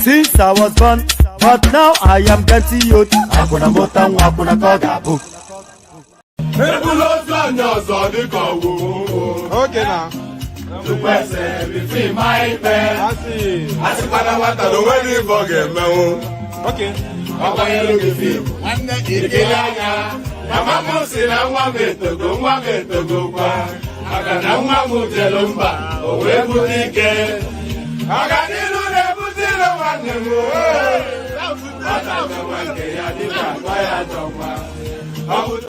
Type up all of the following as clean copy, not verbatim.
Since I was born, but now I am getting youth. Hakuna motangu, hakuna koga book. Okay now. To person between my pen. I see. I see what I want to do when you forget me. Okay. Papa, you look at you. And then you get out. Mama, say, I want me to go. I got no one to tell them, but where would he get? I got you to put it on the road. I don't know what they are doing. Why I don't want.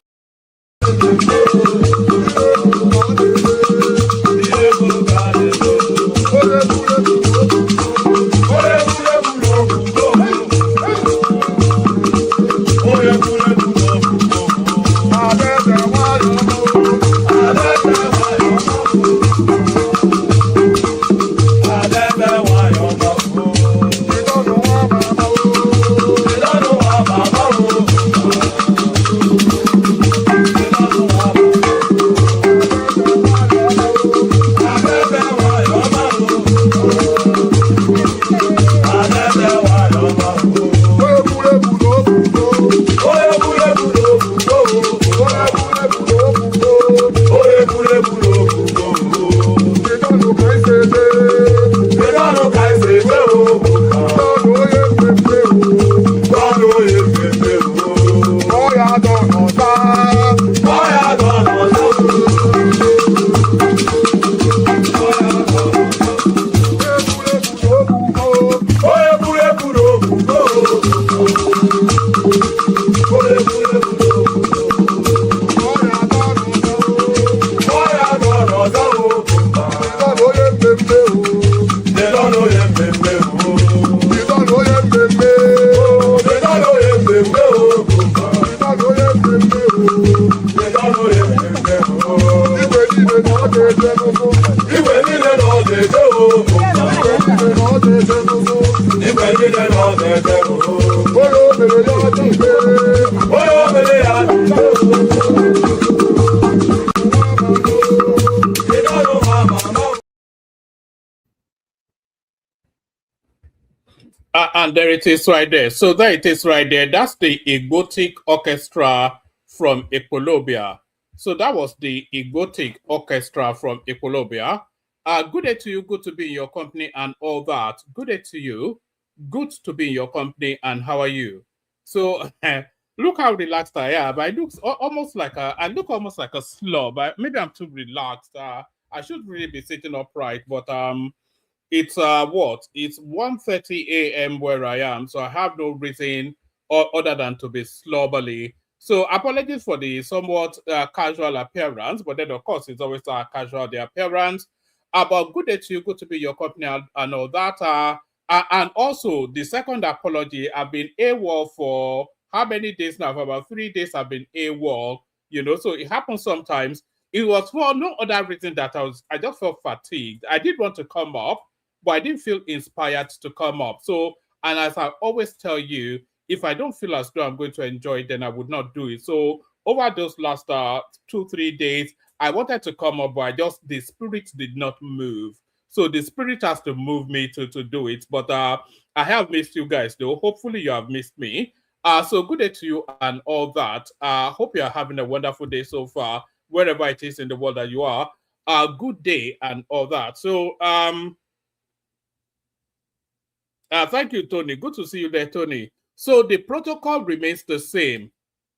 And there it is right there. So there it is right there. That's the Egotic Orchestra from Equilobia. So that was the Egotic Orchestra from Equilobia. Good day to you. Good to be in your company and all that. Good day to you. Good to be in your company and how are you? So look how relaxed I am. I look almost like a slob. Maybe I'm too relaxed. I should really be sitting upright, but it's what? It's 1:30 a.m. where I am, so I have no reason other than to be slobberly. So apologies for the somewhat casual appearance, but then of course it's always casual the appearance. But good day to you, good to be your company and all that. And also the second apology, I've been AWOL for how many days now? For about 3 days I've been AWOL, so it happens sometimes. It was for no other reason that I just felt fatigued. I did want to come up, but I didn't feel inspired to come up. So, and as I always tell you, if I don't feel as though I'm going to enjoy it, then I would not do it. So over those last 2-3 days, I wanted to come up, but the spirit did not move. So the spirit has to move me to do it. But I have missed you guys though. Hopefully you have missed me. So good day to you and all that. Hope you are having a wonderful day so far, wherever it is in the world that you are. Good day and all that. So thank you, Tony. Good to see you there, Tony. So the protocol remains the same.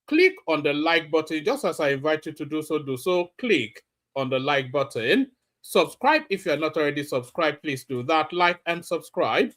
Click on the like button, just as I invite you to do so. Click on the like button. Subscribe if you're not already subscribed. Please do that. Like and subscribe.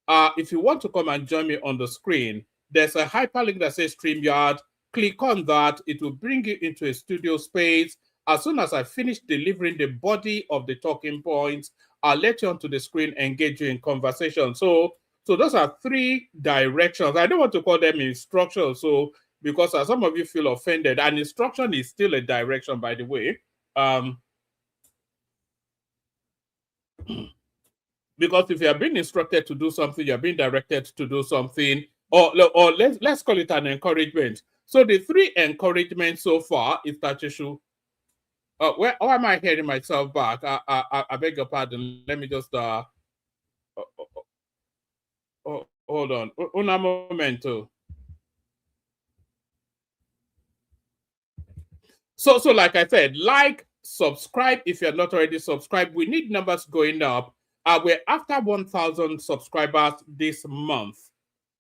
If you want to come and join me on the screen, there's a hyperlink that says StreamYard. Click on that. It will bring you into a studio space. As soon as I finish delivering the body of the talking points, I'll let you onto the screen, engage you in conversation. So those are 3 directions. I don't want to call them instructions. So because some of you feel offended, an instruction is still a direction, by the way. Because if you are being instructed to do something, you're being directed to do something, or let's call it an encouragement. So the 3 encouragements so far is that you should. Where am I hearing myself back? I beg your pardon. Let me just hold on. Un momento. So like I said, like, subscribe if you're not already subscribed. We need numbers going up. We're after 1,000 subscribers this month.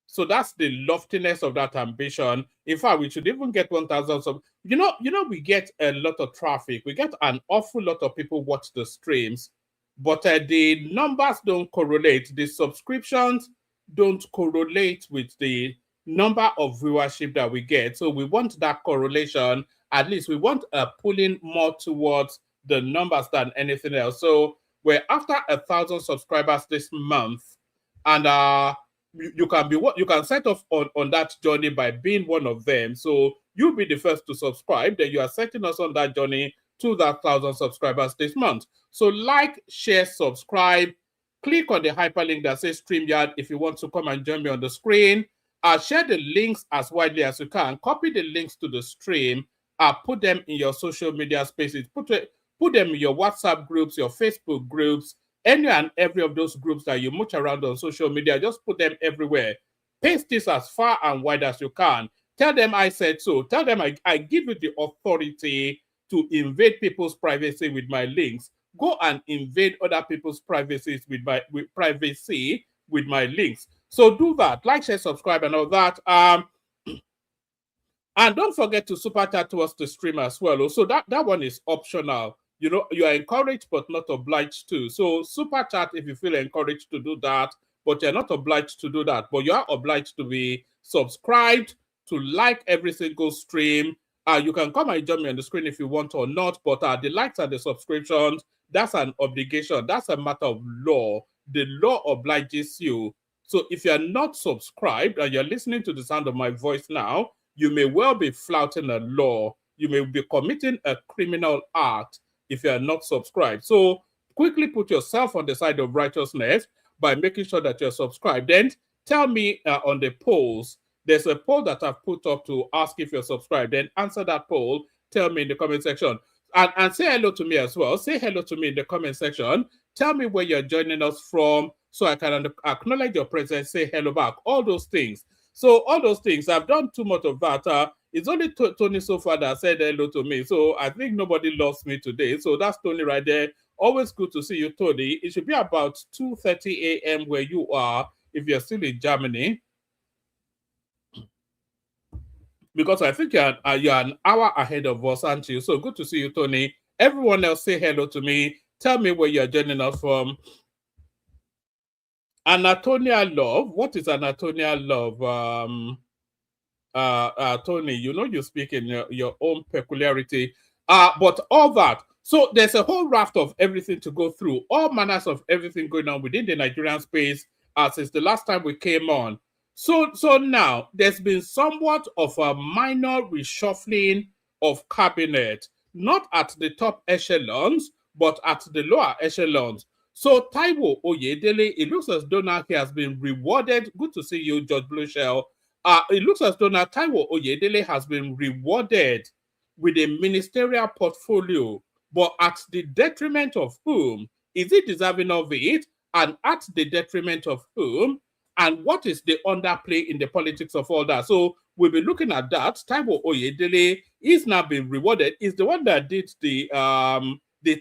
So that's the loftiness of that ambition. In fact, we should even get 1,000. We get a lot of traffic. We get an awful lot of people watch the streams, but the numbers don't correlate. The subscriptions don't correlate with the number of viewership that we get. So we want that correlation. At least we want pulling more towards the numbers than anything else. So we're after 1,000 subscribers this month, and you can set off on that journey by being one of them. So you'll be the first to subscribe. Then you are setting us on that journey to that 1,000 subscribers this month. So like, share, subscribe. Click on the hyperlink that says StreamYard if you want to come and join me on the screen. Share the links as widely as you can. Copy the links to the stream. Put them in your social media spaces. Put them in your WhatsApp groups, your Facebook groups, any and every of those groups that you mooch around on social media. Just put them everywhere. Paste this as far and wide as you can. Tell them I said so. Tell them I give you the authority to invade people's privacy with my links. Go and invade other people's privacies with my links. So do that. Like, share, subscribe, and all that. And don't forget to super chat towards the stream as well. So that one is optional. You are encouraged but not obliged to. So super chat if you feel encouraged to do that, but you're not obliged to do that. But you are obliged to be subscribed, to like every single stream. You can come and join me on the screen if you want or not, but the likes and the subscriptions, that's an obligation. That's a matter of law. The law obliges you. So if you're not subscribed and you're listening to the sound of my voice now, you may well be flouting a law. You may be committing a criminal act if you are not subscribed. So quickly put yourself on the side of righteousness by making sure that you're subscribed. Then tell me on the polls. There's a poll that I've put up to ask if you're subscribed. Then answer that poll. Tell me in the comment section. And say hello to me as well. Say hello to me in the comment section. Tell me where you're joining us from. so I can acknowledge your presence, say hello back, all those things. So all those things, I've done too much of that. It's only Tony so far that said hello to me. So I think nobody loves me today. So that's Tony right there. Always good to see you, Tony. It should be about 2:30 a.m. where you are, if you're still in Germany. Because I think you're an hour ahead of us, aren't you? So good to see you, Tony. Everyone else, say hello to me. Tell me where you're joining us from. Anatolia Love. What is Anatolia Love? Tony, you know you speak in your own peculiarity. But all that. So there's a whole raft of everything to go through. All manners of everything going on within the Nigerian space since the last time we came on. So now there's been somewhat of a minor reshuffling of cabinet, not at the top echelons, but at the lower echelons. So Taiwo Oyedele, it looks as though now he has been rewarded. Good to see you, George Blueshell. It looks as though now Taiwo Oyedele has been rewarded with a ministerial portfolio, but at the detriment of whom? Is he deserving of it? And at the detriment of whom? And what is the underplay in the politics of all that? So we'll be looking at that. Taiwo Oyedele is now being rewarded. Is the one that did the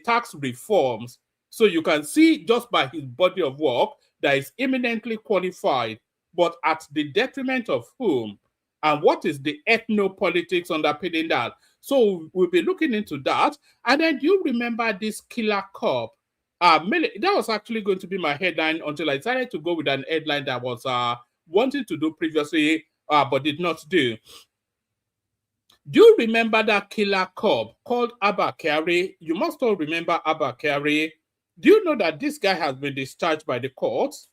tax reforms. So you can see just by his body of work that is eminently qualified, but at the detriment of whom? And what is the ethno-politics underpinning that? So we'll be looking into that. And then do you remember this killer cop? That was actually going to be my headline until I decided to go with an headline that was wanting to do previously, but did not do. Do you remember that killer cop called Abba Kyari? You must all remember Abba Kyari. Do you know that this guy has been discharged by the courts?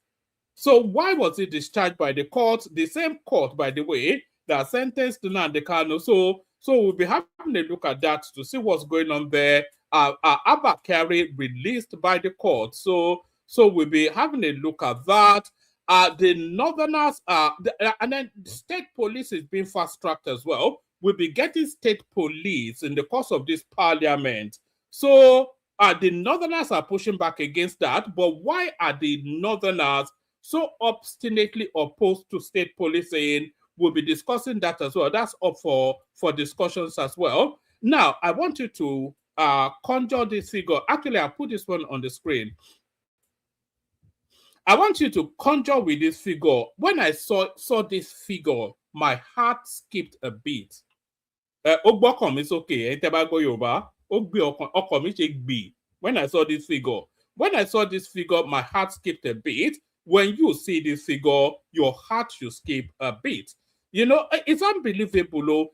So why was he discharged by the court? The same court, by the way, that sentenced Nnamdi Kanu. So we'll be having a look at that to see what's going on there. Abba Kyari released by the court. So we'll be having a look at that. The Northerners, and then the state police is being fast-tracked as well. We'll be getting state police in the course of this parliament. So the Northerners are pushing back against that. But why are the Northerners so obstinately opposed to state policing? We'll be discussing that as well. That's up for discussions as well. Now, I want you to conjure this figure. Actually, I'll put this one on the screen. I want you to conjure with this figure. When I saw this figure, my heart skipped a beat. It's okay. When I saw this figure, my heart skipped a beat. When you see this figure, your heart should skip a beat. You know, it's unbelievable.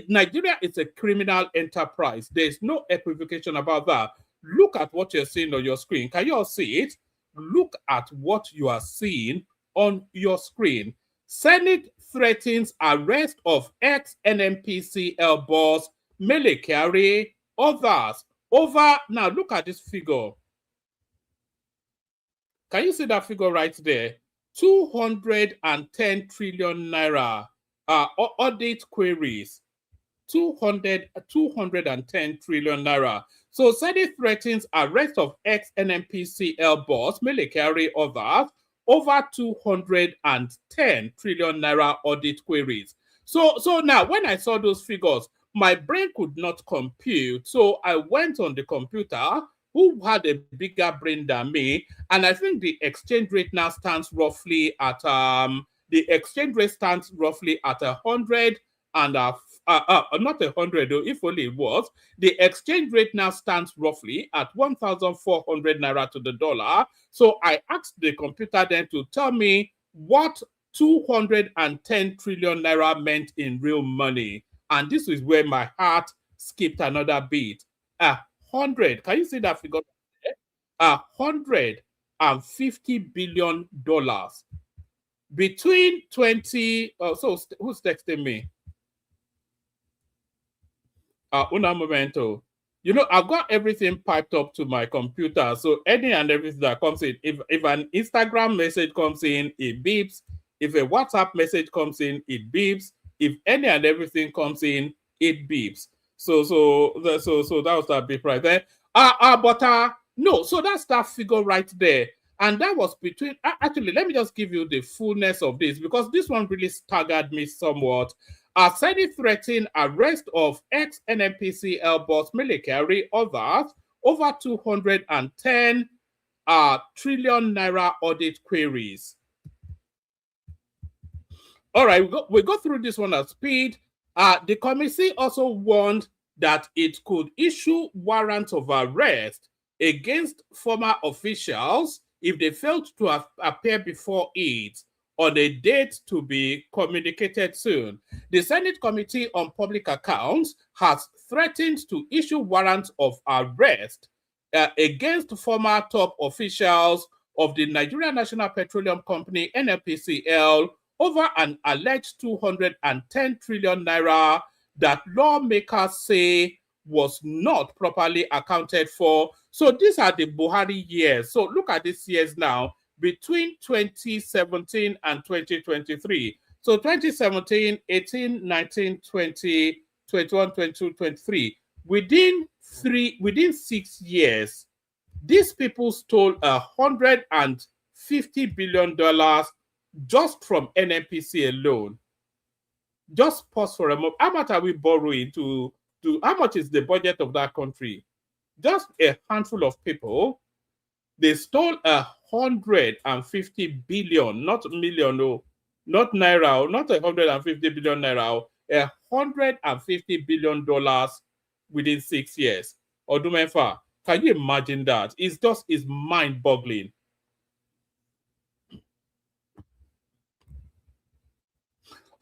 Nigeria is a criminal enterprise. There's no equivocation about that. Look at what you're seeing on your screen. Can you all see it? Look at what you are seeing on your screen. Senate threatens arrest of ex-NNPCL boss Abba Kyari, others. Now look at this figure. Can you see that figure right there? 210 trillion naira audit queries. 210 trillion naira. So Senate threatens arrest of ex-NNPCL boss Abba Kyari, others. Over 210 trillion naira audit queries. So now when I saw those figures, my brain could not compute. So I went on the computer, who had a bigger brain than me, and I think the exchange rate now stands roughly at 100 and not 100 though, if only it was. The exchange rate now stands roughly at 1,400 naira to the dollar. So I asked the computer then to tell me what 210 trillion naira meant in real money. And this is where my heart skipped another beat. 100. Can you see that figure? $150 billion between 20. So who's texting me? Una momento. You know, I've got everything piped up to my computer. So any and everything that comes in, if an Instagram message comes in, it beeps. If a WhatsApp message comes in, it beeps. If any and everything comes in, it beeps. So that was that beep right there. No, so that's that figure right there. And that was between, actually, let me just give you the fullness of this, because this one really staggered me somewhat. Senate threatened arrest of ex-NNPCL boss Kyari, others, over 210 trillion naira audit queries. All right, we go through this one at speed. The committee also warned that it could issue warrants of arrest against former officials if they failed to appear before it on a date to be communicated soon. The Senate Committee on Public Accounts has threatened to issue warrants of arrest against former top officials of the Nigerian National Petroleum Company, NNPCL, over an alleged 210 trillion naira that lawmakers say was not properly accounted for. So these are the Buhari years. So look at these years now, between 2017 and 2023. So 2017, 18, 19, 20, 21, 22, 23. Within 6 years, these people stole $150 billion just from NNPC alone. Just pause for a moment. How much are we borrowing to how much is the budget of that country? Just a handful of people, they stole 150 billion, not million, no, not naira, not 150 billion naira, $150 billion within 6 years. Odumefa, can you imagine that? It's mind-boggling.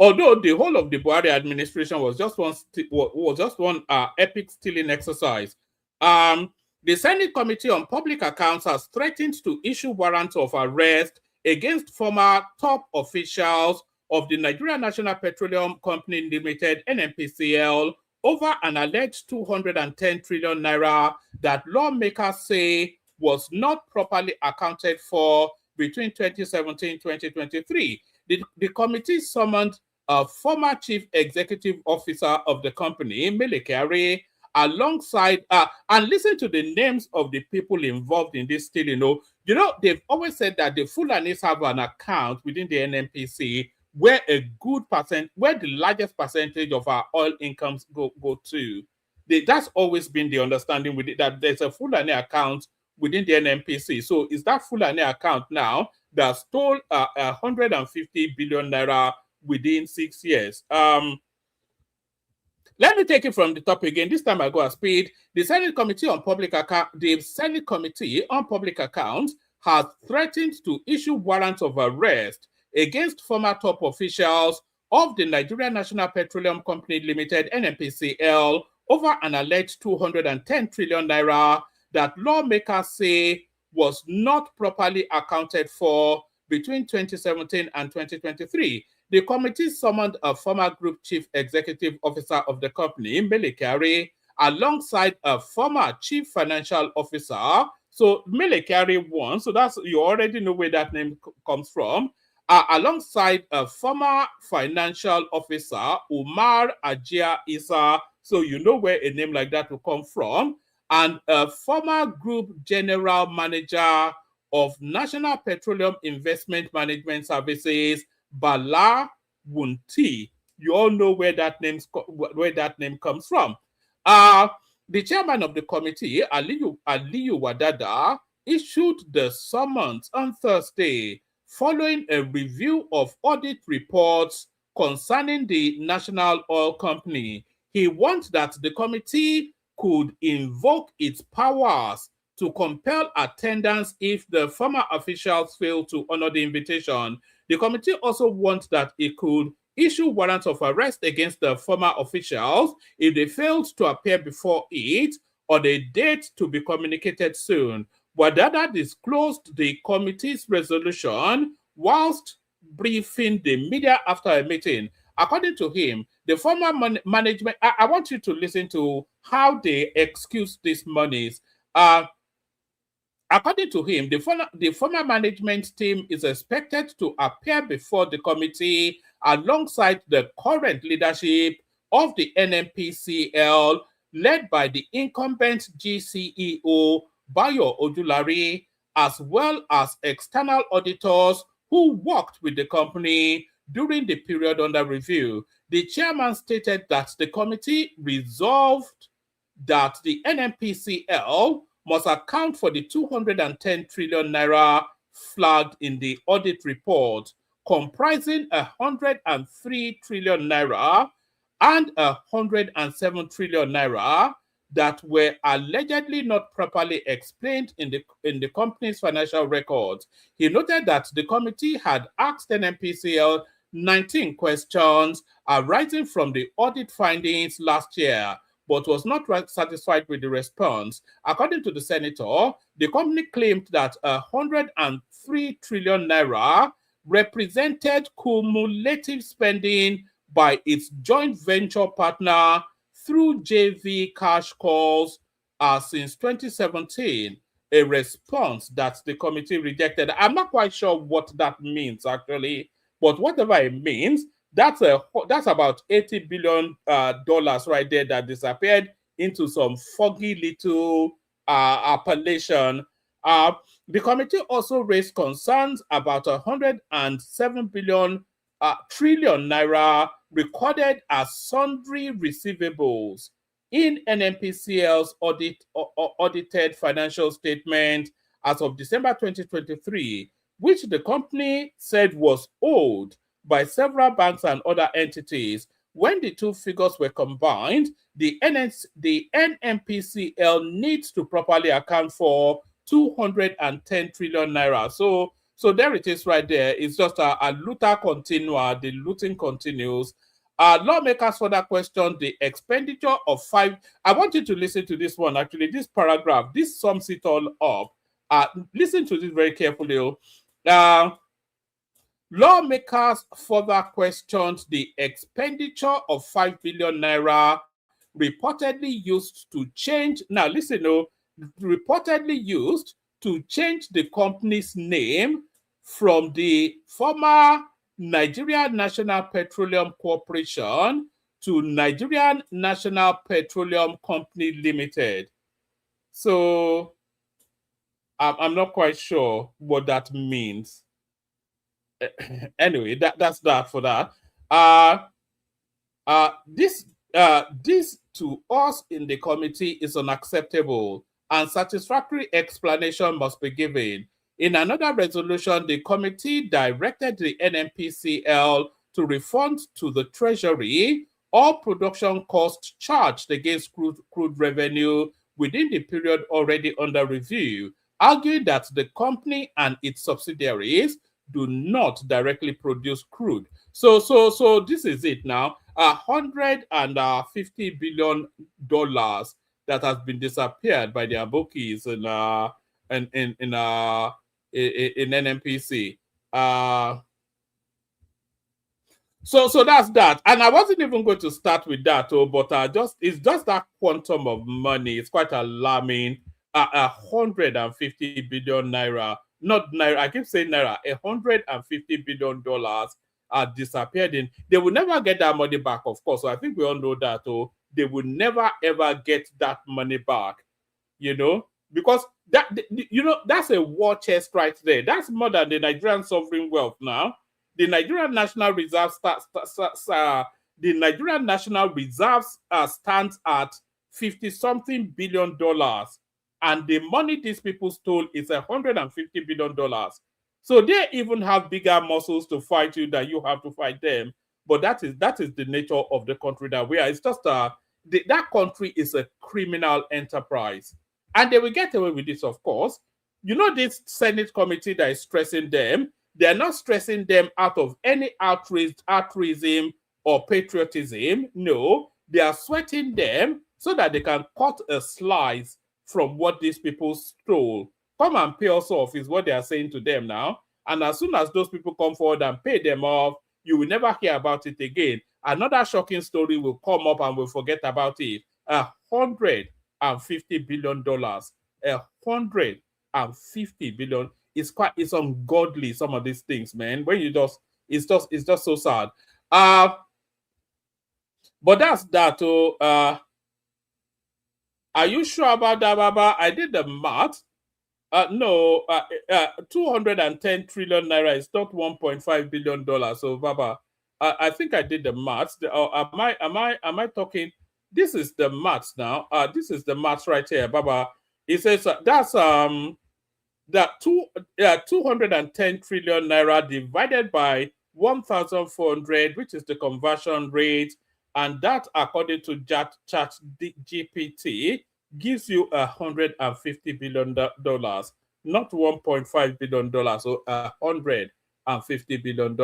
Although the whole of the Buhari administration was just one epic stealing exercise, the Senate Committee on Public Accounts has threatened to issue warrants of arrest against former top officials of the Nigerian National Petroleum Company Limited, NNPCL, over an alleged 210 trillion naira that lawmakers say was not properly accounted for between 2017 and 2023. The committee summoned a former chief executive officer of the company, Kyari, alongside, and listen to the names of the people involved in this stealing. You know, they've always said that the Fulanis have an account within the NNPC where where the largest percentage of our oil incomes go to. That's always been the understanding with it, that there's a Fulani account within the NNPC. So is that Fulani account now that stole 150 billion naira within 6 years? Let me take it from the top again. This time I go at speed. The Senate Committee on Public Accounts has threatened to issue warrants of arrest against former top officials of the Nigerian National Petroleum Company Limited, NNPCL, over an alleged 210 trillion naira that lawmakers say was not properly accounted for between 2017 and 2023. The committee summoned a former group chief executive officer of the company, Kyari, alongside a former chief financial officer. So Kyari won, so you already know where that name comes from. Alongside a former financial officer, Umar Ajia Isa, so you know where a name like that will come from, and a former group general manager of National Petroleum Investment Management Services, Bala Wunti. You all know where that name comes from. The chairman of the committee, Aliyu Wadada, issued the summons on Thursday following a review of audit reports concerning the National Oil Company. He warned that the committee could invoke its powers to compel attendance if the former officials fail to honor the invitation. The committee also warned that it could issue warrants of arrest against the former officials if they failed to appear before it on a date to be communicated soon. Wadada disclosed the committee's resolution whilst briefing the media after a meeting. According to him, the former management, I want you to listen to how they excuse these monies. According to him, the former management team is expected to appear before the committee alongside the current leadership of the NNPCL, led by the incumbent GCEO, Bayo Ojulari, as well as external auditors who worked with the company during the period under review. The chairman stated that the committee resolved that the NNPCL must account for the 210 trillion naira flagged in the audit report, comprising 103 trillion naira and 107 trillion naira that were allegedly not properly explained in the company's financial records. He noted that the committee had asked NNPCL 19 questions arising from the audit findings last year, but was not satisfied with the response. According to the senator, the company claimed that 103 trillion naira represented cumulative spending by its joint venture partner through JV cash calls since 2017, a response that the committee rejected. I'm not quite sure what that means, actually, but whatever it means, that's about $80 billion right there that disappeared into some foggy little appellation. The committee also raised concerns about 107 trillion naira recorded as sundry receivables in NNPCL's audited financial statement as of December 2023, which the company said was owed by several banks and other entities. When the two figures were combined, the NNPCL needs to properly account for 210 trillion naira. So there it is right there. It's just a luta continua. The looting continues. Lawmakers further questioned the expenditure of five. I want you to listen to this one, actually. This paragraph, this sums it all up. Listen to this very carefully. Lawmakers further questioned the expenditure of 5 billion naira reportedly used to change. Now, listen, reportedly used to change the company's name from the former Nigerian National Petroleum Corporation to Nigerian National Petroleum Company Limited. So, I'm not quite sure what that means. Anyway, that's that for that. This to us in the committee is unacceptable, and satisfactory explanation must be given. In another resolution, the committee directed the NNPCL to refund to the Treasury all production costs charged against crude revenue within the period already under review, arguing that the company and its subsidiaries do not directly produce crude. So this is it now. $150 billion that has been disappeared by the Abokis in NNPC. So that's that. And I wasn't even going to start with that, but it's just that quantum of money. It's quite alarming. 150 billion naira. Not naira, I keep saying naira. $150 billion disappeared in. They will never get that money back, of course. So I think we all know that. They will never ever get that money back. Because that's a war chest right there. That's more than the Nigerian sovereign wealth now. The Nigerian National Reserve stands at $50-something billion. And the money these people stole is $150 billion. So they even have bigger muscles to fight you than you have to fight them. But that is the nature of the country that we are. It's just that country is a criminal enterprise. And they will get away with this, of course. This Senate committee that is stressing them, they're not stressing them out of any altruism or patriotism. No, they are sweating them so that they can cut a slice from what these people stole. Come and pay us off is what they are saying to them now. And as soon as those people come forward and pay them off, you will never hear about it again. Another shocking story will come up and we'll forget about it. $150 billion. $150 billion. It's ungodly, some of these things, man. When it's just so sad. But that's that. Are you sure about that, Baba? I did the math. No, 210 trillion naira is not 1.5 billion dollars. So, Baba, I think I did the maths. Am I talking? This is the maths now. This is the maths right here, Baba. It says that's that 210 trillion naira divided by 1,400, which is the conversion rate, and that, according to chat GPT, gives you $150 billion, not $1.5 billion, so $150 billion.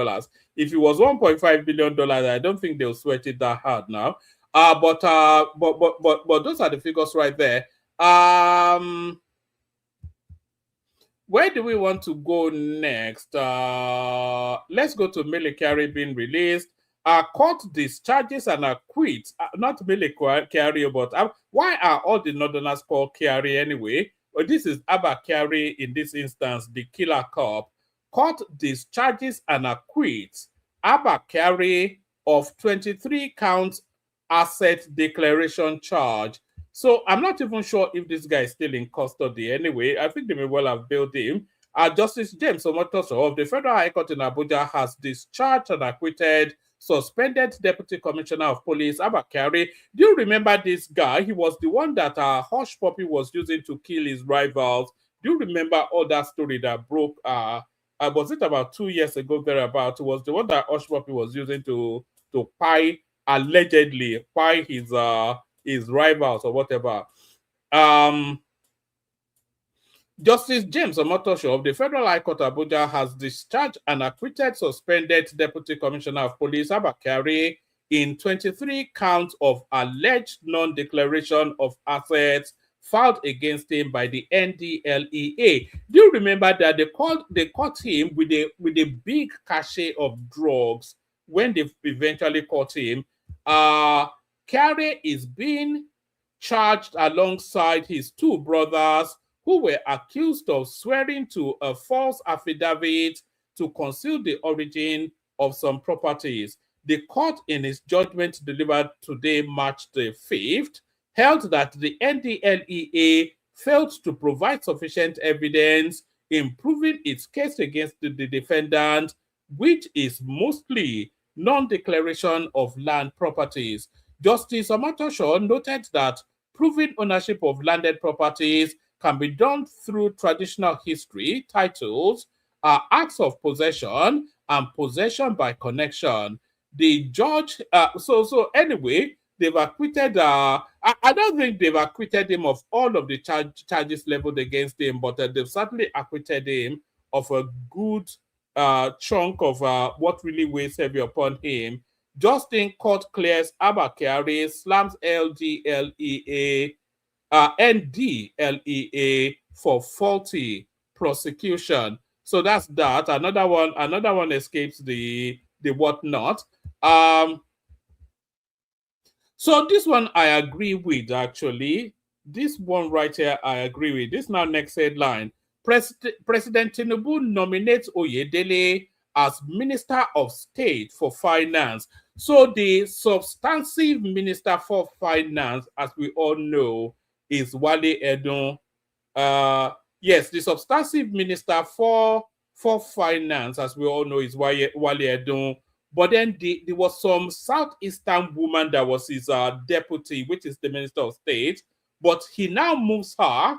If it was $1.5 billion, I don't think they'll sweat it that hard now. But those are the figures right there. Where do we want to go next? Let's go to Abba Kyari being released. Court discharges and acquits. Not Abba Kyari, but why are all the Northerners called Kyari anyway? Well, this is Abba Kyari in this instance, the killer cop. Court discharges and acquits Abba Kyari of 23 counts asset declaration charge. So I'm not even sure if this guy is still in custody anyway. I think they may well have bailed him. Justice James Omotoso of the Federal High Court in Abuja has discharged and acquitted suspended Deputy Commissioner of Police Abba Kyari. Do you remember this guy? He was the one that Hush Puppy was using to kill his rivals. Do you remember all that story that broke? Was it about 2 years ago thereabout? It was the one that Hush Puppy was using to allegedly pie his rivals or whatever. Justice James Omotosho of the Federal High Court Abuja has discharged and acquitted suspended Deputy Commissioner of Police Abba Kyari in 23 counts of alleged non-declaration of assets filed against him by the NDLEA. Do you remember that they caught him with a big cachet of drugs when they eventually caught him? Kyari is being charged alongside his two brothers who were accused of swearing to a false affidavit to conceal the origin of some properties. The court, in its judgment delivered today, March the 5th, held that the NDLEA failed to provide sufficient evidence in proving its case against the defendant, which is mostly non-declaration of land properties. Justice Omatosho noted that proving ownership of landed properties can be done through traditional history, titles, acts of possession, and possession by connection. The judge, so anyway, they've acquitted, I don't think they've acquitted him of all of the charges leveled against him, but they've certainly acquitted him of a good chunk of what really weighs heavy upon him. Justin Court clears Abba Kyari, slams NDLEA for faulty prosecution. So that's that. Another one escapes the whatnot. So this one I agree with, actually. This one right here I agree with. This now next headline. President Tinubu nominates Oyedele as Minister of State for Finance. So the substantive Minister for Finance, as we all know, is Wale Edun. Yes, the substantive Minister for Finance, as we all know, is Wale Edun. But then there was some Southeastern woman that was his deputy, which is the Minister of State. But he now moves her,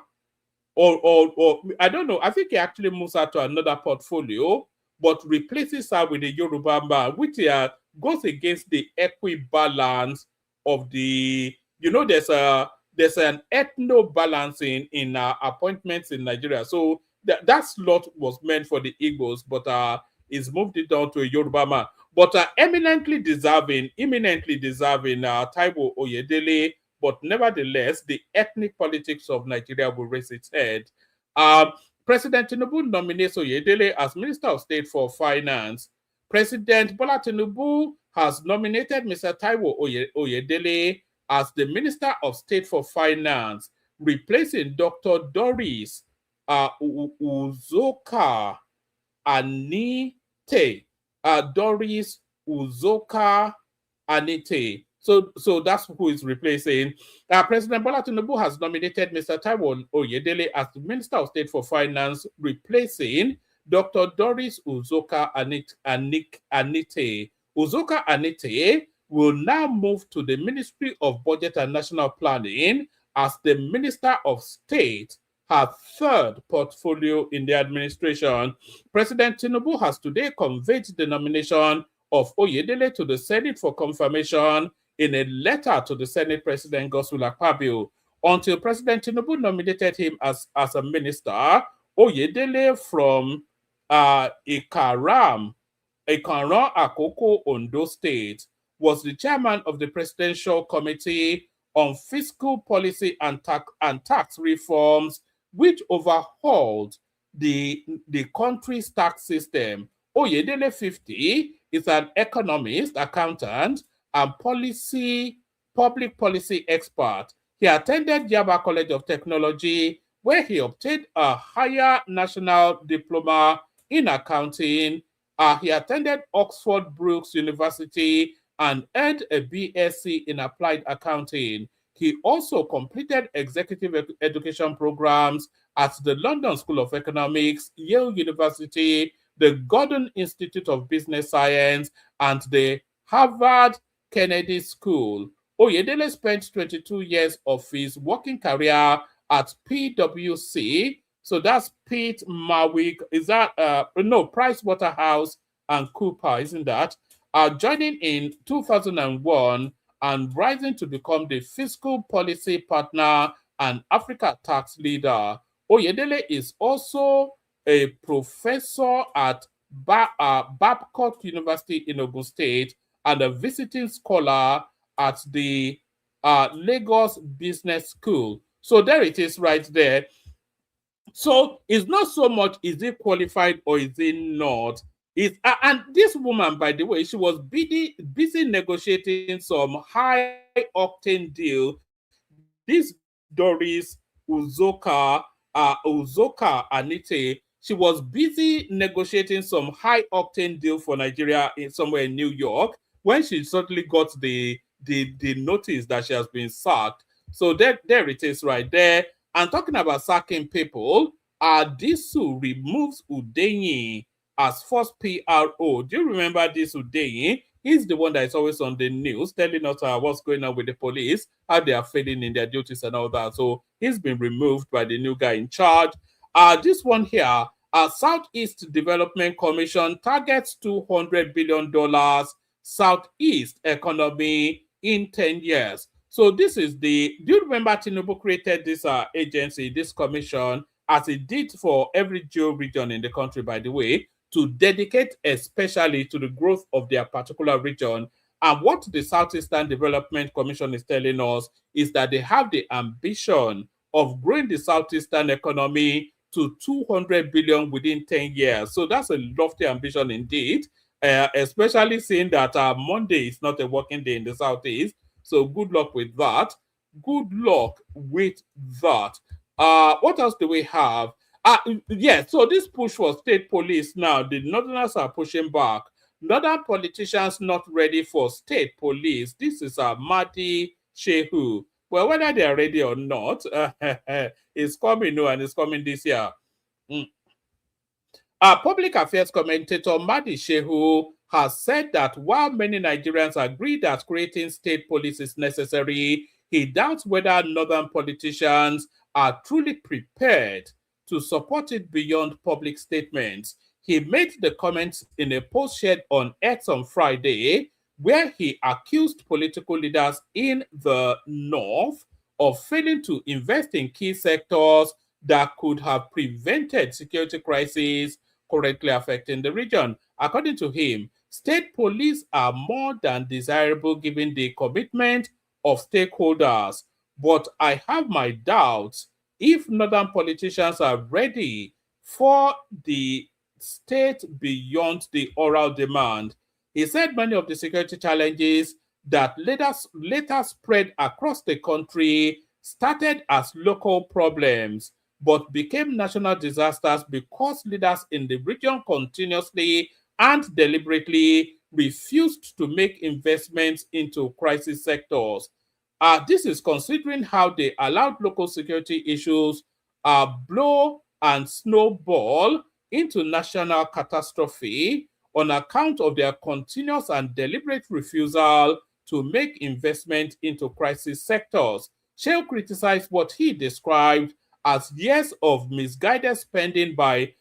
or I don't know, I think he actually moves her to another portfolio, but replaces her with a Yoruba man, which goes against the equibalance of the, there's an ethno balancing in appointments in Nigeria. So that slot was meant for the Igbos, but is moved it down to a Yoruba man. But eminently deserving Taiwo Oyedele, but nevertheless, the ethnic politics of Nigeria will raise its head. President Tinubu nominates Oyedele as Minister of State for Finance. President Bola Tinubu has nominated Mr. Taiwo Oyedele as the Minister of State for Finance, replacing Dr. Doris Uzoka Anite. Doris Uzoka Anite. So that's who is replacing. President Bola Tinubu has nominated Mr. Taiwo Oyedele as the Minister of State for Finance, replacing Dr. Doris Uzoka Anite. Uzoka Anite will now move to the Ministry of Budget and National Planning as the Minister of State, her third portfolio in the administration. President Tinubu has today conveyed the nomination of Oyedele to the Senate for confirmation in a letter to the Senate President Godswill Akpabio. Until President Tinubu nominated him as a minister, Oyedele from Ikaram Akoko, Ondo State, was the chairman of the Presidential Committee on Fiscal Policy and Tax Reforms, which overhauled the country's tax system. Oyedele 50 is an economist, accountant, and public policy expert. He attended Yaba College of Technology, where he obtained a higher national diploma in accounting. He attended Oxford Brookes University and earned a BSc in applied accounting. He also completed executive education programs at the London School of Economics, Yale University, the Gordon Institute of Business Science, and the Harvard Kennedy School. Oyedele spent 22 years of his working career at PwC. So that's Pete Mawick. Is that no, Price Waterhouse and Cooper, isn't that? Joining in 2001 and rising to become the fiscal policy partner and Africa tax leader. Oyedele is also a professor at Babcock University in Ogun State and a visiting scholar at the Lagos Business School. So there it is right there. So it's not so much is he qualified or is he not. And this woman, by the way, she was busy negotiating some high-octane deal. This Doris Uzoka Anite, she was busy negotiating some high-octane deal for Nigeria somewhere in New York when she suddenly got the notice that she has been sacked. So there it is right there. And talking about sacking people, Disu removes Udenyi as first PRO. Do you remember this Udenyi? He's the one that is always on the news telling us what's going on with the police, how they are failing in their duties and all that. So he's been removed by the new guy in charge. This one here, Southeast Development Commission targets $200 billion Southeast economy in 10 years. So this is do you remember Tinubu created this agency, this commission, as he did for every geo region in the country, by the way, to dedicate especially to the growth of their particular region. And what the Southeastern Development Commission is telling us is that they have the ambition of growing the Southeastern economy to 200 billion within 10 years. So that's a lofty ambition indeed, especially seeing that Monday is not a working day in the Southeast. So good luck with that. Good luck with that. What else do we have? Yeah, so this push for state police now, the Northerners are pushing back. Northern politicians not ready for state police. This is Madi Shehu. Well, whether they are ready or not, it's coming, and it's coming this year. Public affairs commentator Madi Shehu has said that while many Nigerians agree that creating state police is necessary, he doubts whether northern politicians are truly prepared to support it beyond public statements. He made the comments in a post shared on X on Friday, where he accused political leaders in the North of failing to invest in key sectors that could have prevented security crises currently affecting the region. According to him, state police are more than desirable given the commitment of stakeholders, but I have my doubts if northern politicians are ready for the state beyond the oral demand. He said many of the security challenges that later spread across the country started as local problems, but became national disasters because leaders in the region continuously and deliberately refused to make investments into crisis sectors. This is considering how they allowed local security issues blow and snowball into national catastrophe on account of their continuous and deliberate refusal to make investment into crisis sectors. Shehu criticized what he described as years of misguided spending by,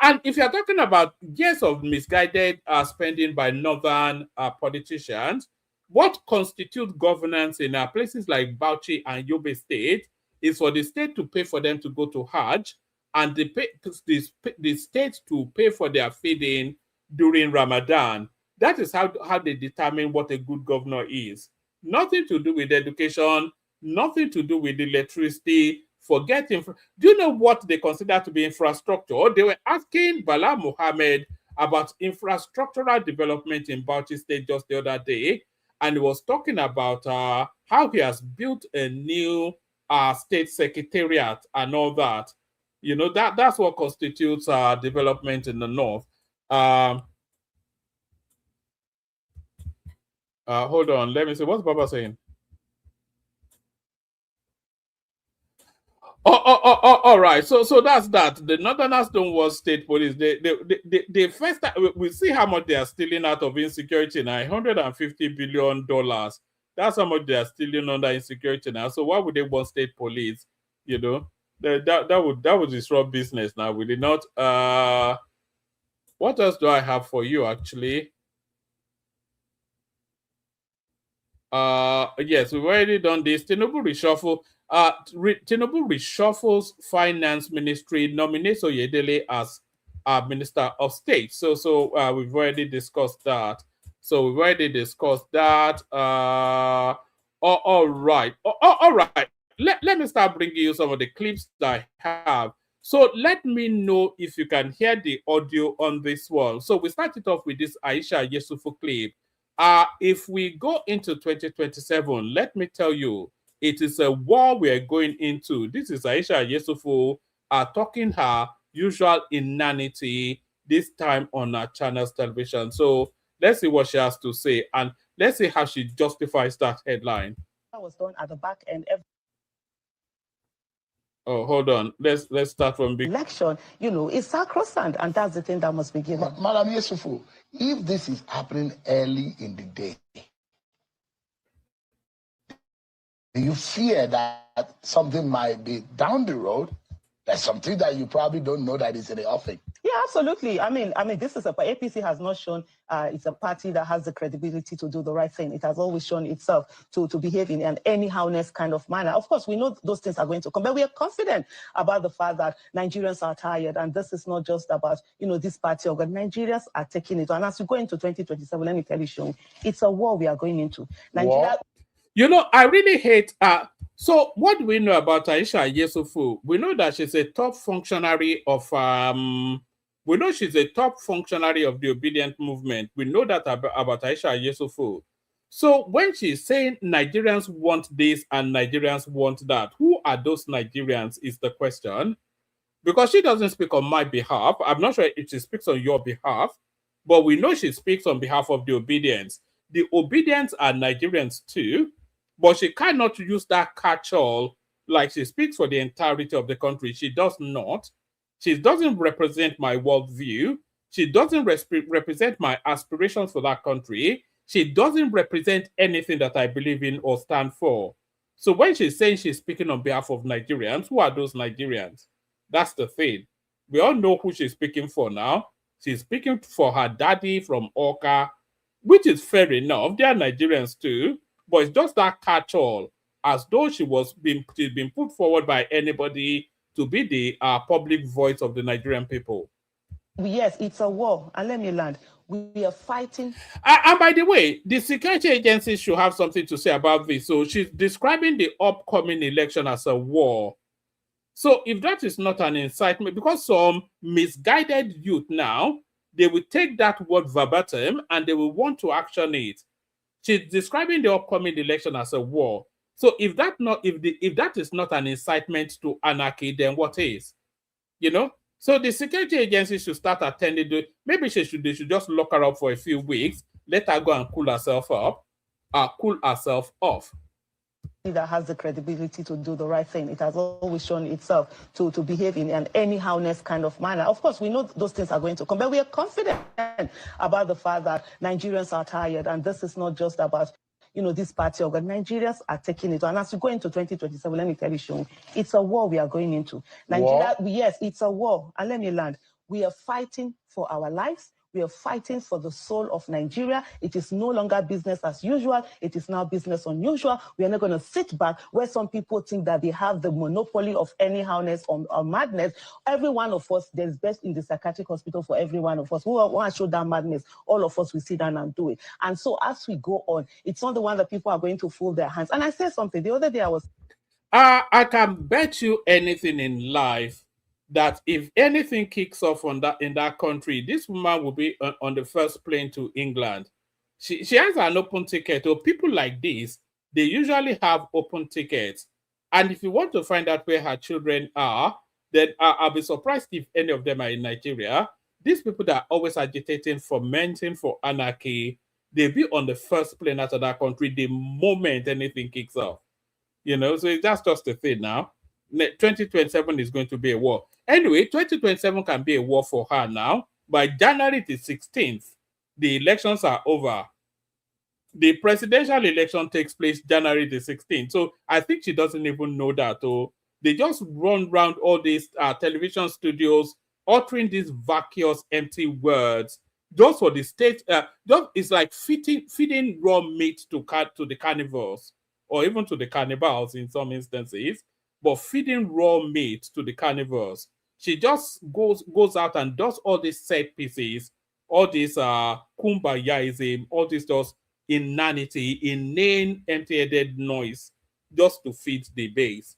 and if you're talking about years of misguided spending by northern politicians, what constitutes governance in places like Bauchi and Yobe State is for the state to pay for them to go to Hajj, and the state to pay for their feeding during Ramadan. That is how they determine what a good governor is. Nothing to do with education, nothing to do with electricity. Forget do you know what they consider to be infrastructure? They were asking Bala Mohammed about infrastructural development in Bauchi State just the other day, and he was talking about how he has built a new state secretariat and all that. You know, that's what constitutes development in the north. Hold on, let me see. What's Baba saying? All right. So that's that. The Northerners don't want state police. They first we see how much they are stealing out of insecurity now. $150 billion. That's how much they are stealing under insecurity now. So why would they want state police? You know, that would disrupt business now, will it not? What else do I have for you actually? Yes, we've already done this. Tinubu reshuffle. Tinubu reshuffles finance ministry, nominates Oyedele as Minister of State. So we've already discussed that. All right. All right. Let me start bringing you some of the clips that I have. So let me know if you can hear the audio on this one. So we started off with this Aisha Yesufu clip. If we go into 2027, let me tell you, it is a war we are going into. This is Aisha Yesufu talking her usual inanity, this time on her channel's television. So let's see what she has to say, and let's see how she justifies that headline. That was done at the back end. Oh, hold on. Let's start from big election. You know, it's sacrosanct, and that's the thing that must be given. Madam Yesufu, if this is happening early in the day, do you fear that something might be down the road? There's something that you probably don't know that is in the offing. Yeah, absolutely. I mean, this is APC has not shown it's a party that has the credibility to do the right thing. It has always shown itself to behave in an anyhowness kind of manner. Of course, we know those things are going to come, but we are confident about the fact that Nigerians are tired, and this is not just about, you know, this party, but Nigerians are taking it. And as we go into 2027, let me tell you, Sean, it's a war we are going into. Nigeria. You know, I really hate. So what do we know about Aisha Yesufu? We know that she's a top functionary of. We know she's a top functionary of the obedient movement. We know that about Aisha Yesufu. So when she's saying Nigerians want this and Nigerians want that, who are those Nigerians is the question. Because she doesn't speak on my behalf. I'm not sure if she speaks on your behalf, but we know she speaks on behalf of the obedience. The obedience are Nigerians too, but she cannot use that catch-all like she speaks for the entirety of the country. She does not. She doesn't represent my worldview. She doesn't represent my aspirations for that country. She doesn't represent anything that I believe in or stand for. So when she's saying she's speaking on behalf of Nigerians, who are those Nigerians? That's the thing. We all know who she's speaking for now. She's speaking for her daddy from Oka, which is fair enough. They are Nigerians too, but it's just that catch-all, as though she's been put forward by anybody to be the public voice of the Nigerian people. Yes, it's a war. And let me land. We are fighting. And by the way, the security agencies should have something to say about this. So she's describing the upcoming election as a war. So if that is not an incitement, because some misguided youth now, they will take that word verbatim and they will want to action it. She's describing the upcoming election as a war. So if that is not an incitement to anarchy, then what is? You know? So the security agency should start attending to. Maybe they should just lock her up for a few weeks, let her go and cool herself up, cool herself off. That has the credibility to do the right thing. It has always shown itself to behave in an anyhowness kind of manner. Of course, we know those things are going to come, but we are confident about the fact that Nigerians are tired, and this is not just about this party of Nigerians are taking it. And as we go into 2027, let me tell you, Sean, it's a war we are going into. Nigeria, yes, it's a war. And let me land. We are fighting for our lives. We are fighting for the soul of Nigeria. It is no longer business as usual. It is now business unusual. We are not going to sit back where some people think that they have the monopoly of anyhowness or madness. Every one of us, there's best in the psychiatric hospital for every one of us. We want to show that madness. All of us will sit down and do it. And so as we go on, it's not the one that people are going to fold their hands. And I said something the other day. I can bet you anything in life that if anything kicks off in that country, this woman will be on the first plane to England. She has an open ticket. Or people like this, they usually have open tickets. And if you want to find out where her children are, then I'll be surprised if any of them are in Nigeria. These people that are always agitating, fomenting for anarchy, they'll be on the first plane out of that country the moment anything kicks off. So that's just the thing now. 2027 is going to be a war. Anyway, 2027 can be a war for her now. By January the 16th, the elections are over. The presidential election takes place January the 16th. So I think she doesn't even know that. They just run around all these television studios, uttering these vacuous, empty words, just for the state. It's like feeding raw meat to the carnivores, or even to the cannibals in some instances, but feeding raw meat to the carnivores. She just goes out and does all these set pieces, all this kumbayaism, all this just inanity, inane, empty-headed noise, just to feed the base.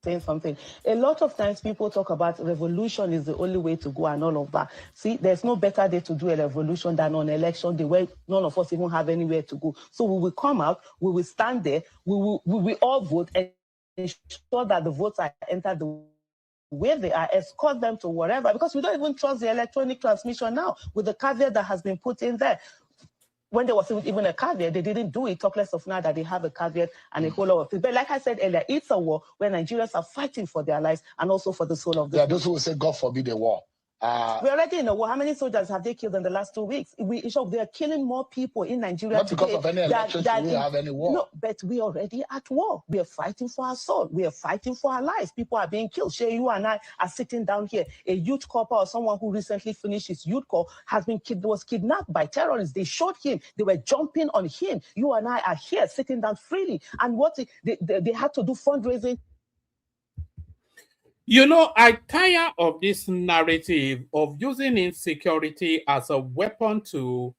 Saying something. A lot of times people talk about revolution is the only way to go and all of that. See, there's no better day to do a revolution than on election day where none of us even have anywhere to go. So we will come out, we will stand there, we will all vote and ensure that the votes are entered the way they are, escort them to wherever, because we don't even trust the electronic transmission now with the caveat that has been put in there. When there was even a caveat, they didn't do it, talk less of now that they have a caveat and a whole lot of things. But like I said earlier, it's a war where Nigerians are fighting for their lives and also for the soul of the There are those who will say, God forbid a war. We're already in a war. How many soldiers have they killed in the last 2 weeks? They are killing more people in Nigeria Not because of any elections, we have any war. No, but we are already at war. We are fighting for our soul. We are fighting for our lives. People are being killed. Shay, you and I are sitting down here. A youth corps or someone who recently finished his youth corps was kidnapped by terrorists. They shot him. They were jumping on him. You and I are here sitting down freely. And what they had to do fundraising. I tire of this narrative of using insecurity as a weapon to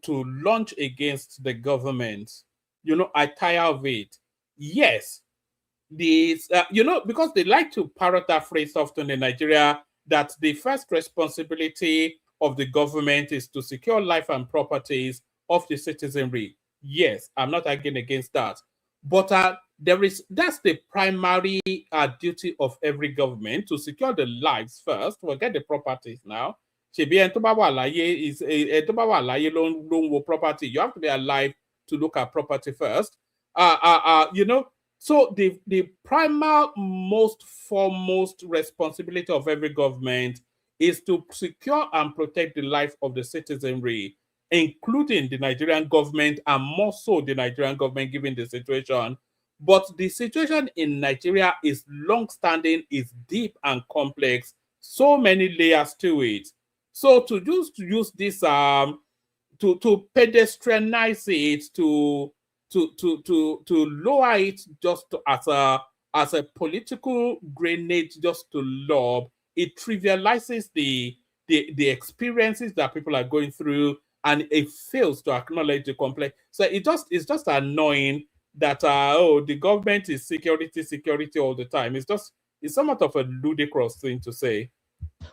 launch against the government. I tire of it. Yes, because they like to parrot that phrase often in Nigeria, that the first responsibility of the government is to secure life and properties of the citizenry. Yes, I'm not arguing against that. But that's the primary duty of every government, to secure the lives first. Forget the properties now. Property. You have to be alive to look at property first. So the most foremost responsibility of every government is to secure and protect the life of the citizenry, including the Nigerian government, and more so the Nigerian government given the situation. But the situation in Nigeria is long-standing, is deep and complex, so many layers to it. So to use this to pedestrianize it, to lower it just as a political grenade, just to lob, it trivializes the experiences that people are going through, and it fails to acknowledge the complex. So it's just annoying that the government is security all the time. It's somewhat of a ludicrous thing to say.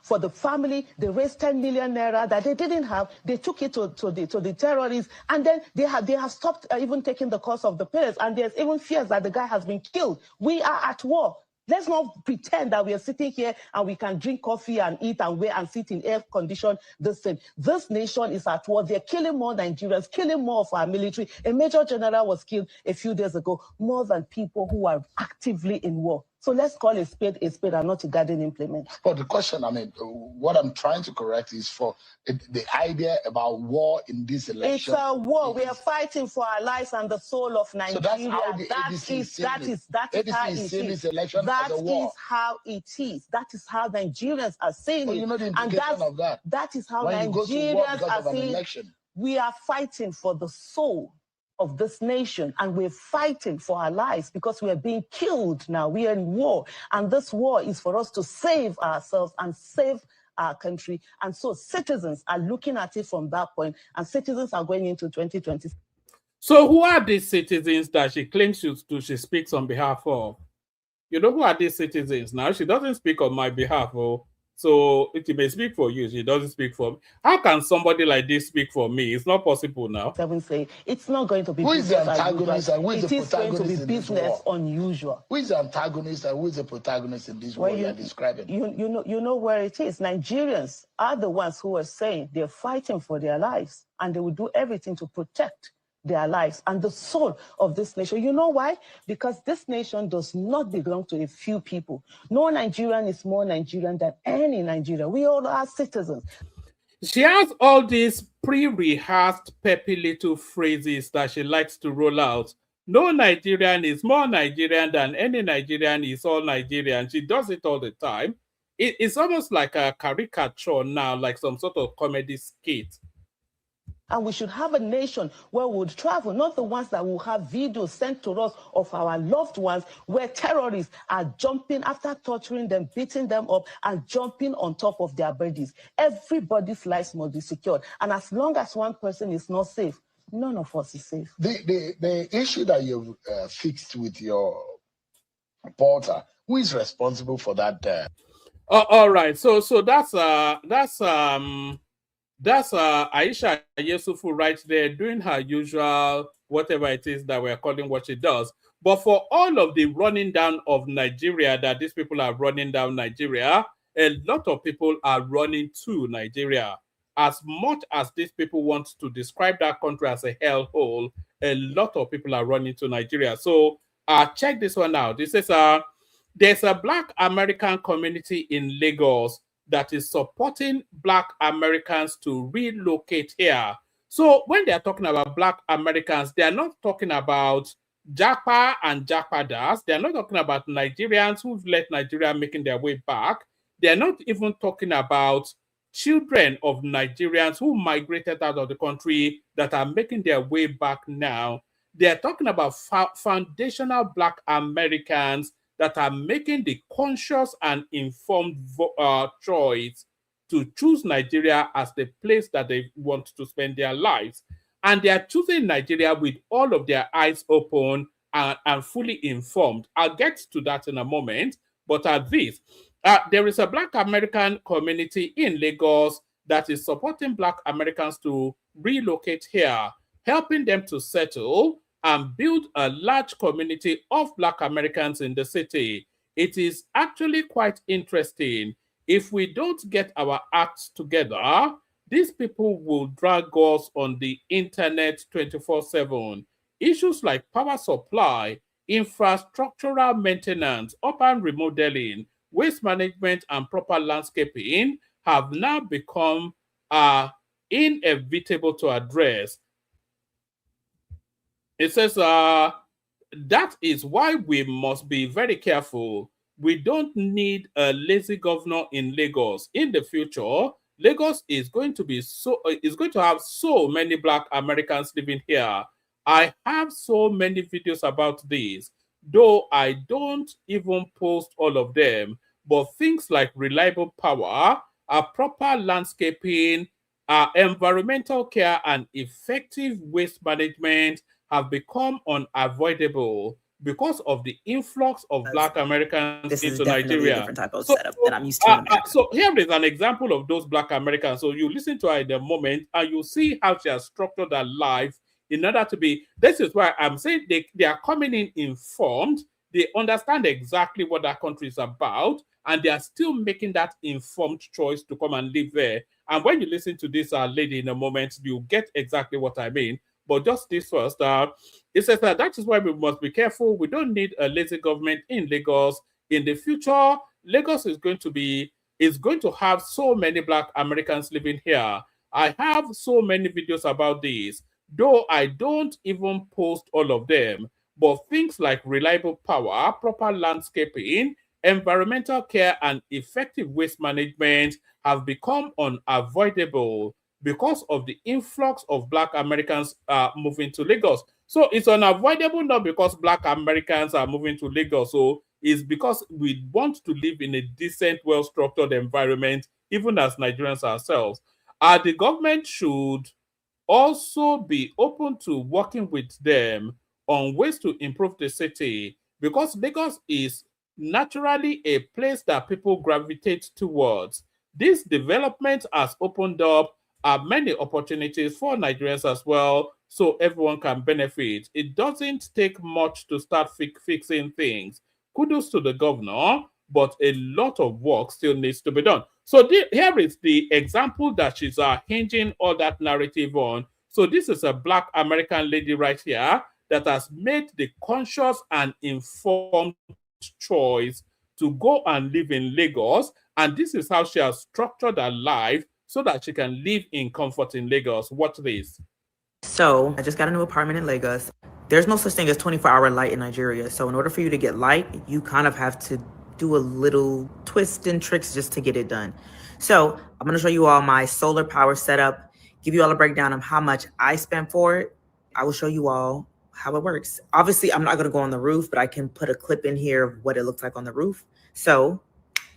For the family, they raised 10 million naira that they didn't have. They took it to the terrorists, and then they have stopped even taking the cost of the parents. And there's even fears that the guy has been killed. We are at war. Let's not pretend that we are sitting here and we can drink coffee and eat and wear and sit in air condition the same. This nation is at war. They're killing more Nigerians, killing more of our military. A major general was killed a few days ago, more than people who are actively in war. So let's call a spade and not a garden implement. But the question, I mean, what I'm trying to correct is for the idea about war in this election. It's a war. We are fighting for our lives and the soul of Nigeria. So that's how the that ADC is how it is. This election That as a war. is how it is. That is how Nigerians are saying it. You know the implication of that. That is how when Nigerians are saying it. We are fighting for the soul of this nation, and we're fighting for our lives because we are being killed now. We are in war, and this war is for us to save ourselves and save our country. And so citizens are looking at it from that point, and citizens are going into 2020. So who are these citizens that she claims she speaks on behalf of? You know, who are these citizens? Now, she doesn't speak on my behalf, so it may speak for you. She doesn't speak for me. How can somebody like this speak for me? It's not possible now. Say it's not going to be. Who is the antagonist and who is the protagonist? It is going to be business unusual. Who is the antagonist and who is the protagonist in this war you are describing? You know where it is. Nigerians are the ones who are saying they're fighting for their lives, and they will do everything to protect their lives and the soul of this nation. You know why? Because this nation does not belong to a few people. No Nigerian is more Nigerian than any Nigerian. We all are citizens. She has all these pre-rehearsed peppy little phrases that she likes to roll out. No Nigerian is more Nigerian than any Nigerian is all Nigerian. She does it all the time. It's almost like a caricature now, like some sort of comedy skit. And we should have a nation where we would travel, not the ones that will have videos sent to us of our loved ones where terrorists are jumping after torturing them, beating them up, and jumping on top of their bodies. Everybody's lives must be secured. And as long as one person is not safe, none of us is safe. The issue that you've fixed with your reporter, who is responsible for that? All right. So that's Aisha Yesufu right there doing her usual whatever it is that we're calling what she does. But for all of the running down of Nigeria, that these people are running down Nigeria, a lot of people are running to Nigeria. As much as these people want to describe that country as a hellhole, a lot of people are running to Nigeria. So check this one out. This is there's a Black American community in Lagos that is supporting Black Americans to relocate here. So when they are talking about Black Americans, they are not talking about Japa and Japadas. They are not talking about Nigerians who've left Nigeria making their way back. They are not even talking about children of Nigerians who migrated out of the country that are making their way back now. They are talking about foundational Black Americans that are making the conscious and informed choice to choose Nigeria as the place that they want to spend their lives. And they are choosing Nigeria with all of their eyes open and fully informed. I'll get to that in a moment. But at this, there is a Black American community in Lagos that is supporting Black Americans to relocate here, helping them to settle and build a large community of Black Americans in the city. It is actually quite interesting. If we don't get our acts together, these people will drag us on the internet 24/7. Issues like power supply, infrastructural maintenance, urban remodeling, waste management, and proper landscaping have now become inevitable to address. It says that is why we must be very careful. We don't need a lazy governor in Lagos. In the future, Lagos is going to have so many Black Americans living here. I have so many videos about this, though I don't even post all of them. But things like reliable power, proper landscaping, environmental care, and effective waste management have become unavoidable because of the influx of Black Americans into Nigeria. A different type of setup that I'm used to in America. So here is an example of those Black Americans. So you listen to her in the moment and you see how she has structured her life in order to be. This is why I'm saying they are coming in informed. they understand exactly what that country is about, and they are still making that informed choice to come and live there. And when you listen to this lady in a moment, you get exactly what I mean. But just this first, it says that is why we must be careful. We don't need a lazy government in Lagos. In the future, Lagos is going to have so many Black Americans living here. I have so many videos about this, though I don't even post all of them. But things like reliable power, proper landscaping, environmental care, and effective waste management have become unavoidable because of the influx of Black Americans moving to Lagos. So it's unavoidable not because Black Americans are moving to Lagos. So it's because we want to live in a decent, well-structured environment, even as Nigerians ourselves. The government should also be open to working with them on ways to improve the city, because Lagos is naturally a place that people gravitate towards. This development has opened up many opportunities for Nigerians as well, so everyone can benefit. It doesn't take much to start fixing things. Kudos to the governor, but a lot of work still needs to be done. So here is the example that she's hinging all that narrative on. So this is a Black American lady right here that has made the conscious and informed choice to go and live in Lagos. And this is how she has structured her life so that she can live in comfort in Lagos. Watch this. So I just got a new apartment in Lagos. There's no such thing as 24-hour light in Nigeria. So in order for you to get light, you kind of have to do a little twist and tricks just to get it done. So I'm going to show you all my solar power setup, give you all a breakdown of how much I spent for it. I will show you all how it works. Obviously, I'm not going to go on the roof, but I can put a clip in here of what it looks like on the roof. So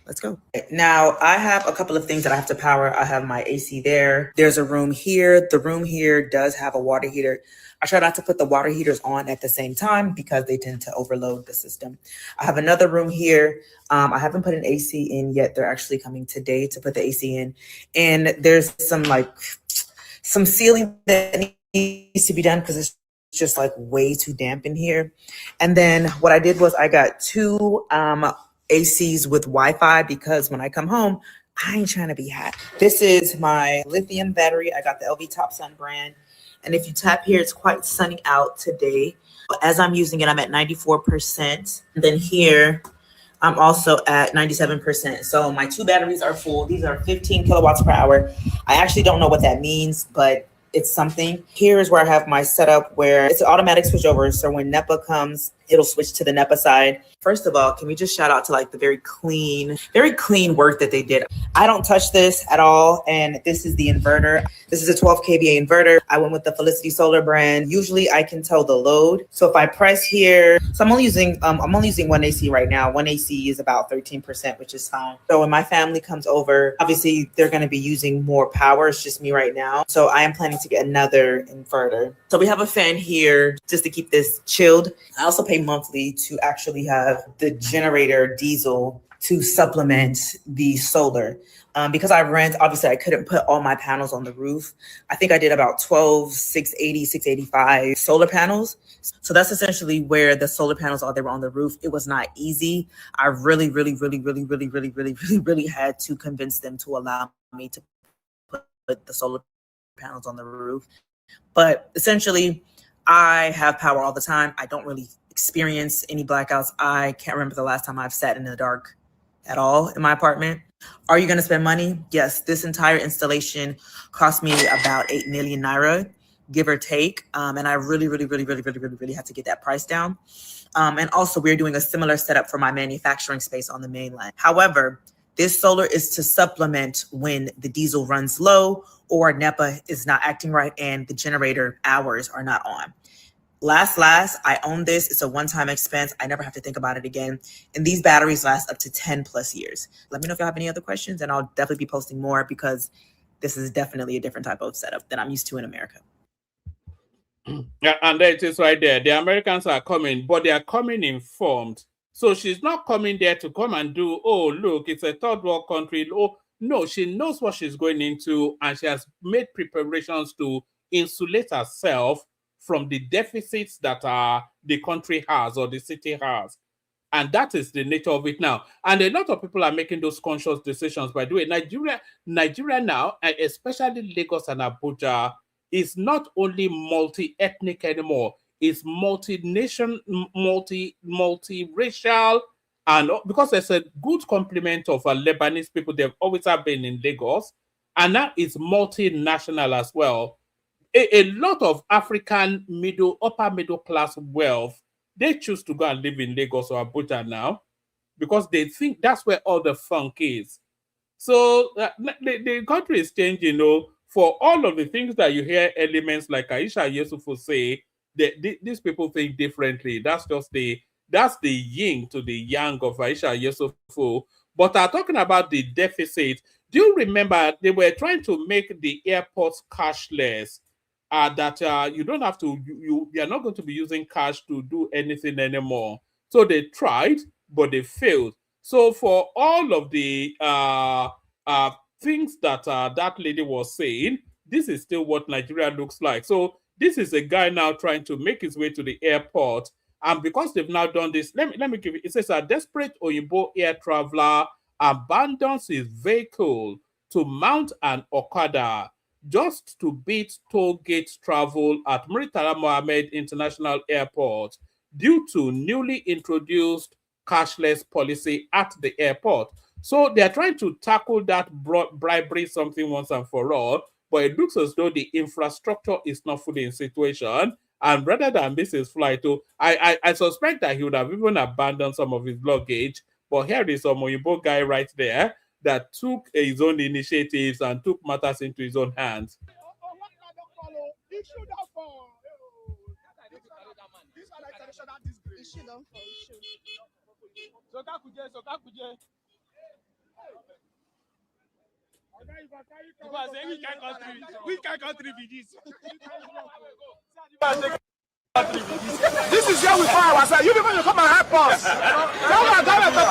let's go. Now, I have a couple of things that I have to power. I have my AC there. There's a room here. The room here does have a water heater. I try not to put the water heaters on at the same time because they tend to overload the system. I have another room here. I haven't put an AC in yet. They're actually coming today to put the AC in. And there's some sealing that needs to be done because it's just like way too damp in here. And then what I did was I got two ACs with Wi-Fi because when I come home, I ain't trying to be hot. This is my lithium battery. I got the LV Top Sun brand. And if you tap here, it's quite sunny out today. As I'm using it, I'm at 94%. And then here, I'm also at 97%. So my two batteries are full. These are 15 kilowatts per hour. I actually don't know what that means, but it's something. Here is where I have my setup where it's an automatic switchover. So when NEPA comes, it'll switch to the NEPA side. First of all, can we just shout out to like the very clean work that they did. I don't touch this at all. And this is the inverter. This is a 12 kVA inverter. I went with the Felicity Solar brand. Usually I can tell the load. So if I press here, so I'm only using one AC right now. One AC is about 13%, which is fine. So when my family comes over, obviously they're going to be using more power. It's just me right now. So I am planning to get another inverter. So we have a fan here just to keep this chilled. I also pay monthly to actually have the generator diesel to supplement the solar. Because I rent, obviously I couldn't put all my panels on the roof. I think I did about 12, 680, 685 solar panels. So that's essentially where the solar panels are. They were on the roof. It was not easy. I really had to convince them to allow me to put the solar panels on the roof. But essentially, I have power all the time. I don't really experience any blackouts. I can't remember the last time I've sat in the dark at all in my apartment. Are you going to spend money? Yes. This entire installation cost me about 8 million naira, give or take. And I really had to get that price down. And also we're doing a similar setup for my manufacturing space on the mainland. However, this solar is to supplement when the diesel runs low or NEPA is not acting right and the generator hours are not on. Last, I own this. It's a one-time expense. I never have to think about it again. And these batteries last up to 10 plus years. Let me know if you have any other questions and I'll definitely be posting more because this is definitely a different type of setup than I'm used to in America. Yeah, and that is right there. The Americans are coming, but they are coming informed. So she's not coming there to come and do, oh, look, it's a third world country. Oh, no, she knows what she's going into and she has made preparations to insulate herself from the deficits that the country has or the city has. And that is the nature of it now. And a lot of people are making those conscious decisions. By the way, Nigeria now, and especially Lagos and Abuja, is not only multi-ethnic anymore. It's multi-nation, multi-racial, and because there's a good complement of Lebanese people, they've always have been in Lagos, and now it's multinational as well. A lot of African upper middle class wealth, they choose to go and live in Lagos or Abuja now because they think that's where all the funk is. So the country is changing, for all of the things that you hear elements like Aisha Yesufu say, these people think differently. That's the yin to the yang of Aisha Yesufu. But I'm talking about the deficit. Do you remember they were trying to make the airports cashless? That you don't have to, you are not going to be using cash to do anything anymore. So they tried, but they failed. So for all of the things that that lady was saying, this is still what Nigeria looks like. So this is a guy now trying to make his way to the airport. And because they've now done this, let me give it says a desperate Oyinbo air traveler abandons his vehicle to mount an Okada just to beat toll gate travel at Murtala Mohammed International Airport due to newly introduced cashless policy at the airport. So they are trying to tackle that bribery something once and for all, but it looks as though the infrastructure is not fully in situation. And rather than miss his flight, I suspect that he would have even abandoned some of his luggage. But here is some Oyinbo guy right there that took his own initiatives and took matters into his own hands. Which country be this? This is where we find ourselves. You people, you come and help us. Come and help us.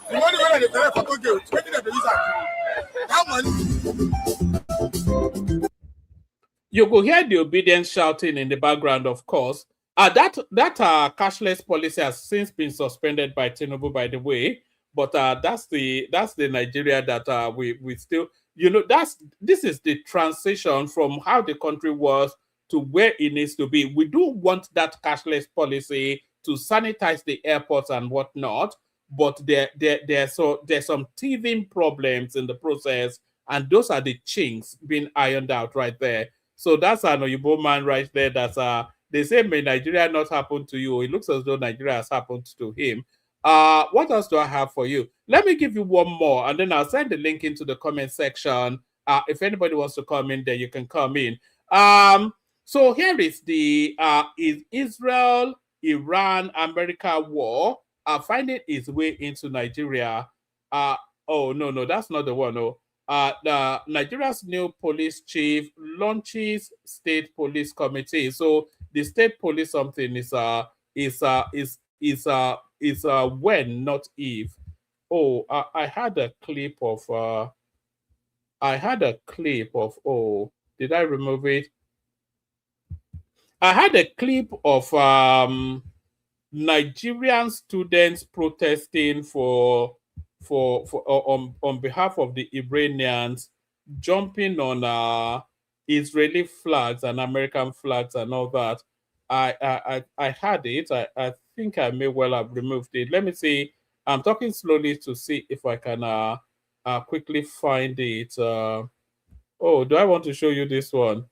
The money when they collect for Tokyo, making them use that money. You could hear the obedience shouting in the background, of course. That cashless policy has since been suspended by Tinubu, by the way. But that's the Nigeria that we still, this is the transition from how the country was to where it needs to be. We do want that cashless policy to sanitize the airports and whatnot, but there's some teething problems in the process, and those are the chinks being ironed out right there. So that's an Oyinbo man right there. That's they say, may Nigeria not happen to you? It looks as though Nigeria has happened to him. What else do I have for you? Let me give you one more, and then I'll send the link into the comment section. If anybody wants to come in there, you can come in. So here is the is Israel-Iran-America war finding its way into Nigeria. Oh, no, that's not the one. No. The Nigeria's new police chief launches state police committee. So the state police something is when, not if. Oh, I had a clip of oh, did I remove it? I had a clip of Nigerian students protesting on behalf of the Iranians, jumping on Israeli flags and American flags and all that. I had it. I think I may well have removed it. Let me see. I'm talking slowly to see if I can quickly find it. Oh, do I want to show you this one?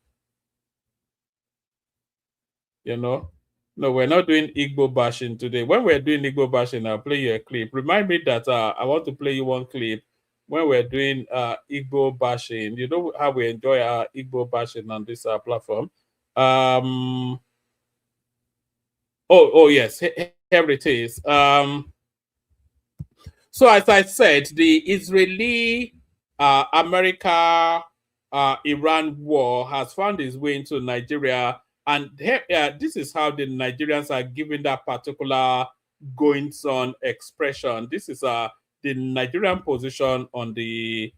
No, we're not doing Igbo bashing today. When we're doing Igbo bashing, I'll play you a clip. Remind me that I want to play you one clip when we're doing Igbo bashing. You know how we enjoy our Igbo bashing on this platform. Oh yes, here it is. So as I said, the Israeli America Iran war has found its way into Nigeria, and this is how the Nigerians are giving that particular goings on expression. This is the Nigerian position on the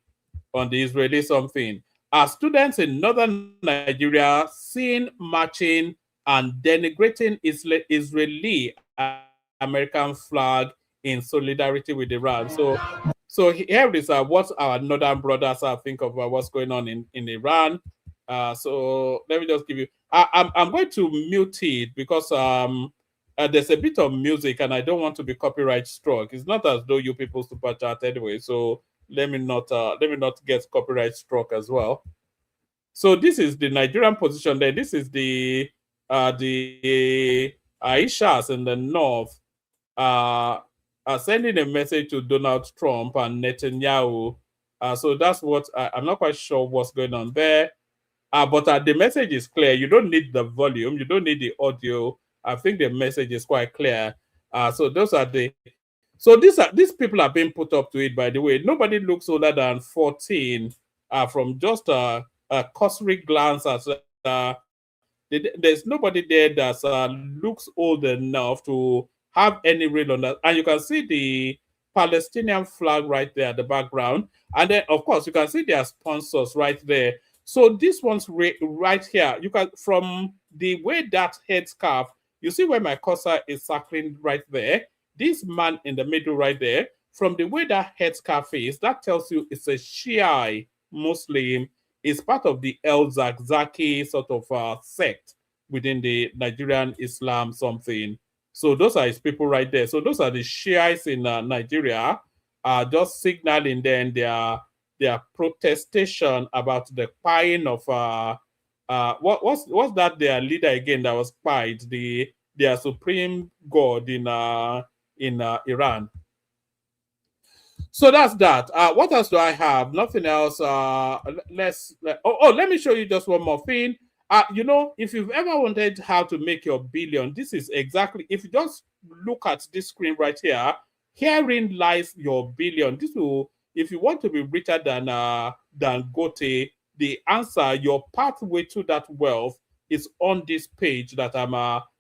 Israeli something. Students in northern Nigeria seen marching and denigrating Israeli American flag in solidarity with Iran. So here is what our northern brothers think of what's going on in Iran. So let me just give you. I'm going to mute it because there's a bit of music and I don't want to be copyright struck. It's not as though you people super chat anyway. So let me not get copyright struck as well. So this is the Nigerian position. Then this is the Aishas in the north are sending a message to Donald Trump and Netanyahu. So that's what I'm not quite sure what's going on there. But the message is clear. You don't need the volume. You don't need the audio. I think the message is quite clear. So those are the. So these people are being put up to it. By the way, nobody looks older than 14. From just a cursory glance at there's nobody there that looks old enough to have any real on that. And you can see the Palestinian flag right there at the background. And then, of course, you can see their sponsors right there. So this one's right here. You can, from the way that headscarf, you see where my cursor is circling right there. This man in the middle right there, from the way that headscarf is, that tells you it's a Shia Muslim. It's part of the El Zakzaki sort of sect within the Nigerian Islam something. So those are his people right there. So those are the Shiites in Nigeria, just signaling then their protestation about the spying of what's that their leader again that was spied, their supreme god in Iran. So that's that. What else do I have? Nothing else. Let me show you just one more thing. You know, if you've ever wondered how to make your billion, this is exactly, if you just look at this screen right here, herein lies your billion. This will, if you want to be richer than Gote, the answer, your pathway to that wealth is on this page that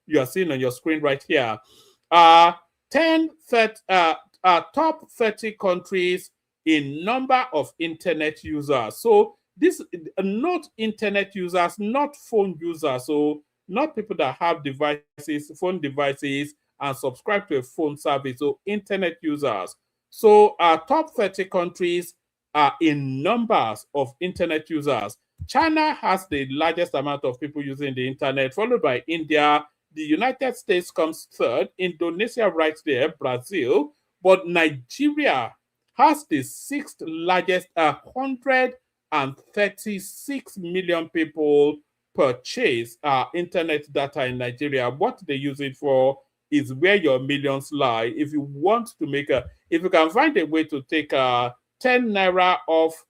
you are seeing on your screen right here. Top 30 countries in number of internet users. So this, not internet users, not phone users. So not people that have devices, phone devices, and subscribe to a phone service. So internet users. So top 30 countries are in numbers of internet users. China has the largest amount of people using the internet, followed by India. The United States comes third. Indonesia right there, Brazil. But Nigeria has the sixth largest, 136 million people purchase internet data in Nigeria. What they use it for is where your millions lie. If you want to make if you can find a way to take 10 naira off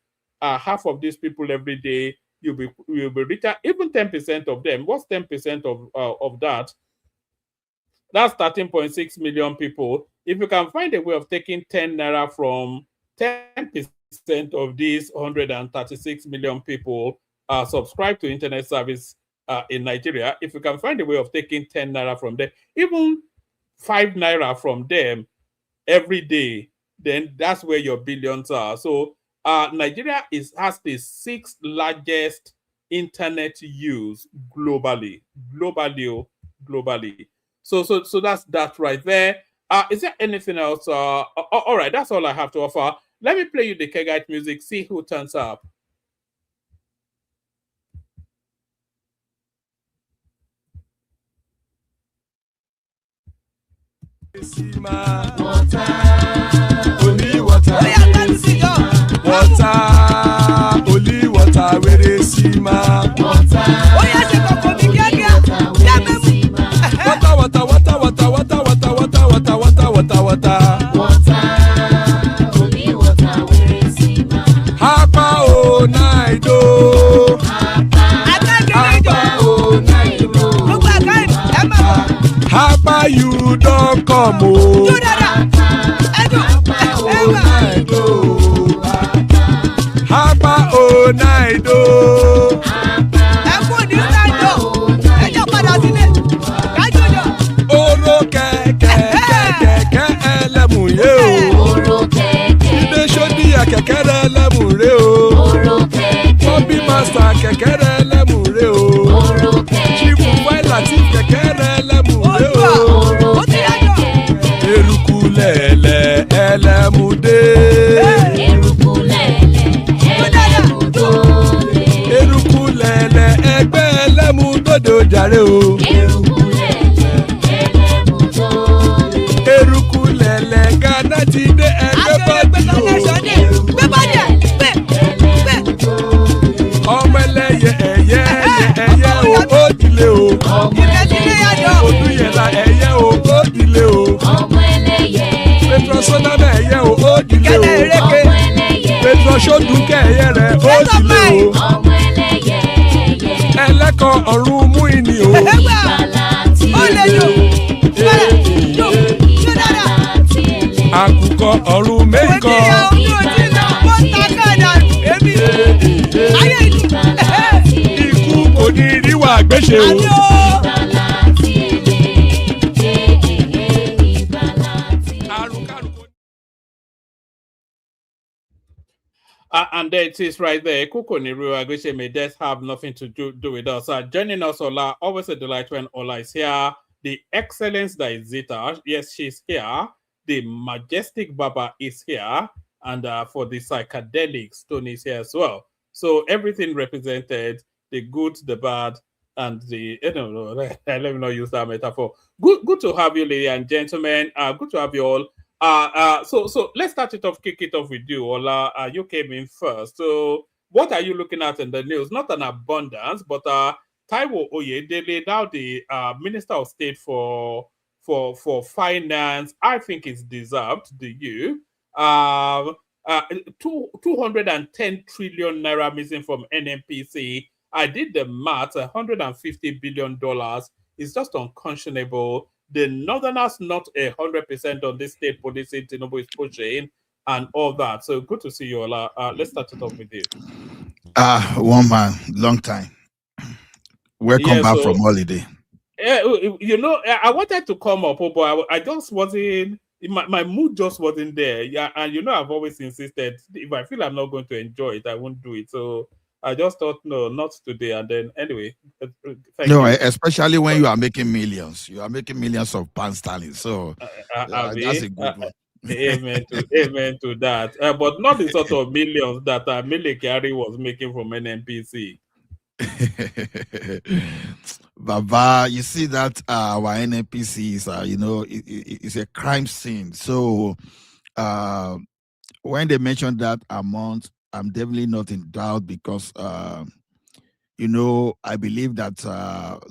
half of these people every day, you'll be richer. Even 10% of them. What's 10% of that? That's 13.6 million people. If you can find a way of taking 10 naira from 10% of these 136 million people subscribe to internet service in Nigeria, if you can find a way of taking 10 naira from them, even 5 naira from them every day, then that's where your billions are. So Nigeria has the sixth largest internet use globally. So that's that right there. Is there anything else? All right, that's all I have to offer. Let me play you the Kegite music, see who turns up. Water, only water, only water, where they see ma. Water, only water, where they see ma. Hapa o naido, hapa o naido, hapa you don't come o. Hapa o naido. Oro kẹ̀kẹ́ ẹlẹ́mùrè o. Ilé ṣọ́díyà kẹ̀kẹ́ ẹlẹ́mùrè o. Bobby master kẹ̀kẹ́ ẹlẹ́mùrè o. Chief Latif jàre o. Eruku lẹ̀lẹ̀ Ghana ti dé ẹgbẹ́ bọ́dì o. Ọmọ ẹlẹ́yẹ ẹ̀yẹ o ó dìlé o. Olúyẹ̀lá ẹ̀yẹ o ó dìlé o. Petrosonama ẹ̀yẹ o ó dìlé o. Petrosodúnkẹ́ ẹ̀yẹ rẹ̀ ó dìlé o. Ẹlẹ́kọ̀ọ́ ọ̀run mú ìní o. Àkùkọ ọ̀run méjìkọ. Ikú kò ní ríwà gbéṣe o. And there it is right there. Kuko Niru Agrishe may death have nothing to do with us. Joining us, Ola, always a delight when Ola is here. The excellence that is Zita, yes, she's here. The majestic Baba is here. And for the psychedelics, Tony is here as well. So everything represented, the good, the bad, and the, I don't know, let me not use that metaphor. Good to have you, ladies and gentlemen. Good to have you all. So let's start it off, kick it off with you, Ola. You came in first. So what are you looking at in the news? Not an abundance, but Taiwo Oyedele, now the Minister of State for Finance, I think it's deserved, do you? 210 trillion naira missing from NNPC. I did the math, $150 billion is just unconscionable. The Northerners not 100% on this state policy Tinubu is pushing and all that. So good to see you, Ola. Let's start it off with you. One man, long time. Welcome back from holiday. You know, I wanted to come up, but I just wasn't. My mood just wasn't there. Yeah, and you know, I've always insisted if I feel I'm not going to enjoy it, I won't do it. So I just thought, no, not today. And then anyway, thank you. Especially when you are making millions. You are making millions of pound sterling. So that's a good one. Amen to that. But not the sort of millions that Abba Kyari was making from NNPC. Baba, you see that our NNPC is, it's a crime scene. So when they mentioned that amount, I'm definitely not in doubt because, I believe that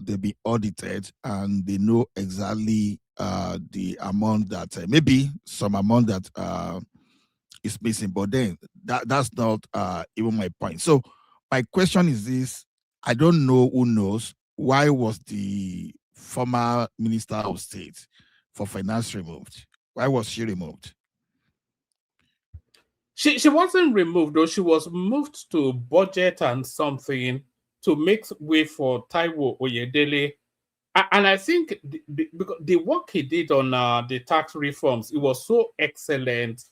they'll be audited and they know exactly the amount that maybe some amount that is missing. But then that's not even my point. So my question is this. I don't know who knows. Why was the former Minister of State for Finance removed? Why was she removed? She wasn't removed, though. She was moved to budget and something to make way for Taiwo Oyedele. And I think because the work he did on the tax reforms, it was so excellent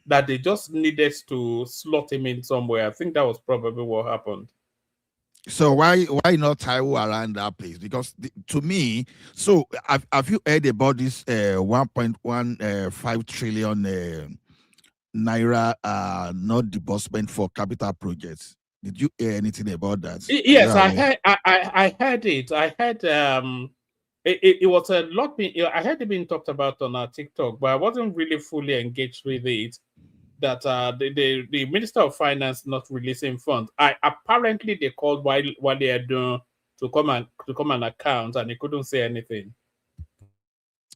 that they just needed to slot him in somewhere. I think that was probably what happened. So why not Taiwo around that place? Because to me, so have you heard about this 1.15 trillion naira not disbursement for capital projects? Did you hear anything about that? Yes, I heard it. I heard it was a lot. I heard it being talked about on TikTok, but I wasn't really fully engaged with it. That the Minister of Finance not releasing funds. Apparently they called Wale Edun to come and account, and he couldn't say anything.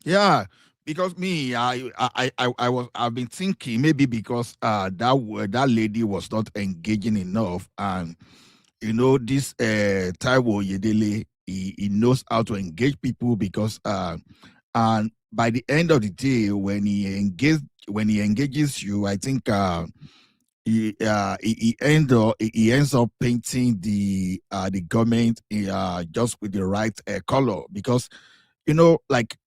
Yeah, because me, I've been thinking maybe because that lady was not engaging enough, and this Taiwo Oyedele, he knows how to engage people because and by the end of the day, when he engages you, I think he ends up painting the government just with the right color because like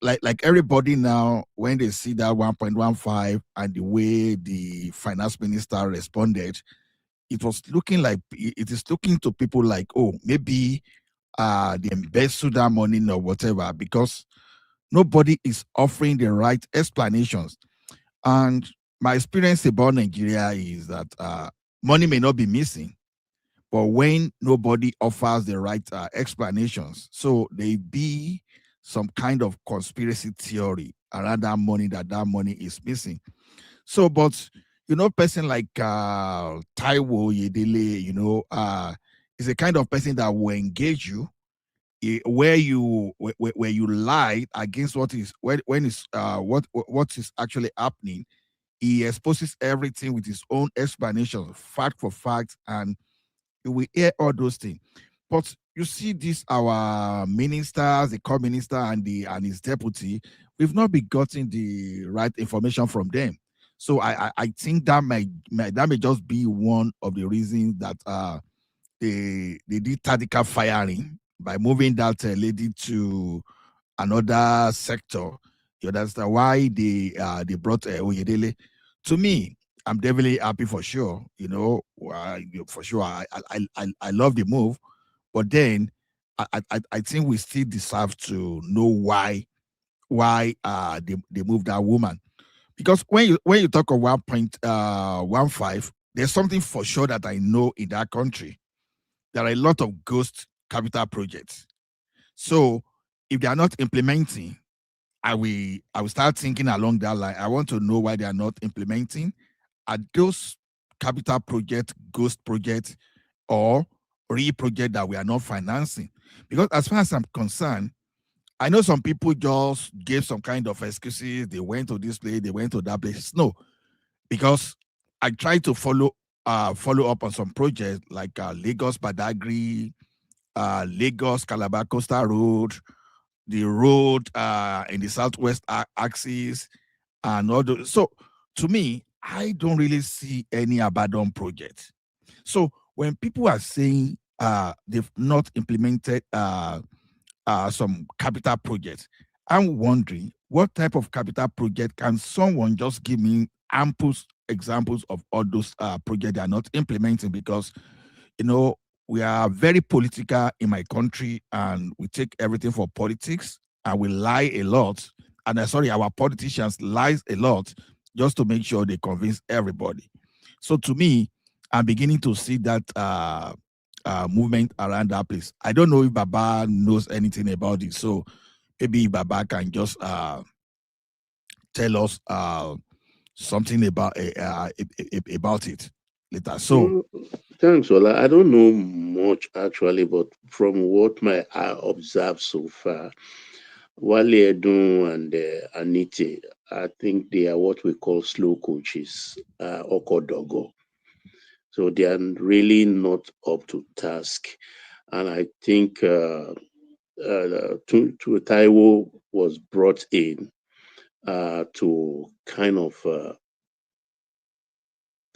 everybody now when they see that 1.15 and the way the finance minister responded, it is looking to people like, oh, maybe they embezzled that money or whatever because nobody is offering the right explanations. And my experience about Nigeria is that money may not be missing, but when nobody offers the right explanations, so they be some kind of conspiracy theory around that money is missing. So, but person like Taiwo Oyedele, is a kind of person that will engage you where you lie against what is when is what is actually happening. He exposes everything with his own explanation, fact for fact, and you will hear all those things. But you see, this our ministers, the core minister and his deputy, we've not been getting the right information from them. So I think that may just be one of the reasons that they did tactical firing by moving that lady to another sector. You understand why they brought Oyedele? To me, I'm definitely happy for sure. For sure, I love the move, but then I think we still deserve to know why they moved that woman, because when you talk of 1.15, there's something for sure that I know in that country. There are a lot of ghost capital projects. So if they are not implementing, I will start thinking along that line. I want to know why they are not implementing. Are those capital projects ghost projects or real project that we are not financing? Because as far as I'm concerned, I know some people just gave some kind of excuses. They went to this place, they went to that place. No, because I tried to follow up on some projects like Lagos Badagry, Lagos Calabar Coastal Road, the road in the southwest axis, and all those. So to me, I don't really see any abandoned project. So when people are saying they've not implemented some capital projects, I'm wondering what type of capital project can someone just give me ample examples of all those projects they are not implementing? Because we are very political in my country, and we take everything for politics, and we lie a lot. And our politicians lies a lot just to make sure they convince everybody. So to me, I'm beginning to see that movement around that place. I don't know if Baba knows anything about it. So maybe Baba can just tell us something about it later. So thanks, Ola. I don't know much actually, but from what I observed so far, Wale Edun and Anite, I think they are what we call slow coaches, Okodogo. So they are really not up to task. And I think Taiwo was brought in to kind of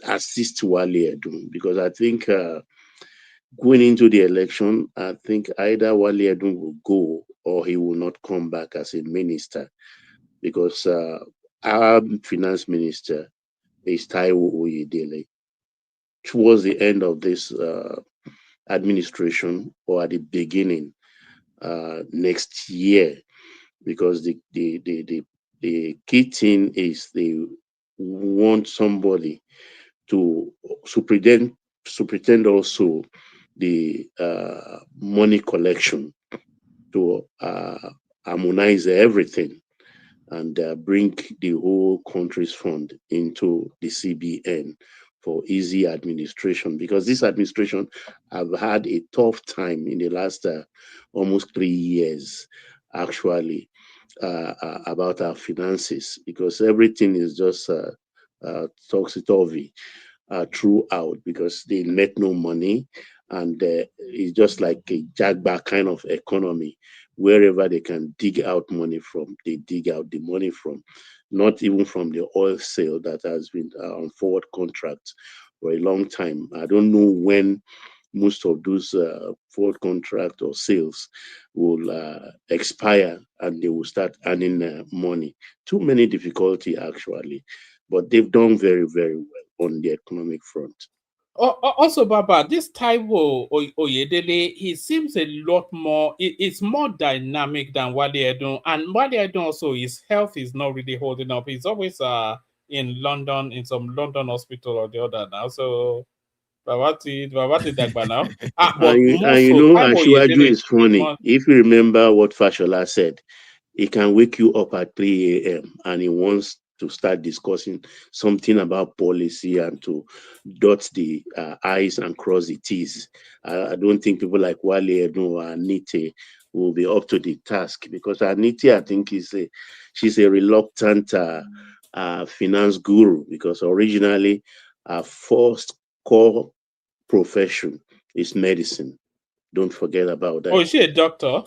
assist Wale Edun, because I think going into the election, I think either Wale Edun will go or he will not come back as a minister, because our finance minister is Taiwo Oyedele. Towards the end of this administration or at the beginning next year, because the key thing is they want somebody to superintend also the money collection, to harmonize everything and bring the whole country's fund into the CBN for easy administration, because this administration have had a tough time in the last almost 3 years actually about our finances, because everything is just topsy-turvy throughout, because they net no money, and it's just like a jackback kind of economy. Wherever they can dig out money from, they dig out the money from, not even from the oil sale that has been on forward contracts for a long time. I don't know when most of those forward contract or sales will expire and they will start earning money. Too many difficulty actually, but they've done very, very well on the economic front. Also, Baba, this Taiwo Oyedele, he seems a lot more, it's more dynamic than Wale Edun. And Wale Edun also, his health is not really holding up. He's always in London, in some London hospital or the other now. So Babati Dagba now. But more And you so, know, Taiwo Ashwaju Oyedele is funny. more. If you remember what Fashola said, he can wake you up at 3 a.m. and he wants to start discussing something about policy and to dot the I's and cross the T's. I don't think people like Wale Edu or Anite will be up to the task, because Anite, I think, she's a reluctant finance guru, because originally her first core profession is medicine. Don't forget about Oh, that. is she a doctor?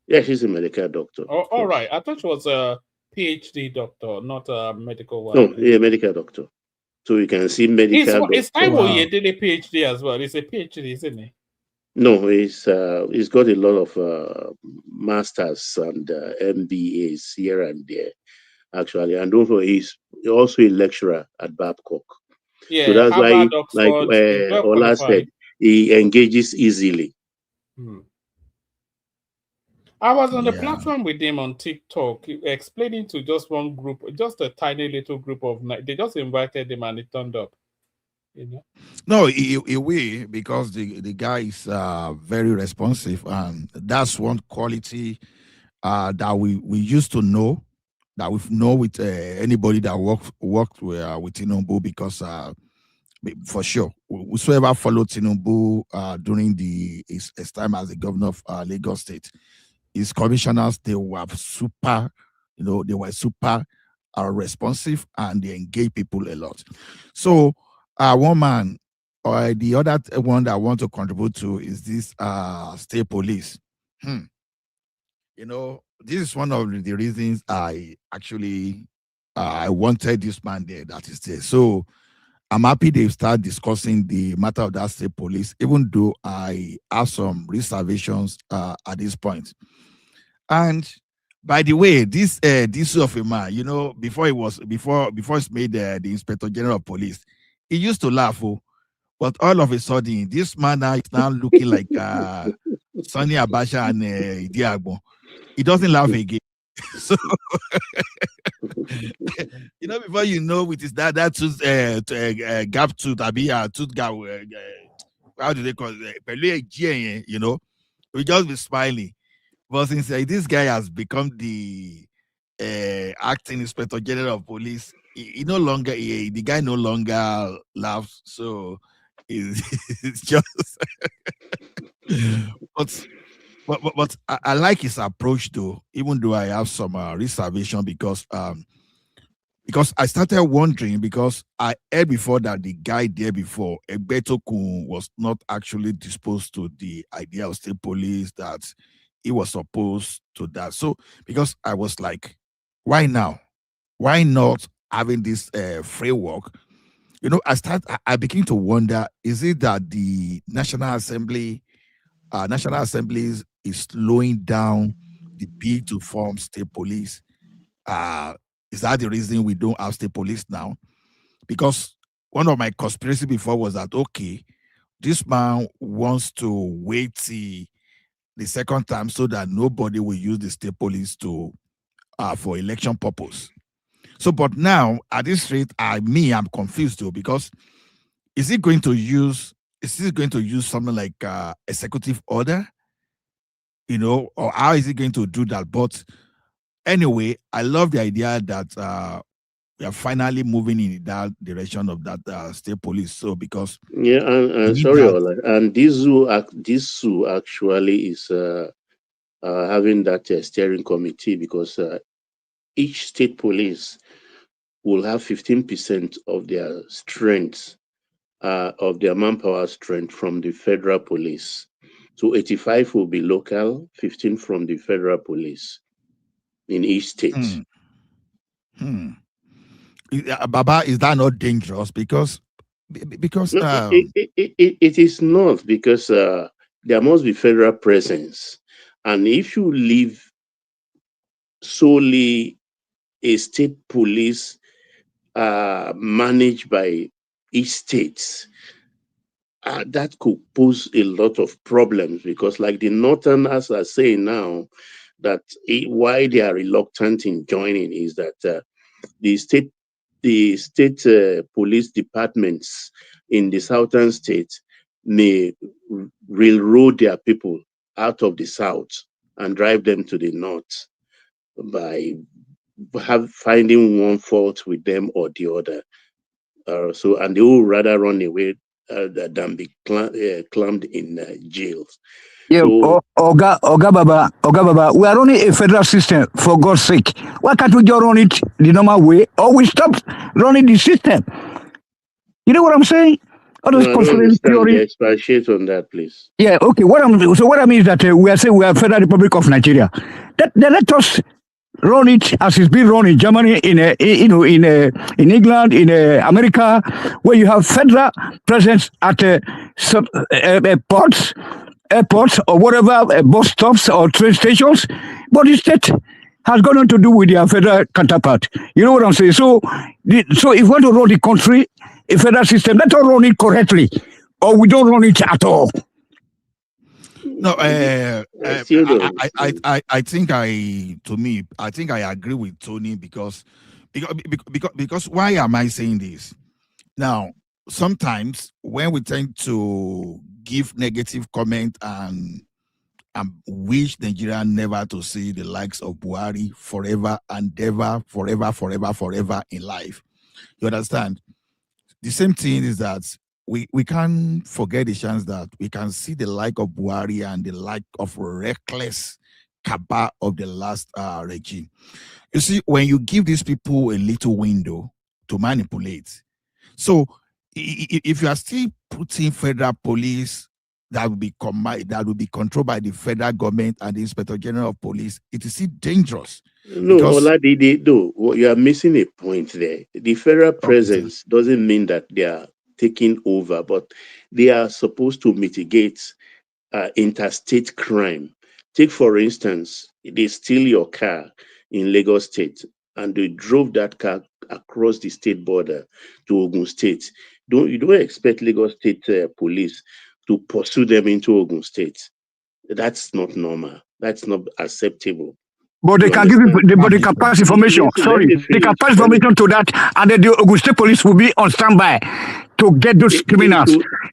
Yeah, she's a medical doctor, Oh, of all course. right. I thought she was a PhD doctor, not a medical No, one. yeah, medical doctor. So you can see Is medical Taiwo doctor. Wow. Oyedele PhD as well? It's a PhD, isn't it? No, he's got a lot of masters and MBAs here and there, actually. And don't forget, he's also a lecturer at Babcock. So Yeah, that's why, Harvard, like Oxford. He's well Ola said, qualified. he engages easily. Hmm. I was on the Yeah. platform with him on TikTok, explaining to just one group, just a tiny little group of. They just invited him and he turned up. You know. No, he will, because the guy is very responsive, and that's one quality that we used to know, that we know with anybody that worked with Tinubu, because for sure, whosoever followed Tinubu during his time as the governor of Lagos State, his commissioners, they were super, they were super responsive, and they engage people a lot. So one man, or the other one that I want to contribute to, is this state police. This is one of the reasons I actually I wanted this man there, that is there. So I'm happy they start discussing the matter of that state police, even though I have some reservations at this point. And by the way, this of a man, before it's made the Inspector General of Police, he used to laugh, but all of a sudden, this man now is now looking like Sonny Abacha and Diagbo. He doesn't laugh again. So before with his that tooth gap tooth, tooth gap, how do they call it? We just be smiling. But since this guy has become the acting Inspector General of Police, the guy no longer laughs. So it's just, but I like his approach, though, even though I have some reservation, because I started wondering, because I heard before that the guy there before, Egbeto Kun, was not actually disposed to the idea of state police, that he was opposed to that. So, because I was like, why now? Why not having this framework? I begin to wonder, is it that the National Assemblies is slowing down the bid to form state police? Is that the reason we don't have state police now? Because one of my conspiracy before was that, okay, this man wants to wait till the second time so that nobody will use the state police to for election purpose. So, but now at this rate, I'm confused too, because is he going to use something like executive order, or how is he going to do that? But anyway, I love the idea that we are finally moving in that direction of that state police. So, because Yeah, we and need sorry, that. Ola, and this zoo actually is having that steering committee, because each state police will have 15% of their strength, of their manpower strength, from the federal police. So 85 will be local, 15 from the federal police in each state. Hmm. Baba, is that not dangerous? Because No, it is not, because there must be federal presence. And if you leave solely a state police managed by each state, that could pose a lot of problems, because, like the Northerners are saying now, that why they are reluctant in joining is that the state police departments in the southern states, may railroad their people out of the south and drive them to the north by finding one fault with them or the other. And they will rather run away than be clamped in jails. Yeah, So, Oga Baba, we are running a federal system, for God's sake. Why can't we just run it the normal way, or we stop running the system? You know what I'm saying? All those I don't conspiracy understand. theories. Expatiate on that, please. Yeah, okay. What I mean is that we are saying we are Federal Republic of Nigeria. Then let us run it as it's been run in Germany, in England, in America, where you have federal presence at ports, airports, or whatever, bus stops or train stations, but the state has got nothing to do with their federal counterpart. You know what I'm saying? So if we want to run the country, a federal system, let's run it correctly, or we don't run it at all. No, I think I agree with Tony because why am I saying this? Now, sometimes when we tend to give negative comment and wish Nigeria never to see the likes of Buhari forever and ever, forever in life, you understand? The same thing is that we can't forget the chance that we can see the like of Buhari and the like of reckless cabal of the last regime. You see, when you give these people a little window to manipulate, so if you are still putting federal police that will be controlled by the federal government and the Inspector General of Police, it is still dangerous. No, Oladi, you are missing a point there. The federal presence doesn't mean that they are taking over, but they are supposed to mitigate interstate crime. Take, for instance, they steal your car in Lagos State and they drove that car across the state border to Ogun State. You don't expect Lagos State police to pursue them into Ogun State. That's not normal. That's not acceptable. But they can give you, but they can pass information. They can pass information to that, and then the Ogun State police will be on standby to get those criminals.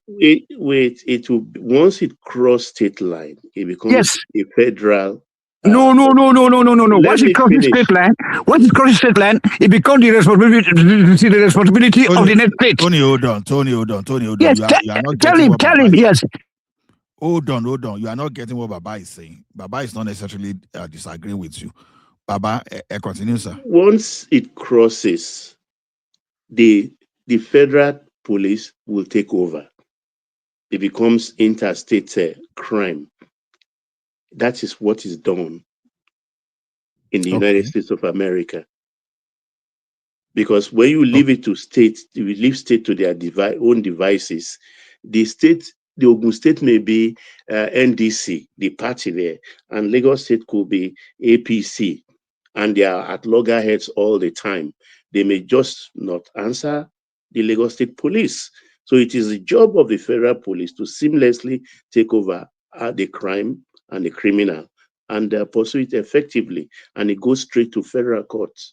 It will once it crosses state line, it becomes a federal. No. Once it crosses state line, it becomes the responsibility of the next state. Tony, hold on. Yes, tell him. Yes. Hold on. You are not getting what Baba is saying. Baba is not necessarily disagreeing with you. Baba, continue, sir. Once it crosses, the federal police will take over. It becomes interstate crime. That is what is done in the United States of America. Because when you leave it to states, you leave state to their own devices, the Ogun State may be NDC, the party there, and Lagos State could be APC, and they are at loggerheads all the time. They may just not answer the Lagos State police. So it is the job of the federal police to seamlessly take over the crime and the criminal and pursue it effectively, and it goes straight to federal courts.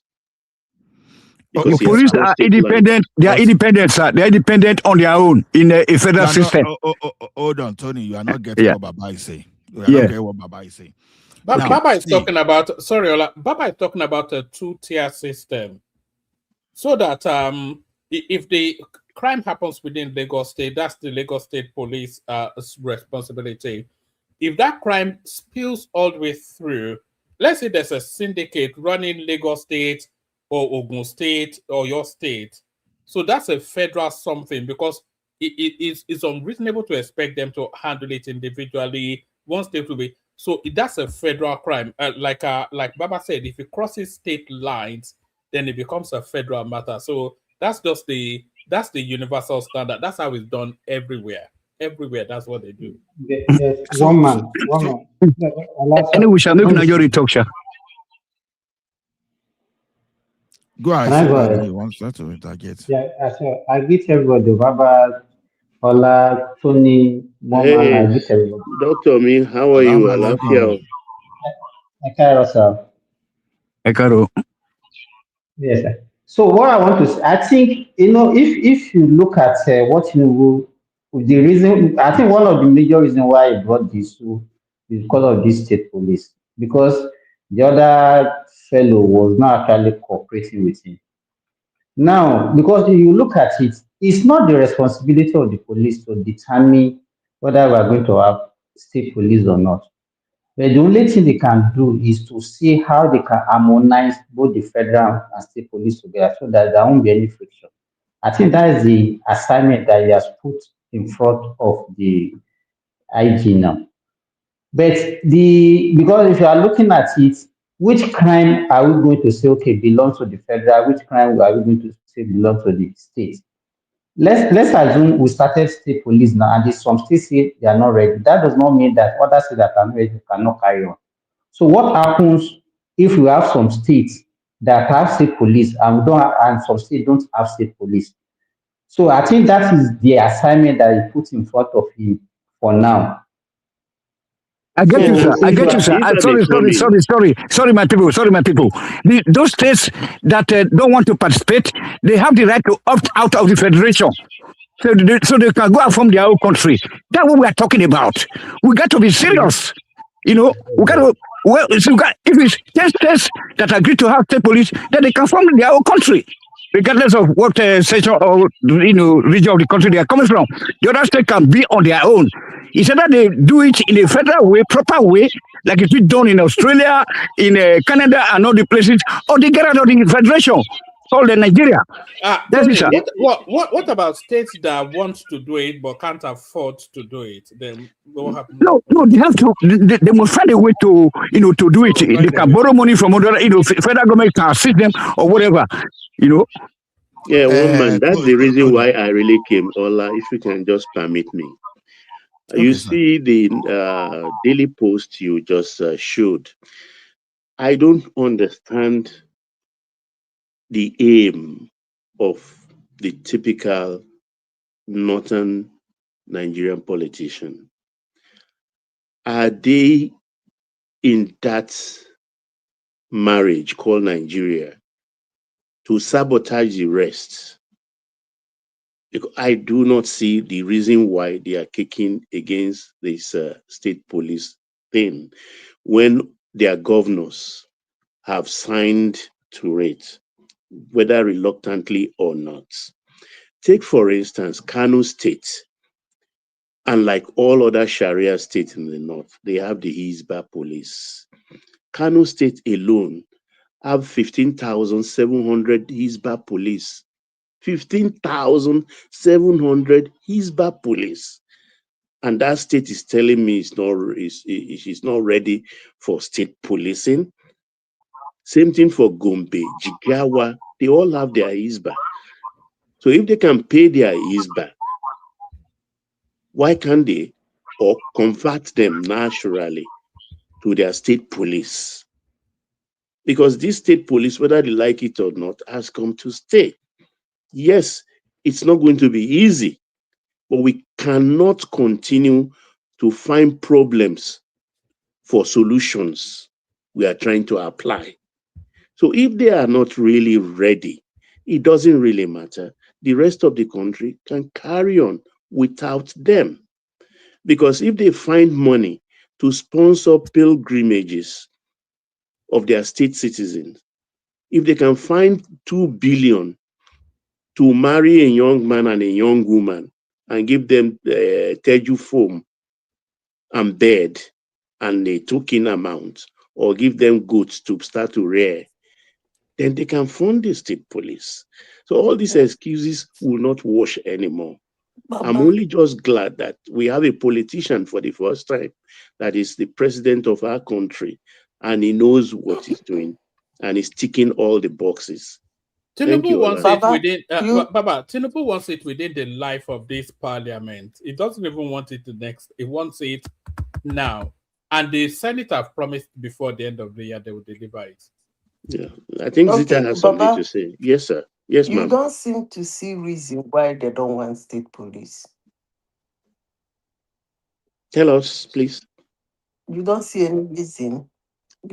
The police are independent. They are independent, sir. They are independent on their own in a federal system. Hold on, Tony. You are not getting what Baba is saying. You are not getting what Baba is saying. Baba is talking about. Sorry, Ola. Baba is talking about a two-tier system, so that if the crime happens within Lagos State, that's the Lagos State police responsibility. If that crime spills all the way through, let's say there's a syndicate running Lagos State or Ogun State or your state, so that's a federal something, because it's unreasonable to expect them to handle it individually. One state will be, so that's a federal crime. Like Baba said, if it crosses state lines, then it becomes a federal matter. So that's just the universal standard. That's how it's done everywhere. Everywhere, that's what they do. One man. Anyway, we shall make Nigeria talk, sir. Go ahead. I greet everybody. Baba, Ola, Tony, Mama, I greet everybody. Dr. Me, how are you? Alafia. Ekaro. Yes, sir. So what I want to say, I think, if you look at what Tinubu the reason, I think one of the major reasons why I brought this to is because of this state police, because the other fellow was not actually cooperating with him. Now, because if you look at it, it's not the responsibility of the police to determine whether we are going to have state police or not. But the only thing they can do is to see how they can harmonize both the federal and state police together so that there won't be any friction. I think that is the assignment that he has put in front of the IG now. But because if you are looking at it, which crime are we going to say, okay, belongs to the federal, which crime are we going to say belongs to the state? Let's assume we started state police now, and some states say they are not ready. That does not mean that others states that are not ready cannot carry on. So what happens if we have some states that have state police and we don't have, and some states don't have state police? So I think that is the assignment that he put in front of him for now. I get you, sir. I get you, sir. Sorry, my people. Those states that don't want to participate, they have the right to opt out of the federation. So they can go out from their own country. That's what we are talking about. We got to be serious. You know, we got to, if it's 10 states that agree to have state police, then they can form their own country, regardless of what section or region of the country they are coming from. The other state can be on their own. It's either they do it in a federal way, proper way, like it's been done in Australia, in Canada, and all the places, or they get out of the federation, called Nigeria. Tony, what about states that want to do it but can't afford to do it? Then what happens? No, they have to. They must find a way to to do it. They can borrow money from other, federal government can assist them or whatever, Yeah, woman, that's the reason why I really came. Ola, if you can just permit me. You see the daily post you just showed. I don't understand the aim of the typical northern Nigerian politician. Are they in that marriage called Nigeria to sabotage the rest? Because I do not see the reason why they are kicking against this state police thing when their governors have signed to it, whether reluctantly or not. Take, for instance, Kano State. And like all other Sharia states in the north, they have the Hizbah police. Kano State alone have 15,700 Hizbah police. 15,700 Hizbah police. And that state is telling me it's not ready for state policing. Same thing for Gombe, Jigawa, they all have their Hizbah. So if they can pay their Hizbah, why can't they or convert them naturally to their state police? Because this state police, whether they like it or not, has come to stay. Yes, it's not going to be easy, but we cannot continue to find problems for solutions we are trying to apply. So if they are not really ready, it doesn't really matter. The rest of the country can carry on without them. Because if they find money to sponsor pilgrimages of their state citizens, if they can find 2 billion to marry a young man and a young woman and give them teju foam and bed and a token amount, or give them goods to start to rear, then they can fund the state police. So all these excuses will not wash anymore. I'm only just glad that we have a politician for the first time that is the president of our country, and he knows what he's doing, and he's ticking all the boxes. Tinubu wants it within Tinubu wants it within the life of this parliament. He doesn't even want it the next. He wants it now, and the Senate have promised before the end of the year they will deliver it. Yeah, I think Zita has something to say. Yes, sir. Yes, ma'am. You don't seem to see reason why they don't want state police. Tell us, please. You don't see any reason.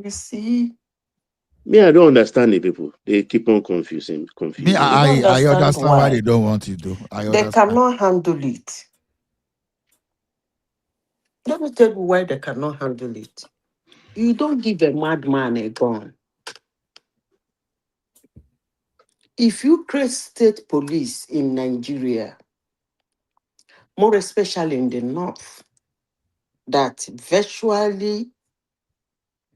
You see. Me, I don't understand the people. They keep on confusing. Me, I understand why they don't want it, though. They cannot handle it. let me tell you why they cannot handle it. You don't give a madman a gun. If you create state police in Nigeria, more especially in the north, that virtually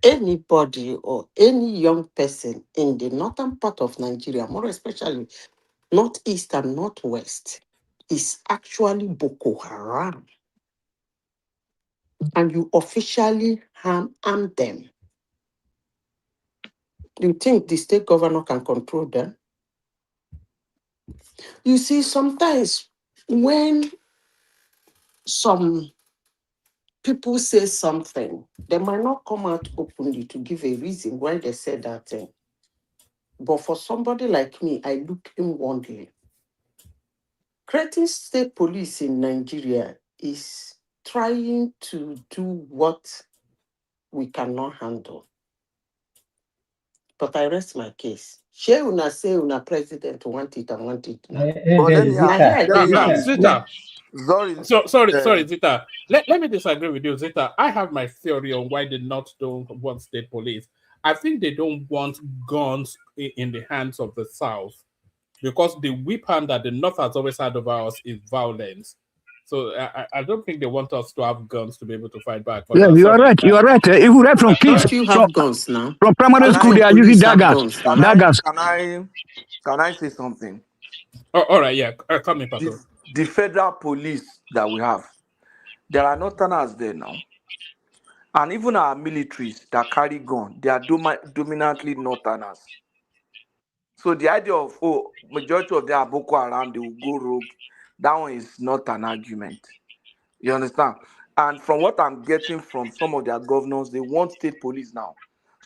anybody or any young person in the northern part of Nigeria, more especially northeast and northwest, is actually Boko Haram. And you officially harm them. You think the state governor can control them? You see, sometimes when some people say something, they might not come out openly to give a reason why they said that thing. But for somebody like me, I look inwardly. Creating state police in Nigeria is trying to do what we cannot handle. But I rest my case. Shey una say una president want it and want it now. But let me ask, Zita. sorry. Sorry, Zita. Let me disagree with you, Zita. I have my theory on why they don't want state police. I think they don't want guns in the hands of the South because the weapon that the North has always had over us is violence. So I don't think they want us to have guns to be able to fight back. Yeah, you are right. You are right. If you read from kids, Don't you have guns now? From primary school, they are using daggers. Can I say something? Oh, all right, yeah. Come in, Pastor. The federal police that we have, there are northerners there now. And even our militaries that carry gun, they are dominantly northerners. So the idea of, majority of them are Boko Haram, they will go rogue, that one is not an argument. You understand? And from what I'm getting from some of their governors, they want state police now.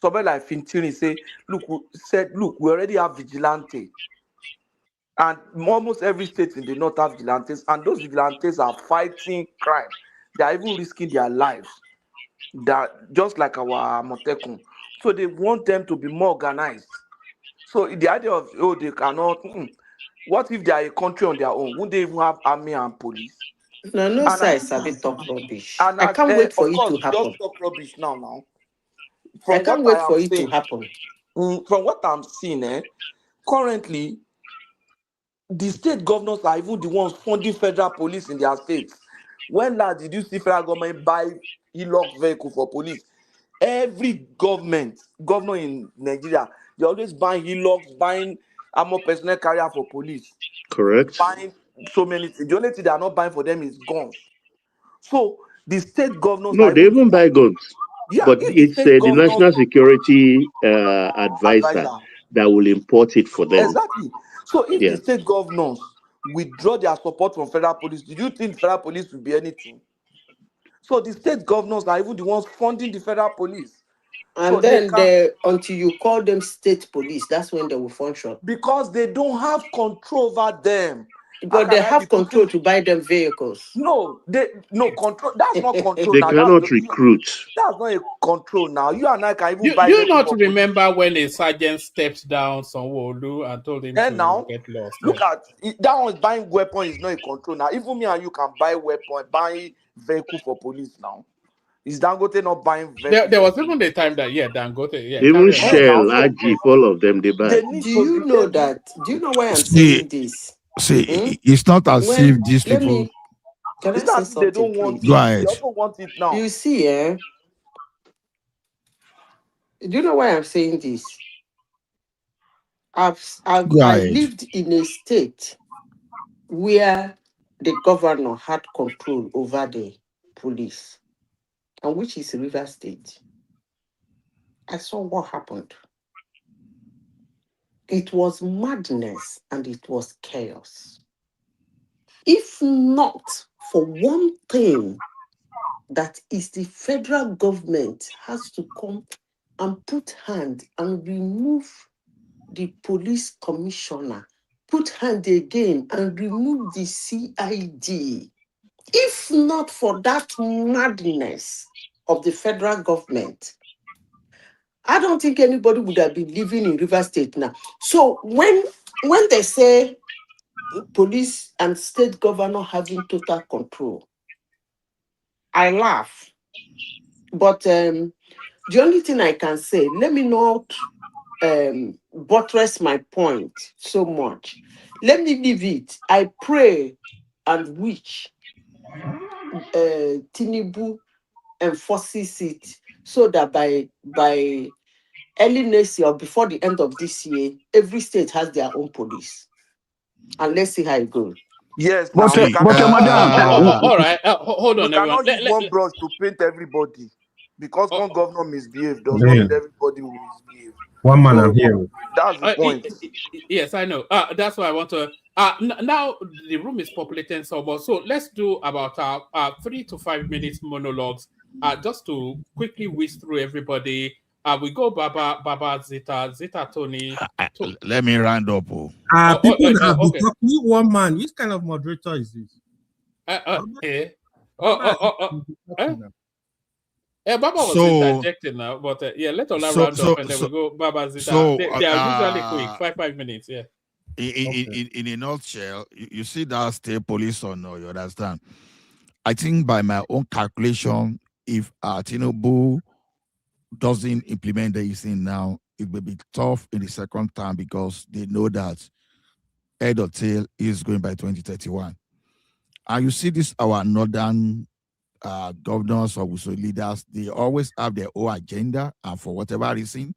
Somebody like Fintiri say, look, we already have vigilante. And almost every state in the north have vigilantes, and those vigilantes are fighting crime. They are even risking their lives. That just like our Motekun. So they want them to be more organized. So the idea of they cannot. What if they are a country on their own? Wouldn't they even have army and police? No, size a bit talk rubbish. I can't wait for it to happen. Just talk rubbish now. I can't wait for it to happen. From what I'm seeing, currently, the state governors are even the ones funding federal police in their states. When last did you see federal government buy Hilux vehicle for police? Every governor in Nigeria, they always buying Hilux, buying armor personnel carrier for police. Correct. Buying so many things. The only thing they are not buying for them is guns. So the state governors. No, they even buy guns. Yeah, but it's the national security advisor that will import it for them. Exactly. So if the state governors withdraw their support from federal police, do you think federal police will be anything? So the state governors are even the ones funding the federal police. And so then until you call them state police, that's when they will function. Because they don't have control over them. But they have control to buy them vehicles. No control. That's not control. They cannot recruit. That's not a control now. You and I can even buy. You not remember when a sergeant stepped down Sanwo-Olu and told him to get lost? Look at it, that one. Buying weapon is not a control now. Even me and you can buy weapon, buy vehicle for police now. Is Dangote not buying vehicles? There was even the time that Dangote, even Shell, Ajip, all of them they buy. Do you know that? Do you know why I'm saying this? See, it's not as if these people. Can I say something, they don't want please? Go ahead. They also want it now. You see, do you know why I'm saying this? I lived in a state where the governor had control over the police, and which is River State. I saw what happened. It was madness and it was chaos. If not for one thing, that is the federal government has to come and put hand and remove the police commissioner, put hand again and remove the CID. If not for that madness of the federal government, I don't think anybody would have been living in River State now. So when they say police and state governor having total control, I laugh. But the only thing I can say, let me not buttress my point so much. Let me leave it. I pray and wish Tinubu enforces it so that by early next year or before the end of this year, every state has their own police. And let's see how it goes. Yes, But, now we madam, all right. Hold on, we everyone. cannot use one brush to paint everybody because one governor misbehaved does not mean everybody will misbehave. One man, So I'm here. that's the point. Yes, I know. That's why I want to. Now the room is populating so much, so let's do about 3 to 5 minutes monologues. Just to quickly whisk through everybody. We go Baba, Zita, Tony. Let me round up. People have been okay. talking. One man. Which kind of moderator is this? Baba was interjecting now, but yeah, let all round up and then we go Baba Zita. They are usually quick, 5 minutes, yeah. In a nutshell, you see that state police or no, you understand? I think by my own calculation, if Tinubu doesn't implement this thing now, it will be tough in the second term because they know that head or tail is going by 2031. And you see this, our northern governors or leaders, they always have their own agenda, and for whatever reason,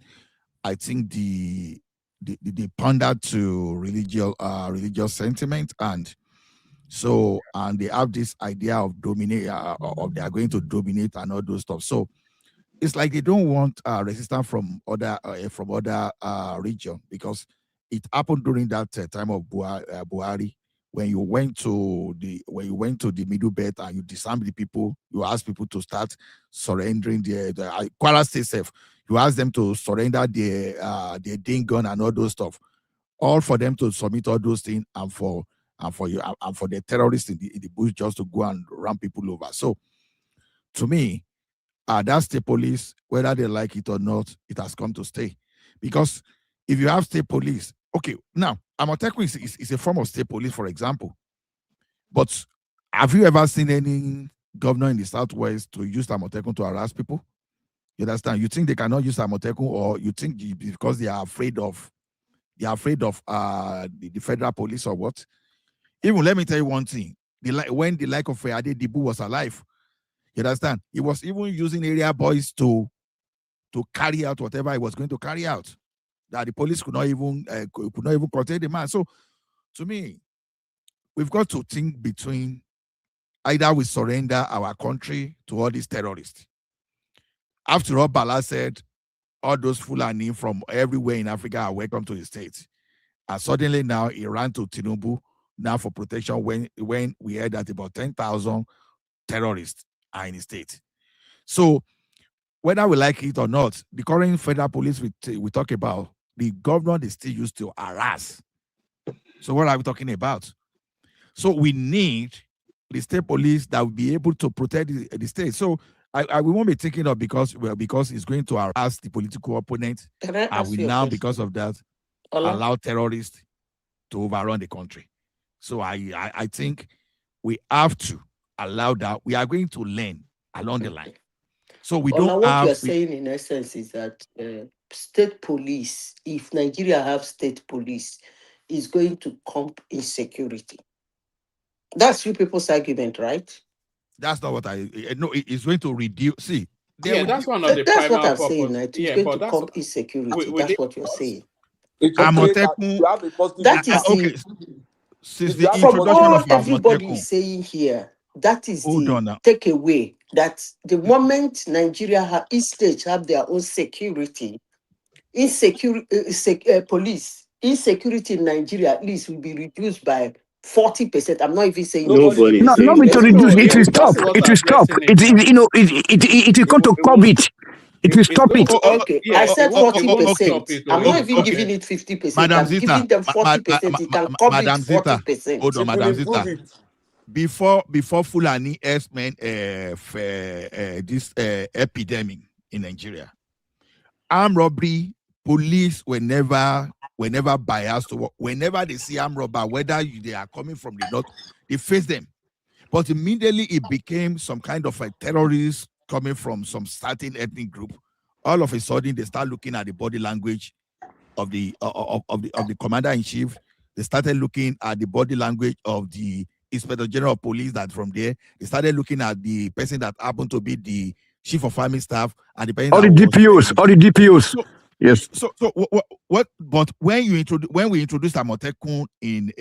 I think they pander to religious sentiment, and they have this idea of dominate, of they are going to dominate and all those stuff. So it's like they don't want resistance from other region, because it happened during that time of Buhari. When you went to the middle belt and you disarmed the people, you asked people to start surrendering their Kwara State self. You asked them to surrender their ding gun and all those stuff, all for them to submit all those things, and for the terrorists in the bush just to go and run people over. So, to me, that state police, whether they like it or not, it has come to stay, because if you have state police, okay, now Amotekun is a form of state police, for example. But have you ever seen any governor in the Southwest to use Amotekun to harass people? You understand? You think they cannot use Amotekun, or you think because they are afraid of the federal police or what? Even let me tell you one thing: when the like of Dibu was alive, you understand? He was even using area boys to carry out whatever he was going to carry out, that the police could not even contain the man. So, to me, we've got to think between either we surrender our country to all these terrorists. After all, Bala said all those Fulani from everywhere in Africa are welcome to the States. And suddenly now he ran to Tinubu now for protection when we heard that about 10,000 terrorists are in the state. So whether we like it or not, the current federal police we talk about, the governor they still used to harass. So what are we talking about? So we need the state police that will be able to protect the state. So we won't be thinking of because it's going to harass the political opponent, and we now, because of that, allow terrorists to overrun the country. So I think we have to allow that. We are going to learn along the line. So we don't what have. You're saying in essence is that state police, if Nigeria have state police, is going to comp insecurity. That's you people's argument, right? That's not what no. It's going to reduce. See, that's one of the that's what I'm purpose. saying. Right? It's going to comp insecurity. That's what you're saying. That is okay. Since the from introduction all of everybody is saying here, that is the takeaway. That the moment Nigeria each state have their own security, police insecurity in Nigeria at least will be reduced by 40%. I'm not even saying nobody. Not me to reduce. It will stop. It will stop. It is going to curb it. It will stop it. Okay, I said 40%. I'm not even giving it 50%. I'm giving them 40%. It can curb it 40%. Hold on, Madam Zita. Before Fulani S-men this epidemic in Nigeria, armed robbery, police were never biased to work. Whenever they see armed robber, whether they are coming from the north, they face them. But immediately it became some kind of a terrorist coming from some certain ethnic group, all of a sudden they start looking at the body language of the commander in chief. They started looking at the body language of the inspector general of police. That from there they started looking at the person that happened to be the chief of army staff and the person All the DPOs. So, yes. So what? But when we introduced Amotekun in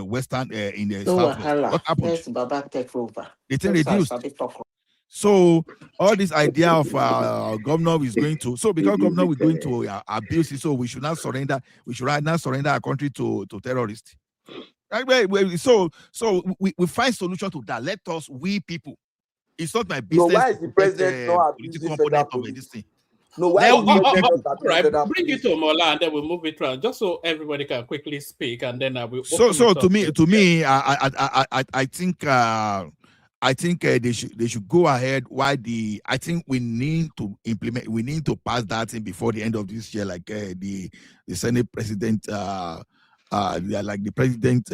Western in the Southwest, what happened? Yes, Baba take over. The thing reduced. So all this idea of governor is going to because governor is going to abuse it, so we should not surrender. We should not surrender our country to terrorists. Right? So we find solution to that. Let us, we people. It's not my business. No, why is the president not abusing federal police? No, why all right, bring it to Mola and then we'll move it around just so everybody can quickly speak and then we'll. So to me, I think they should go ahead. I think we need to implement. We need to pass that in before the end of this year, like the Senate president, like the president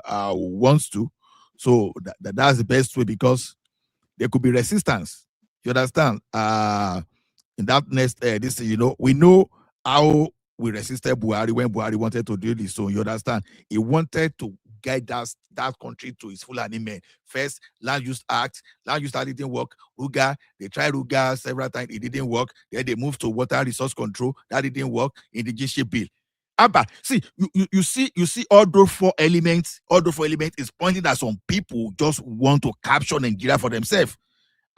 wants to. So that's the best way, because there could be resistance. You understand? In that next this, we know how we resisted Buhari when Buhari wanted to do this. So you understand? He wanted to guide that country to its full alignment. First, Land Use Act didn't work. Ruga, they tried Ruga several times, it didn't work. Then they moved to water resource control, that didn't work. Indigenous bill. Abba, see, you see all those four elements is pointing at some people just want to capture Nigeria for themselves.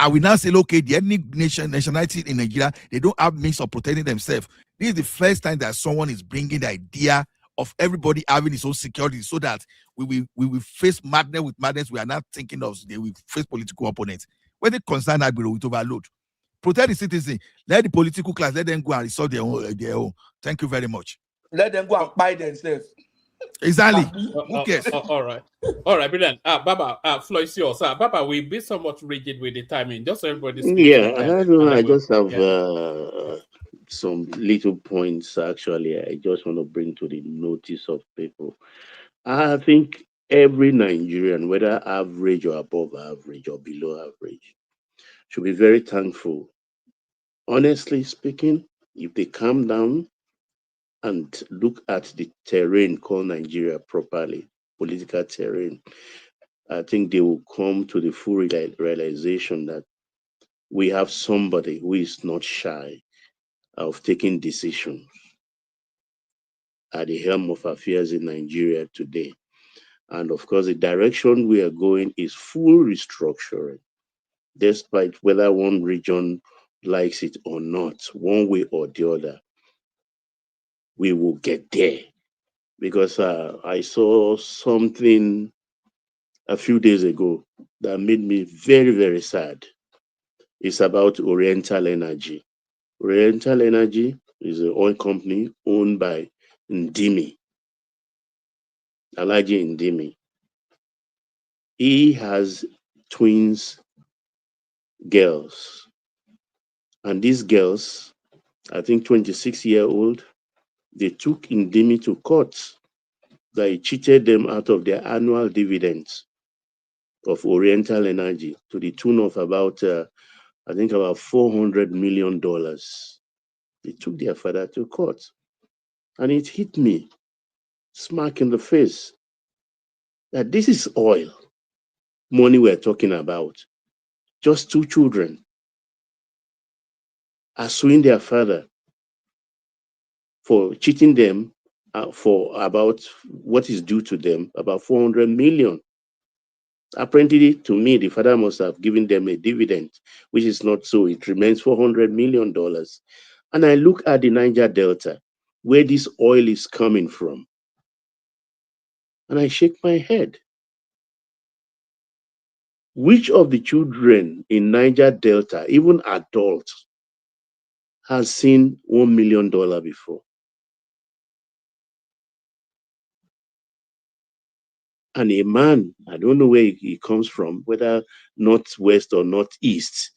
And we now say, okay, the ethnic nationality in Nigeria, they don't have means of protecting themselves. This is the first time that someone is bringing the idea of everybody having his own security, so that we will face madness with madness. We are not thinking of they will face political opponents. When they concern that bureau with overload, protect the citizen. Let the political class, let them go and resolve their own. Thank you very much. Let them go and buy themselves. Exactly. Who cares? All right, brilliant. Baba, floor is yours. Baba, we'll be somewhat rigid with the timing, just so everybody speaks. Yeah, I don't know. I just have some little points. Actually, I just want to bring to the notice of people. I think every Nigerian, whether average or above average or below average, should be very thankful. Honestly speaking, if they calm down and look at the terrain called Nigeria properly, political terrain, I think they will come to the full realization that we have somebody who is not shy of taking decisions at the helm of affairs in Nigeria today. And of course, the direction we are going is full restructuring, despite whether one region likes it or not, one way or the other. We will get there, because I saw something a few days ago that made me very, very sad. It's about Oriental Energy. Oriental Energy is an oil company owned by Ndimi, Alhaji Ndimi. He has twins girls, and these girls, I think 26-year-old, they took Ndimi to court that he cheated them out of their annual dividends of Oriental Energy to the tune of about, I think about $400 million. They took their father to court, and it hit me smack in the face that this is oil money we're talking about. Just two children are suing their father for cheating them for about what is due to them, about 400 million. Apparently, to me, the father must have given them a dividend, which is not so. It remains $400 million. And I look at the Niger Delta, where this oil is coming from, and I shake my head. Which of the children in Niger Delta, even adults, has seen $1 million before? And a man, I don't know where he comes from, whether northwest or northeast,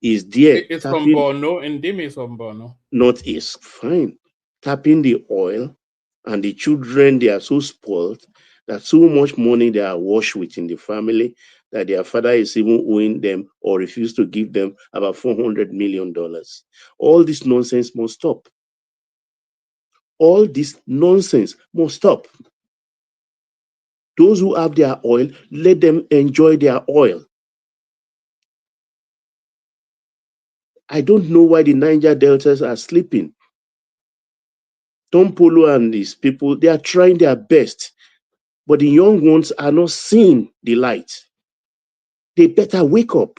is there. It's from Borno, and Ndimi is from Borno. Northeast, fine. Tapping the oil, and the children, they are so spoiled that so much money they are washed with in the family, that their father is even owing them or refused to give them about $400 million. All this nonsense must stop. All this nonsense must stop. Those who have their oil, let them enjoy their oil. I don't know why the Niger Deltas are sleeping. Tom Polo and these people, they are trying their best, but the young ones are not seeing the light. They better wake up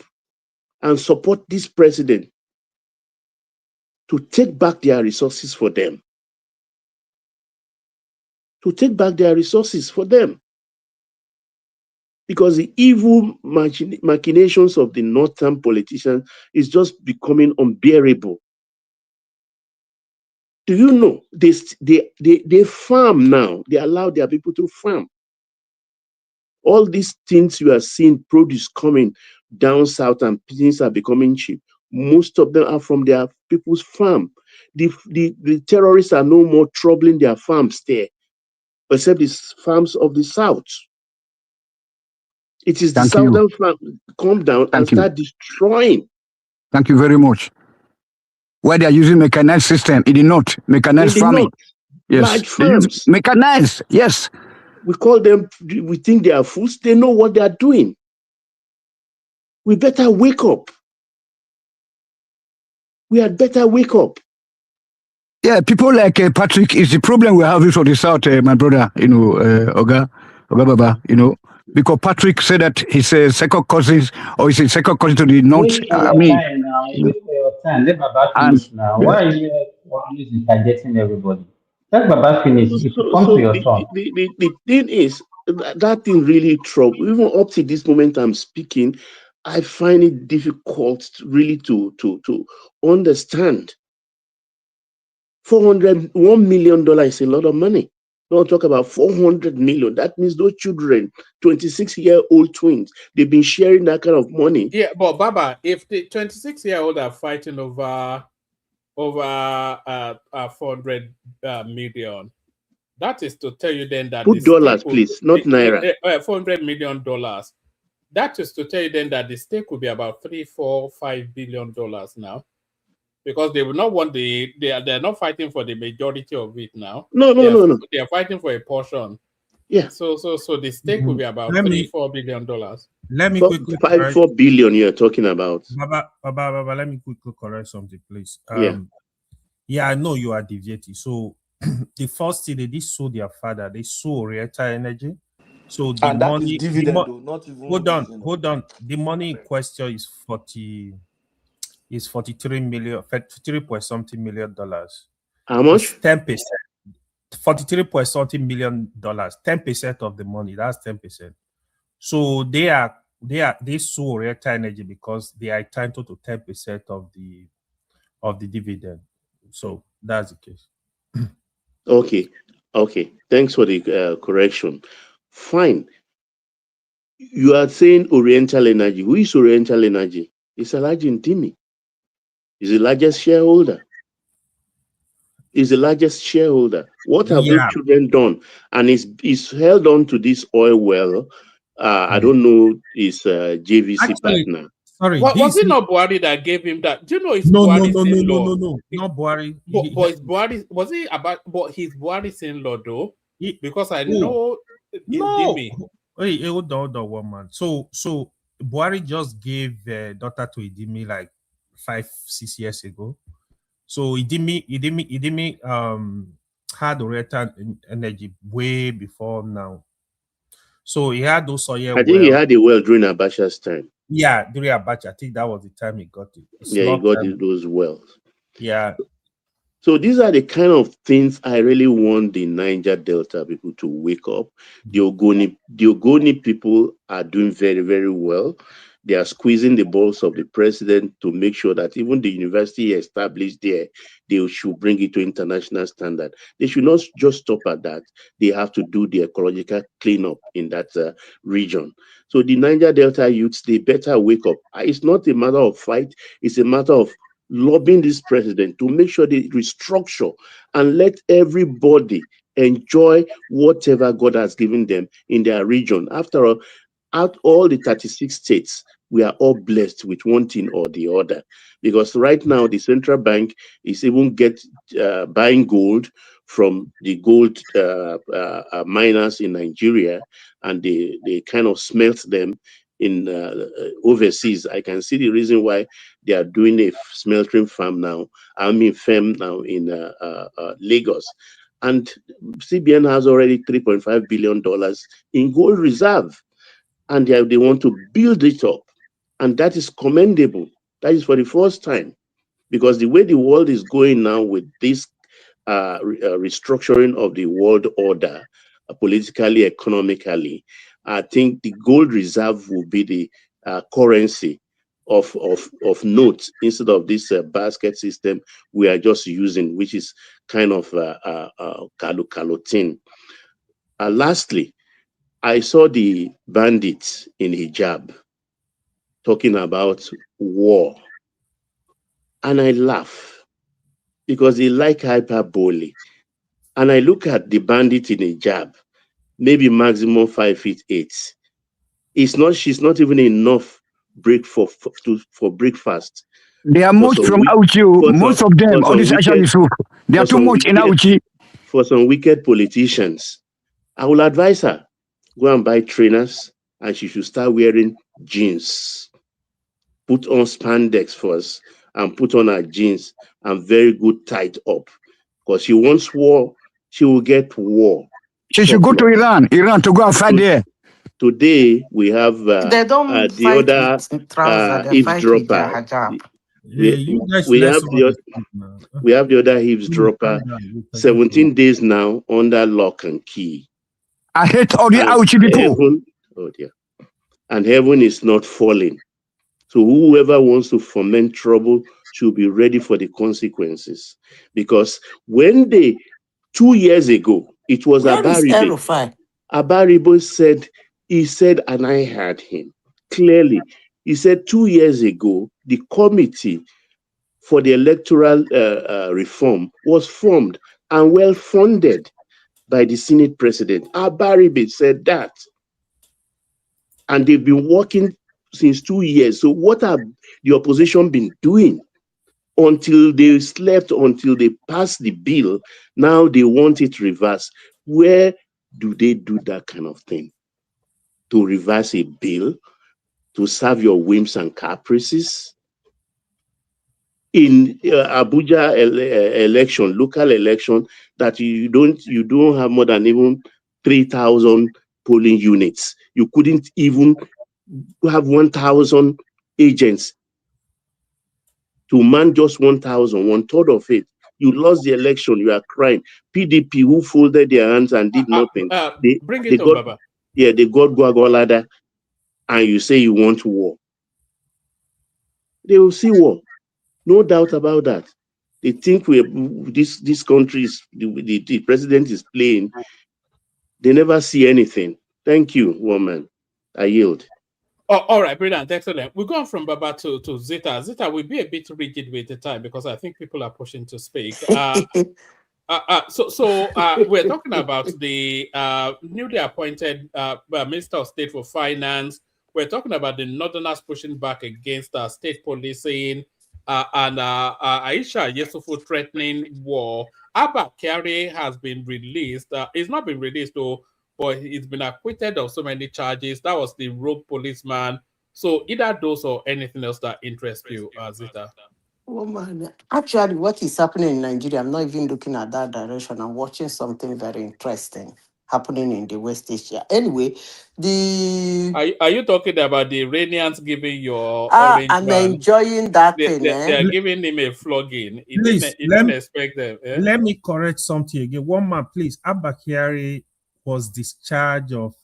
and support this president to take back their resources for them. To take back their resources for them. Because the evil machinations of the northern politicians is just becoming unbearable. Do you know they farm now? They allow their people to farm. All these things you are seeing, produce coming down south and things are becoming cheap. Most of them are from their people's farm. The terrorists are no more troubling their farms there, except the farms of the south. It is the southern farm come down and start destroying. Thank you very much. Why they are using mechanized system in the north, mechanized farming. Yes. Large farms. Mechanized, yes. We call them, we think they are fools. They know what they are doing. We better wake up. We had better wake up. Yeah, people like Patrick is the problem we have for the south, my brother, Oga Baba, because Patrick said that he's a second cousin or he's a second cousin to the north. Wait for your time. Let Baba finish now. Why are you always interjecting everybody? Let Baba finish. If you come to your turn. The thing is, that thing really trouble. Even up to this moment I'm speaking, I find it difficult really to understand. $1 million is a lot of money. Don't talk about 400 million. That means those children, 26-year-old twins, they've been sharing that kind of money. Yeah, but Baba, if the 26-year-old are fighting over 400 million, that is to tell you then that put dollars, please, not naira. $400 million. That is to tell you then that the stake will be about $3, $4, $5 billion now. Because they will not want they're not fighting for the majority of it now. No. They are fighting for a portion. Yeah. So the stake will be about $3-4 billion. Let me quickly 4 billion you're talking about. Baba, let me quickly correct something, please. Yeah, I know you are deviating. So the first thing they did sue their father, they sue Oriental Energy. So the and that money, is dividend, though, not even hold on. The money in question is 43 million, 43 point something million dollars. How much? 10%. 43 point something $million. 10% of the money. That's 10%. So they sue Oriental Energy because they are entitled to 10% of the dividend. So that's the case. Okay. Thanks for the correction. Fine. You are saying Oriental Energy. Who is Oriental Energy? It's Alhaji Ntimi. He's the largest shareholder. What have those children done? And he's held on to this oil well. I don't know his JVC partner. Sorry, was it not Buhari that gave him that? Do you know it's Buhari's in-law? No, not Buhari. But it's Buhari, was it about? But he's Buhari's in-law though, because I know. No. Hey, hold on, one man. So Buhari just gave daughter to Idimi like 5-6 years ago. So Idimi had Oriental Energy way before now. So he had those oil. I think he had a well during Abacha's time. Yeah, during Abacha, I think that was the time he got it. He got those wells. Yeah. So these are the kind of things I really want the Niger Delta people to wake up. The Ogoni people are doing very, very well. They are squeezing the balls of the president to make sure that even the university established there, they should bring it to international standard. They should not just stop at that. They have to do the ecological cleanup in that region. So the Niger Delta youths, they better wake up. It's not a matter of fight. It's a matter of lobbying this president to make sure they restructure and let everybody enjoy whatever God has given them in their region. After all, Out all the 36 states, we are all blessed with one thing or the other. Because right now, the central bank is even buying gold from the gold miners in Nigeria, and they kind of smelt them in overseas. I can see the reason why they are doing a smelting farm now. Firm now in Lagos. And CBN has already $3.5 billion in gold reserve, and they want to build it up. And that is commendable. That is for the first time, because the way the world is going now with this restructuring of the world order, politically, economically, I think the gold reserve will be the currency of note, instead of this basket system we are just using, which is kind of calotin. Lastly, I saw the bandits in hijab talking about war, and I laugh because they like hyperbole. And I look at the bandit in hijab, maybe maximum 5'8". She's not even enough for breakfast. They are much from Auchi. Most of them, all these actually so they are too much in Auchi. For some wicked politicians, I will advise her, go and buy trainers, and she should start wearing jeans. Put on spandex first, and put on her jeans, and very good tied up. Because she wants war, she will get war. She should go to Iran to go and fight there. Today we have they don't the other eavesdropper. We have the other eavesdropper. 17 days now under lock and key. I hate all the Auchi people. And heaven is not falling. So whoever wants to foment trouble should be ready for the consequences. Because when 2 years ago, it was Abaribe. Abaribe said, and I heard him clearly. He said 2 years ago, the committee for the electoral reform was formed and well funded by the Senate president. Abaribe said that. And they've been working since 2 years. So what have the opposition been doing until they slept, until they passed the bill? Now they want it reversed. Where do they do that kind of thing? To reverse a bill, to serve your whims and caprices? In Abuja election, local election, that you don't have more than even 3,000 polling units. You couldn't even have 1,000 agents to man just 1,000, 1/3 of it. You lost the election, you are crying. PDP, who folded their hands and did nothing. They got Gwagwalada, and you say you want war. They will see war. No doubt about that. They think this country is the president is playing. They never see anything. Thank you, woman. I yield. Oh, all right, brilliant, excellent. We're going from Baba to Zita. Zita will be a bit rigid with the time because I think people are pushing to speak. So we're talking about the newly appointed Minister of State for Finance. We're talking about the Northerners pushing back against state policing and Aisha Yesufu threatening war. Abba Kyari has been released. He's not been released though, but he's been acquitted of so many charges. That was the rogue policeman. So either those or anything else that interests you, Zita. Oh man, actually, what is happening in Nigeria, I'm not even looking at that direction. I'm watching something very interesting happening in the West Asia. Anyway, Are you talking about the Iranians giving your orange I'm man? enjoying that thing. They are giving him a flogging. He didn't expect them. Let me correct something again. One man, please. Abba Kyari was discharged of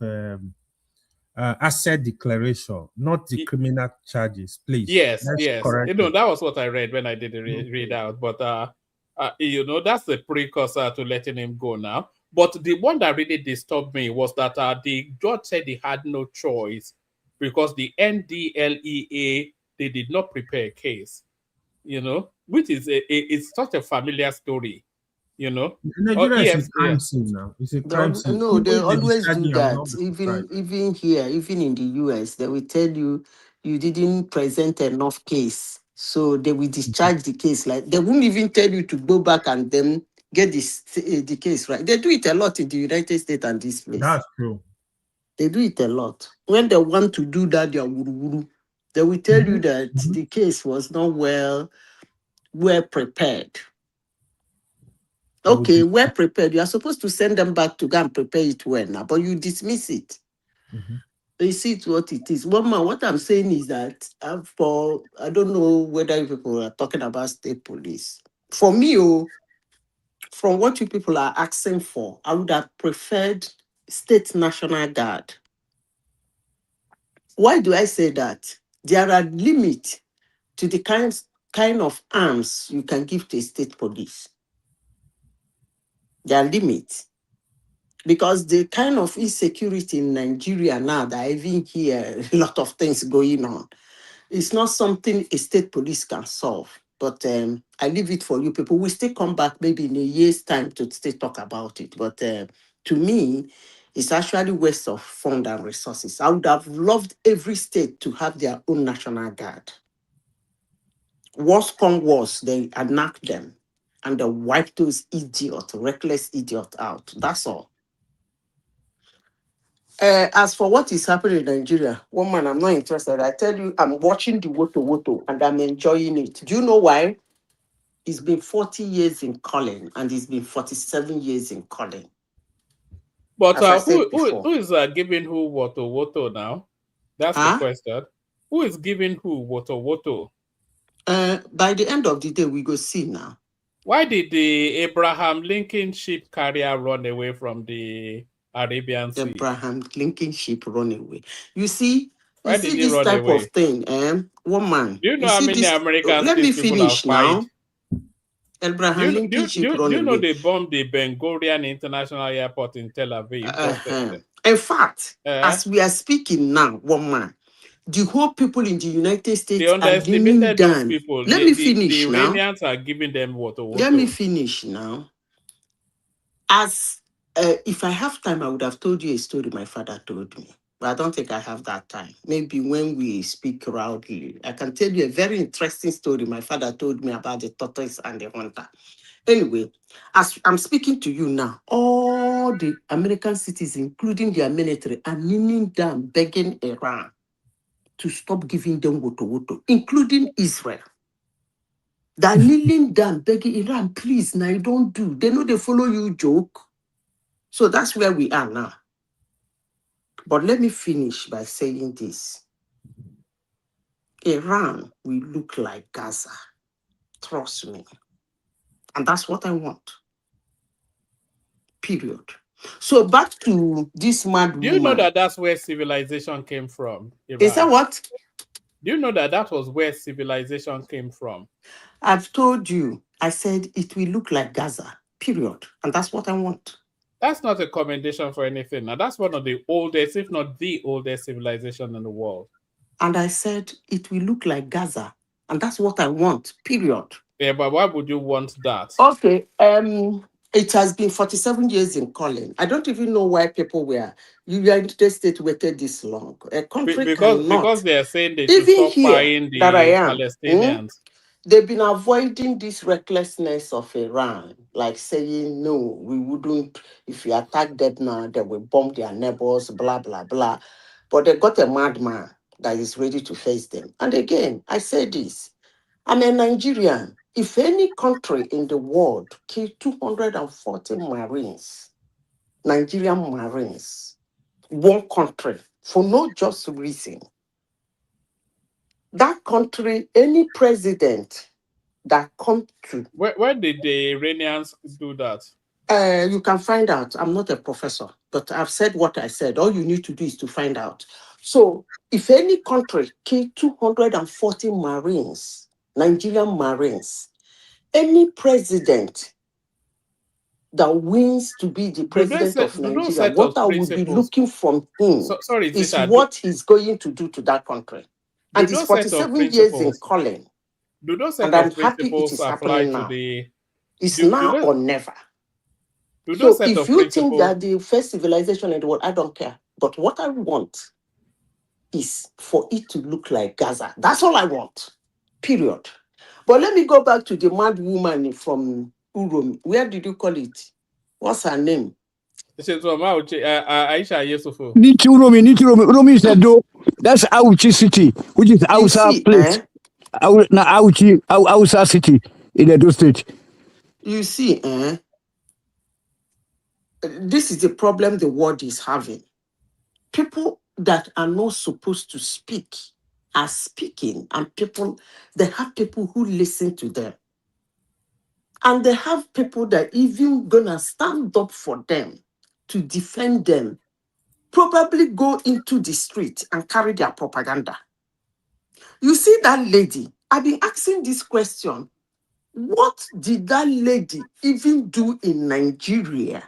asset declaration, not the criminal charges. Please. Yes. That was what I read when I did the read out. But that's the precursor to letting him go now. But the one that really disturbed me was that the judge said he had no choice because the NDLEA, they did not prepare a case, which is it's such a familiar story. you know. Nigeria is a Yes, crime scene now. It's a crime But scene. no, Even they if they always discharge do me, I will not that. be surprised. Even here, even in the US, they will tell you you didn't present enough case, so they will discharge the case. Like they won't even tell you to go back and then get the case right. They do it a lot in the United States and this place. That's true. They do it a lot. When they want to do that, they are wuru-wuru. They will tell you that the case was not well prepared. Okay, well prepared. You are supposed to send them back to go and prepare it well now, but you dismiss it. You see it what it is. One man, what I'm saying is that I don't know whether you people are talking about state police. For me, from what you people are asking for, I would have preferred state national guard. Why do I say that? There are limits to the kind of arms you can give to a state police. There are limits. Because the kind of insecurity in Nigeria now that I even hear a lot of things going on, it's not something a state police can solve. But I leave it for you people. We still come back maybe in a year's time to still talk about it. But to me, it's actually waste of fund and resources. I would have loved every state to have their own national guard. Worst come worst, they enact them and they wipe those reckless idiots out. That's all. As for what is happening in Nigeria, one man, I'm not interested. I tell you, I'm watching the Woto and I'm enjoying it. Do you know why? It's been 40 years in calling and it's been 47 years in calling. But As I said before. who is giving who Woto now? That's the question. Who is giving who Woto? By the end of the day, we go see now. Why did the Abraham Lincoln ship carrier run away from the Arabian Sea? Abraham Lincoln ship run away. You see Why did he this run type away? of thing, one man. Do you know how many Americans Let me these people have finish now. fired? Abraham Lincoln ship run away. Do you know they bombed the Ben Gurion International Airport in Tel Aviv? In fact, as we are speaking now, one man, the whole people in the United States they are underestimated those down. people. Let me finish the now. Iranians are giving them Woto. Let me finish now. As if I have time, I would have told you a story my father told me. But I don't think I have that time. Maybe when we speak loudly, I can tell you a very interesting story my father told me about the tortoise and the hunter. Anyway, as I'm speaking to you now, all the American cities, including their military, are kneeling down, begging Iran to stop giving them Woto, including Israel. They're kneeling down, begging Iran, please, now you don't do. They know they follow you joke. So that's where we are now. But let me finish by saying this. Iran will look like Gaza. Trust me. And that's what I want. Period. So back to this mad woman. Do you know that that's where civilization came from? Iran? Is that what? Do you know that was where civilization came from? I've told you. I said it will look like Gaza. Period. And that's what I want. That's not a commendation for anything. Now, that's one of the oldest, if not the oldest civilization in the world. And I said it will look like Gaza. And that's what I want. Period. Yeah, but why would you want that? Okay. It has been 47 years in calling. I don't even know why people were. United States waited this long. A country because they are saying they should stop buying the Palestinians. They've been avoiding this recklessness of Iran, like saying, no, we wouldn't, if you attack them now, they will bomb their neighbors, blah, blah, blah. But they got a madman that is ready to face them. And again, I say this, I'm a Nigerian. If any country in the world killed 240 Marines, Nigerian Marines, one country, for no just reason, that country, any president that come to... Where did the Iranians do that? You can find out. I'm not a professor, but I've said what I said. All you need to do is to find out. So if any country killed 240 Marines, Nigerian Marines, any president that wins to be the president of Nigeria, what I will be looking from him is what he's going to do to that country. And it's 47 years in calling. Do those set and I'm of happy it principles is apply happening to now. the... It's now or never. To So those set if of you think principles, that the first civilization in the world, I don't care. But what I want is for it to look like Gaza. That's all I want. Period. But let me go back to the mad woman from Urum. Where did you call it? What's her name? this is from Aisha Yusufu. Uromi is Edo. That's Auchi City, which is Hausa place. Hausa City in Edo State. You see, this is the problem the world is having. People that are not supposed to speak are speaking, and they have people who listen to them. And they have people that even gonna stand up for them to defend them, probably go into the street and carry their propaganda. You see that lady, I've been asking this question. What did that lady even do in Nigeria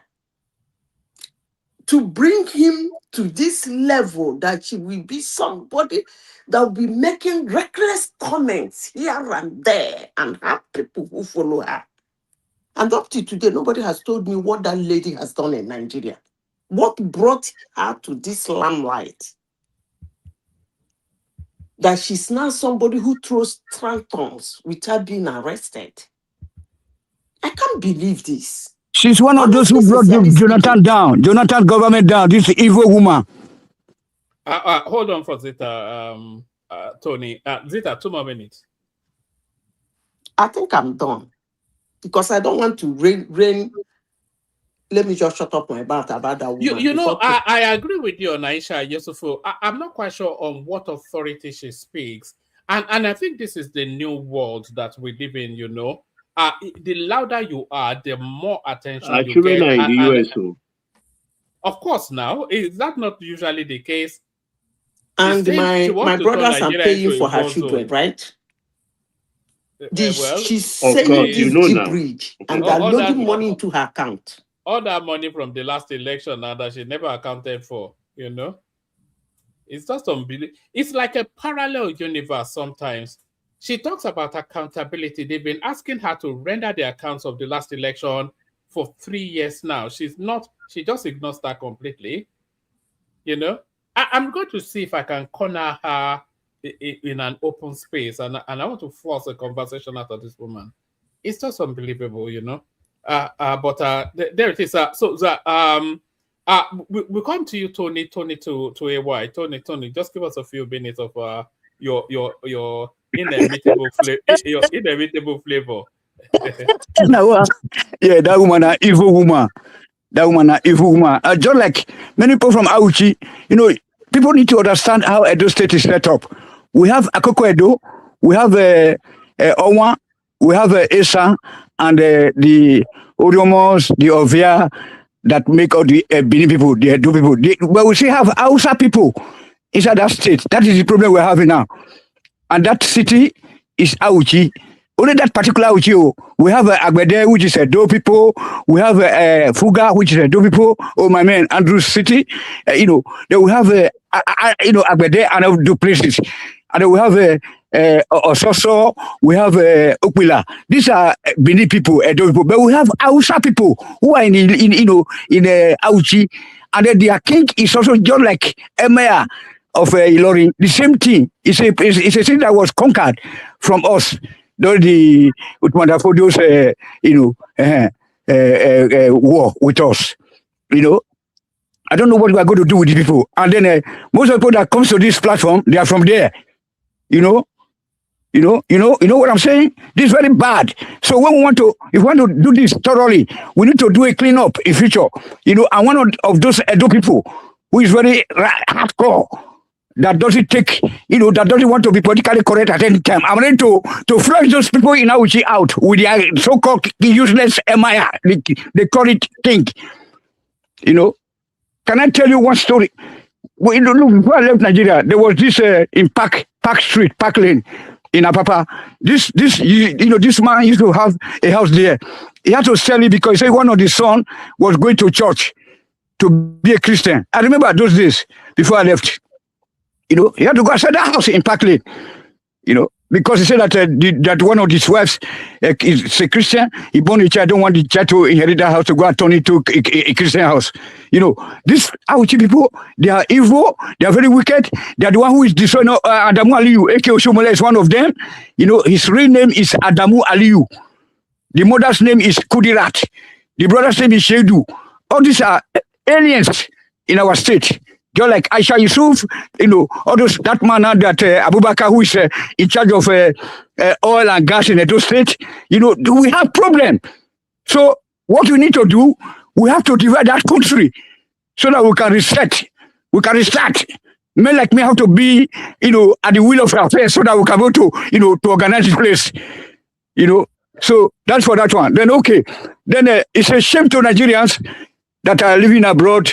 to bring him to this level that she will be somebody that will be making reckless comments here and there and have people who follow her? And up to today, nobody has told me what that lady has done in Nigeria. What brought her to this limelight? That she's now somebody who throws tantrums without being arrested. I can't believe this. She's one of those who brought Jonathan down, Jonathan government down, this evil woman. Hold on for Zita, Tony. Zita, 2 more minutes. I think I'm done. Because I don't want to rain. Let me just shut up my mouth about that woman. You know, I agree with you on Aisha Yusufu. I'm not quite sure on what authority she speaks. And I think this is the new world that we live in, you know. The louder you are, the more attention you get. In the US. Of course, now, is that not usually the case? And my brothers are paying for her children, right? She's saying this gibberish and they're loading money into her account. All that money from the last election now that she never accounted for, you know? It's just unbelievable. It's like a parallel universe sometimes. She talks about accountability. They've been asking her to render the accounts of the last election for 3 years now. She just ignores that completely, you know? I'm going to see if I can corner her in an open space, and I want to force a conversation out of this woman. It's just unbelievable, you know. But there it is. We come to you, Tony, to AY. Tony, just give us a few minutes of your inevitable flavor. Your inevitable flavor. Yeah, that woman, an evil woman. Just like many people from Auchi, you know, people need to understand how Edo State is set up. We have Akoko Edo, we have Owa, we have Esa, and the Odiomos, the Ovia, that make all the Bini people, the Edo people. But we still have Hausa people inside that state. That is the problem we're having now. And that city is Auchi. Only that particular Auchi. We have Agbede, which is Edo people. We have Fuga, which is Edo people. Oh, my man, Andrew City. Then we have, Agbede and other places. And then we have Ososo, we have Okwila. These are Bini people, Edo people. But we have Hausa people who are in Auchi. And then their king is also just like Emir of Ilorin. The same thing. It's a thing that was conquered from us. War with us, you know. I don't know what we are going to do with the people. And then most of the people that comes to this platform, they are from there, you know. You know what I'm saying? This is very bad. So when if we want to do this thoroughly, we need to do a cleanup in future, you know. And one of those Edo people who is very hardcore, that doesn't that doesn't want to be politically correct at any time. I'm ready to flush those people in Auchi out with their so-called useless Emir. They call it king. You know, can I tell you one story? Well, look, before I left Nigeria, there was this in Park Street, Park Lane in Apapa. This man used to have a house there. He had to sell it because he said one of his son was going to church to be a Christian. I remember those days before I left. You know, he had to go and sell that house in Park Lane. You know, because he said that that one of his wives is a Christian. He born a child, don't want the child to inherit that house to go and turn it to a Christian house. You know, these Auchi people, they are evil, they are very wicked. They are the one who is destroying Adamu Aliyu. A.K. Oshomole is one of them. You know, his real name is Adamu Aliyu. The mother's name is Kudirat. The brother's name is Shedu. All these are aliens in our state. Just like Aisha Yusuf, you know, all those, that man that Abubakar, who is in charge of oil and gas in Edo State, you know, we have problem. So what we need to do, we have to divide that country so that we can reset. We can restart. Men like me have to be, you know, at the wheel of affairs so that we can go to, you know, to organize this place. You know, so that's for that one. Then, okay. Then it's a shame to Nigerians that are living abroad.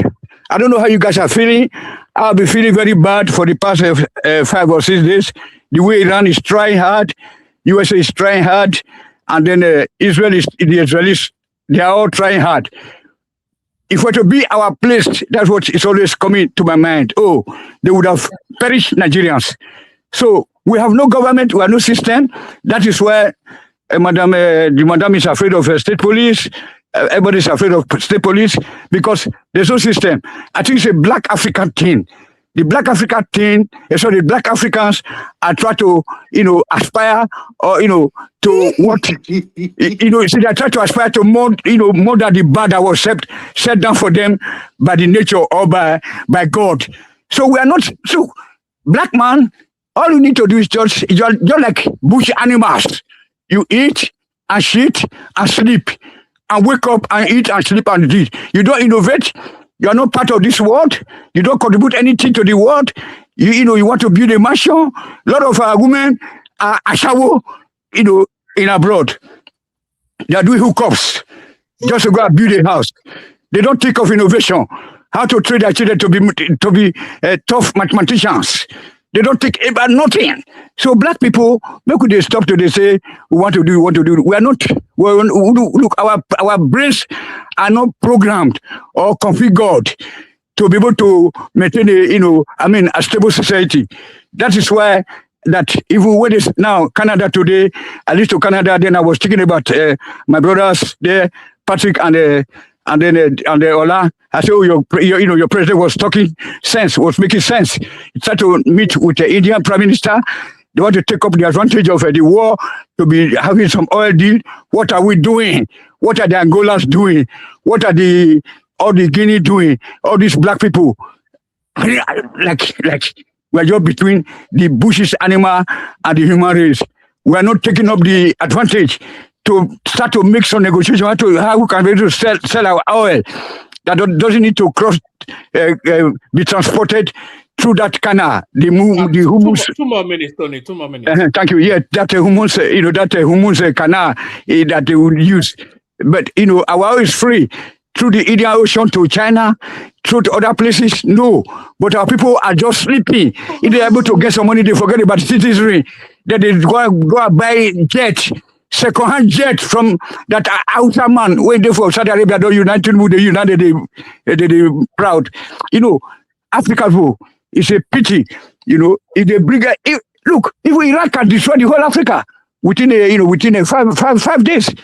I don't know how you guys are feeling. I'll be feeling very bad for the past 5 or 6 days. The way Iran is trying hard, USA is trying hard, and then the Israelis, they are all trying hard. If we're to be our place, that's what is always coming to my mind. Oh, they would have perished Nigerians. So we have no government, we have no system. That is why the madam is afraid of state police. Everybody's afraid of state police because there's no system. I think it's a black African thing. The black African thing, the black Africans are trying to, you know, aspire or, you know, to what, you know, so they try to aspire to more, you know, more than the bad that was set down for them by the nature or by God. So we are not, so black man, all you need to do is just like bush animals. You eat and shit and sleep. And wake up and eat and sleep and eat. You don't innovate. You are not part of this world. You don't contribute anything to the world. You know, you want to build a mansion. A lot of women are ashawo, you know, in abroad. They are doing hookups just to go and build a house. They don't think of innovation. How to train their children to be tough mathematicians. They don't think about nothing. So black people, look, they stop to they say, we want to do. We are not, look, our brains are not programmed or configured to be able to maintain a stable society. That is why that even when it's now Canada today, at least to Canada, then I was thinking about my brothers there, Patrick and Ola. I said, oh, your president was talking sense, was making sense. He tried to meet with the Indian Prime Minister. They want to take up the advantage of the war to be having some oil deal. What are we doing? What are the Angolas doing? What are all the Guinea doing? All these black people, like we're just between the bush's animal and the human race. We are not taking up the advantage to start to make some negotiation how we can be able to sell our oil that doesn't need to be transported through that canal. The humus. 2 more minutes, Tony. 2 more minutes. Thank you. Yeah, that humus, that humus canal that they would use. But our oil is free through the Indian Ocean to China, through to other places. No, but our people are just sleeping. If they're able to get some money, they forget about the citizenry. Then they go and buy jet. Second-hand jet from that outer man when they for Saudi Arabia, don't unite Tinubu, they united, they proud. Africa, it's a pity. If they bring look, if Iraq can destroy the whole Africa within a 5 days,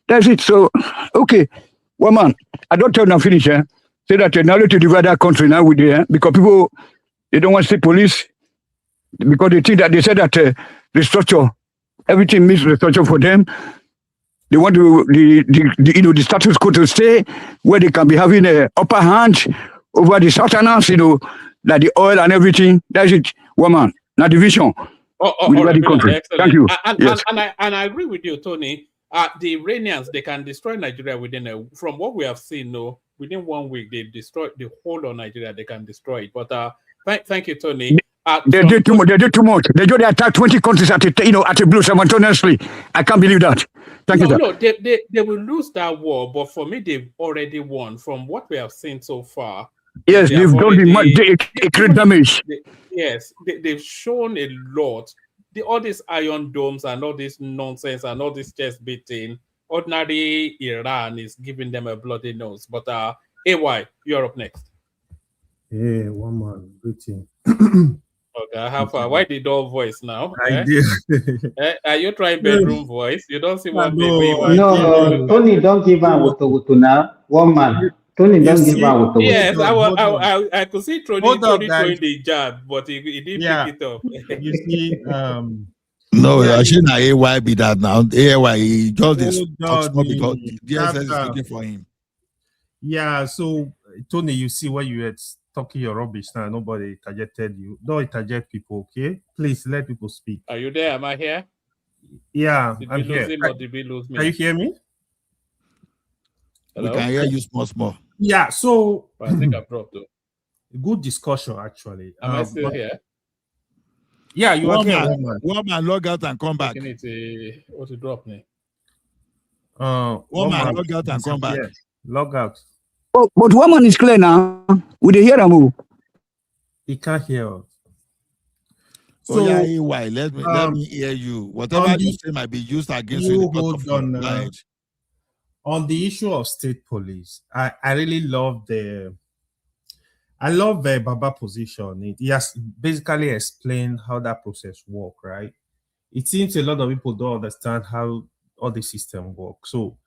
that's it. So, okay, one man, I don't tell them finish. Say that now to divide that country now with because people they don't want state police because they think that they said that restructure. Everything means restructure for them. They want to the status quo to stay where they can be having an upper hand over the southerners, like the oil and everything. That's it, woman. Not division. Right, country. Thank you. Yes. And I agree with you, Tony. The Iranians, they can destroy Nigeria from what we have seen, within 1 week, they destroy the whole of Nigeria. They can destroy it. But thank you, Tony. They did too much. They did too much. They attacked 20 countries at a blue simultaneously. I can't believe that. Thank you. No, they will lose that war, but for me, they've already won. From what we have seen so far. Yes, they've done a great damage. They've shown a lot. All these iron domes and all this nonsense and all this chest beating. Ordinary Iran is giving them a bloody nose. But AY, you're up next. Hey, one man, greeting. Okay, how far? Why the door voice now? I did. Are you trying bedroom voice? You don't see one thing No, where you I want No, to. Tony, don't give am woto now. One man. Tony, You don't give see, am woto. Yes, hold on. I could see Hold on, Tony guys. throwing the jab, but he didn't Yeah, pick it up. you see, No, yeah, I shouldn't AY be that now. AY, he just this hold talk on, small because calm DSS is down. looking for him. Yeah, so Tony, you see when you were talking your rubbish now, nobody interjected you. Don't interject people, okay? Please let people speak. Are you there? Am I here? Yeah, Did I'm we lose here. him or did we lose Can you me? hear me? We Hello? can hear you small. Yeah, so I think I've dropped though. good discussion actually. Am I still But- here? Yeah, you are here. One man log out and come back. Taking it to drop me. One man log out and come back. Log out. But one man is clear now. We dey hear him. He can't hear us. So yeah, AY, let me hear you. Whatever you say might be used against you in the court of law. Go ahead. On the issue of state police, I really love Baba position. He has basically explained how that process works, right? It seems a lot of people don't understand how all the system works. So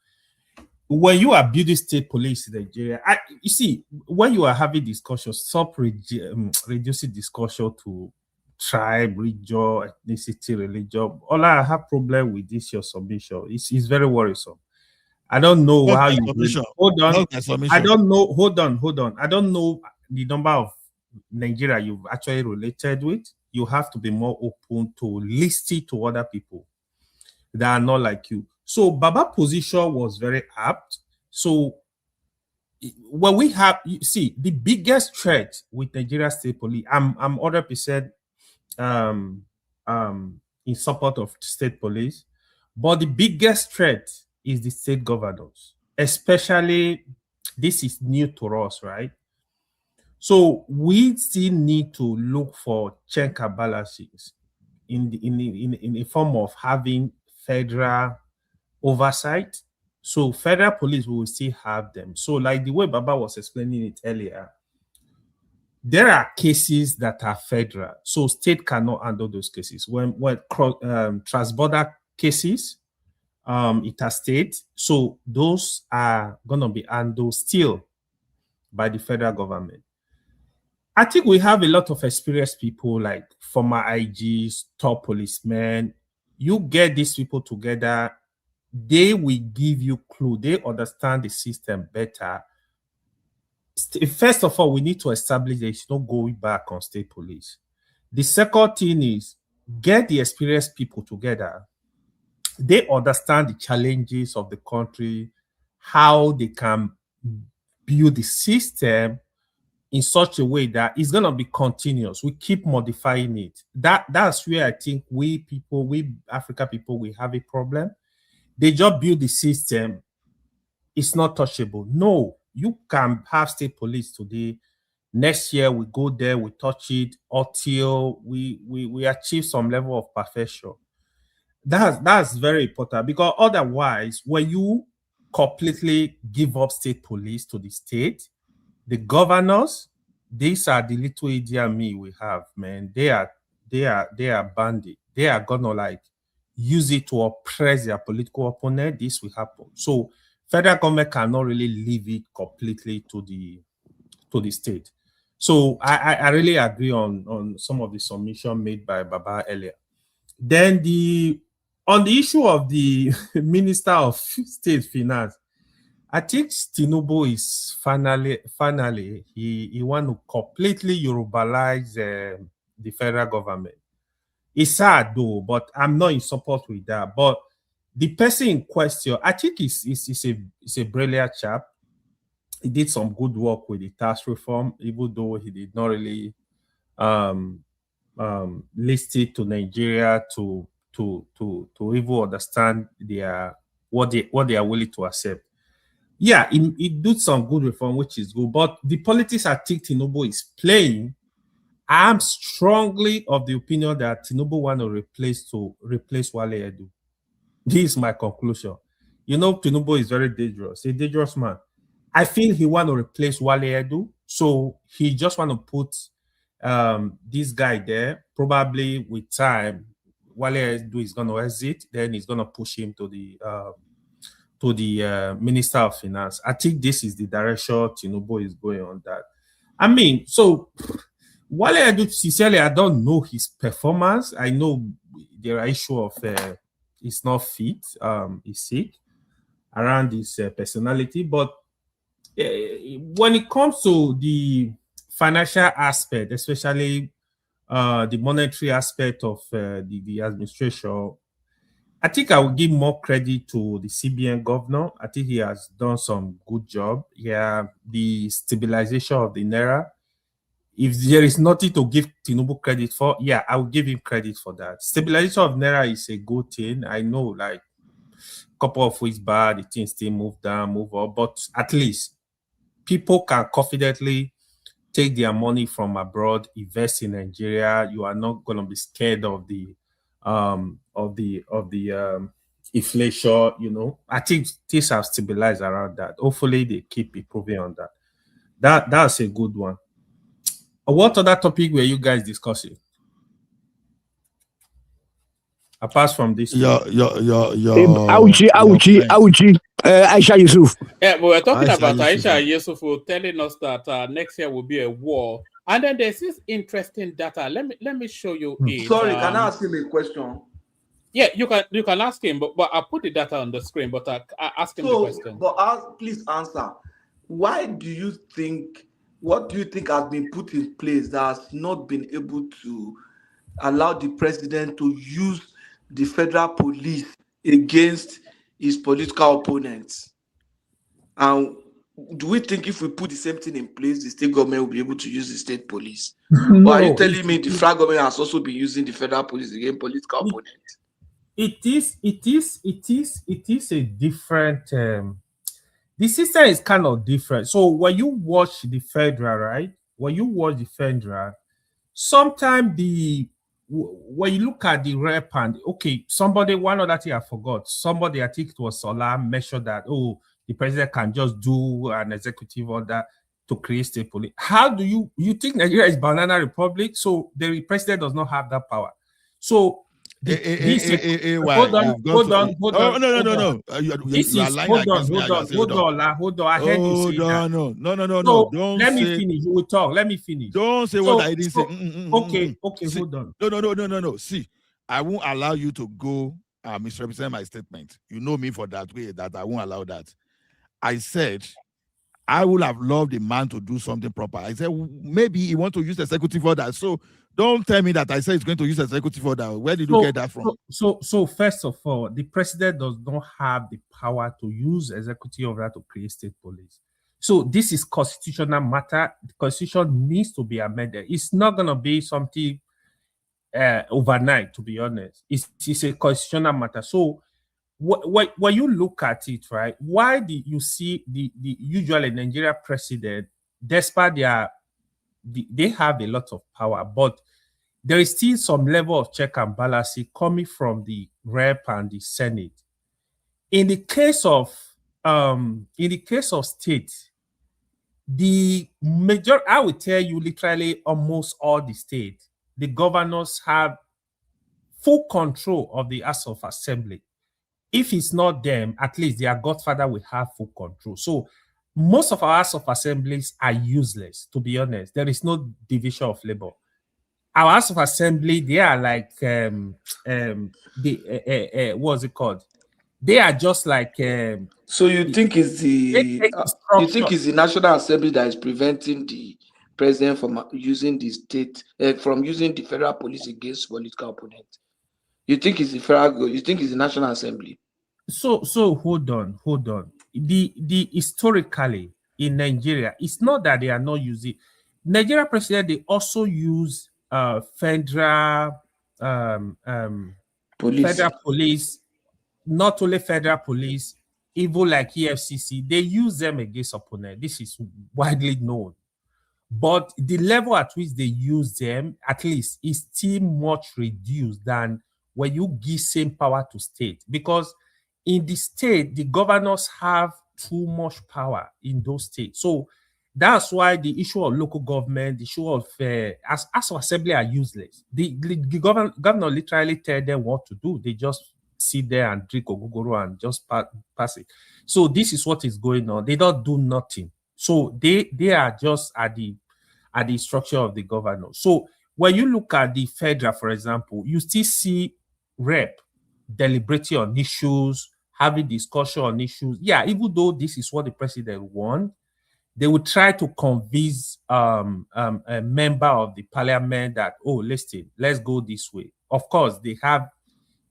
when you are building state police in Nigeria, you see, when you are having discussions, stop reducing discussion to tribe, region, ethnicity, religion. All I have problem with this your submission. It's very worrisome. I don't know how you hold on. I don't know. Hold on. I don't know the number of Nigeria you've actually related with. You have to be more open to listen to other people that are not like you. So Baba position was very apt. So when we have, you see, the biggest threat with Nigeria State Police, I'm 100% in support of state police, but the biggest threat is the state governors, especially this is new to us, right? So we still need to look for check and balances in the form of having federal oversight. So federal police will still have them. So like the way Baba was explaining it earlier, there are cases that are federal, so state cannot handle those cases. When transborder cases, interstate, so those are gonna be handled still by the federal government. I think we have a lot of experienced people like former IGs, top policemen. You get these people together, they will give you clue. They understand the system better. First of all, we need to establish there is no going back on state police. The second thing is get the experienced people together. They understand the challenges of the country, how they can build the system in such a way that it's going to be continuous. We keep modifying it. That's where I think we Africa people, we have a problem. They just build the system. It's not touchable. No, you can have state police today. Next year, we go there, we touch it until we achieve some level of perfection. That's very important, because otherwise, when you completely give up state police to the state, the governors, these are the little Idi and me we have, man. They are bandit. They are gonna like use it to oppress their political opponent. This will happen. So federal government cannot really leave it completely to the state. So I really agree on some of the submission made by Baba earlier. Then on the issue of the Minister of State Finance, I think Tinubu is finally he want to completely Yorubalize the federal government. It's sad though, but I'm not in support with that. But the person in question, I think is a brilliant chap. He did some good work with the tax reform, even though he did not really list it to Nigeria to even understand what they are willing to accept. Yeah, it did some good reform, which is good. But the politics I think Tinubu is playing, I'm strongly of the opinion that Tinubu want to replace Wale Edu. This is my conclusion. You know, Tinubu is very dangerous, a dangerous man. I feel he want to replace Wale Edu, so he just want to put this guy there, probably with time, Wale Edu is going to exit, then he's going to push him to the Minister of Finance. I think this is the direction Tinubu is going on that. I mean, so Wale Edu, sincerely, I don't know his performance. I know there are issue of he's not fit, he's sick around his personality, but when it comes to the financial aspect, especially the monetary aspect of the administration, I think I will give more credit to the CBN governor. I think he has done some good job. Yeah, the stabilization of the naira. If there is nothing to give Tinubu credit for, yeah, I will give him credit for that. Stabilization of naira is a good thing. I know, like, a couple of weeks back, the things still move down, move up, but at least people can confidently take their money from abroad, invest in Nigeria. You are not going to be scared of the inflation. You know, I think things have stabilized around that. Hopefully, they keep improving on that. That's a good one. What other topic were you guys discussing? Apart from this, Auchi, Aisha Yusuf. Yeah, we were talking Aisha about Yusuf. Aisha Yusuf telling us that next year will be a war, and then there's this interesting data. Let me show you it. Sorry, can I ask him a question? Yeah, you can ask him, but I'll put the data on the screen. But I ask him the question. But please answer. Why do you think? What do you think has been put in place that has not been able to allow the president to use the federal police against his political opponents? And do we think if we put the same thing in place, the state government will be able to use the state police? No, or are you telling me the federal government has also been using the federal police against political opponents? It is a different. The system is kind of different. So when you watch the federal, right? When you watch the federal, sometimes when you look at the rep and somebody, one other thing I forgot. Somebody, I think it was Sola, mentioned that the president can just do an executive order to create state police. How do you think Nigeria is banana republic? So the president does not have that power. So hold on. No. Hold on. I heard you say that. No. Don't let me finish. We will talk. Let me finish. Don't say what I didn't say. Okay, See, hold on. No. See, I won't allow you to go misrepresent my statement. You know me for that way, that I won't allow that. I said I would have loved the man to do something proper. I said maybe he want to use executive order. So don't tell me that I said he's going to use executive order. Where did you get that from? So first of all, the president does not have the power to use executive order to create state police. So this is constitutional matter. The constitution needs to be amended. It's not going to be something overnight, to be honest. It's a constitutional matter. So when you look at it, right, why do you see the usually Nigeria president, despite they have a lot of power, but there is still some level of check and balance coming from the rep and the Senate. In the case of state, the major, I will tell you, literally almost all the states, the governors have full control of the House of Assembly. If it's not them, at least their godfather will have full control. So most of our House of Assemblies are useless, to be honest. There is no division of labor. Our House of Assembly, they are like what's it called? They are just like. So you think it's the National Assembly that is preventing the president from using the state from using the federal police against political opponents? You think it's the federal? You think it's the National Assembly? So hold on. The historically in Nigeria, it's not that they are not using Nigeria president. They also use federal police, not only federal police, even like EFCC. They use them against opponents. This is widely known. But the level at which they use them, at least, is still much reduced than when you give same power to state. Because in the state, the governors have too much power in those states. So That's why the issue of local government, the issue of as of assembly are useless. The governor literally tell them what to do. They just sit there and drink ogogoro and just pass it. So this is what is going on. They don't do nothing. So they are just at the structure of the governor. So when you look at the federal, for example, you still see rep deliberating on issues, having discussion on issues. Yeah, even though this is what the president wants, they would try to convince a member of the parliament that, oh, listen, let's go this way. Of course, they have,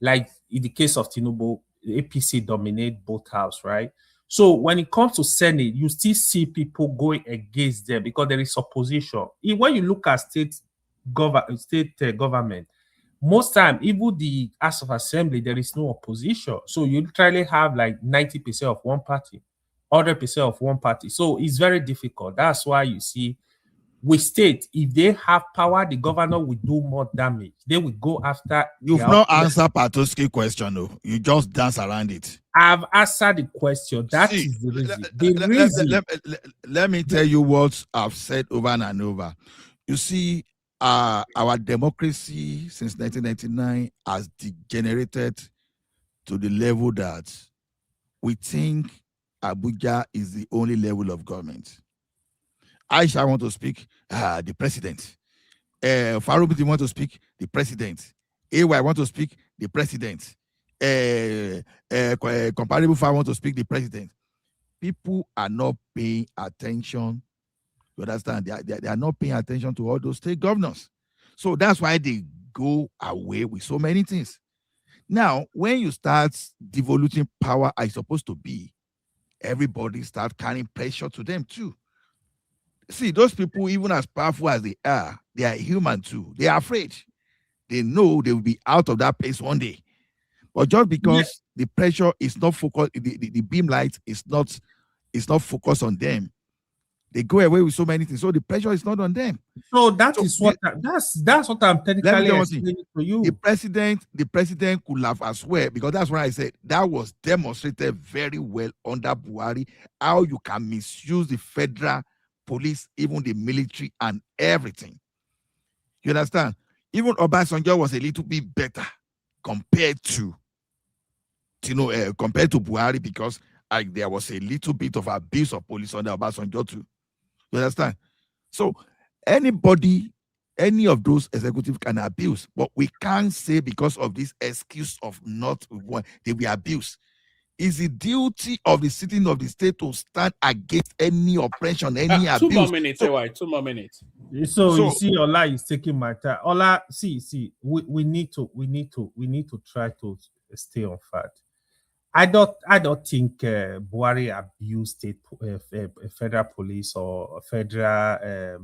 like in the case of Tinubu, APC dominate both houses, right? So when it comes to Senate, you still see people going against them because there is opposition. When you look at state government, most time, even the House of Assembly, there is no opposition. So you literally have like 90% of one party, 100% of one party. So it's very difficult. That's why you see with state, if they have power, the governor will do more damage. They will go after. You've not answered Patoski's question, though. You just dance around it. I've answered the question. That is the reason. Let me tell you what I've said over and over. You see, our democracy since 1999 has degenerated to the level that we think Abuja is the only level of government. Aisha want to speak, the president. Farubiti want to speak, the president. AY want to speak, the president. Comparable Far want to speak, the president. People are not paying attention. You understand? They are not paying attention to all those state governors. So that's why they go away with so many things. Now, when you start devoluting power as supposed to be, everybody start carrying pressure to them too. See, those people, even as powerful as they are human too. They are afraid. They know they will be out of that place one day. But just because the pressure is not focused, the beam light is not focused on them, they go away with so many things. So the pressure is not on them. So that's what I'm technically explaining to you. The president could have as well, because that's what I said. That was demonstrated very well under Buhari, how you can misuse the federal police, even the military and everything. You understand? Even Obasanjo was a little bit better compared to Buhari, because there was a little bit of abuse of police under Obasanjo too. You understand? So anybody, any of those executives can abuse, but we can't say because of this excuse of not one, they will abuse. It's the duty of the citizen of the state to stand against any oppression, any abuse. 2 more minutes, so, 2 more minutes. So you see, Ola is taking my time. Ola, see, we need to try to stay on fact. I don't think Buhari abused state federal police or federal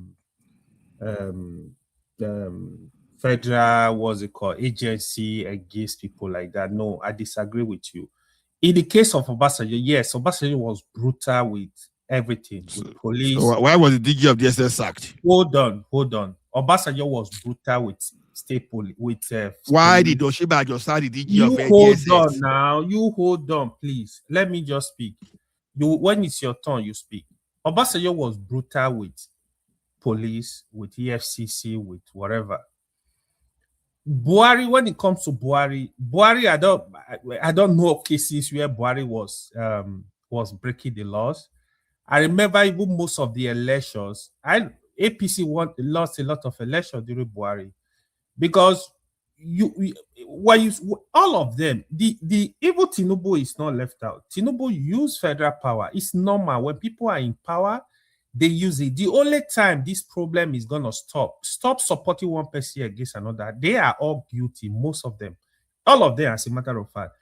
what's it called, agency against people like that. No, I disagree with you. In the case of Obasanjo, yes, Obasanjo was brutal with everything, with police. So why was the DG of DSS sacked? Hold on. Obasanjo was brutal with state police. Why did Oshiba just start the DG of DSS? Hold on now. You hold on, please. Let me just speak. When it's your turn, you speak. Obasanjo was brutal with police, with EFCC, with whatever. Buhari, when it comes to Buhari, I don't know of cases where Buhari was breaking the laws. I remember even most of the elections, APC lost a lot of elections during Buhari, because all of them, the evil Tinubu is not left out. Tinubu use federal power. It's normal when people are in power. They use it. The only time this problem is going to stop supporting one person against another. They are all guilty, most of them. All of them, as a matter of fact,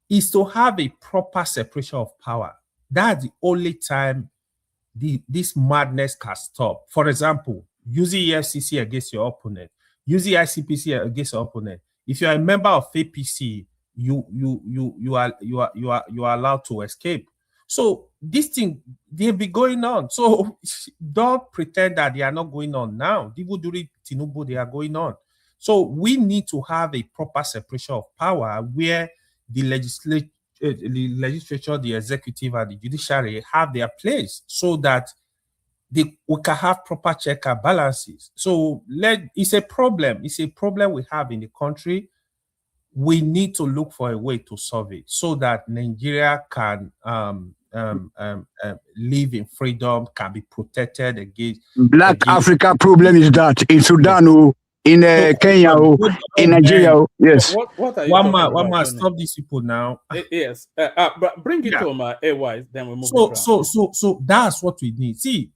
is to have a proper separation of power. That's the only time this madness can stop. For example, using EFCC against your opponent, using ICPC against your opponent. If you are a member of APC, you are allowed to escape. So this thing, they'll be going on. So don't pretend that they are not going on now. Even during Tinubu, they are going on. So we need to have a proper separation of power where the legislature, the executive, and the judiciary have their place, so that we can have proper check and balances. So it's a problem. It's a problem we have in the country. We need to look for a way to solve it so that Nigeria can live in freedom, can be protected against. Black Africa problem is that in Sudan, in Kenya, in Nigeria. Yes. What are you one talking man, about, stop these people now. Yes, but bring it home, AY, then we move. So that's what we need. See,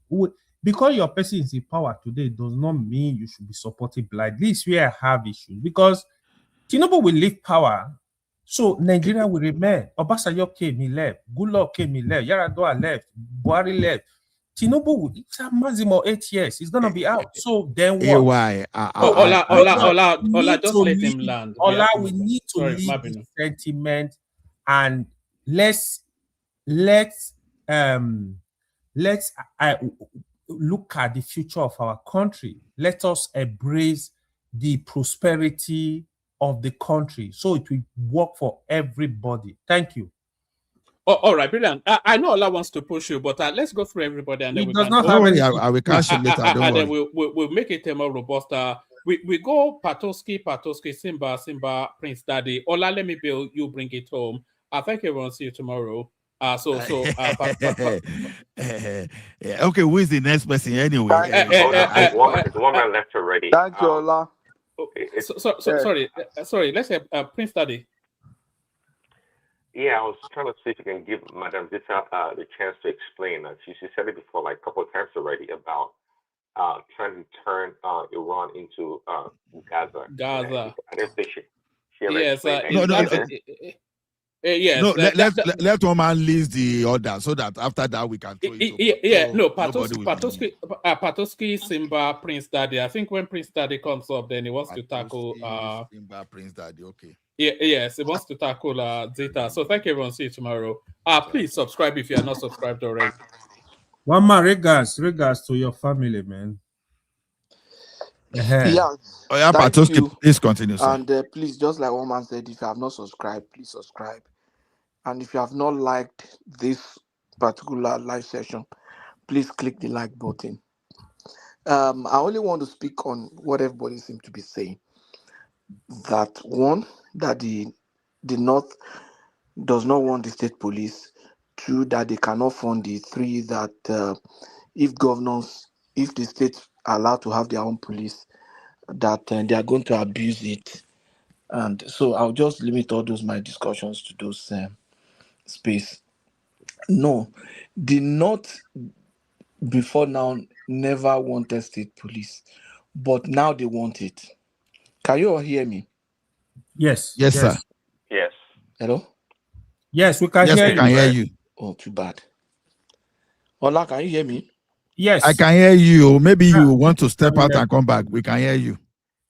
because your person is in power today does not mean you should be supporting blind. This is where I have issues because Tinubu will leave power, so Nigeria will remain. Obasanjo came, he left. Goodluck came, he left. Yar'Adua left. Buhari left. Tinubu, it's a maximum 8 years. He's gonna be out. So then what? Ola, just let him land. Ola, we need to leave the sentiment and let's look at the future of our country. Let us embrace the prosperity of the country so it will work for everybody. Thank you. All right, brilliant. I know Ola wants to push you, but let's go through everybody and then we can. I will catch you later. And then we'll make it more robust. We go Patoski, Simba, Prince Daddy. Ola, let me build. You bring it home. Thank you, everyone. See you tomorrow. Yeah, okay, who is the next person anyway? It's one man left already. Thank you, Ola. Okay. Sorry. Let's have Prince Daddy. Yeah, I was trying to see if you can give Madam Zita the chance to explain that. She said it before, like a couple of times already, about trying to turn Iran into Gaza. I don't think she ever explained yes. No, let one man list the order so that after that we can. Patoski, Simba, Prince Daddy. I think when Prince Daddy comes up, then he wants to tackle Simba, Prince Daddy. Okay. Yes, he wants to tackle Zeta. So thank you, everyone. See you tomorrow. Please subscribe if you are not subscribed already. One more regards to your family, man. Yeah. Patoski, please continue, sir. And please, just like one man said, if you have not subscribed, please subscribe. And if you have not liked this particular live session, please click the like button. I only want to speak on what everybody seems to be saying. That one, that the North does not want the state police. Two, that they cannot fund the three, that if the states are allowed to have their own police, that they are going to abuse it. And so I'll just limit all those my discussions to those space. No, the North before now never wanted state police, but now they want it. Can you all hear me? Yes, sir. Yes. Hello? Yes, we can hear you. Oh, too bad. Ola, can you hear me? Yes. I can hear you. Maybe you want to step out and come back. We can hear you.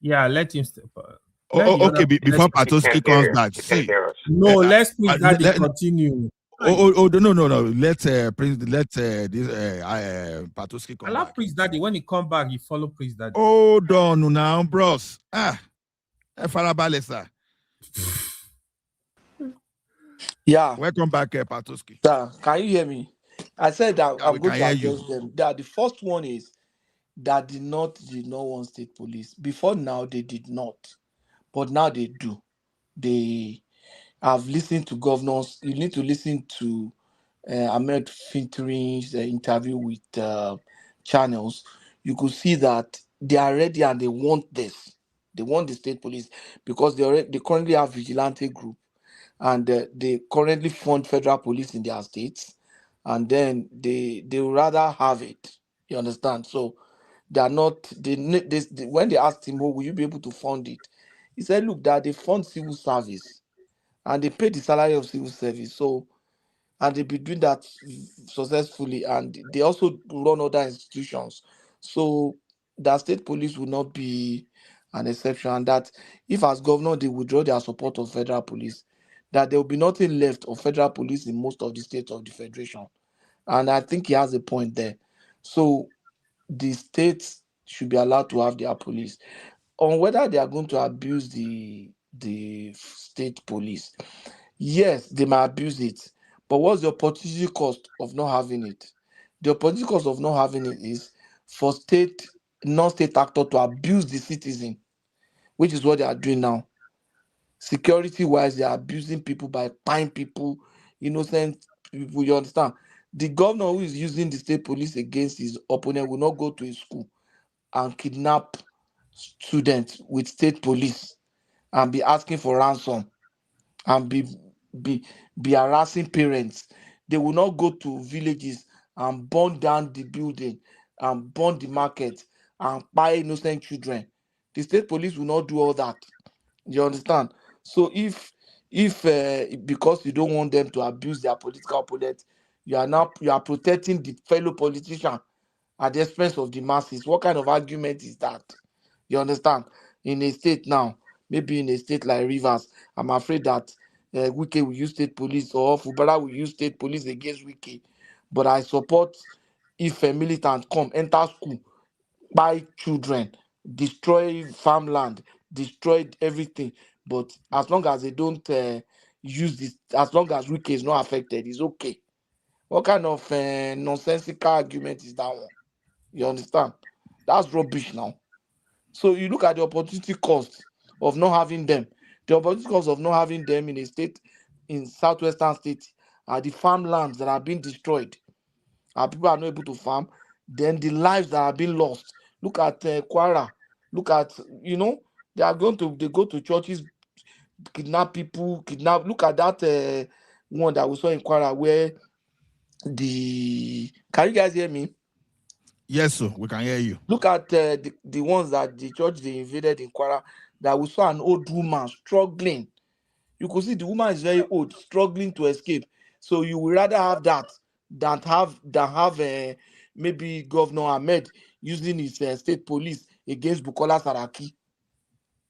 Yeah, let him step out. Okay, before Patoski comes back. See. No, let's please Daddy continue. No. Let Patoski come allow back. Prince Daddy. When he come back, you follow Prince Daddy. Hold on now, bros. Farabale, sir. Yeah. Welcome back, Patoski. Sir, can you hear me? I said that I'm going to address them. The first one is that the North did not want state police. Before now, they did not. But now they do. They have listened to governors. You need to listen to Ahmed Fintering's interview with channels. You could see that they are ready and they want this. They want the state police because they currently have vigilante group and they currently fund federal police in their states. And then they would rather have it. You understand? So they are not. When they asked him, "Oh, will you be able to fund it?" He said, "Look, that they fund civil service, and they pay the salary of civil service. So, and they be doing that successfully, and they also run other institutions. So, that state police will not be an exception. And that if, as governor, they withdraw their support of federal police, that there will be nothing left of federal police in most of the states of the federation." And I think he has a point there. So the states should be allowed to have their police. On whether they are going to abuse the state police, yes, they might abuse it. But what's the opportunity cost of not having it? The opportunity cost of not having it is for non-state actor to abuse the citizen, which is what they are doing now. Security-wise, they are abusing people by buying people, innocent people. You understand? The governor who is using the state police against his opponent will not go to a school and kidnap students with state police and be asking for ransom and be harassing parents. They will not go to villages and burn down the building and burn the market and buy innocent children. The state police will not do all that. You understand? So if because you don't want them to abuse their political opponent, you are protecting the fellow politician at the expense of the masses. What kind of argument is that? You understand? In a state now, maybe in a state like Rivers, I'm afraid that Wike will use state police or Fubara will use state police against Wike. But I support if a militant come, enter school, buy children, destroy farmland, destroy everything. But as long as they don't use this, as long as Wike is not affected, it's okay. What kind of nonsensical argument is that one? You understand? That's rubbish now. So you look at the opportunity cost of not having them. The opportunity cost of not having them in a state, in southwestern states, are the farmlands that are being destroyed. Our people are not able to farm. Then the lives that are being lost. Look at Kwara. Look at, they go to churches, kidnap people, Look at that one that we saw in Kwara where can you guys hear me? Yes, sir, we can hear you. Look at the ones that the church they invaded in Kwara, that we saw an old woman struggling. You could see the woman is very old, struggling to escape. So you would rather have that than have maybe Governor Ahmed using his state police against Bukola Saraki.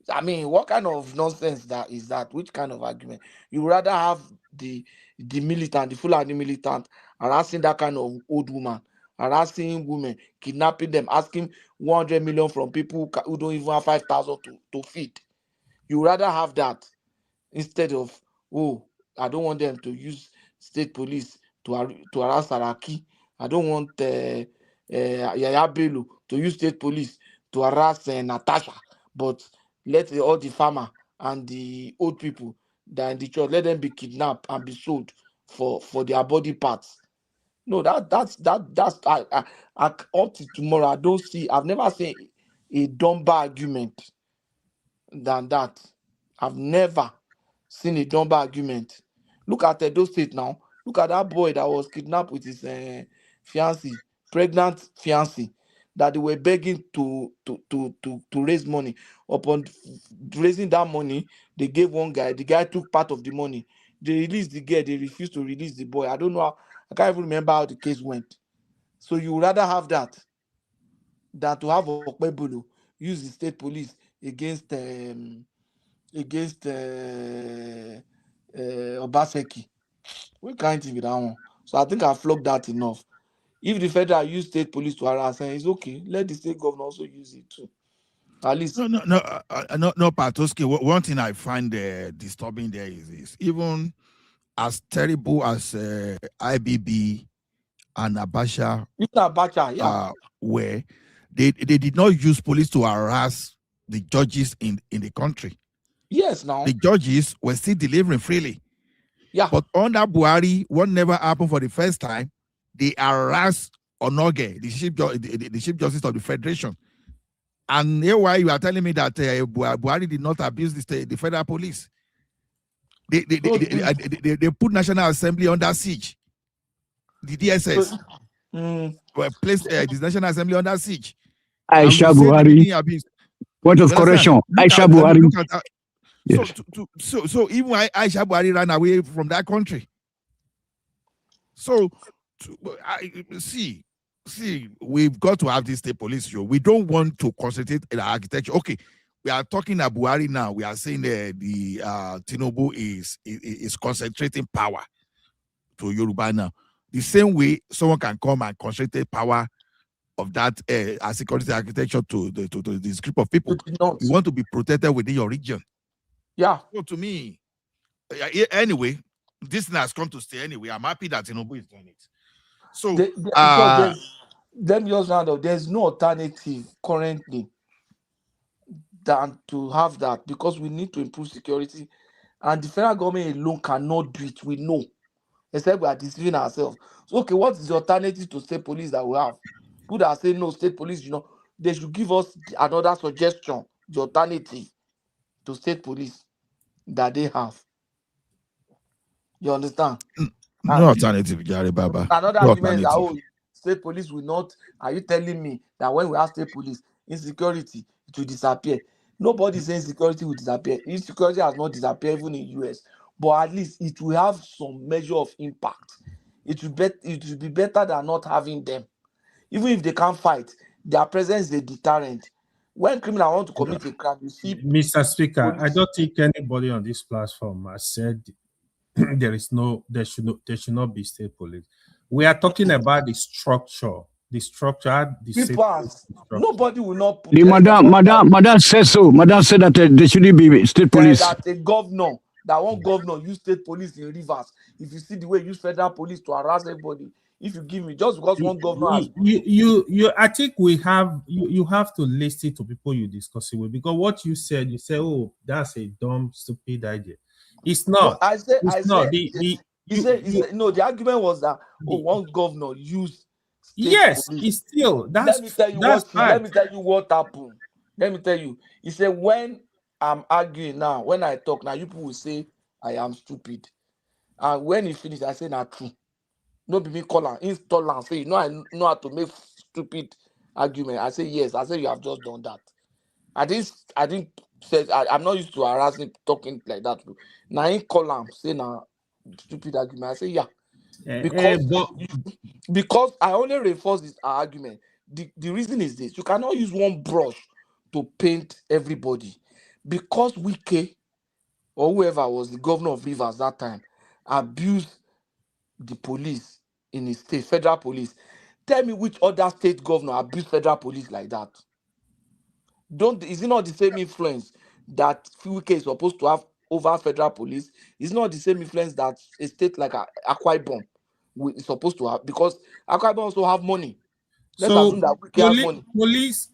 I mean, what kind of nonsense that is that? Which kind of argument? You would rather have the militant, the Fulani militant, harassing that kind of old woman, harassing women, kidnapping them, asking 100 million from people who don't even have 5,000 to feed. You would rather have that instead of, I don't want them to use state police to harass Saraki. I don't want Yaya Bello to use state police to harass Natasha. But let all the farmer and the old people that in the church, let them be kidnapped and be sold for their body parts. No, that's up to tomorrow. I've never seen a dumber argument than that. I've never seen a dumber argument. Look at those State now. Look at that boy that was kidnapped with his fiancée, pregnant fiancée, that they were begging to raise money. Upon raising that money, they gave one guy. The guy took part of the money. They released the girl. They refused to release the boy. I don't know I can't even remember how the case went. So you would rather have that than to have Okpebolo use the state police against Obaseki. We can't even that one. So I think I flogged that enough. If the federal use state police to harass, it's okay. Let the state governor also use it too. At least no, Patoski. One thing I find disturbing there is even as terrible as IBB and Abacha, where they did not use police to harass the judges in the country. Yes, now the judges were still delivering freely. Yeah. But under Buhari, what never happened for the first time, they harassed Onoge, the Chief Justice of the Federation. And here why you are telling me that Buhari did not abuse the federal police. They put National Assembly under siege. The DSS were placed the National Assembly under siege. Aisha Buhari. Point of correction. Aisha Buhari. Yes. So even Aisha Buhari ran away from that country. So see, we've got to have this state police show. We don't want to concentrate in the architecture. Okay, we are talking about Buhari now. We are saying that the Tinubu is concentrating power to Yoruba now. The same way someone can come and concentrate power of that security architecture to this group of people. You want to be protected within your region. Yeah. So to me, anyway, this thing has come to stay anyway. I'm happy that Tinubu is doing it. So because let me just round up. There's no alternative currently than to have that, because we need to improve security, and the federal government alone cannot do it. We know, except we are deceiving ourselves. So, okay, what is the alternative to state police that we have? People that say no, state police, they should give us another suggestion, the alternative to state police that they have. You understand? no alternative, Gary Baba. Another No argument is that, alternative. state police will not. Are you telling me that when we have state police, insecurity, it will disappear? Nobody is saying security will disappear. Insecurity has not disappeared even in US, but at least it will have some measure of impact. It will be better than not having them. Even if they can't fight, their presence is a deterrent. When criminals want to commit a crime, you see. Mr. Speaker, I police. don't think anybody on this platform has said there should not be state police. We are talking about the structure. Nobody will not put. The madam said so. Madam said that there shouldn't be state police. That a governor, that one governor use state police in Rivers. If you see the way you use federal police to harass everybody, if you give me just because one governor has, I think you have to listen to people you discuss it with, because what you said, oh, that's a dumb, stupid idea. It's not. No, The argument was that one governor used state yes, police. it's still Let me tell you what happened. Let me tell you. He said, when I'm arguing now, when I talk now, you people will say I am stupid. And when he finished, I say not true. No be me call and install and say, I know how to make stupid argument. I say yes. I say you have just done that. I didn't say I'm not used to harassing talking like that. Now in column say now stupid argument. I say yeah. Because I only reinforce this argument. The reason is this: you cannot use one brush to paint everybody. Because Wike or whoever was the governor of Rivers that time abused the police in his state, federal police. Tell me which other state governor abused federal police like that? Is it not the same influence that Wike is supposed to have over federal police? It's not the same influence that a state like Akwa Ibom is supposed to have, because Akwa Ibom also have money. Let's assume that Wike has money.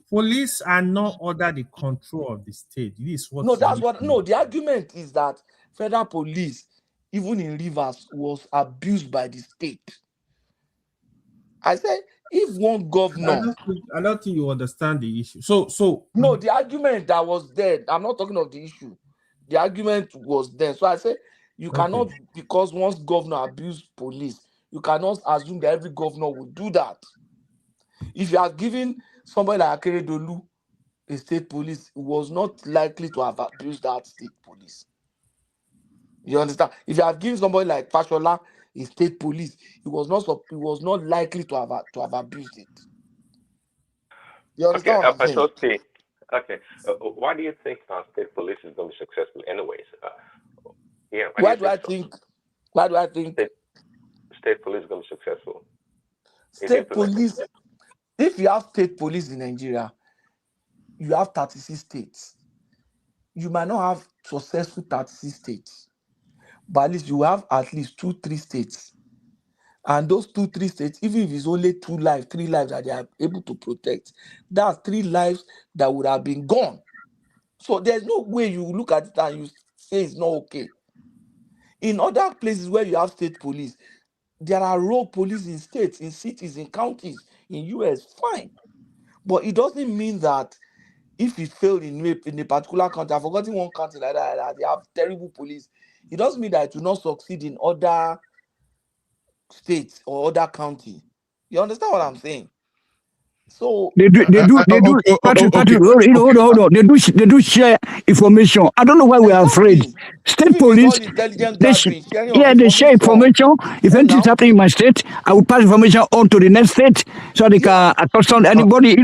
Police are not under the control of the state. This is what the argument is that federal police, even in Rivers, was abused by the state. I said, if one governor, I don't think you understand the issue. No, the argument that was there, I'm not talking of the issue. The argument was there. So I said, you cannot, because once governor abused police, you cannot assume that every governor will do that. If you are giving somebody like Akeredolu a state police, it was not likely to have abused that state police. You understand? If you have given somebody like Fashola a state police, it was not likely to have abused it. You understand what I'm saying? Okay. Why do you think state police is going to be successful anyways? Why do I think state police is going to be successful? State police, if you have state police in Nigeria, you have 36 states. You might not have successful 36 states, but at least you have at least 2-3 states. And those 2-3 states, even if it's only 3 lives that they are able to protect, that's 3 lives that would have been gone. So there's no way you look at it and you say it's not okay. In other places where you have state police, there are rogue police in states, in cities, in counties, in US, fine. But it doesn't mean that if it failed in a particular country, I've forgotten one country like that, they have terrible police. It doesn't mean that it will not succeed in other states or other county. You understand what I'm saying? So they do Patrick, hold on. They do share information. I don't know why we are afraid. State police, they share information. If anything's happening in my state, I will pass information on to the next state so they can accost anybody.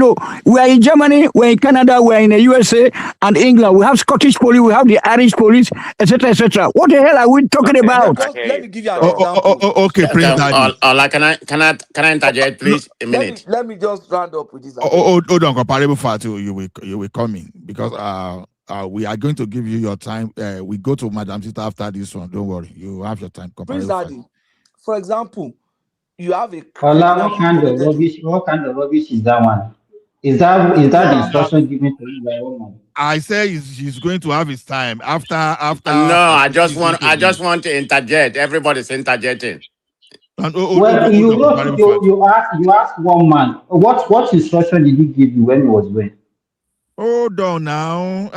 We are in Germany, we're in Canada, we're in the USA and England. We have Scottish police, we have the Irish police, etc., etc. What the hell are we talking about? Let me give you an example. Okay, Prince Daddy. Can I interject, please? A minute. Let me just round up with this. Hold on, comparable Fatu, you will come in, because we are going to give you your time. We go to Madam Sita after this one. Don't worry, you have your time. Prince Daddy, for example, you have a Ola, criminal what kind of rubbish is that one? Is that the yeah. instruction given to you by woman? I say he's going to have his time after No, Patoski is going to I just leave. want to interject. Everybody's interjecting. And Well, hold you on, wrote comparable fact. you asked one man. What instruction did he give you when he was going? Hold on now.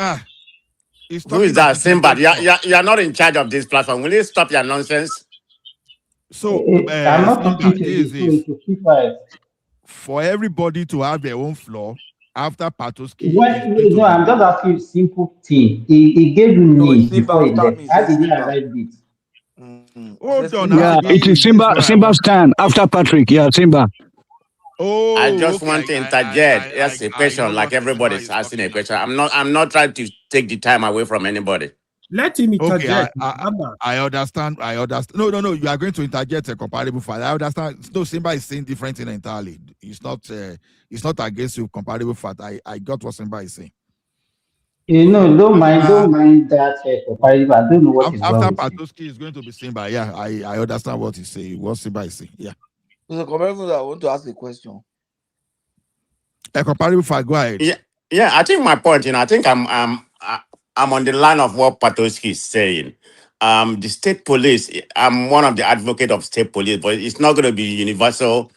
He's Who is talking of that? Simba, interjection. you're not in charge of this platform. Will you stop your nonsense? So, I'm not Simba, talking to you, this so you is should keep quiet. for everybody to have their own floor after Patoski is When going to no, I'm leave. just asking you a simple thing. He gave you No, it's names Simba before he after left. me. How Say did he Simba. arrive it? Say Hold on, Simba now, Yeah, after it me. is this is what I Simba's want. turn after Patrick. Yeah, Simba. I Oh, just okay. want to interject. That's a I know question, like what Simba everybody's is asking a talking question. about. I'm not trying to take the time away from anybody. Let him Okay, interject. Abba. I understand. No. You are going to interject a comparable fact. I understand. No, Simba is saying different thing entirely. It's not against you. Comparable fact. I got what Simba is saying. You know, After don't mind that comparative. I don't know what is after wrong with him. Patoski is going to be Simba. Yeah, I understand what he's saying. What Simba is saying. Yeah. So, comparable, I want to ask a question. A comparable fact. Go ahead. Yeah. I think my point. I think I'm on the line of what Patoski is saying. The state police. I'm one of the advocates of state police, but it's not going to be universal,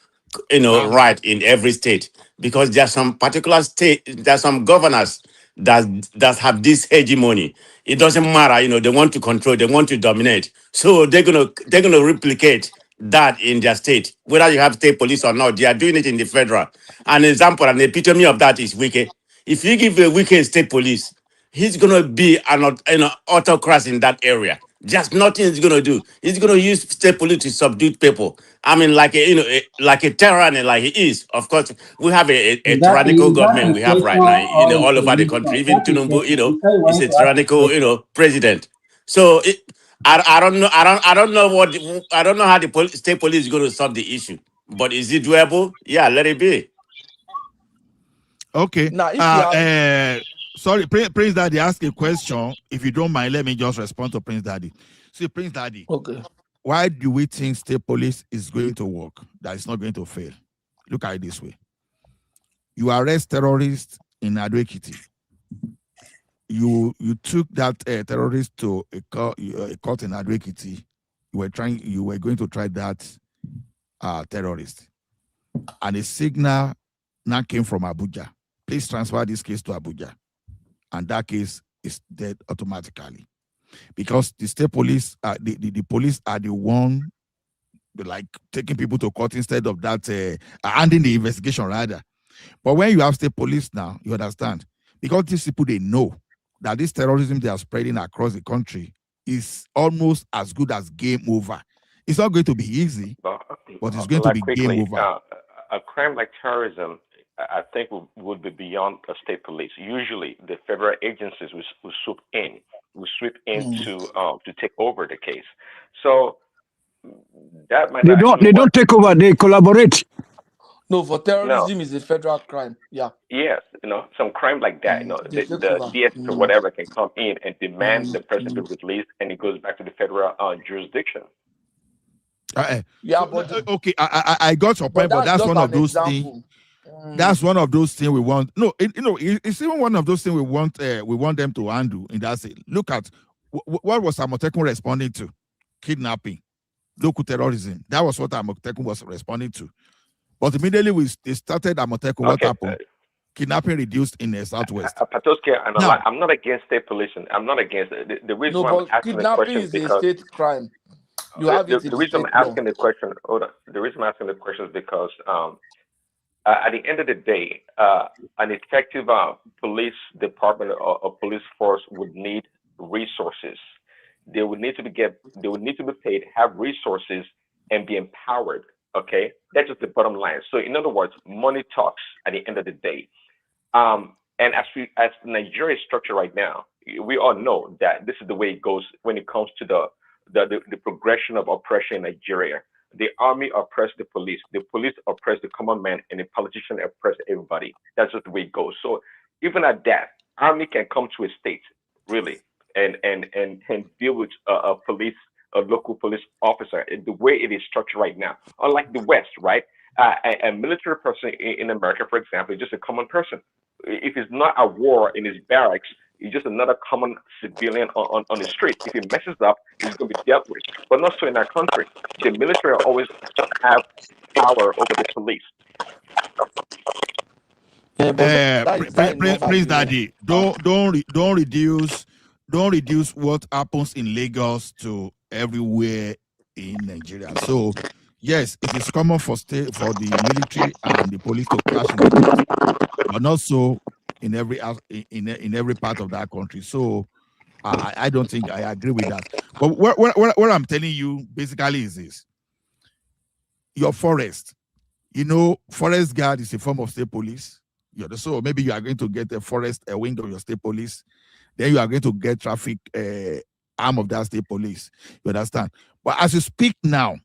right in every state, because there are some particular there are some governors that have this hegemony. It doesn't matter, they want to control, they want to dominate, so they're gonna replicate that in their state, whether you have state police or not. They are doing it in the federal. An example, an epitome of that is Wike. If you give a Wike state police, he's gonna be an autocrat in that area. Just nothing he's gonna do. He's gonna use state police to subdue people. I mean, like a tyranny, like he is. Of course, we have a tyrannical Is that government a we have question right now, or a all over the solution? country. Even That's a Tinubu, question. You said you is wanted a to ask a tyrannical, question. president. So I don't know. I don't know I don't know how the state police is going to solve the issue. But is it doable? Yeah, let it be. Okay. Now, if you have Sorry, Prince Daddy asked a question. If you don't mind, let me just respond to Prince Daddy. See, Prince Daddy, okay, why do we think state police is going to work? That it's not going to fail. Look at it this way. You arrest terrorists in Ado Ekiti. You took that terrorist to a court in Ado Ekiti. You were going to try that terrorist. And a signal now came from Abuja. Please transfer this case to Abuja. And that case is dead automatically. Because the state police, the police are the one like taking people to court instead of that, handing the investigation rather. But when you have state police now, you understand. Because these people, they know that this terrorism they are spreading across the country is almost as good as game over. It's not going to be easy, but it's going to be game over. A crime like terrorism, I think, would be beyond the state police. Usually, the federal agencies will swoop in to take over the case. So that might They not don't. actually They work. don't take over. They collaborate. no, for terrorism No. is a federal crime. Yeah. Yes, some crime like that, They take the over. DSS or whatever can come in and demand the person be released, and it goes back to the federal jurisdiction. Yeah, So, but okay, I got your point, but that's just one of an those things. example. That's one of those things we want. No, it's even one of those things we want them to handle. In that say, look at what was Amotekun responding to? Kidnapping, local terrorism. That was what Amotekun was responding to. But immediately they started Amotekun, what happened? Kidnapping reduced in the southwest. Patoski, Now, I'm not against state policing. I'm not against it. The reason No, why I'm but asking the kidnapping question is is a because state crime. You have it in the the reason I'm state law. asking the question. Hold on. The reason I'm asking the question is because at the end of the day, an effective police department or police force would need resources. They would need to be paid, have resources, and be empowered. Okay, that's just the bottom line. So, in other words, money talks at the end of the day. And as Nigeria is structured right now, we all know that this is the way it goes when it comes to the progression of oppression in Nigeria. The army oppressed the police oppress the common man, and the politician oppress everybody. That's just the way it goes. So even at that, army can come to a state really and deal with a a local police officer, the way it is structured right now. Unlike the West, right? A military person in America, for example, is just a common person. If it's not a war in his barracks, he's just another common civilian on the street. If he messes up, he's going to be dealt with. But not so in our country. The military always have power over the police. Please, Daddy, don't reduce what happens in Lagos to everywhere in Nigeria. So, yes, it is common for the military and the police to clash in the street, but not so in every part of that country. So, I don't think I agree with that. But what I'm telling you basically is this: your forest. Forest guard is a form of state police. So maybe you are going to get a forest wing of your state police. Then you are going to get traffic arm of that state police. You understand? But as you speak now,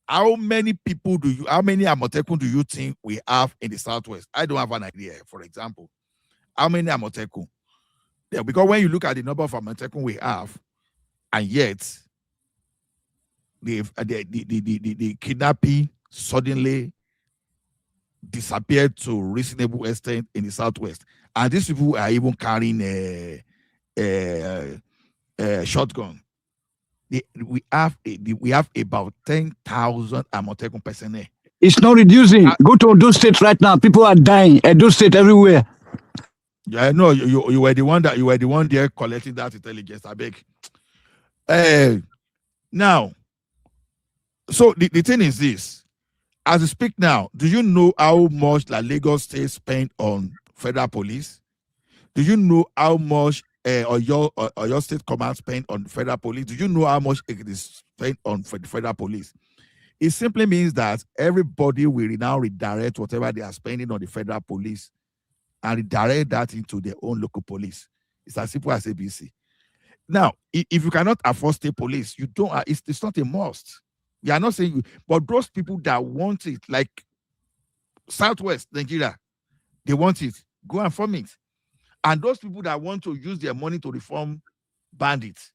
how many Amotekun do you think we have in the Southwest? I don't have an idea. For example, how many Amotekun? Yeah, because when you look at the number of Amotekun we have, and yet the kidnapping suddenly disappeared to reasonable extent in the Southwest, and these people are even carrying a shotgun. We have about 10,000 Amotekun personnel. It's not reducing. Go to Ondo State right now. People are dying. Ondo State everywhere. Yeah, no, you were the one there collecting that intelligence. I beg. Now, so the thing is this. As you speak now, do you know how much Lagos State spent on federal police? Do you know how much your state command spent on federal police? Do you know how much it is spent on federal police? It simply means that everybody will now redirect whatever they are spending on the federal police and redirect that into their own local police. It's as simple as ABC. Now, if you cannot afford state police, you don't. It's not a must. We are not saying, but those people that want it, like Southwest Nigeria, they want it. Go and form it. And those people that want to use their money to reform bandits,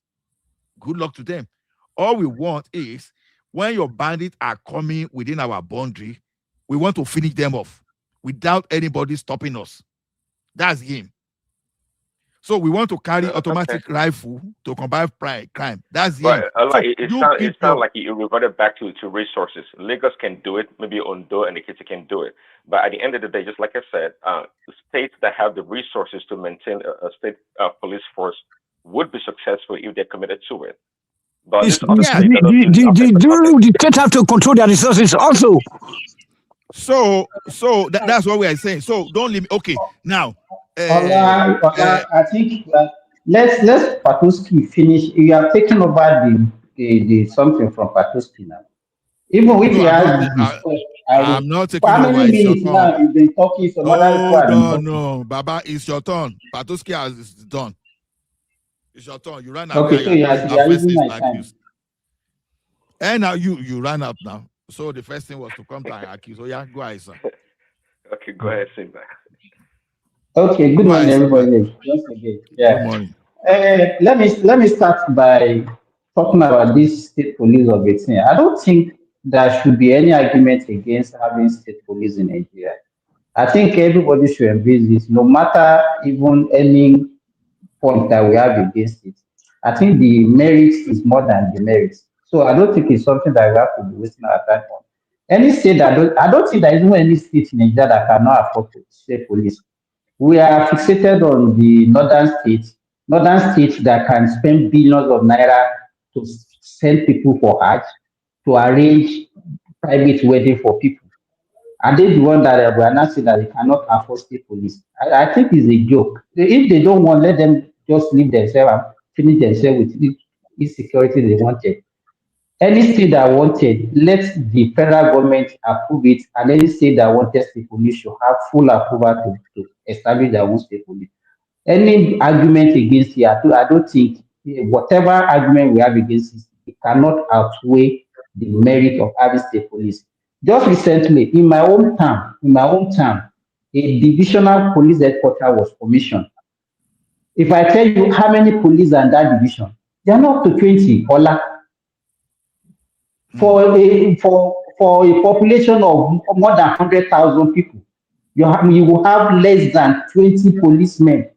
good luck to them. All we want is when your bandits are coming within our boundary, we want to finish them off without anybody stopping us. That's him. So we want to carry automatic rifle to combat crime. That's But it. It sounds like you reverted back to resources. Lagos can do it, maybe Ondo and Ekiti can do it. But at the end of the day, just like I said, states that have the resources to maintain a state police force would be successful if they're committed to it. But the state have to control their resources also. So that's what we are saying. So don't limit. Okay, now. I think let's Patuski finish. You are taking over the something from Patuski now. Even if you have I'm not taking how over. many minutes now you've been talking? So no, Baba, it's your turn. Patuski has done. It's your turn. You ran out. Okay, so you are using my time. And now you ran up now. So the first thing was to come to accuse. So yeah, go ahead, sir. Okay, go ahead, Simba. Okay, good morning, everybody. Once again, yeah. Good morning. Let me start by talking about this state police of 18. I don't think there should be any argument against having state police in Nigeria. I think everybody should embrace this, no matter even any point that we have against it. I think the merit is more than the merits. So I don't think it's something that we have to be wasting our time on. Any state I don't think there is no any state in Nigeria that cannot afford state police. We are fixated on the northern states that can spend billions of naira to send people for Hajj, to arrange private wedding for people. And they the one that we are not saying that they cannot afford state police. I think it's a joke. If they don't want, let them just leave themselves and finish themselves with the insecurity they wanted. Any state that wanted, let the federal government approve it, and any state that wanted state police should have full approval to establish their own state police. Any argument against it, I don't think whatever argument we have against it cannot outweigh the merit of having state police. Just recently, in my hometown, a divisional police headquarters was commissioned. If I tell you how many police are in that division, they are not up to 20. Ola. For a population of more than 100,000 people, you will have less than 20 policemen.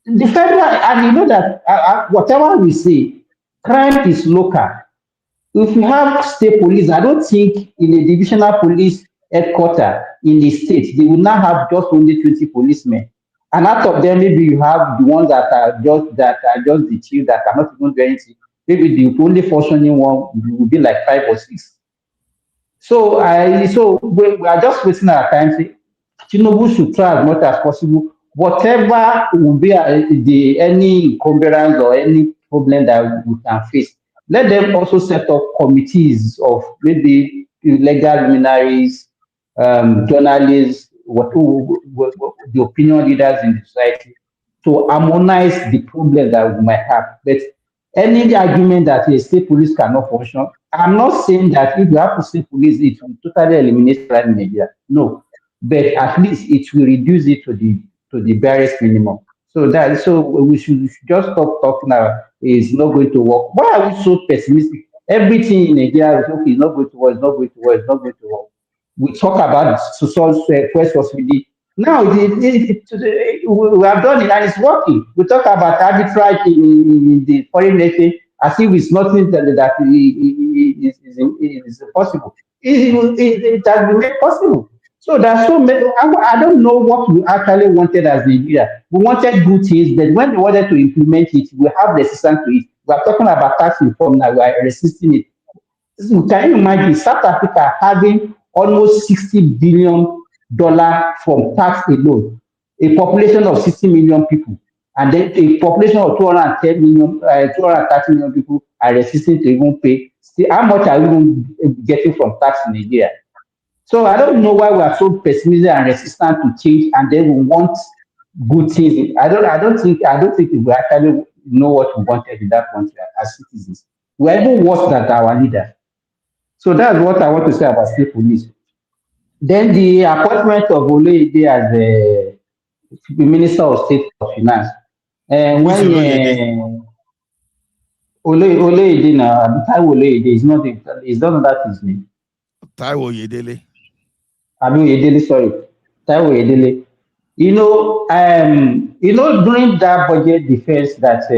The federal, and you know that whatever we say, crime is local. If you have state police, I don't think in a divisional police headquarter in the state, they will not have just only 20 policemen. And out of them, maybe you have the ones that are just the chief that cannot even do anything. Maybe the only functioning one will be like 5 or 6. So we are just wasting our time. Tinubu should try as much as possible. Whatever will be any encumbrance or any problem that we can face, let them also set up committees of maybe legal luminaries, journalists, the opinion leaders in the society to harmonize the problem that we might have. But any argument that a state police cannot function, I'm not saying that if you have to state police, it will totally eliminate crime in Nigeria. No, but at least it will reduce it to the barest minimum. So we should just stop talking about it's not going to work. Why are we so pessimistic? Everything in Nigeria is okay, it's not going to work, it's not going to work, it's not going to work. We talk about social first subsidy. Now we have done it and it's working. We talk about arbitrage in the foreign nation as if it's nothing that is possible. It has been made possible. So there's so many. I don't know what we actually wanted as Nigeria. We wanted good things, but when we wanted to implement it, we have resistance to it. We are talking about tax reform now. We are resisting it. So can you imagine South Africa having almost $60 billion from tax alone, a population of 60 million people, and then a population of 230 million people are resisting to even pay. See, how much are we even getting from tax in Nigeria? So I don't know why we are so pessimistic and resistant to change, and then we want good things. I don't think we actually know what we wanted in that country as citizens. We are even worse than our leaders. So that's what I want to say about state police. Then the appointment of Oyedele as the Minister of State of Finance. When Oyedele now, Taiwo Oyedele is not that his name. Taiwo Oyedele. Oyedele, sorry. Taiwo Oyedele. During that budget defense that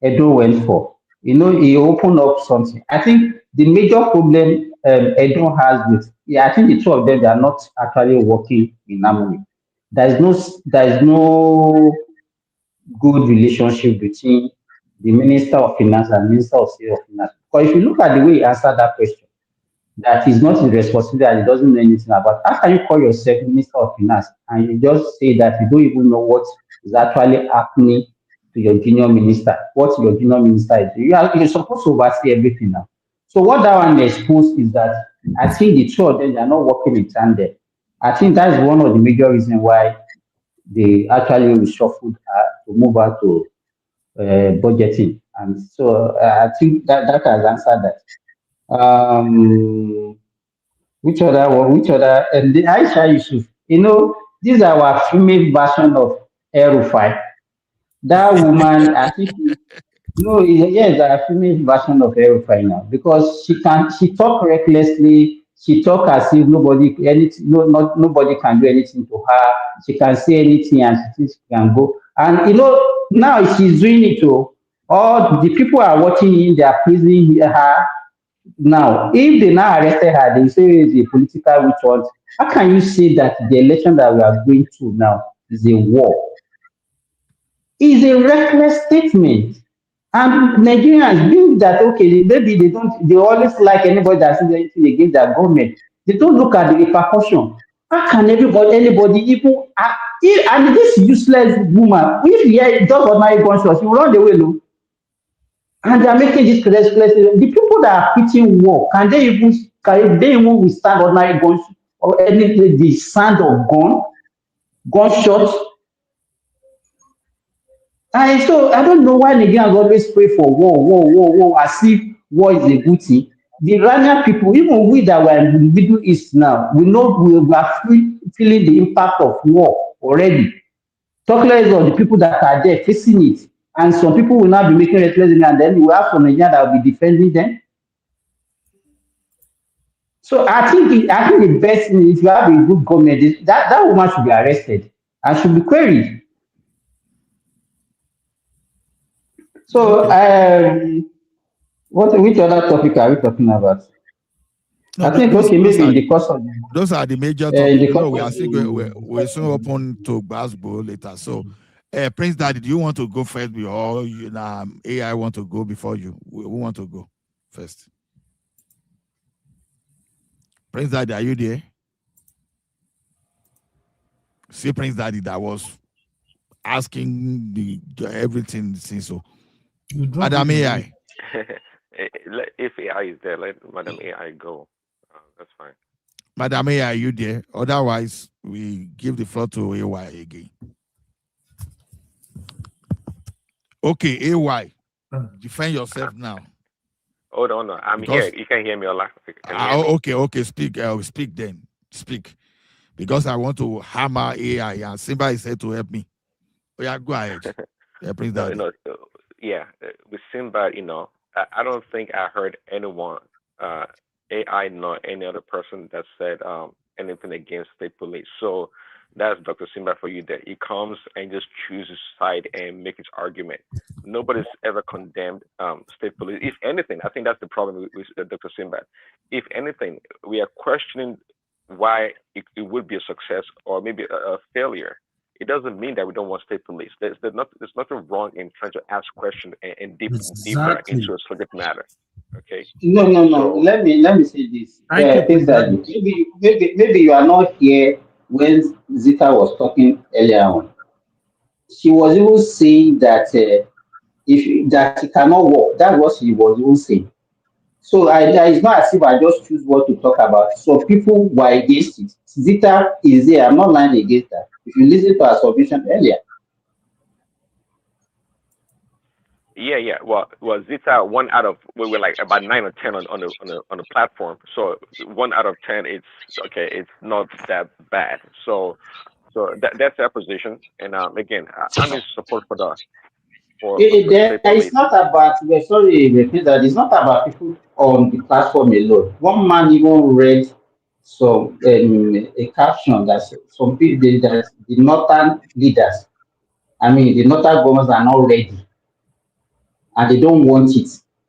Edo went for, he opened up something. I think the major problem Edo has with, I think the two of them, they are not actually working in harmony. There is no good relationship between the Minister of Finance and Minister of State of Finance. Because if you look at the way he answered that question, that is not his responsibility and he doesn't know anything about. How can you call yourself Minister of Finance and you just say that you don't even know what is actually happening to your junior minister, what your junior minister is doing? You're supposed to oversee everything now. So what that one exposed is that I think the two of them are not working in tandem. I think that's one of the major reasons why they actually reshuffled to move out to budgeting. And so I think that has answered that. Which other, and the Aisha Yusuf, these are our female version of Erufai. That woman, I think, yes, our female version of Erufai now, because she talk recklessly, she talk as if nobody can do anything to her, she can say anything and she thinks she can go. And, now she's doing it to all the people are watching, they are praising her. Now, if they now arrested her, they say it's a political witch hunt. How can you say that the election that we are going through now is a war? It's a reckless statement. And Nigerians believe that, okay, maybe they always like anybody that says anything against their government. They don't look at the repercussion. How can anybody even, and this useless woman, if he does ordinary gunshots, she will run away, no? And they are making this restless. The people that are quitting war, can they even withstand ordinary guns or anything, the sound of gunshots? And so I don't know why Nigerians always pray for war, as if war is a good thing. The Iranian people, even we that were in the Middle East now, we know we are feeling the impact of war already. Talk less of the people that are there facing it. And some people will now be making reckless and then you have some Nigerians that will be defending them. So I think the best thing, if you have a good government, is that woman should be arrested and should be queried. So which other topic are we talking about? No, I think maybe in the course of those are the major in the topics. course No, we of are still going, we're soon open to Glasgow later. So, Prince Daddy, do you want to go first, or AI want to go before you? Who want to go first? Prince Daddy, are you there? See, Prince Daddy, that was asking the everything since so. Madam AI. If AI is there, let Madam AI go. That's fine. Madam AI, are you there? Otherwise, we give the floor to AY again. Okay, AY, defend yourself now. Hold on, I'm here. You can hear me, Ola. Okay, speak. Speak then. Speak. Because I want to hammer AI, and Simba is here to help me. Oh, yeah, go ahead. Prince Daddy. With Simba, I don't think I heard anyone, AI nor any other person that said anything against state police. So that's Dr. Simba for you. That he comes and just chooses side and make his argument. Nobody's ever condemned state police. If anything, I think that's the problem with Dr. Simba. If anything, we are questioning why it would be a success or maybe a failure. It doesn't mean that we don't want state police. There's nothing wrong in trying to ask questions and deeper into a subject matter. Okay. No. So, let me say this. Maybe you are not here when Zita was talking earlier on. She was even saying that that she cannot work. That's what she was even saying. So it's not as if I just choose what to talk about. So people were against it. Zita is there. I'm not lying against her. If you listen to her submission earlier. Yeah. Well, Zita, we were like about 9 or 10 on the platform. So 1 out of 10, it's okay. It's not that bad. So that's their position. And again, I'm in support for the it's not about. Sorry, repeat that. It's not about people on the platform alone. One man even read some a caption that some people that the northern leaders, the northern governors are not ready and they don't want it.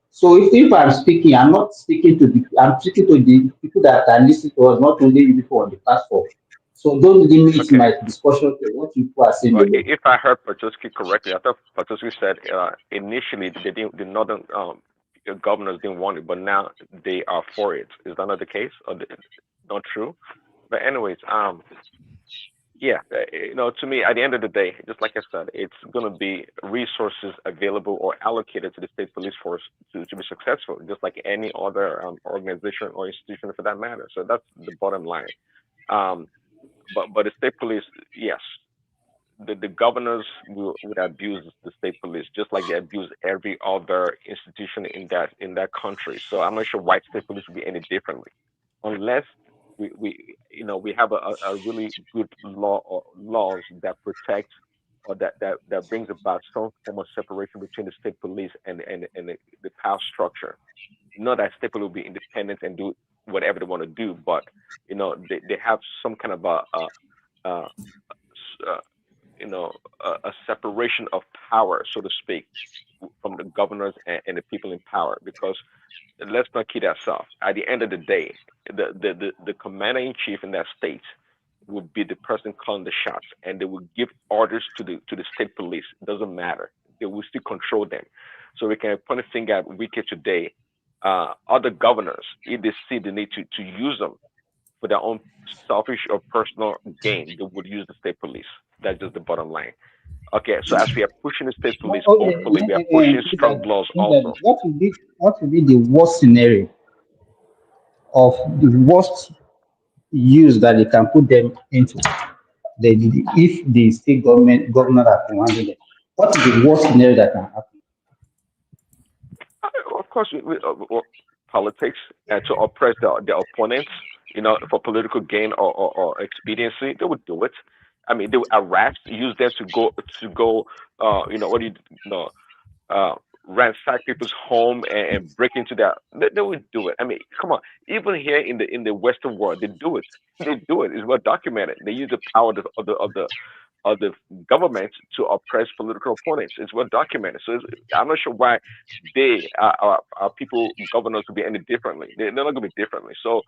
So if I'm speaking, I'm speaking to the people that are listening to us, not only people on the platform. So don't limit my discussion to what people are saying. Well, if I heard Patoski correctly, I thought Patoski said initially the northern governors didn't want it, but now they are for it. Is that not the case, or not true? But anyways, to me, at the end of the day, just like I said, it's going to be resources available or allocated to the state police force to be successful, just like any other organization or institution for that matter. So that's the bottom line. But the state police, yes, the governors would abuse the state police just like they abuse every other institution in that country. So I'm not sure why state police would be any differently, unless we have a really good law or laws that protect or that brings about some form of separation between the state police and the power structure. Not that state police will be independent and do whatever they want to do, but they have some kind of a separation of power, so to speak, from the governors and the people in power. Because let's not kid ourselves. At the end of the day, the commander in chief in that state would be the person calling the shots, and they will give orders to the state police. It doesn't matter. They will still control them. So we can point a finger at Wike today. Other governors, if they see the need to use them for their own selfish or personal gain, they would use the state police. That's just the bottom line. Okay, so as we are pushing the state police, hopefully we are pushing strong laws also. What would be the worst scenario of the worst use that they can put them into? If the state governor are commanding them, what is the worst scenario that can happen? Of course, politics to oppress their opponents, for political gain or expediency, they would do it. I mean, they would arrest, use them to go, ransack people's home and break into their. They would do it. I mean, come on. Even here in the Western world, they do it. They do it. It's well documented. They use the power of the government to oppress political opponents. It's well documented. So I'm not sure why our people governors will be any differently. They're not going to be differently. So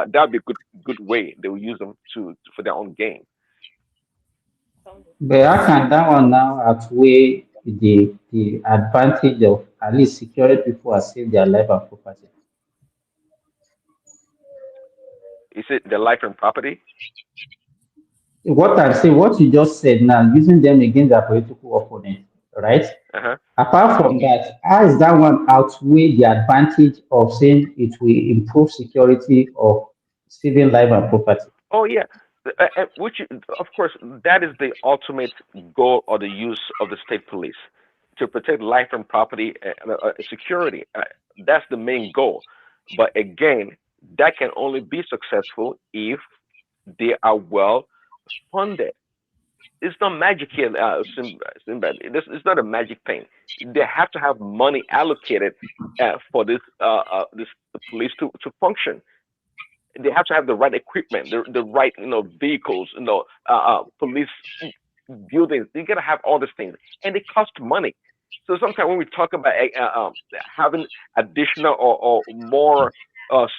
that'd be a good way they will use them for their own gain. But how can that one now outweigh the advantage of at least securing people who save their life and property? Is it the life and property? What I'm saying, what you just said now, using them against their political opponent, right? Uh-huh. Apart from that, how is that one outweigh the advantage of saying it will improve security of civil life and property? Oh yeah, which of course that is the ultimate goal or the use of the state police to protect life and property and security. That's the main goal. But again, that can only be successful if they are well funded. It's not magic here, Sinbad. It's not a magic thing. They have to have money allocated for this the police to function. They have to have the right equipment, the right vehicles, police buildings. You gotta have all these things, and they cost money. So sometimes when we talk about having additional or more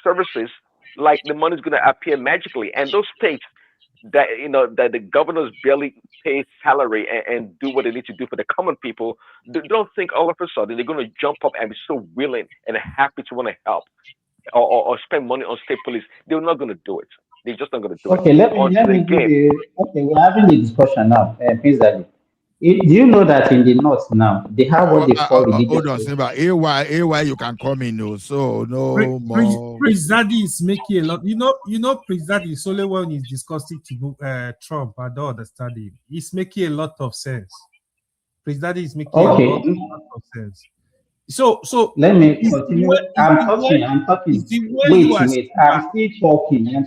services, like the money is gonna appear magically, and those states that that the governors barely pay salary and do what they need to do for the common people, they don't think all of a sudden they're going to jump up and be so willing and happy to want to help or spend money on state police. They're not going to do it. They're just not going to do Okay, it. let me give you. Okay, we're having a discussion now. Precisely. Do you know that in the north now they have what they call religious? Hold on, Simba. AY, you can come in. No, so no more. Prince Zaddy is making a lot. Prince Zaddy is only when he's discussing Trump. I don't understand him. He's making a lot of sense. Prince Zaddy is making a lot of sense. So let me continue. I'm talking. Wait. I'm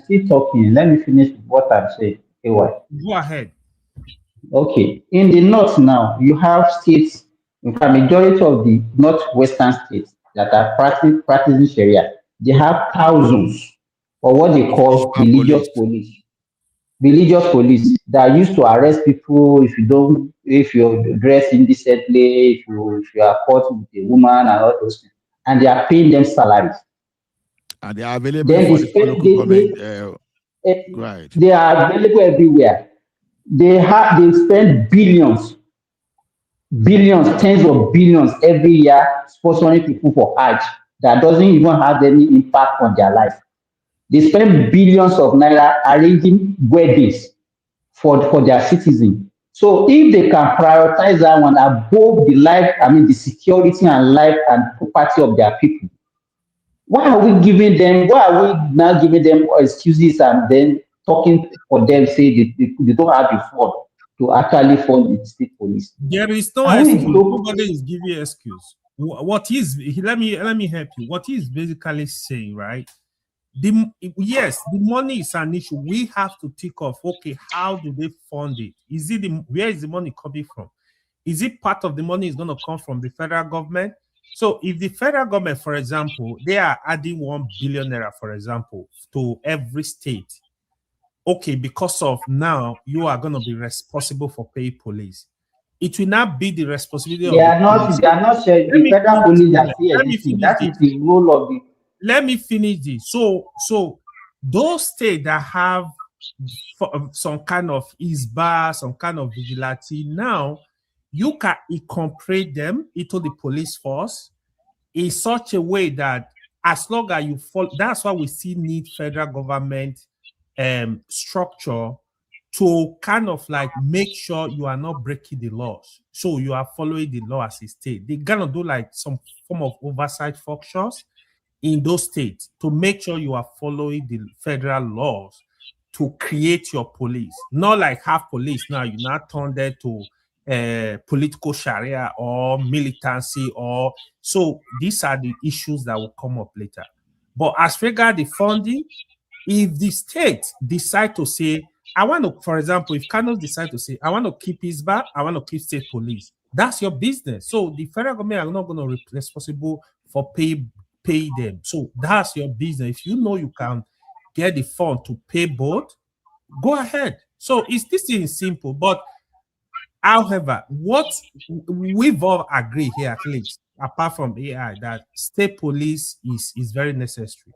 still talking. Let me finish what I'm saying. Go ahead. Okay. In the north now, you have states, in fact, majority of the northwestern states that are practicing Sharia, they have thousands of what they call religious police. Religious police that are used to arrest people if you dress indecently, if you are caught with a woman and all those things, and they are paying them salaries. And they are available for the local government. Right. They are available everywhere. They spend billions, tens of billions every year sponsoring people for Hajj that doesn't even have any impact on their life. They spend billions of naira arranging weddings for their citizens. So if they can prioritize that one above the security and life and property of their people, why are we now giving them excuses and then talking for them, say they don't have the fund to actually fund the state police? There is no excuse. Nobody is giving excuse. Let me help you. What he is basically saying, right? The money is an issue. We have to think of, okay, how do they fund it? Where is the money coming from? Is it part of the money is going to come from the federal government? So if the federal government, for example, they are adding 1 billion naira, for example, to every state, okay, because of now you are going to be responsible for paying police. It will not be the responsibility of the police. They are not sharing the federal police that see anything. That is the role of the. Let me finish this. So those states that have some kind of ISBA, some kind of vigilante, now you can incorporate them into the police force in such a way that as long as you follow, that's why we still need federal government structure to kind of like make sure you are not breaking the laws. So you are following the law as a state. They're gonna do like some form of oversight functions in those states to make sure you are following the federal laws to create your police. Not like half police now, you're not turned there to political Sharia or militancy so these are the issues that will come up later. But as regard the funding, if the state decide to say, I want to, for example, if Kano decide to say, I want to keep ISBA, I want to keep state police, That's your business. So the federal government are not going to be responsible for pay them. So that's your business. If you know you can get the fund to pay both, go ahead. So this is simple. But however, what we've all agreed here, at least apart from AI, that state police is very necessary.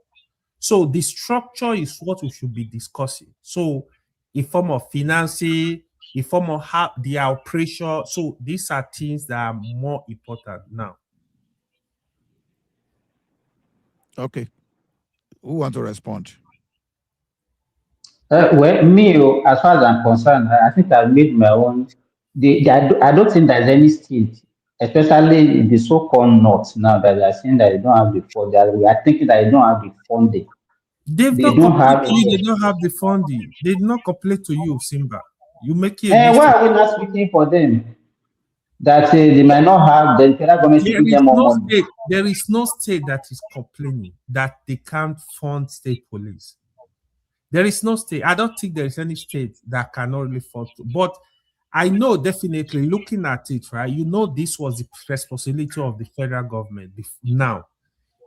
So the structure is what we should be discussing. So in form of financing, in form of how the operation. So these are things that are more important now. Okay. Who want to respond? Well, me, as far as I'm concerned, I think I've made my own. I don't think there's any state, especially in the so-called North now, that are saying that they don't have the funding. We are thinking that they don't have the funding. They've They not don't complained have to you, it. they don't have the funding. They did not complain to you, Simba. You make it a And why mistake. are we not speaking for them? That they might not have, the federal government should give them more money. There is no state that is complaining that they can't fund state police. There is no state. I don't think there is any state that cannot really fund. But I know definitely looking at it, right? You know, this was the responsibility of the federal government now.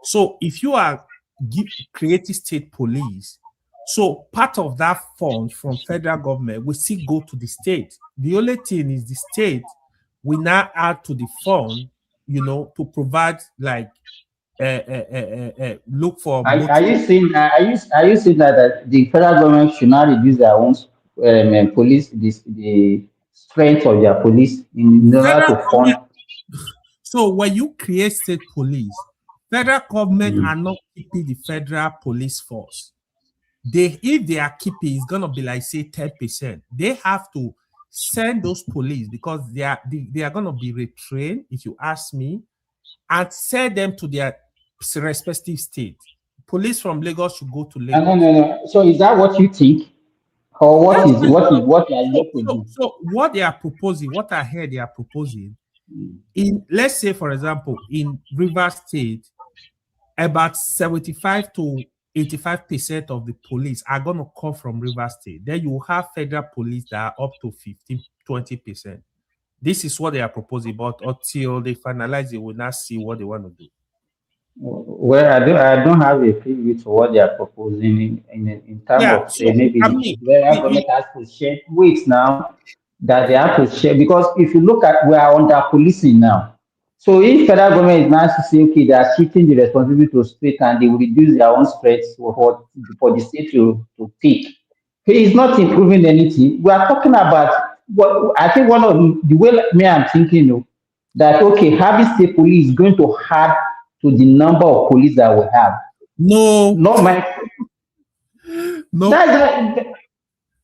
So if you are creating state police, so part of that fund from federal government will still go to the state. The only thing is the state will now add to the fund, you know, to provide like look for. Are you saying that the federal government should not reduce their own police, the strength of their police in order Federal to fund? So when you create state police, federal government are not keeping the federal police force. If they are keeping, it's gonna be like say 10%. They have to send those police because they are gonna be retrained, if you ask me, and send them to their respective state. Police from Lagos should go to Lagos. No. So is that what you think, or what is what they are yet to do? So what they are proposing, what I heard they are proposing, in let's say for example in Rivers State, about 75 to 85% of the police are going to come from Rivers State. Then you have federal police that are up to 15-20%. This is what they are proposing, but until they finalize it, we'll not see what they want to do. Well, I don't have a preview to what they are proposing in terms of say maybe the federal government has to share weight now, that they have to share, because if you look at, we are under policing now. So if federal government is now to say, okay, they are shifting the responsibility to state and they will reduce their own spreads for the state to take, it's not improving anything. We are talking about what I think one of the way me I'm thinking that okay, having state police is going to add to the number of police that we have. No, not my. No.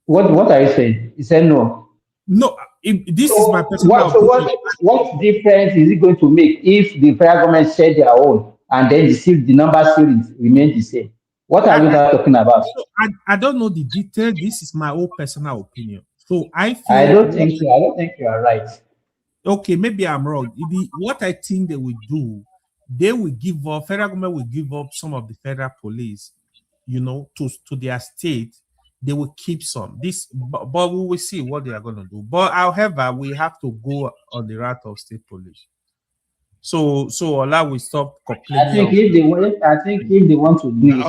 What are you saying? You said no. No, this is my personal opinion. What difference is it going to make if the federal government said their own and then the numbers still remain the same? What are we talking about? So I don't know the detail. This is my own personal opinion. So I feel. I don't think so. I don't think you are right. Okay, maybe I'm wrong. What I think they will do, they will give up. Federal government will give up some of the federal police, you know, to their state. They will keep some. But we will see what they are going to do. But however, we have to go on the route of state police. So Allah will stop complaining. I think if they want to do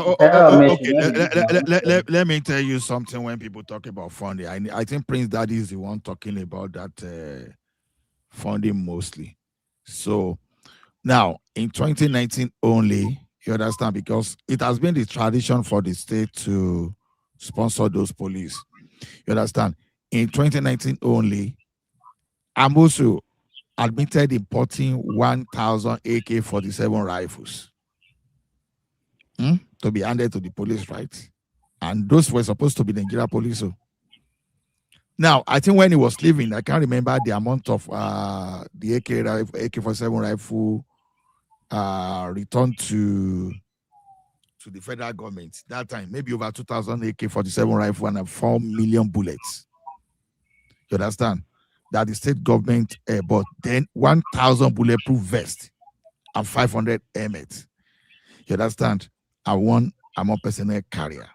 it, let me tell you something. When people talk about funding, I think Prince Daddy is the one talking about that funding mostly. So now in 2019 only, you understand, because it has been the tradition for the state to sponsor those police. You understand? In 2019 only, Amosu admitted importing 1,000 AK-47 rifles to be handed to the police, right? And those were supposed to be Nigeria police. Now, I think when he was leaving, I can't remember the amount of the AK-47 rifle returned to the federal government that time, maybe over 2,000 AK-47 rifle and 4 million bullets. You understand? That the state government bought. Then 1,000 bulletproof vests and 500 helmets. You understand? And one personnel carrier.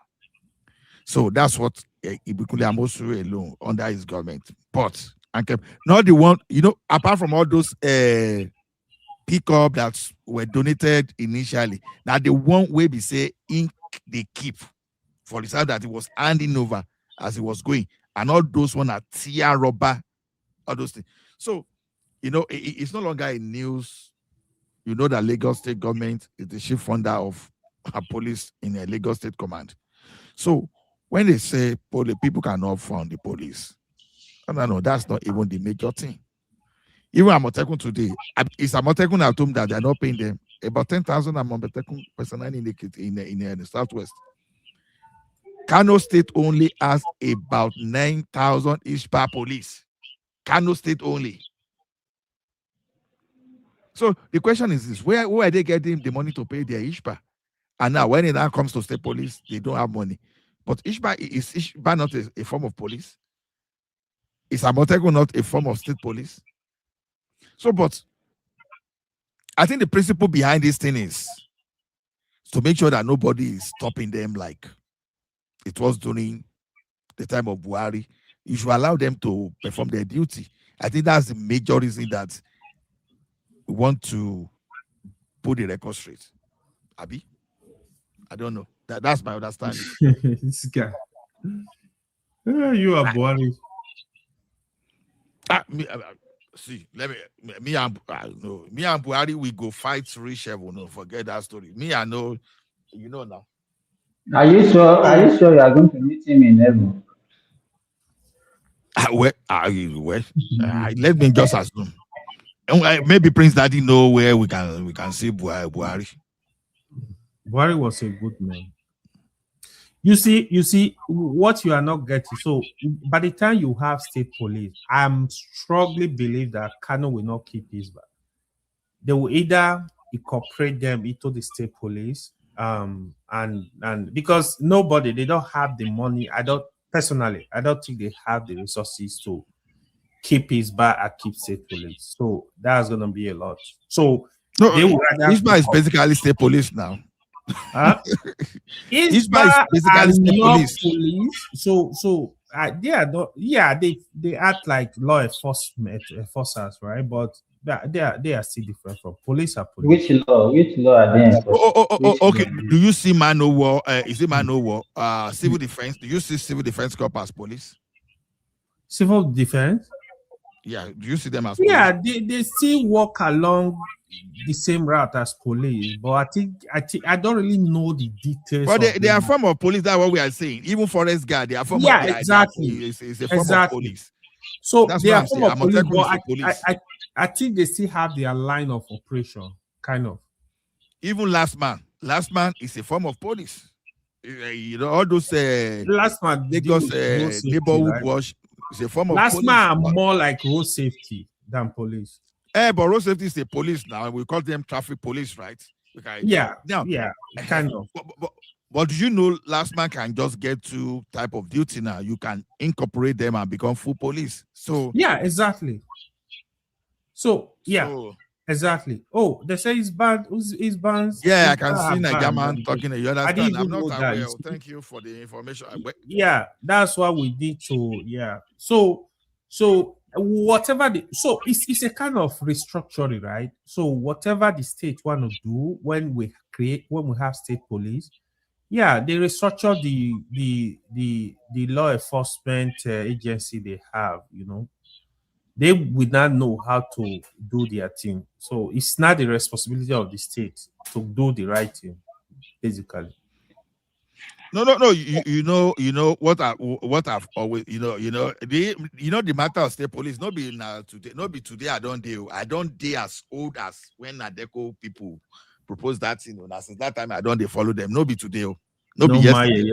So that's what Ibukule Amosu alone under his government. But and kept. Not the one, apart from all those pickup that were donated initially. Now the one way we say ink they keep for the side that it was handing over as it was going, and all those one are tear rubber, all those things. So it's no longer a news. You know that Lagos State government is the chief funder of police in a Lagos State command. So when they say people cannot fund the police, I don't know, that's not even the major thing. Even Amotekun today, it's Amotekun at home that they're not paying them about 10,000 Amotekun personnel in the southwest. Kano State only has about 9,000 each per police. Kano State only. So the question is this: where are they getting the money to pay their ISPA? And now when it now comes to state police, they don't have money. But ISPA not a form of police? Is Amotekun not a form of state police? So, but I think the principle behind this thing is to make sure that nobody is stopping them like it was during the time of Buhari. You should allow them to perform their duty. I think that's the major reason that we want to put the record straight. Abi? I don't know. That's my understanding. This guy. You are Buhari. See, me and Buhari, we go fight reshuffle. No, forget that story. Me, I know, now. Are you sure you are going to meet him in heaven? Let me just assume. Maybe Prince Daddy know where we can see Buhari. Buhari was a good man. You see what you are not getting. So by the time you have state police, I'm strongly believe that Kano will not keep his back. They will either incorporate them into the state police, and because they don't have the money. I don't think they have the resources to keep his back and keep state police. So that's gonna be a lot. So Isba is basically state police now. Isba is basically police. So they are not. Yeah, they act like law enforcers, right? But they are still different from police. Are police. Which law are they enforcing? Okay. Do you see man o' war? Is it man o' war? Civil defense. Do you see civil defense corps as police? Civil defense. Yeah. Do you see them as? Yeah, police? they still walk along the same route as police, but I don't really know the details. But they are a form of police. That's what we are saying. Even forest guard, they are form of exactly. It's a form of police. So that's they are form of police, but I think they still have their line of operation, kind of. Even last man is a form of police. All those last man Lagos neighborhood watch is a form of last police. Man are more like road safety than police. But road safety is a police now. We call them traffic police, right? Yeah, kind of. But do you know last man can just get to type of duty now? You can incorporate them and become full police. So yeah, exactly. So exactly. Oh, they say it's banned. It's banned. Yeah, I can see Nigerian man talking. You understand? I'm not aware. Thank you for the information. Yeah, that's why we need to. Yeah. So whatever it's a kind of restructuring, right? So whatever the state want to do when we have state police, they restructure the law enforcement agency they have. They will not know how to do their thing. So it's not the responsibility of the state to do the right thing, basically. No. You know what I've always the matter of state police. Not be now today. Not be today. I don't dare as old as when Nadeco people proposed that thing. Since that time I don't follow them. No be today. No be yesterday.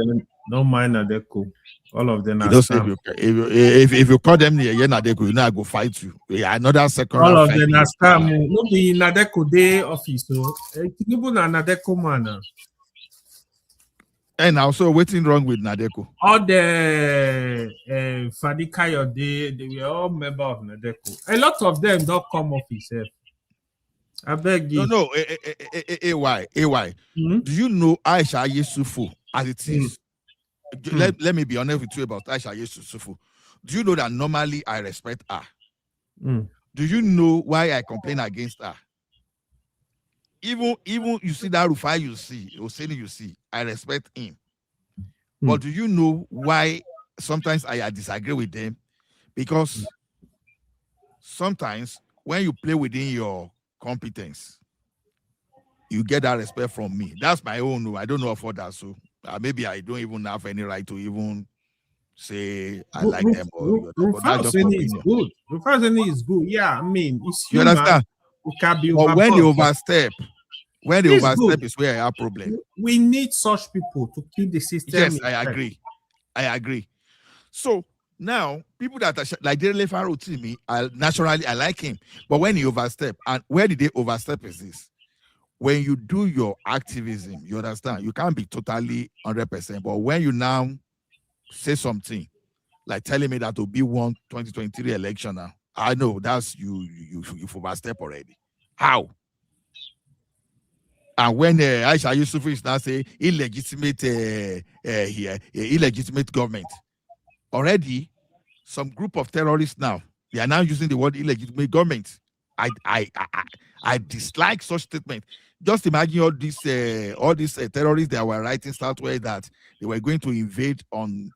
No mind Nadeco. All of them are scam. If you call them the Nadeco, I go fight you. Another second. All of them are scam. No be Nadeco day office. So Tinubu na Nadeco man. And also, what's wrong with Nadeco? All the Fadi Kayode, they were all members of Nadeco. A lot of them don't come office. I beg you. No. AY. Do you know Aisha Yesufu as it is? Let me be honest with you about Aisha Yesufu. Do you know that normally I respect her? Mm. Do you know why I complain against her? Even you see that Rufai you see, Oseni you see, I respect him. But do you know why sometimes I disagree with them? Because sometimes when you play within your competence, you get that respect from me. That's my own. I don't know of others. So maybe I don't even have any right to even say I like them or but that's just my is opinion. good. Rufai is good. Yeah, I mean, it's You human. understand? It can be But when they overboard. overstep, is where I have problem. We need such people to keep the system. Yes, I agree. So now people that are like Dele Faro to me, naturally I like him. But when he overstep, and where did they overstep is this? When you do your activism, you understand, you can't be totally 100%. But when you now say something like telling me that to be one 2023 election now, I know that's you've overstep already. How? And when Aisha Yusuf is now saying illegitimate illegitimate government, already some group of terrorists now, they are now using the word illegitimate government. I dislike such statement. Just imagine all these terrorists that were writing Southwest that they were going to invade on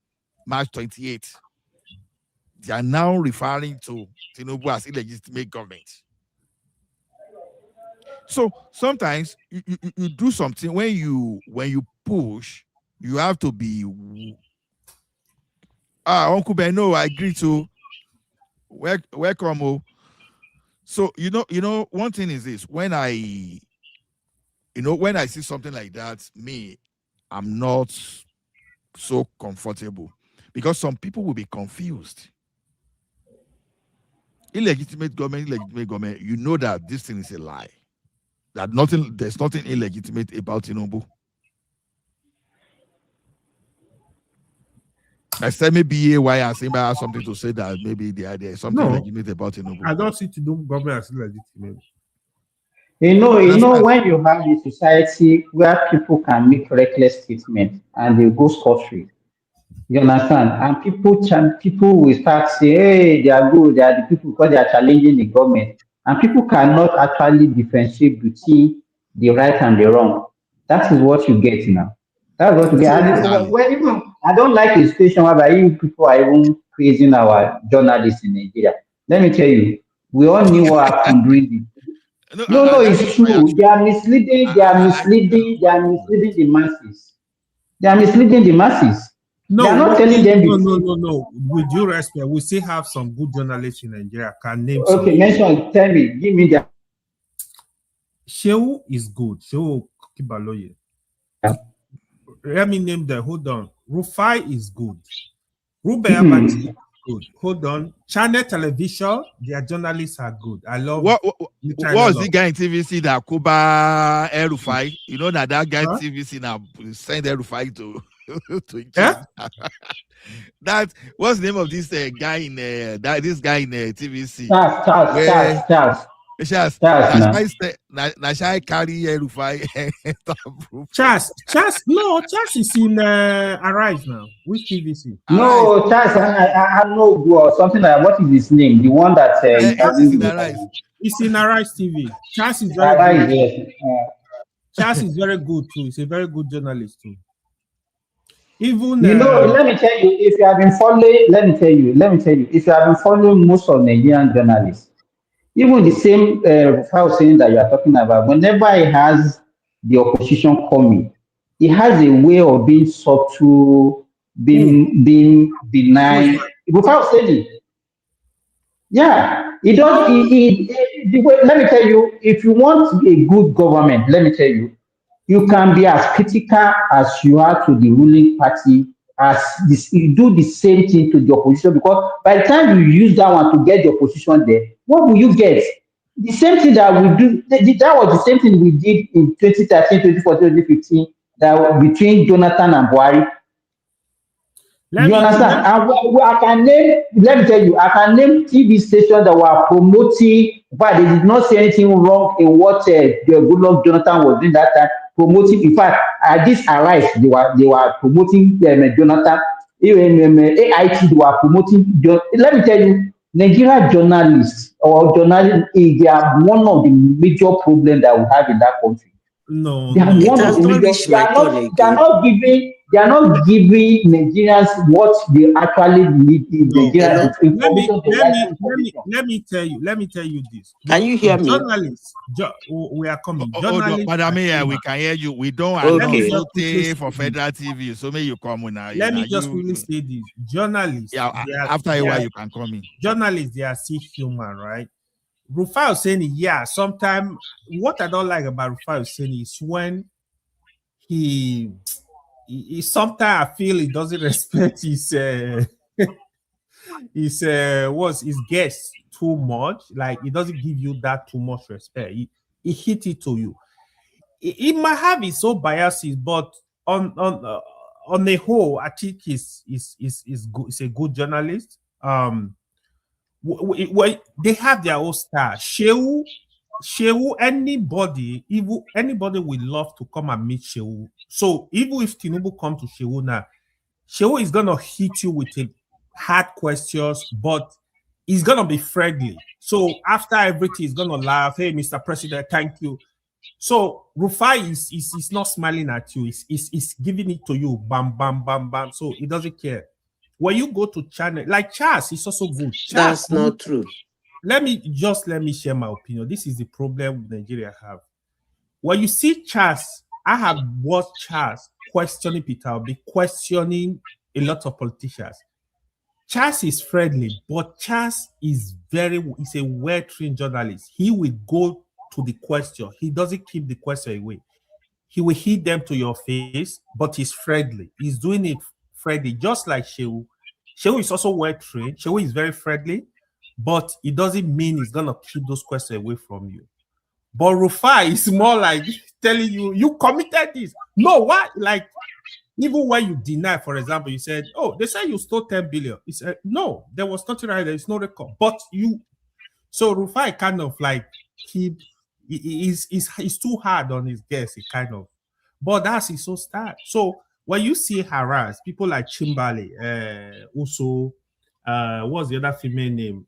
March 28th. They are now referring to Tinubu as illegitimate government. So sometimes you do something when you push, you have to be Uncle Beno, I agree to welcome. So you know one thing is this, when I see something like that, I'm not so comfortable because some people will be confused. Illegitimate government, you know that this thing is a lie. That there's nothing illegitimate about Tinubu. I said maybe AY and Simba has something to say that maybe there's something illegitimate about Tinubu. I don't see Tinubu government as illegitimate. You know, when you have a society where people can make reckless statements and they go scot-free, you understand? And people will start saying, hey, they are good, they are the people because they are challenging the government. And people cannot actually differentiate between the right and the wrong. That is what you get now. That's what you get. I don't like the situation whereby you people are even praising our journalists in Nigeria. Let me tell you, we all knew what happened during the No, it's true. They are misleading. They are misleading the masses. They are misleading the masses. No, they are not telling them. No. With due respect, we still have some good journalists in Nigeria. Can name Okay, mention. Tell me. Give me that. Shehu is good. Shehu Kibaloye. Let me name them. Hold on. Rufai is good. Ruben Abati is good. Hold on. Channel Television, their journalists are good. I love. What was the guy in TVC that Kuba Rufai? You know that guy in TVC now send Rufai to that what's the name of this guy in this guy in TVC? Charles. Nashai carry Rufai. Charles is in Arise now. Which TVC? No, Charles, I know something like what is his name? The one that it's in Arise TV. Charles is very good. Charles is very good too. He's a very good journalist too. Even let me tell you, if you have been following, let me tell you, if you have been following most of Nigerian journalists, even the same file saying that you are talking about, whenever he has the opposition coming, he has a way of being subtle, being benign. Without saying, yeah, he does. Let me tell you, if you want a good government, let me tell you, you can be as critical as you are to the ruling party as you do the same thing to the opposition, because by the time you use that one to get the opposition there, what will you get? The same thing that we do, that was the same thing we did in 2013, 2014, 2015, that between Jonathan and Buhari. You understand? I can name, let me tell you, I can name TV stations that were promoting, but they did not say anything wrong in what the Goodluck Jonathan was doing that time, promoting. In fact, at this Arise, they were promoting Jonathan. even AIT were promoting. Let me tell you, Nigeria journalists or journalists, they are one of the major problems that we have in that country. No, They are It one of has the not major. reached my turn They are again. not giving. They are not giving Nigerians what they actually need in no. Nigeria. Hello? The information, the right information. Let me tell you this. Can you hear me? Journalists, we are coming. Hold on, Journalists Madam are Mayor, we human. can hear you. We don't Let me announce Okay. just quickly OT say for this. Federal TV. So may you come in now. Let me just You, quickly say this. Journalists, yeah, after a while you can come in. journalists, they are still human, right? Rufai Hussaini, yeah, sometimes what I don't like about Rufai Hussaini is when he sometimes I feel he doesn't respect his guests too much. Like he doesn't give you that too much respect. He hit it to you. He might have his own biases, but on the whole, I think he's good. He's a good journalist. They have their own style. Shehu, anybody, even anybody will love to come and meet Shehu. So even if Tinubu come to Shehu now, Shehu is gonna hit you with a hard questions, but he's gonna be friendly. So after everything, he's gonna laugh. Hey, Mr. President, thank you. So Rufai is not smiling at you. He's giving it to you. Bam, bam, bam, bam. So he doesn't care. When you go to channel like Charles, it's also good. Charles, That's not true. let me share my opinion. This is the problem Nigeria have. When you see Charles, I have watched Charles questioning Peter Obi, questioning a lot of politicians. Charles is friendly, but Charles is he's a well-trained journalist. He will go to the question. He doesn't keep the question away. He will hit them to your face, but he's friendly. He's doing it friendly, just like Shehu. Shehu is also well-trained. Shehu is very friendly, but it doesn't mean he's gonna keep those questions away from you. But Rufai is more like telling you, you committed this. No, what? Like, even when you deny, for example, you said, oh, they said you stole 10 billion. He said, no, there was nothing right. There is no record. But so Rufai kind of like he's too hard on his guests, he kind of. But that's his own style. So when you see harass, people like Chimbali, also, what's the other female name?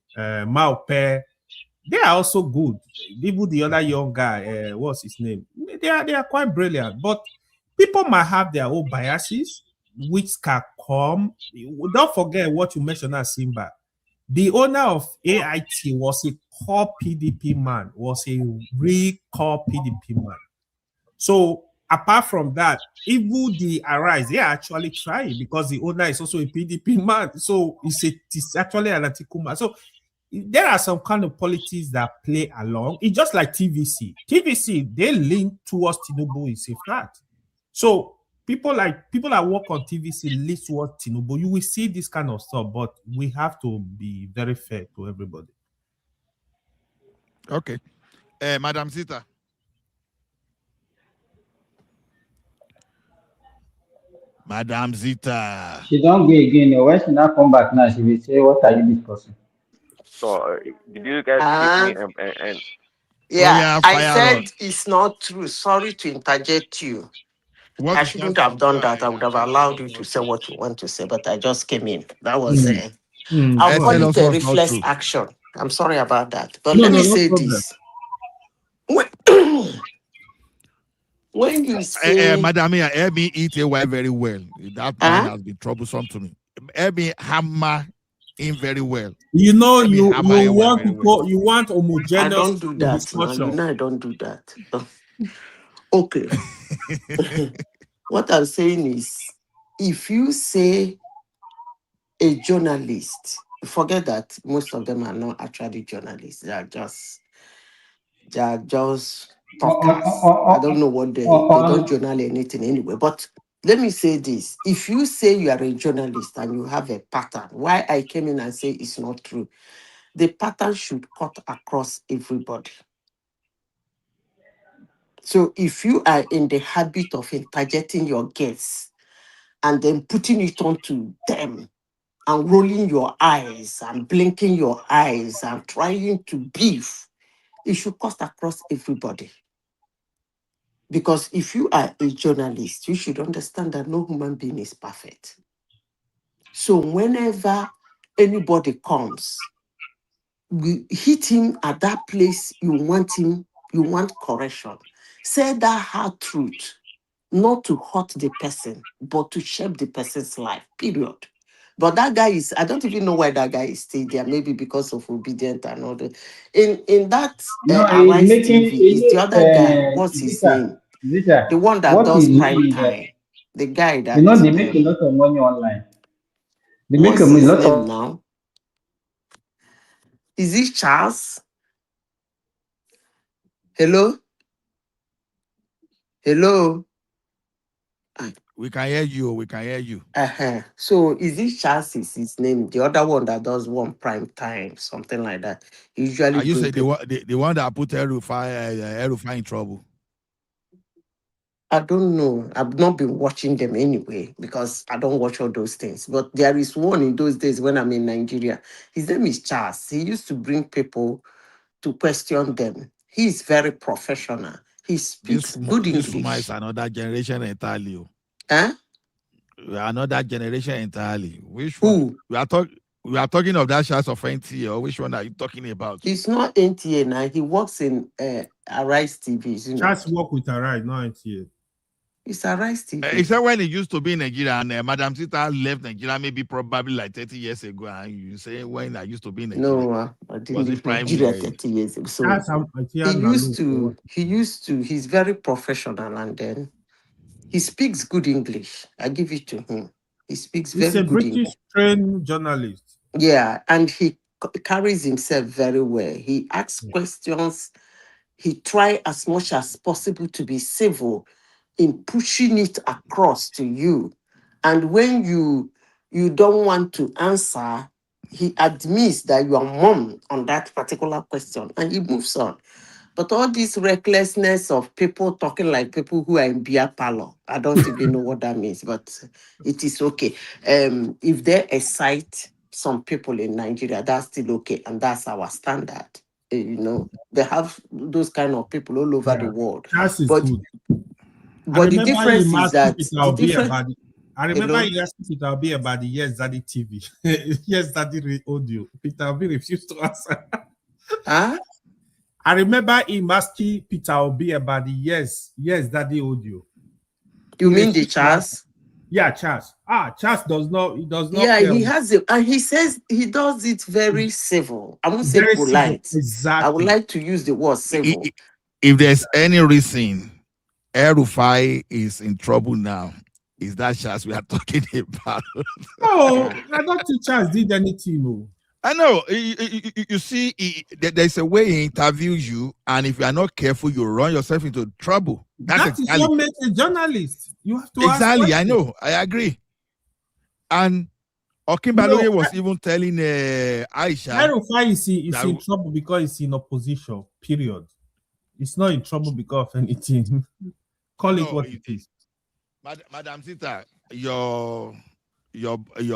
Maupe, they are also good. Even the other young guy, what's his name? They are quite brilliant. But people might have their own biases, which can come. Don't forget what you mentioned as Simba. The owner of AIT was a core PDP man, was a real core PDP man. So apart from that, even the Arise, they are actually trying because the owner is also a PDP man. So it's actually an article man. So there are some kind of politics that play along. It's just like TVC. TVC, they lean towards Tinubu is a fact. So people that work on TVC lean towards Tinubu. You will see this kind of stuff, but we have to be very fair to everybody. Okay. Madam Zita. Madam Zita. She don't go again. When she now come back now, she will say, "What are you discussing?" So, did you guys skip me? And Yeah, I fire said on. it's not true. Sorry to interject you. What I is shouldn't not have true? done Go that. I ahead would and have tell us allowed you what's to not say true. what you want to say, but I just came in. That was I'll Tell call us it a what's not reflex true. action. I'm sorry about that. But No, let me no say problem. this. When you say Madam, help me eat a while very well. That man has been troublesome to me. Help me hammer in very well. You know, Help me you hammer a while want very well. people, you want I homogeneous don't do that now. You discussion. know I don't do that. Okay. What I'm saying is, if you say a journalist, forget that most of them are not actually journalists. They are just talkers. I don't know what they don't journal anything anyway. But let me say this. If you say you are a journalist and you have a pattern, why I came in and say it's not true, the pattern should cut across everybody. So if you are in the habit of interjecting your guests and then putting it onto them and rolling your eyes and blinking your eyes and trying to beef, it should cut across everybody. Because if you are a journalist, you should understand that no human being is perfect. So whenever anybody comes, we hit him at that place you want correction. Say that hard truth, not to hurt the person, but to shape the person's life, period. But that guy is, I don't even know why that guy is still there, maybe because of obedient and all that. In that He's Arise making TV, is the other guy, what's his name? The one that what does he's doing prime is that, time. The guy that, they make a lot of money online. They make a what's his lot name of now? Is it Charles? Hello? Hello? We can hear you. We can hear you. So is it Charles is his name? The other one that does one prime time, something like that. He usually You bring say people. the one that put El-Rufai in trouble. I don't know. I've not been watching them anyway because I don't watch all those things. But there is one in those days when I'm in Nigeria. His name is Charles. He used to bring people to question them. He's very professional. He speaks good This woman is English. another generation entirely. Huh? Another generation entirely. Which Who? one? We are talking of that shots of NT, or which one are you talking about? It's not NTA now. He works in Arise TV. You know. Just work with Arise, not NTA. It's Arise TV. Except when it used to be in Nigeria, and Madam Sita left Nigeria maybe probably like 30 years ago, and you say when I used to be in Nigeria. No, I didn't leave Nigeria 30 years ago. So he's very professional, and then he speaks good English. I give it to him. He speaks He's very a good British English. trained journalist. Yeah, and he carries himself very well. He asks questions. He tries as much as possible to be civil in pushing it across to you. And when you don't want to answer, he admits that you are mum on that particular question and he moves on. But all this recklessness of people talking like people who are in beer parlor, I don't even know what that means, but it is okay. If they excite some people in Nigeria, that's still okay, and that's our standard. You know, they have those kind of people all over the world. That is But good. but the difference is that I remember he asked Peter Obi about the Yes Daddy TV. Yes Daddy audio. Peter Obi refused to answer. Huh? I remember him asking Peter Obi about the Yes Daddy audio. You mean the Charles? Yeah, Charles. Charles does not. He does not. Yeah, he has it, and he says he does it very civil. I won't say Very polite. civil, exactly. I would like to use the word civil. If there's any reason El-Rufai is in trouble now, is that Charles we are talking about? Oh, I don't think Charles did anything. No. I know. You see, there's a way he interviews you, and if you are not careful, you run yourself into trouble. That is what makes a journalist. You have to exactly. Ask I know. I agree. And Okinbaloye was even telling Aisha. El-Rufai is in trouble because he's in opposition. Period. It's not in trouble because of anything. Call it what it is. Madam Sita, your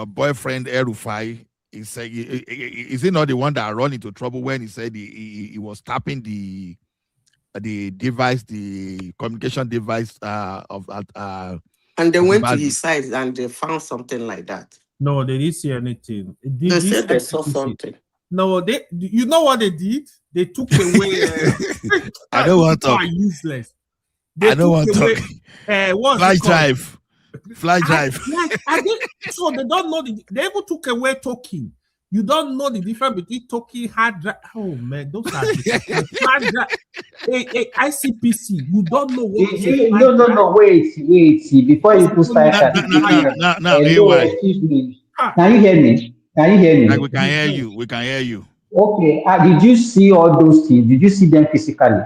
boyfriend El-Rufai is he not the one that ran into trouble when he said he was tapping the device, the communication device and they went to his side and they found something like that. No, they didn't see anything. They said they saw something. No, you know what they did? They took away. I don't want to talk. Useless. I don't want to talk. Flash drive. So they don't know they even took away token. You don't know the difference between token, hard drive. Oh man, those are the flash drive. ICPC. You don't know what No, wait. Before you put start excuse me. Can you hear me? Like we can hear you. Okay. Did you see all those things? Did you see them physically?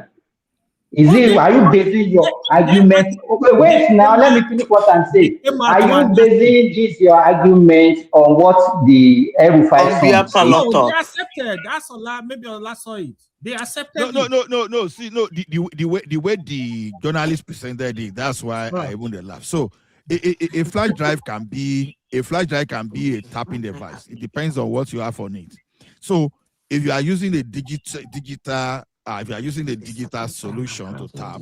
Are you basing your argument? Okay, wait now, let me finish what I'm saying. Are you basing your argument on what the El-Rufai said? No, they accepted. That's Allah. Maybe Allah saw it. They accepted. No. See, no, the way the journalist presented it, that's why I even laugh. So a flash drive can be a tapping device. It depends on what you have on it. So if you are using the digital if you are using the digital solution to tap,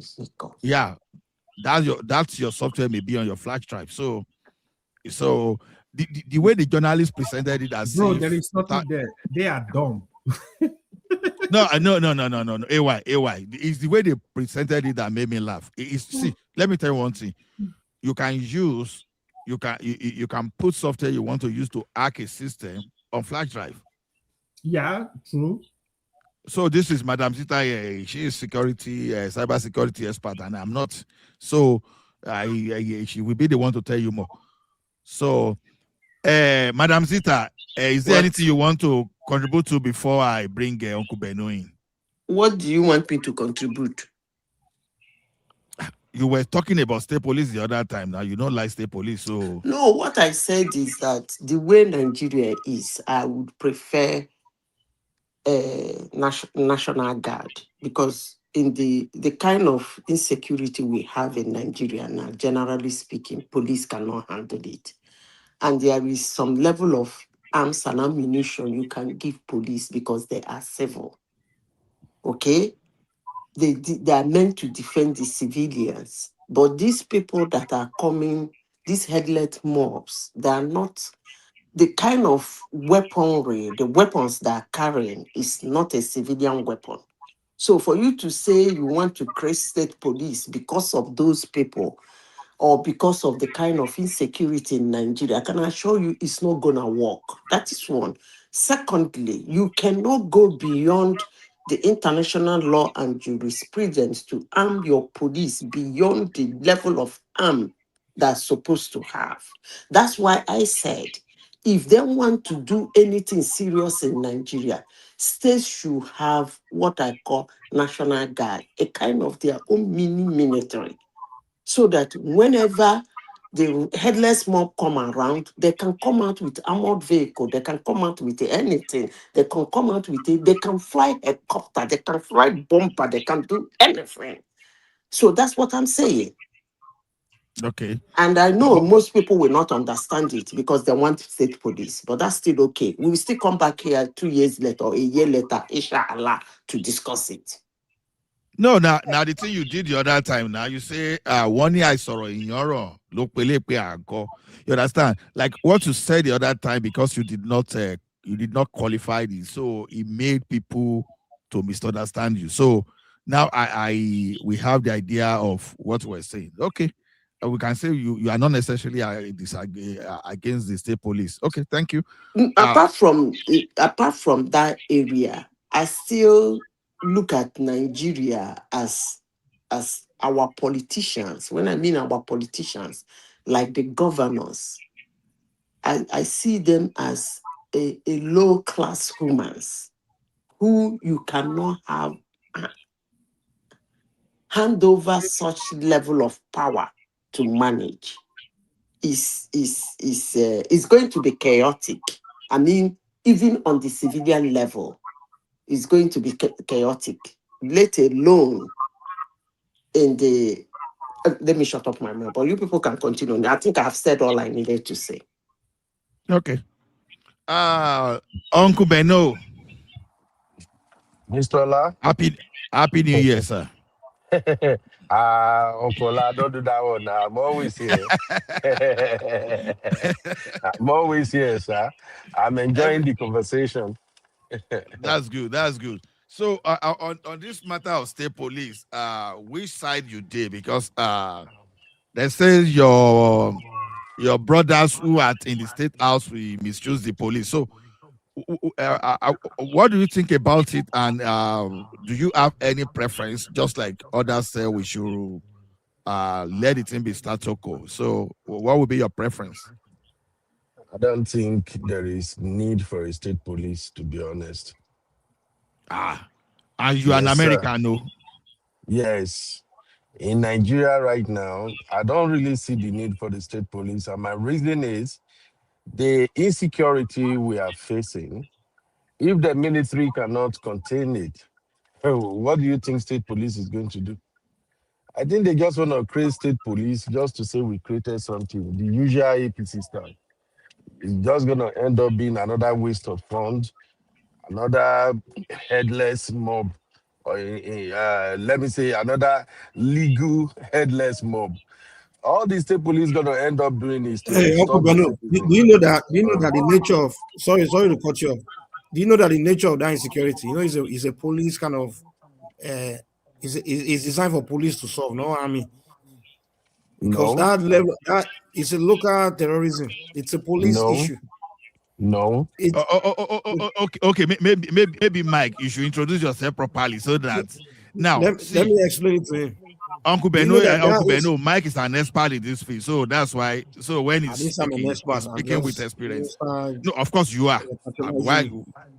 that's your software may be on your flash drive. So the way the journalist presented it as Bro, if there is nothing there. They are dumb. No. AY. It's the way they presented it that made me laugh. See, let me tell you one thing. You can put software you want to use to hack a system on flash drive. Yeah, true. So this is Madam Zita. She is security, cyber security expert, and I'm not. So she will be the one to tell you more. So, Madam Zita, is there anything you want to contribute to before I bring Uncle Beno in? What do you want me to contribute? You were talking about state police the other time. Now you don't like state police, so No, what I said is that the way Nigeria is, I would prefer National Guard, because in the kind of insecurity we have in Nigeria now, generally speaking, police cannot handle it. And there is some level of arms and ammunition you can give police because they are civil. Okay? They are meant to defend the civilians. But these people that are coming, these headless mobs, they are not the kind of weaponry, the weapons they are carrying is not a civilian weapon. So for you to say you want to create state police because of those people or because of the kind of insecurity in Nigeria, I can assure you it's not going to work. That is one. Secondly, you cannot go beyond the international law and jurisprudence to arm your police beyond the level of arm that's supposed to have. That's why I said, if they want to do anything serious in Nigeria, states should have what I call National Guard, a kind of their own mini military, so that whenever the headless mob come around, they can come out with armored vehicle, they can come out with anything, they can come out with it, they can fly helicopter, they can fly bomber, they can do anything. So that's what I'm saying. Okay. And I know most people will not understand it because they want state police, but that's still okay. We will still come back here 2 years later or a year later, inshallah, to discuss it. No, now the thing you did the other time, now you say, one year I saw in your look, you understand? Like what you said the other time, because you did not qualify this, so it made people to misunderstand you. So now we have the idea of what we're saying. Okay. We can say you are not necessarily against the state police. Okay, thank you. Apart from that area, I still look at Nigeria as our politicians. When I mean our politicians, like the governors, I see them as a low-class humans who you cannot have hand over such level of power to manage. Is going to be chaotic. I mean, even on the civilian level, it's going to be chaotic, let alone in the... let me shut up my mouth, but you people can continue. I think I've said all I needed to say. Okay. Uncle Beno. Mr. Ola. Happy New Year, sir. Uncle Ola, don't do that one now. I'm always here. I'm always here, sir. I'm enjoying the conversation. That's good. So on this matter of state police, which side you did? Because they say your brothers who are in the state house will misuse the police. So what do you think about it? And do you have any preference? Just like others say, we should let it in be status quo. So what would be your preference? I don't think there is need for a state police, to be honest. And you are an American, no? Yes. In Nigeria right now, I don't really see the need for the state police. And my reason is the insecurity we are facing. If the military cannot contain it, what do you think state police is going to do? I think they just want to create state police just to say we created something. The usual APC style. It's just going to end up being another waste of funds, another headless mob, or let me say another legal headless mob. All the state police gonna end up doing is to Hey, Uncle extort the Beno, citizen. do you know that? Do you know that the nature of sorry to cut you off? Do you know that the nature of that insecurity? You know, is a police kind of is designed for police to solve, no army, because No, that level that is a local terrorism. It's a police no, issue. no. Okay. Maybe Mike, you should introduce yourself properly so that now Let me explain it to him. Uncle Do you Beno, know that Uncle that is? Beno, Mike is an expert in this field, so that's why. So when I he's didn't say I'm an speaking, expert. he's I'm speaking with just experience. No, of course you are. Why?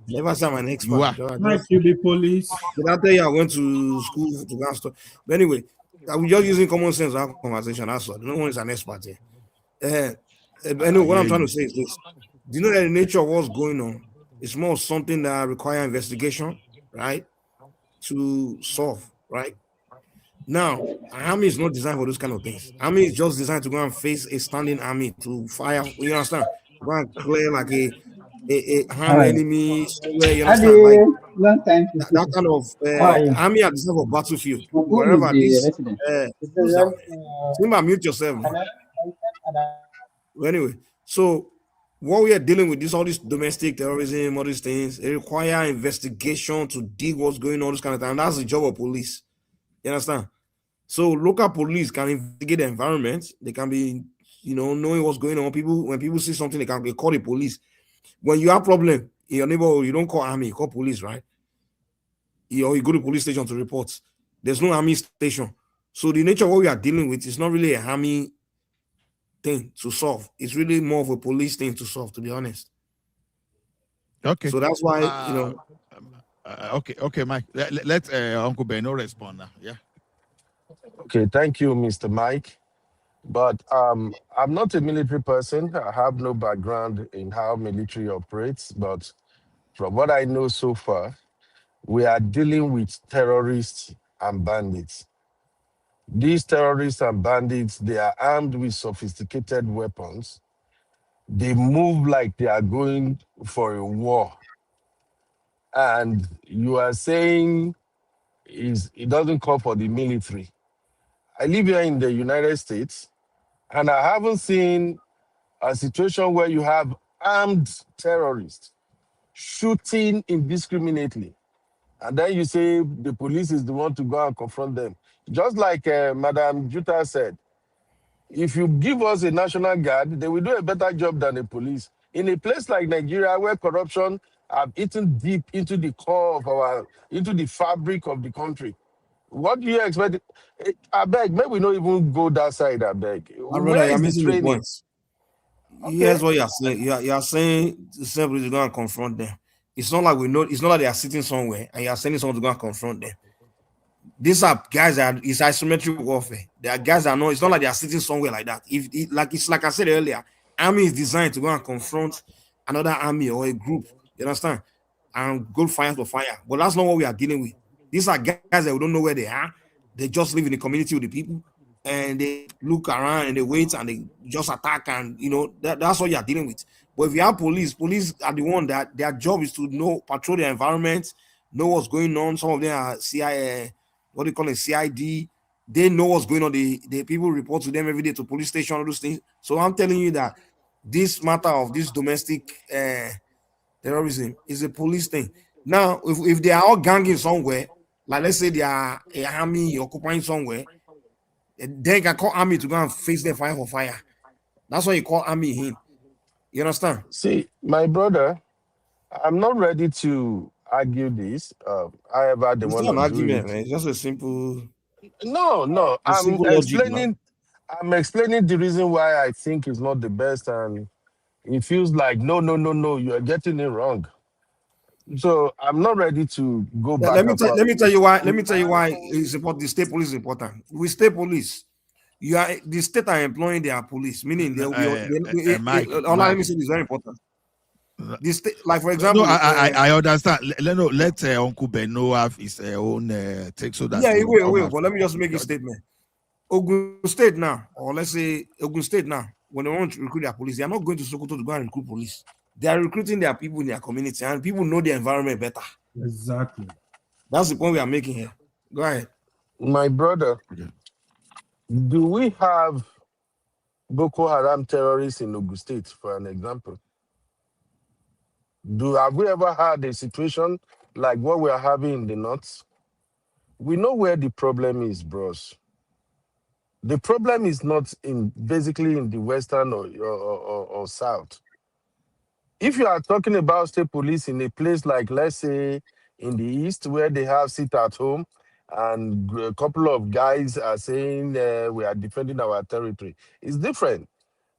Never say I'm an expert. You are. Mike, you be police. Did I tell you I went to school to go stuff? But anyway, we're just using common sense in our conversation. That's all. No one is an expert here. Anyway, what I'm trying to say is this: do you know that the nature of what's going on is more something that requires investigation, right, to solve, right? Now, an army is not designed for those kind of things. Army is just designed to go and face a standing army to fire. You understand? Go and clear like a All harm right. enemy somewhere. You understand? Like Adi, long time to see. that kind of How are you? army are designed for battlefield. Who is Wherever the this, resident? who's that? Simba, mute yourself, man. Well, anyway, so what we are dealing with this, all this domestic terrorism, all these things, it require investigation to dig what's going on, this kind of thing. And that's the job of police. You understand? So local police can investigate the environment. They can be, knowing what's going on. When people see something, they call the police. When you have problem in your neighborhood, you don't call army, you call police, right? Or you go to police station to report. There's no army station. So the nature of what we are dealing with is not really a army thing to solve. It's really more of a police thing to solve, to be honest. Okay. So that's why, Okay, Mike. Let Uncle Beno respond now. Yeah. Okay, thank you, Mr. Mike. But I'm not a military person. I have no background in how military operates. But from what I know so far, we are dealing with terrorists and bandits. These terrorists and bandits, they are armed with sophisticated weapons. They move like they are going for a war. And you are saying it doesn't call for the military. I live here in the United States, and I haven't seen a situation where you have armed terrorists shooting indiscriminately. And then you say the police is the one to go and confront them. Just like Madam Juta said, if you give us a national guard, they will do a better job than the police. In a place like Nigeria, where corruption have eaten deep into the core of into the fabric of the country, what do you expect? I beg, maybe we don't even go that side, I beg. my brother, Where you're is the missing the training? point. Here's what you're saying. You're saying the police is going to confront them. It's not like it's not like they are sitting somewhere and you're sending someone to go and confront them. These are guys that it's asymmetric warfare. There are guys that know it's not like they are sitting somewhere like that. It's like I said earlier, army is designed to go and confront another army or a group. You understand? And go fire to fire. But that's not what we are dealing with. These are guys that we don't know where they are. They just live in the community with the people, and they look around and they wait and they just attack, and that's what you are dealing with. But if you have police are the one that their job is to patrol the environment, know what's going on. Some of them are CIA, what do you call it, CID. They know what's going on. The people report to them every day to police station, all those things. So I'm telling you that this matter of this domestic terrorism is a police thing. Now, if they are all ganging somewhere, like let's say they are a army occupying somewhere, they can call army to go and face them fire for fire. That's why you call army in. You understand? See, my brother, I'm not ready to argue this. However, they It's want not an to do argument, it. man. It's just a simple I'm logic, man. explaining the reason why I think it's not the best, and it feels like no, you are getting it wrong. So I'm not ready to go back Let me and forth. tell you why. Let me tell you why it's important. The state police is important. With state police, the state are employing their police, meaning Mike, let me say this is very important. The state, like for example, I understand. Let Uncle Beno have his own take so that he will. But let me just make a statement. Ogun State now, or let's say Ogun State now, when they want to recruit their police, they are not going to Sokoto to go and recruit police. They are recruiting their people in their community, and people know the environment better. Exactly. That's the point we are making here. Go ahead. My brother, do we have Boko Haram terrorists in Ogun State, for an example. Have we ever had a situation like what we are having in the north? We know where the problem is, bros. The problem is not basically in the western or south. If you are talking about state police in a place like, let's say, in the east, where they have sit at home, and a couple of guys are saying we are defending our territory, it's different.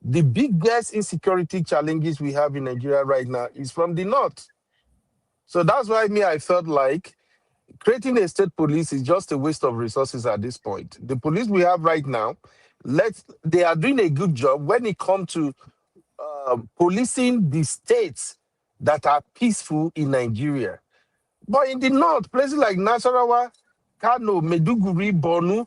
The biggest insecurity challenges we have in Nigeria right now is from the north. So that's why I felt like creating a state police is just a waste of resources at this point. The police we have right now, they are doing a good job when it comes to policing the states that are peaceful in Nigeria. But in the north, places like Nasarawa, Kano, Meduguri, Borno,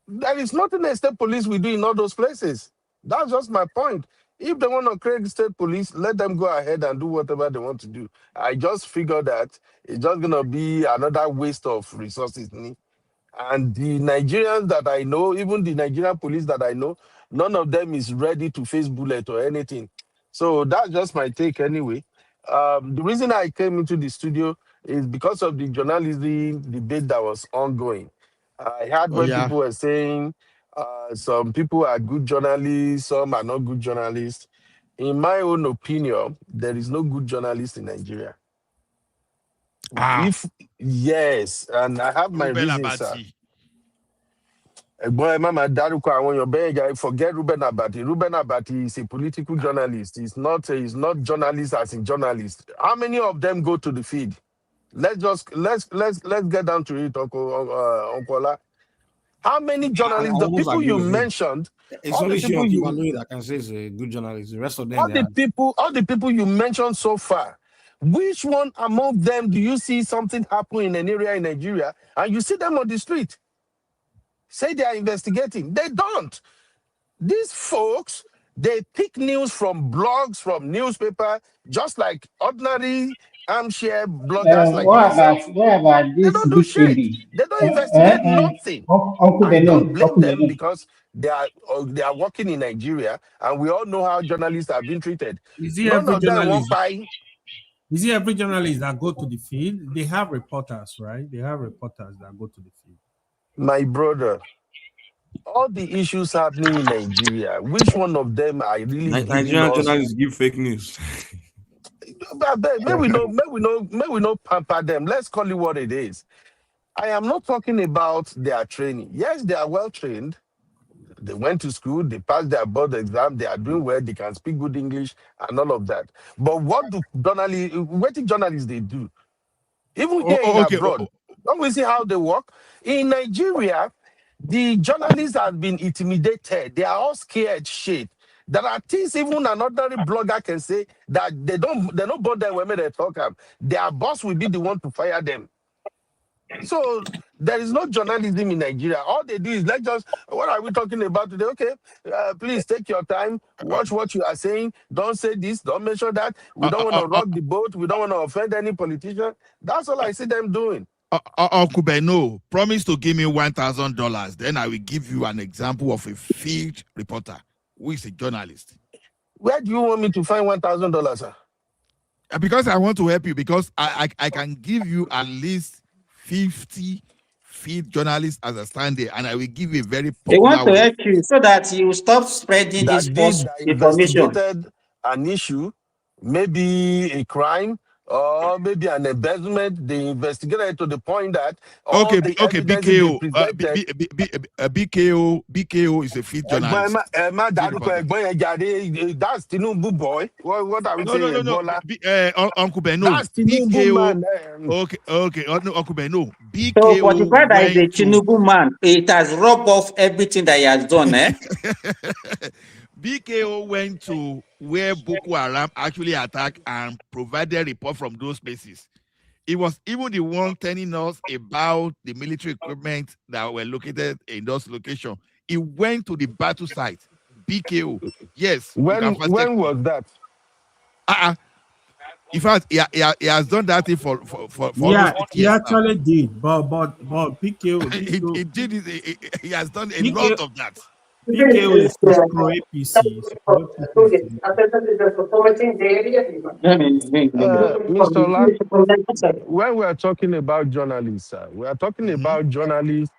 there is nothing a state police will do in all those places. That's just my point. If they want to create state police, let them go ahead and do whatever they want to do. I just figured that it's just going to be another waste of resources. And the Nigerians that I know, even the Nigerian police that I know, none of them is ready to face bullet or anything. So that's just my take anyway. The reason I came into the studio is because of the journalism debate that was ongoing. I heard when people were saying some people are good journalists, some are not good journalists. In my own opinion, there is no good journalist in Nigeria. Yes, and I have my reasons, sir. Mama Daruko, I want your beg. I forget Ruben Abati. Ruben Abati is a political journalist. He's not journalist as in journalist. How many of them go to the feed? Let's get down to it, Uncle Ola. How many journalists? The people you mentioned, it's only that can say is a good journalist. The rest of them, all the people you mentioned so far. Which one among them do you see something happen in an area in Nigeria and you see them on the street? Say they are investigating. They don't. These folks, they pick news from blogs, from newspaper, just like ordinary armchair bloggers like myself. What about They this don't do shit. They don't investigate nothing. I don't blame them because they are working in Nigeria, and we all know how journalists have been treated. None of them won't buy. Is it every journalist that go to the field? They have reporters, right? They have reporters that go to the field. My brother, all the issues happening in Nigeria, which one of them are really Nigerian journalists give fake news? May we not pamper them. Let's call it what it is. I am not talking about their training. Yes, they are well trained. They went to school, they passed their board exam, they are doing well, they can speak good English and all of that. But what do journalists they do? Even here abroad, don't we see how they work? In Nigeria, the journalists have been intimidated. They are all scared shit. There are things even an ordinary blogger can say that they don't bother when they talk. Their boss will be the one to fire them. So there is no journalism in Nigeria. All they do is what are we talking about today? Okay, please take your time, watch what you are saying. Don't say this, don't mention that. We don't want to rock the boat. We don't want to offend any politician. That's all I see them doing. Uncle Beno, promise to give me $1,000. Then I will give you an example of a field reporter who is a journalist. Where do you want me to find $1,000, sir? Because I want to help you, because I can give you at least 50 field journalists as a stand-in, and I will give you a very popular They want to help you so that you stop spreading this false information. Investigated an issue, maybe a crime, or maybe an embezzlement. They investigated to the point that BKO is a field journalist. That's Tinubu boy. What are we saying? No. Uncle Beno. That's Tinubu man. Okay. Uncle Beno. So for the fact that is a Tinubu man, it has rubbed off everything that he has done, eh? BKO went to where Boko Haram actually attacked and provided report from those places. It was even the one telling us about the military equipment that were located in those locations. He went to the battle site. BKO. Yes. When was that? In fact, he has done that thing for he actually did. But BKO he did it. He has done a lot of that. PKO is pro APC. Mr. Olak, when we are talking about journalists, we are talking about journalists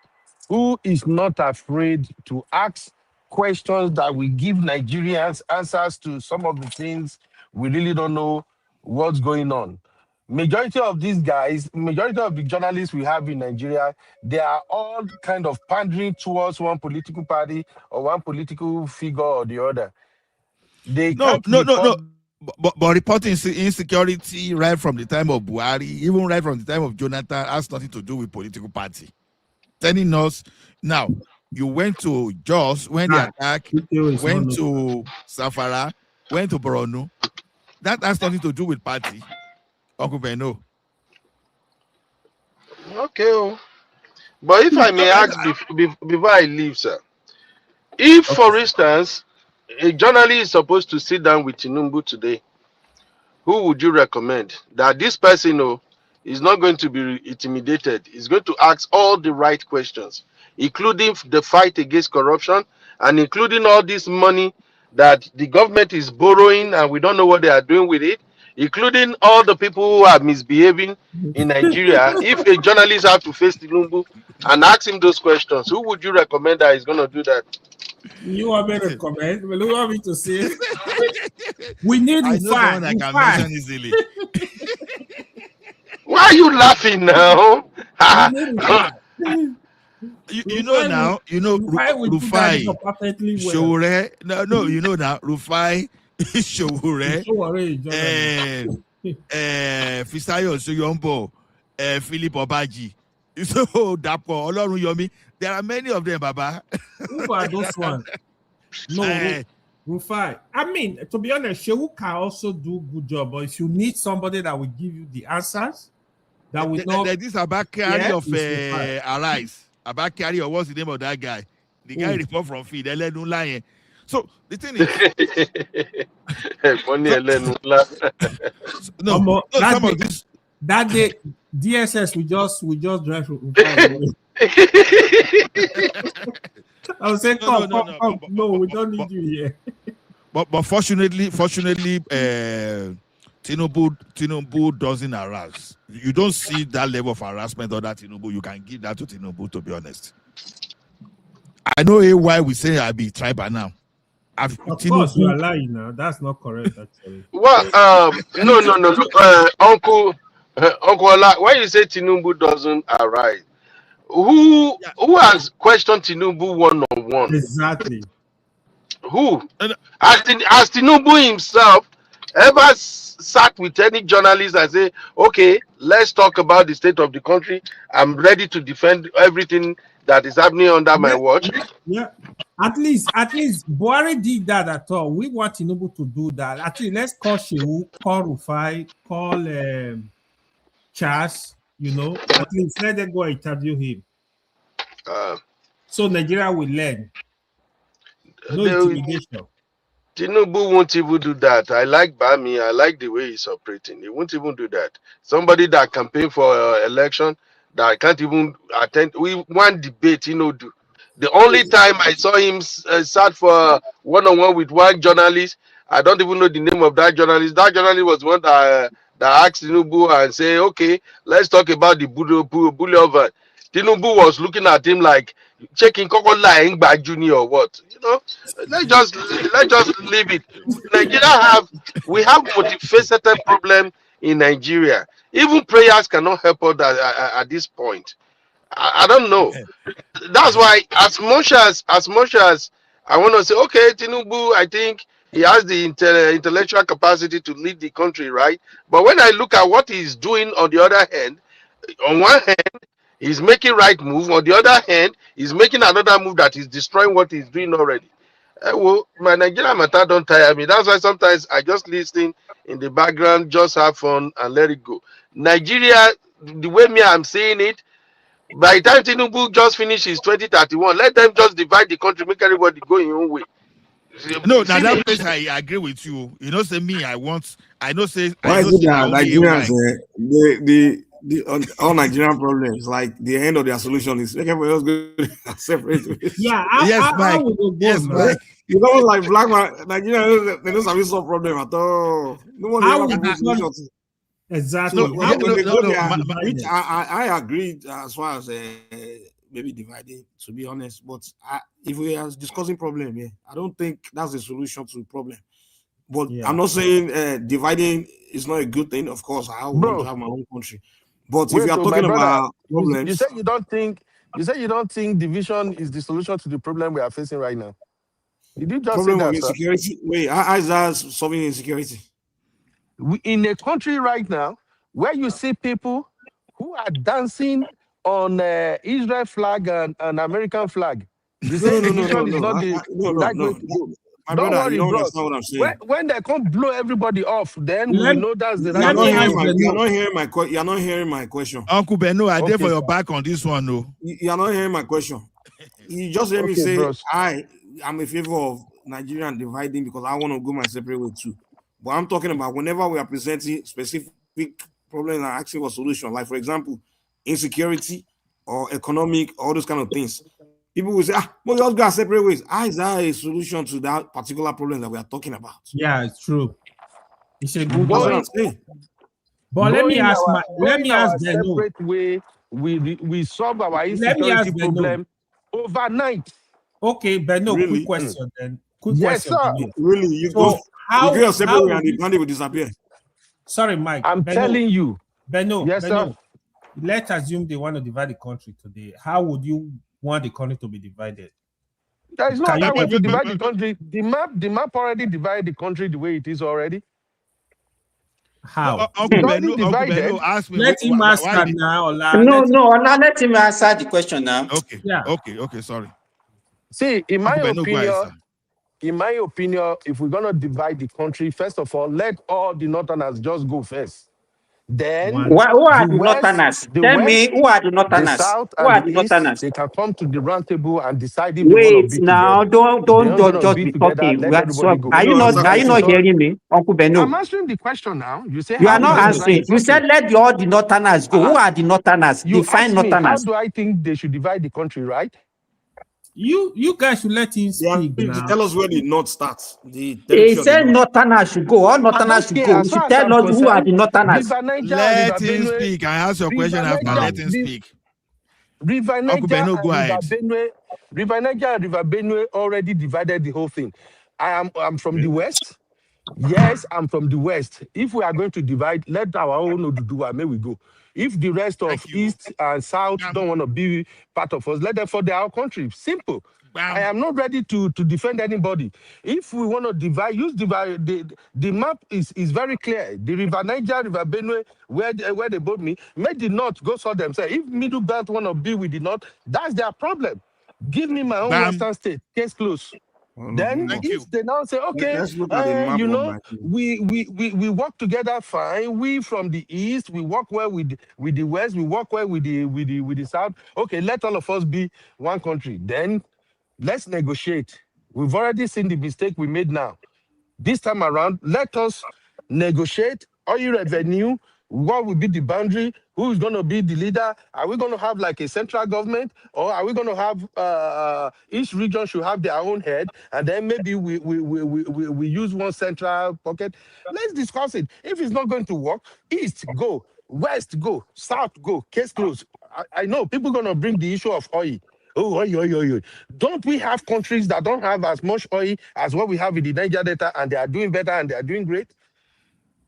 who is not afraid to ask questions that will give Nigerians answers to some of the things we really don't know what's going on. Majority of these guys, majority of the journalists we have in Nigeria, they are all kind of pandering towards one political party or one political figure or the other. They No. can't report. But reporting insecurity right from the time of Buhari, even right from the time of Jonathan, has nothing to do with political party. Telling us now, you went to Jos when the attack, went to Safara, went to Borno. That has nothing to do with party, Uncle Beno. Okay. But if I may ask before I leave, sir, if, for instance, a journalist is supposed to sit down with Tinubu today, who would you recommend? That this person is not going to be intimidated. He's going to ask all the right questions, including the fight against corruption and including all this money that the government is borrowing and we don't know what they are doing with it, including all the people who are misbehaving in Nigeria. If a journalist have to face Tinubu and ask him those questions, who would you recommend that is going to do that? You want me to comment? Well, you want me to say? We need I know someone that can mention easily. Why are you laughing now? You know now, Rufai, Showore, no, you know now, Rufai, Showore, Fisayo Soyombo, Philip Obaji. So Dapo, Olorun Yomi, there are many of them, Baba. Who are those ones? No, Rufai. I mean, to be honest, Shehu can also do good job, but if you need somebody that will give you the answers, that will not. This Abba Kyari of Arise. Abba Kyari, or what's the name of that guy? The guy report from feed. So the thing is, that day DSS we just drive. I was saying, come. No, we don't need you here. But fortunately, Tinubu doesn't harass. You don't see that level of harassment or that Tinubu. You can give that to Tinubu, to be honest. I know why we say I be tribal now. Of course, you are lying now. That's not correct, actually. Well, no. Uncle Ola, why you say Tinubu doesn't harass? Who has questioned Tinubu one-on-one? Exactly. Who? Has Tinubu himself ever sat with any journalist and say, okay, let's talk about the state of the country. I'm ready to defend everything that is happening under my watch. Yeah. At least Buhari did that at all. We want Tinubu to do that. Actually, let's call Shehu, call Rufai, call Charles, at least let them go interview him. So Nigeria will learn. No intimidation. Tinubu won't even do that. I like Bami. I like the way he's operating. He won't even do that. Somebody that campaign for election that can't even attend. One debate, do. The only time I saw him sat for one-on-one with one journalist, I don't even know the name of that journalist. That journalist was one that asked Tinubu and say, okay, let's talk about the Boulevard. Tinubu was looking at him like checking Coco lying by Junior or what? Let's just leave it. We have multifaceted problem in Nigeria. Even prayers cannot help us at this point. I don't know. That's why as much as I want to say, okay, Tinubu, I think he has the intellectual capacity to lead the country, right? But when I look at what he's doing on the other hand, on one hand, he's making right move. On the other hand, he's making another move that is destroying what he's doing already. Well, my Nigerian matter don't tire me. That's why sometimes I just listen in the background, just have fun and let it go. Nigeria, the way I'm saying it, by the time Tinubu just finishes 2031, let them just divide the country, make everybody go in your own way. No, now that place I agree with you. Say me, I know say why is it that Nigerians all Nigerian problems, like the end of their solution is make everybody else go separate ways. Yeah, Yes, Mike. Yes, Mike. It's almost like black man, Nigeria, they don't have some problem at all. No one How ever we propose because solution. exactly So how when we they go become there, which divided. I agree as far as maybe divided, to be honest. But if we are discussing problem, yeah, I don't think that's the solution to the problem. But Yeah. I'm not saying dividing is not a good thing. Of course, I want to have my own country. But if Wait, you are my talking brother, about you problems, say you don't think division is the solution to the problem we are facing right now. Did you just say problem of that, sir? insecurity. Wait, how is that solving insecurity? In a country right now where you see people who are dancing on Israel flag and American flag, you say division is not the right way to go. My Don't brother, you worry, don't bros. understand what I'm saying. When they come blow everybody off, then we Let, will know that's the You are right not way to hearing go. my. You are not hearing my. You are not hearing my question. Uncle Beno, I did for Okay. your back on this one, no. You are not hearing my question. You just hear me Okay, say bros. I am in favor of Nigerian dividing because I want to go my separate way too. But I'm talking about whenever we are presenting specific problems and asking for solution, like for example, insecurity or economic, all those kind of things. People will say, but we all go separate ways. How is that a solution to that particular problem that we are talking about? yeah, it's true. It's a good That's what one. I'm saying. But let me ask our Beno. separate way, we solve our Let me insecurity ask Beno. problem overnight. Okay, Beno, Really? quick question then. Quick Yes, question. sir. Beno. Really, you So go how you go separate way would and the you- bandit will disappear. Sorry, Mike. I'm Beno, telling you. Beno, Yes, Beno. sir. Let's assume they want to divide the country today. How would you want the country to be divided? There is no Can you other way tell to me? divide the country. The map already divided the country the way it is already. How? Uncle It's already Beno, divided. ask me Let him ask why her did. now. No, now let him answer the question now. Okay, Yeah. okay, sorry. See, in my Uncle Beno, go ahead, sir. if we're gonna divide the country, first of all, let all the northerners just go first. Then Who are the West, northerners? the Tell me, West, who are the the northerners? South, Who and are the the East, northerners? they can come to the round table and decide if they want to Wait be now, together. If they don't don't gonna just be be together, talking. let everybody go. Are you not hearing me, Uncle I'm Beno? answering the question now. You say, You how are will not they divide answering. the You said country? let all the northerners go. Who are the northerners? You Define asked me, how northerners. do I think they should divide the country, right? You guys should let him speak now. Tell us where the north starts. The He territory of the said north. northerners should go. All I northerners don't should care. go. As You far should as tell I'm us who are concerned, the northerners. River Niger and Let River him Benue, speak. I ask your River question after. Niger, Let him speak. River Uncle Niger Beno, and go River ahead. Benue, River Niger and River Benue already divided the whole thing. I'm from the West. Yes, I'm from the West. If we are going to divide, let our own Oduduwa, may we go. If the rest of East and South don't want to be part of us, let them for their own country. Simple. I am not ready to defend anybody. If we want to divide, the map is very clear. The River Niger, River Benue, where they both meet, make the North go sort themselves. If Middle Belt want to be with the North, that's their problem. Give me my own Western state, case close. Then if they now say, okay, Let's look at the map you one know, by two. we work together fine. We from the East, we work well with the West, we work well with the South. Okay, let all of us be one country. Then let's negotiate. We've already seen the mistake we made now. This time around, let us negotiate oil revenue. What will be the boundary? Who is going to be the leader? Are we going to have like a central government, or are we going to have each region should have their own head, and then maybe we use one central pocket? Let's discuss it. If it's not going to work, East go, West go, South go. Case closed. I know people going to bring the issue of oil. Oh, oil. Don't we have countries that don't have as much oil as what we have in the Niger Delta, and they are doing better and they are doing great?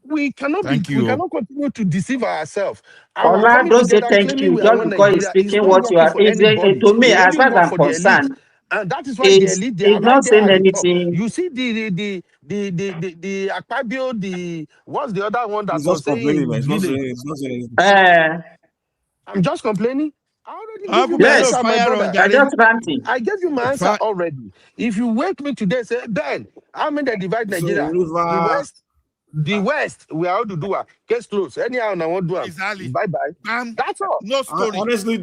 We cannot we cannot continue to deceive ourselves. Our Ola, coming don't say together thank claiming you we are just one because he's Nigeria is speaking not what you working are. for anybody. To me, It as only far as works I'm for the elite. concerned, And that is why the is elite, they are not right there saying at the top. anything. You see the Akpabio, what's the other one that He's was just saying complaining, in but his village? it's not saying anything. I'm just complaining. I already give you Uncle my Beno, answer, my fire on brother. I Jerry. just ranting. I gave you my answer already. If you wake me today, say, Ben, how many they divide So Nigeria? River, The West, we are out to do it. Case close. Anyhow, I want to do it. Exactly. Bye-bye. That's all. No story. honestly,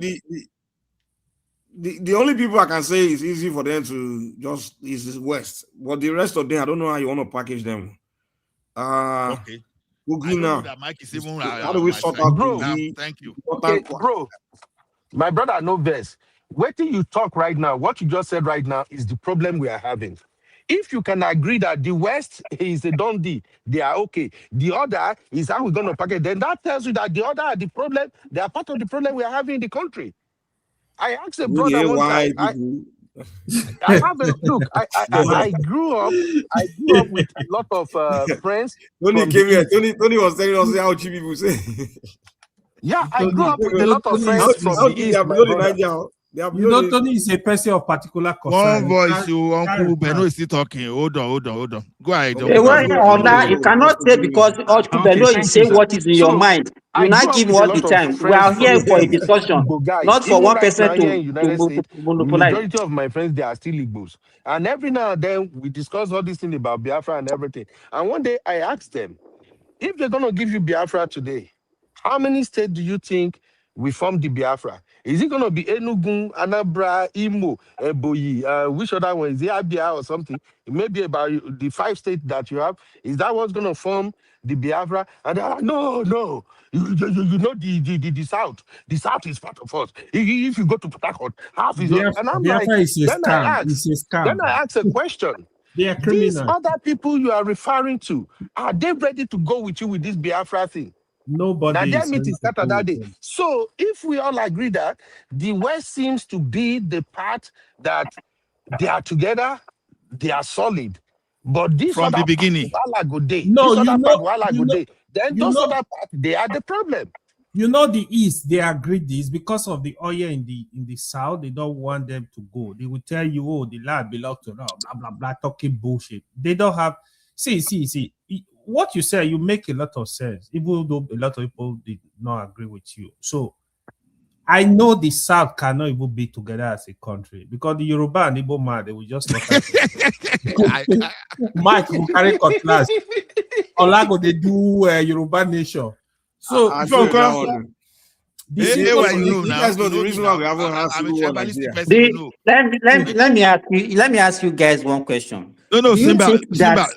the only people I can say is easy for them to just is West, but the rest of them, I don't know how you want to package them. Okay. Google now. That Mike is even how do we sort out Kogi? Thank you. Okay, bro. My brother, no verse. Wait till you talk right now. What you just said right now is the problem we are having. If you can agree that the West is a done deal, they are okay. The other is how we're going to package. Then that tells you that the other are the problem. They are part of the problem we are having in the country. I asked a brother one time. I have a look. I grew up. I grew up with a lot of friends. Tony came here. Tony was telling us how cheap people say. Yeah, I grew up with a lot of friends from the East. You know, Tony is a person of particular concern. One voice, you Uncle Beno is still talking. Hold on. Go ahead. You cannot say because Uncle Beno is saying what is in your mind. You not give all the time. We are here for a discussion, not for one person to monopolize. Majority of my friends, they are still Igbos. And every now and then, we discuss all this thing about Biafra and everything. And one day, I asked them, if they're going to give you Biafra today, how many states do you think we form the Biafra? Is it going to be Enugu, Anambra, Imo, Ebonyi, which other one? Is it Abia or something? Maybe about the 5 states that you have. Is that what's going to form the Biafra? And they're like, no. You know the South. The South is part of us. If you go to Port Harcourt, half is us. And I'm Biafra like, is a scam. Then I ask a question. They are These criminal. other people you are referring to, are they ready to go with you with this Biafra thing? Nobody. Now their meeting started that day. So if we all agree that the West seems to be the part that they are together, they are solid. But this from other the beginning, then those other parts, they are the problem. You know the East, they agreed this because of the oil in the South. They don't want them to go. They will tell you, oh, the land belongs to them, blah blah blah, talking bullshit. They don't have. See. What you say, you make a lot of sense, even though a lot of people did not agree with you. So I know the South cannot even be together as a country because the Yoruba and Igbo man, they will just look at it. Mike will carry cutlass. Olago, they do Yoruba nation. So you guys know the reason why we haven't had civil war in Nigeria. Let me ask you guys one question. No, Simba,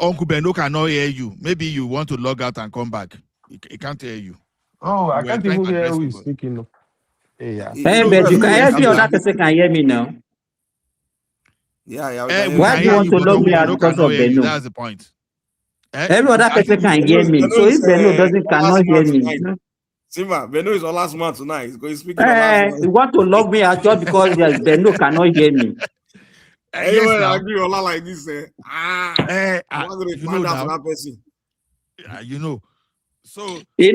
Uncle Beno cannot hear you. Maybe you want to log out and come back. He can't hear you. Oh, I can't even hear who is speaking. But you can every other person can hear me now. Yeah. Why do you want to log me out because of Beno? That's the point. Every other person can hear me. So if Beno cannot hear me. Simba, Beno is our last man tonight. He's speaking. You want to log me out just because Beno cannot hear me. Anyone agree Ola like this? I'm going to find out that person. You know. So you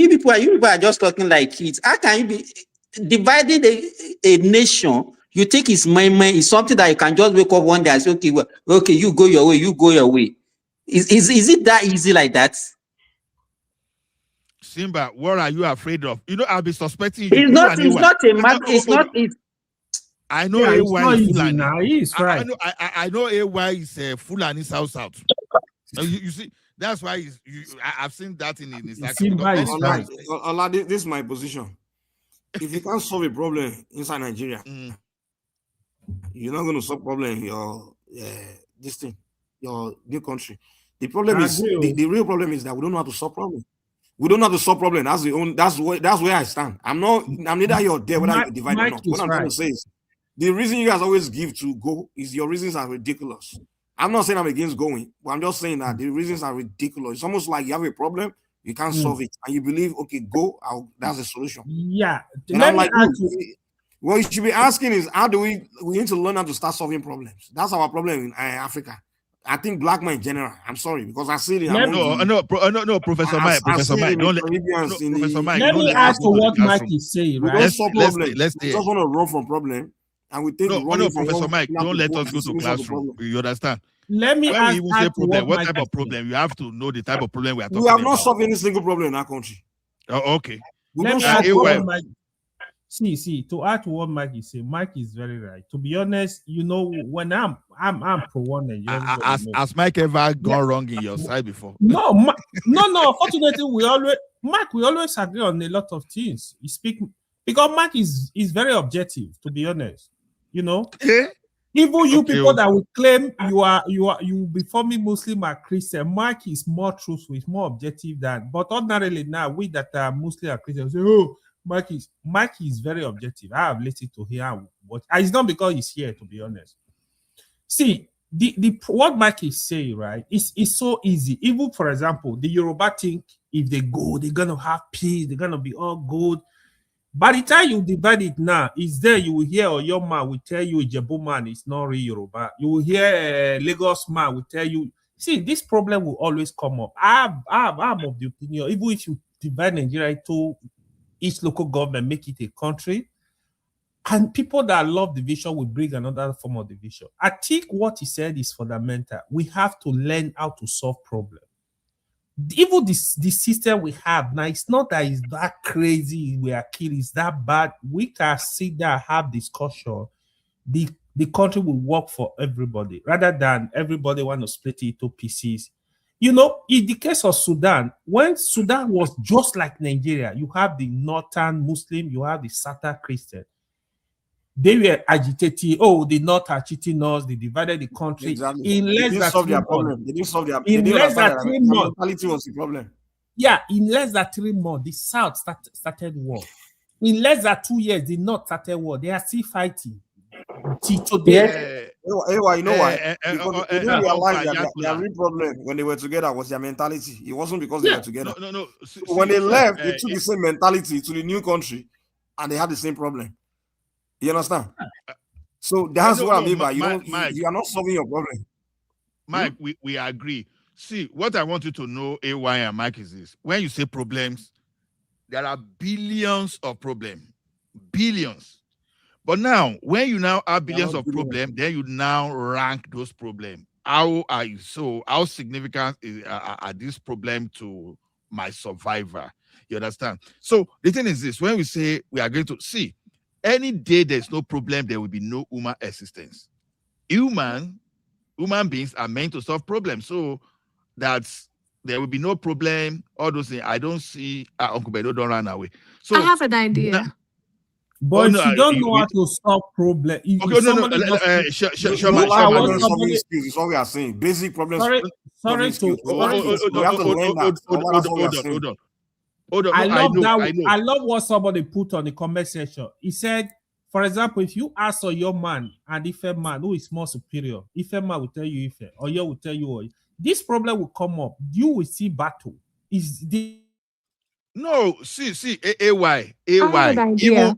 people are just talking like kids. How can you be dividing a nation? You think it's is something that you can just wake up one day and say, okay, you go your way. Is it that easy like that? Simba, what are you afraid of? You know, I'll be suspecting you. It's not a matter. It's not. I know AY is Fulani. Now. He is right. I know AY is Fulani South. You see, that's why I've seen that in his action. This is my position. If you can't solve a problem inside Nigeria, you're not going to solve problem in your your new country. The problem is the real problem is that we don't know how to solve problem. We don't know how to solve problem. That's where I stand. I'm neither here or there whether you divide or not. What I'm trying to say is the reason you guys always give to go is your reasons are ridiculous. I'm not saying I'm against going, but I'm just saying that the reasons are ridiculous. It's almost like you have a problem, you can't solve it, and you believe, okay, go, that's the solution. Yeah. And I'm like, what you should be asking is, how do we need to learn how to start solving problems? That's our problem in Africa. I think black men in general. I'm sorry because I see it. No, Professor Mike. Professor Mike. Let me ask for what Mike is saying. Right? Let's just want to run from problem, and we think. Professor Mike. Don't let us go to classroom. You understand? Let me ask what type of problem. You have to know the type of problem we are talking about. We have not solved any single problem in our country. Oh, okay. Let me ask what Mike. See, to add to what Mike is saying, Mike is very right. To be honest, you know, when I'm for one Nigeria. Has Mike ever gone wrong in your side before? No. Fortunately, we always agree on a lot of things. He speak because Mike is very objective. To be honest, you know. Even you Okay, people that will claim you will be forming Muslim or Christian, Mike is more truthful, is more objective than. But ordinarily now, we that are Muslim or Christian say, oh, Mike is very objective. I have listened to him. It's not because he's here, to be honest. See, the what Mike is saying, right? It's so easy. Even for example, the Yoruba think if they go, they're gonna have peace, they're gonna be all good. By the time you divide it now, it's there. You will hear your man will tell you Ijebu man is not real Yoruba. You will hear Lagos man will tell you. See, this problem will always come up. I'm of the opinion, even if you divide Nigeria into each local government, make it a country, and people that love division will bring another form of division. I think what he said is fundamental. We have to learn how to solve problems. Even the system we have now, it's not that it's that crazy, we are killing, it's that bad. We can sit there and have discussion. The country will work for everybody rather than everybody want to split it into pieces. You know, in the case of Sudan, when Sudan was just like Nigeria, you have the northern Muslim, you have the southern Christian. They were agitating. Oh, the North are cheating us. They divided the country. Exactly. In less than 3 months. They didn't solve their In they less than understand 3 that months. mentality was the problem. Yeah, in less than 3 months, the South started war. In less than 2 years, the North started war. They are still fighting. Till today. You know why? Because they didn't realize that their real problem when they were together was their mentality. It wasn't because they were together. No. So when they left, they took the same mentality to the new country, and they had the same problem. You understand? So that's what I mean by you are not solving your problem. Mike, we agree. See, what I want you to know, AY and Mike, is this. When you say problems, there are billions of problems. Billions. But now, when you now have billions of problems, then you now rank those problems. How significant are these problems to my survivor? You understand? So the thing is this: when we say we are going to see, any day there's no problem, there will be no human existence. Human beings are meant to solve problems. So that's there will be no problem. All those things. I don't see Uncle Bedo, don't run away. So I have an idea. But if you don't know how to solve problems, It's what we are saying. Basic problems. Sorry to we have to learn that. Hold on. I love what somebody put on the comment section. He said, for example, if you ask your man and Ife man who is more superior, Ife man will tell you Ife, or you will tell you Oyo. This problem will come up. You will see battle. No, see, AY. I have an idea.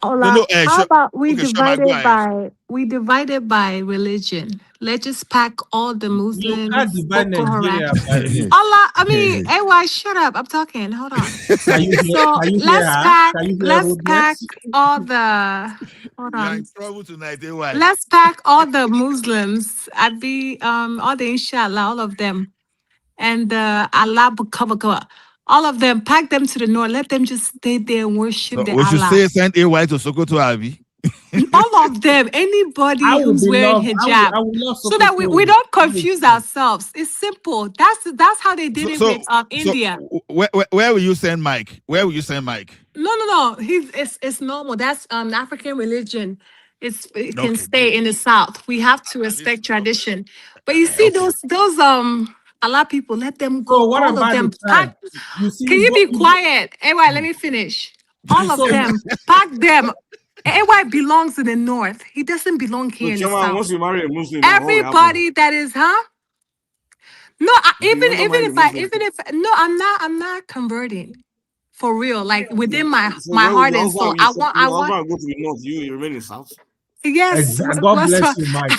How about we divide it by religion? Let's just pack all the Muslims. You can't divide Nigeria by religion. AY, shut up. I'm talking. Hold on. Let's pack all the. Hold on. You're in trouble tonight, AY. Let's pack all the Muslims. All the Inshallah, all of them, and Allah cover. All of them, pack them to the north. Let them just stay there and worship the Allah. We should say send AY to Sokoto, Abi. All of them, anybody who's wearing hijab, so that we don't confuse ourselves. It's simple. That's how they did it with India. Where will you send Mike? No. It's normal. That's African religion. It can stay in the South. We have to respect tradition. But you see those a lot of people, let them go. So what all about of them pack? Can you be quiet? AY, let me finish. All of them, pack them. AY belongs in the north. He doesn't belong here in the south. Once you marry a Muslim, everybody that is, No, I'm not converting. For real, like within my heart and soul. I want to go to the north. You remain in the south. Yes. God bless you, Mike.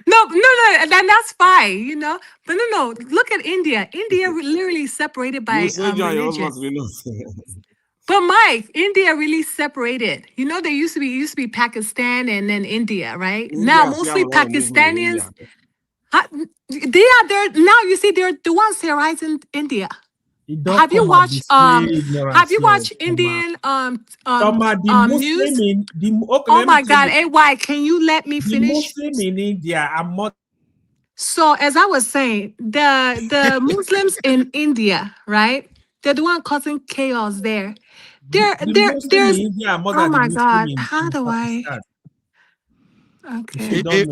No, then that's fine, you know. But no. Look at India. India literally separated by religion. But Mike, India really separated. You know, there used to be Pakistan and then India, right? Now mostly Pakistanis. They are there now. You see, they're the ones terrorizing India. Have you watched Indian news? Oh my God, AY, can you let me finish? The Muslim in India are more. So as I was saying, the Muslims in India, right? They're the one causing chaos there. There's oh my God, how do I? Okay. Let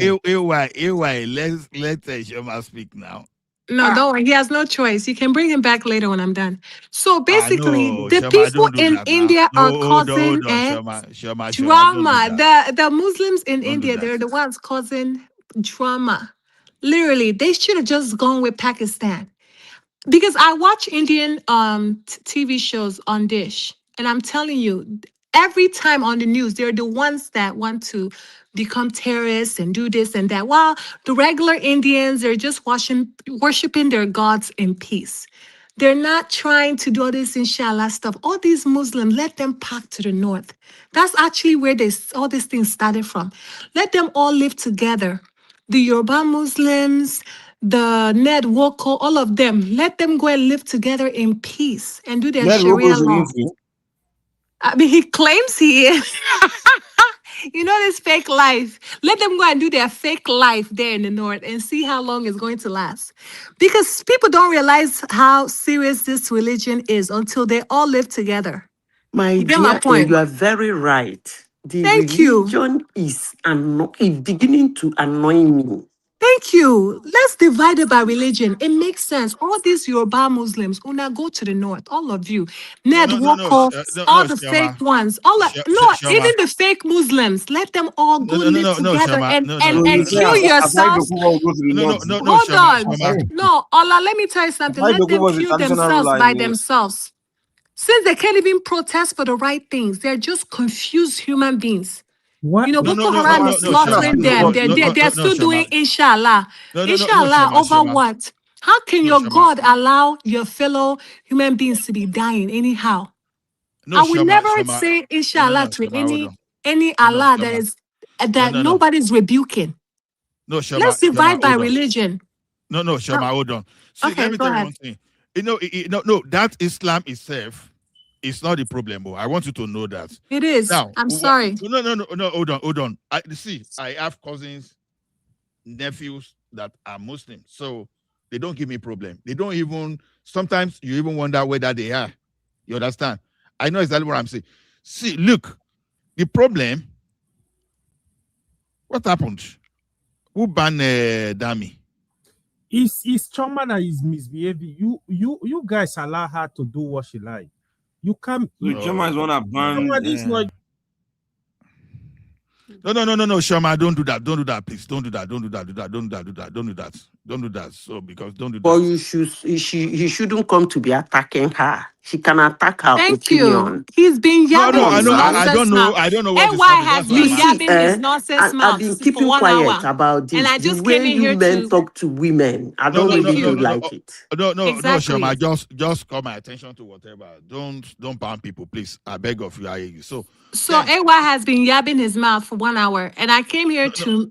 Shoma speak now. No, don't worry. He has no choice. You can bring him back later when I'm done. So basically, No, the Shoma, people don't do in that now. India No, are hold causing on, Shoma, don't do drama. that. The Muslims in Don't do India, that. they're the ones causing drama. Literally, they should have just gone with Pakistan. Because I watch Indian TV shows on Dish, and I'm telling you, every time on the news, they're the ones that want to become terrorists and do this and that. While the regular Indians are just worshiping their gods in peace. They're not trying to do all this inshallah stuff. All these Muslims, let them pack to the north. That's actually where all these things started from. Let them all live together. The Yoruba Muslims, the Ned Woko, all of them, let them go and live together in peace and do their Ned Woko Sharia is a law. Muslim. I mean, he claims he is. You know, this fake life. Let them go and do their fake life there in the north and see how long it's going to last. Because people don't realize how serious this religion is until they all live together. My You get my dear, point? you are very right. The Thank you. religion is beginning to annoy me. Thank you. Let's divide it by religion. It makes sense. All these Yoruba Muslims, una go to the north, all of you. Ned Woko, all the fake Shoma. ones, even the fake Muslims. Let them all go live together Shoma. and kill yourselves. Hold on. Shoma. No, Allah, let me tell you something. Let them kill themselves by themselves. Since they can't even protest for the right things, they're just confused human beings. What? You know, Boko Haram is slaughtering them. They're still doing inshallah. Inshallah over what? How can your God allow your fellow human beings to be dying anyhow? I would never say inshallah to any Allah that nobody's rebuking. Let's divide by religion. No, Shoma, hold on. See, Okay, let me go tell you ahead. one thing. No, that Islam itself is not the problem. I want you to know that. It is. Now, I'm sorry. No, hold on. I have cousins, nephews that are Muslim, so they don't give me problem. They don't even, sometimes you even wonder whether they are. You understand? I know exactly what I'm saying. See, look, the problem, what happened? Who banned Dami? It's trauma that is misbehaving. You guys allow her to do what she like. You can't. Choma is one that banned. No, Shoma, don't do that. Don't do that, please. Don't do that. So, because don't do that. But he shouldn't come to be attacking her. She can attack her Thank opinion. you. He's been yabbing his nonsense mouth. I don't know what AY has been yabbing his nonsense I've mouth been for keeping 1 quiet hour. about this. And I The just way came in you here men to talk to women, I don't really like it. No, Exactly. Shoma, just call my attention to whatever. Don't ban people, please. I beg of you, I hear you. So AY has been yabbing his mouth for 1 hour, and I came here to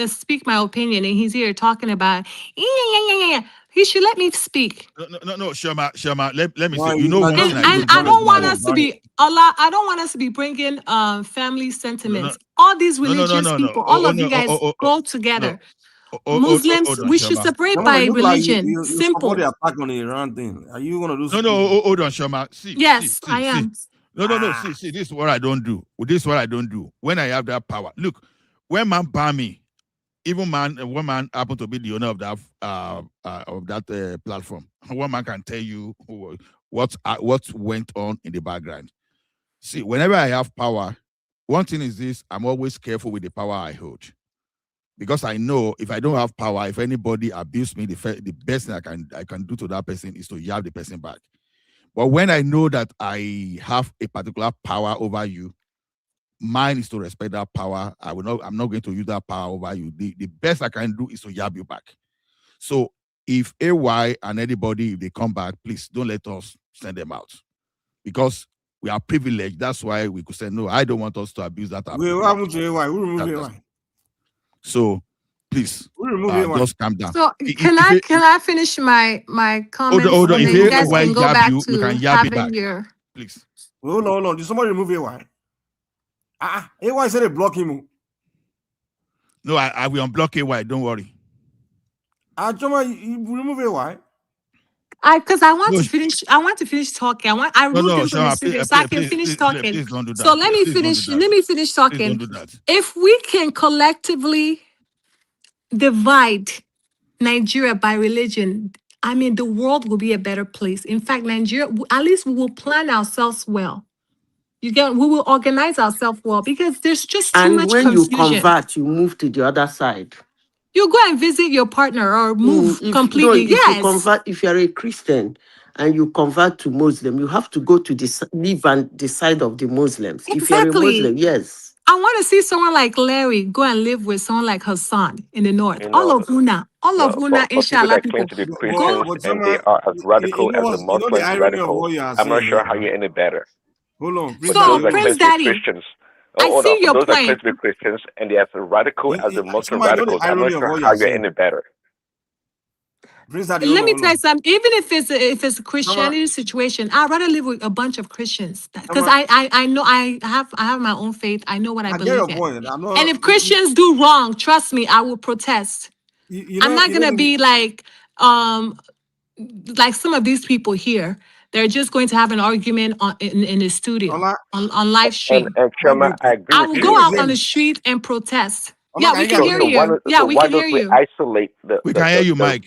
speak my opinion, and he's here talking about yeah. He should let me speak. No, Shoma, let me say. You know one thing And I don't want us to be Allah. I don't want us to be bringing family sentiments. All these religious people, all of you guys go together. Muslims, we should separate by religion. You Simple. support the attack on the Iran thing. Are you gonna do? Hold on, Shoma. See, yes, I am. No. See, this is what I don't do. This is what I don't do. When I have that power, look, when man ban me, even one man happened to be the owner of that platform. One man can tell you what went on in the background. See, whenever I have power, one thing is this: I'm always careful with the power I hold, because I know if I don't have power, if anybody abuse me, the best thing I can do to that person is to yab the person back. But when I know that I have a particular power over you, mine is to respect that power. I'm not going to use that power over you. The best I can do is to yab you back. So if AY and anybody, if they come back, please don't let us send them out, because we are privileged. That's why we could say, no, I don't want us to abuse that. Wait, what happened to AY? We remove AY. So please, just calm down. So can I finish my comments? Hold on. And then you guys can go back we to can yab it having back. your. Please. Hold on. Did somebody remove AY? AY said they block him. No, I will unblock AY. Don't worry. Choma, you remove AY. Because I want to finish. I want to finish talking. I removed him from the studio so I can finish talking. Please don't do that. So let me finish. Let me finish talking. Please don't do that. If we can collectively divide Nigeria by religion, I mean, the world will be a better place. In fact, Nigeria, at least we will plan ourselves well. We will organize ourselves well because there's just too much when confusion. you convert, you move to the other side. You go and visit your partner or move completely. If you convert, if you're a Christian and you convert to Muslim, you have to go to live on the side of the Muslims. Exactly. If you're a Muslim, yes. I want to see someone like Larry go and live with someone like Hassan in the north. All of Una, inshallah, people that claim to be Christians and they are as radical as the Muslims radical. I'm not sure how you're any better. Hold on, so Prince Daddy. I see your those point. That claim to be Christians and they're as radical as the Muslim radicals. I'm not sure how you're any better. Let me tell you something. Even if it's a Christianity situation, I'd rather live with a bunch of Christians because I know I have my own faith. I know what I believe in. And if Christians do wrong, trust me, I will protest. I'm not gonna be like some of these people here. They're just going to have an argument in the studio on live stream. And Choma, I agree I will go out on the street and protest. Yeah, we can hear you. Yeah, we can hear you. Isolate the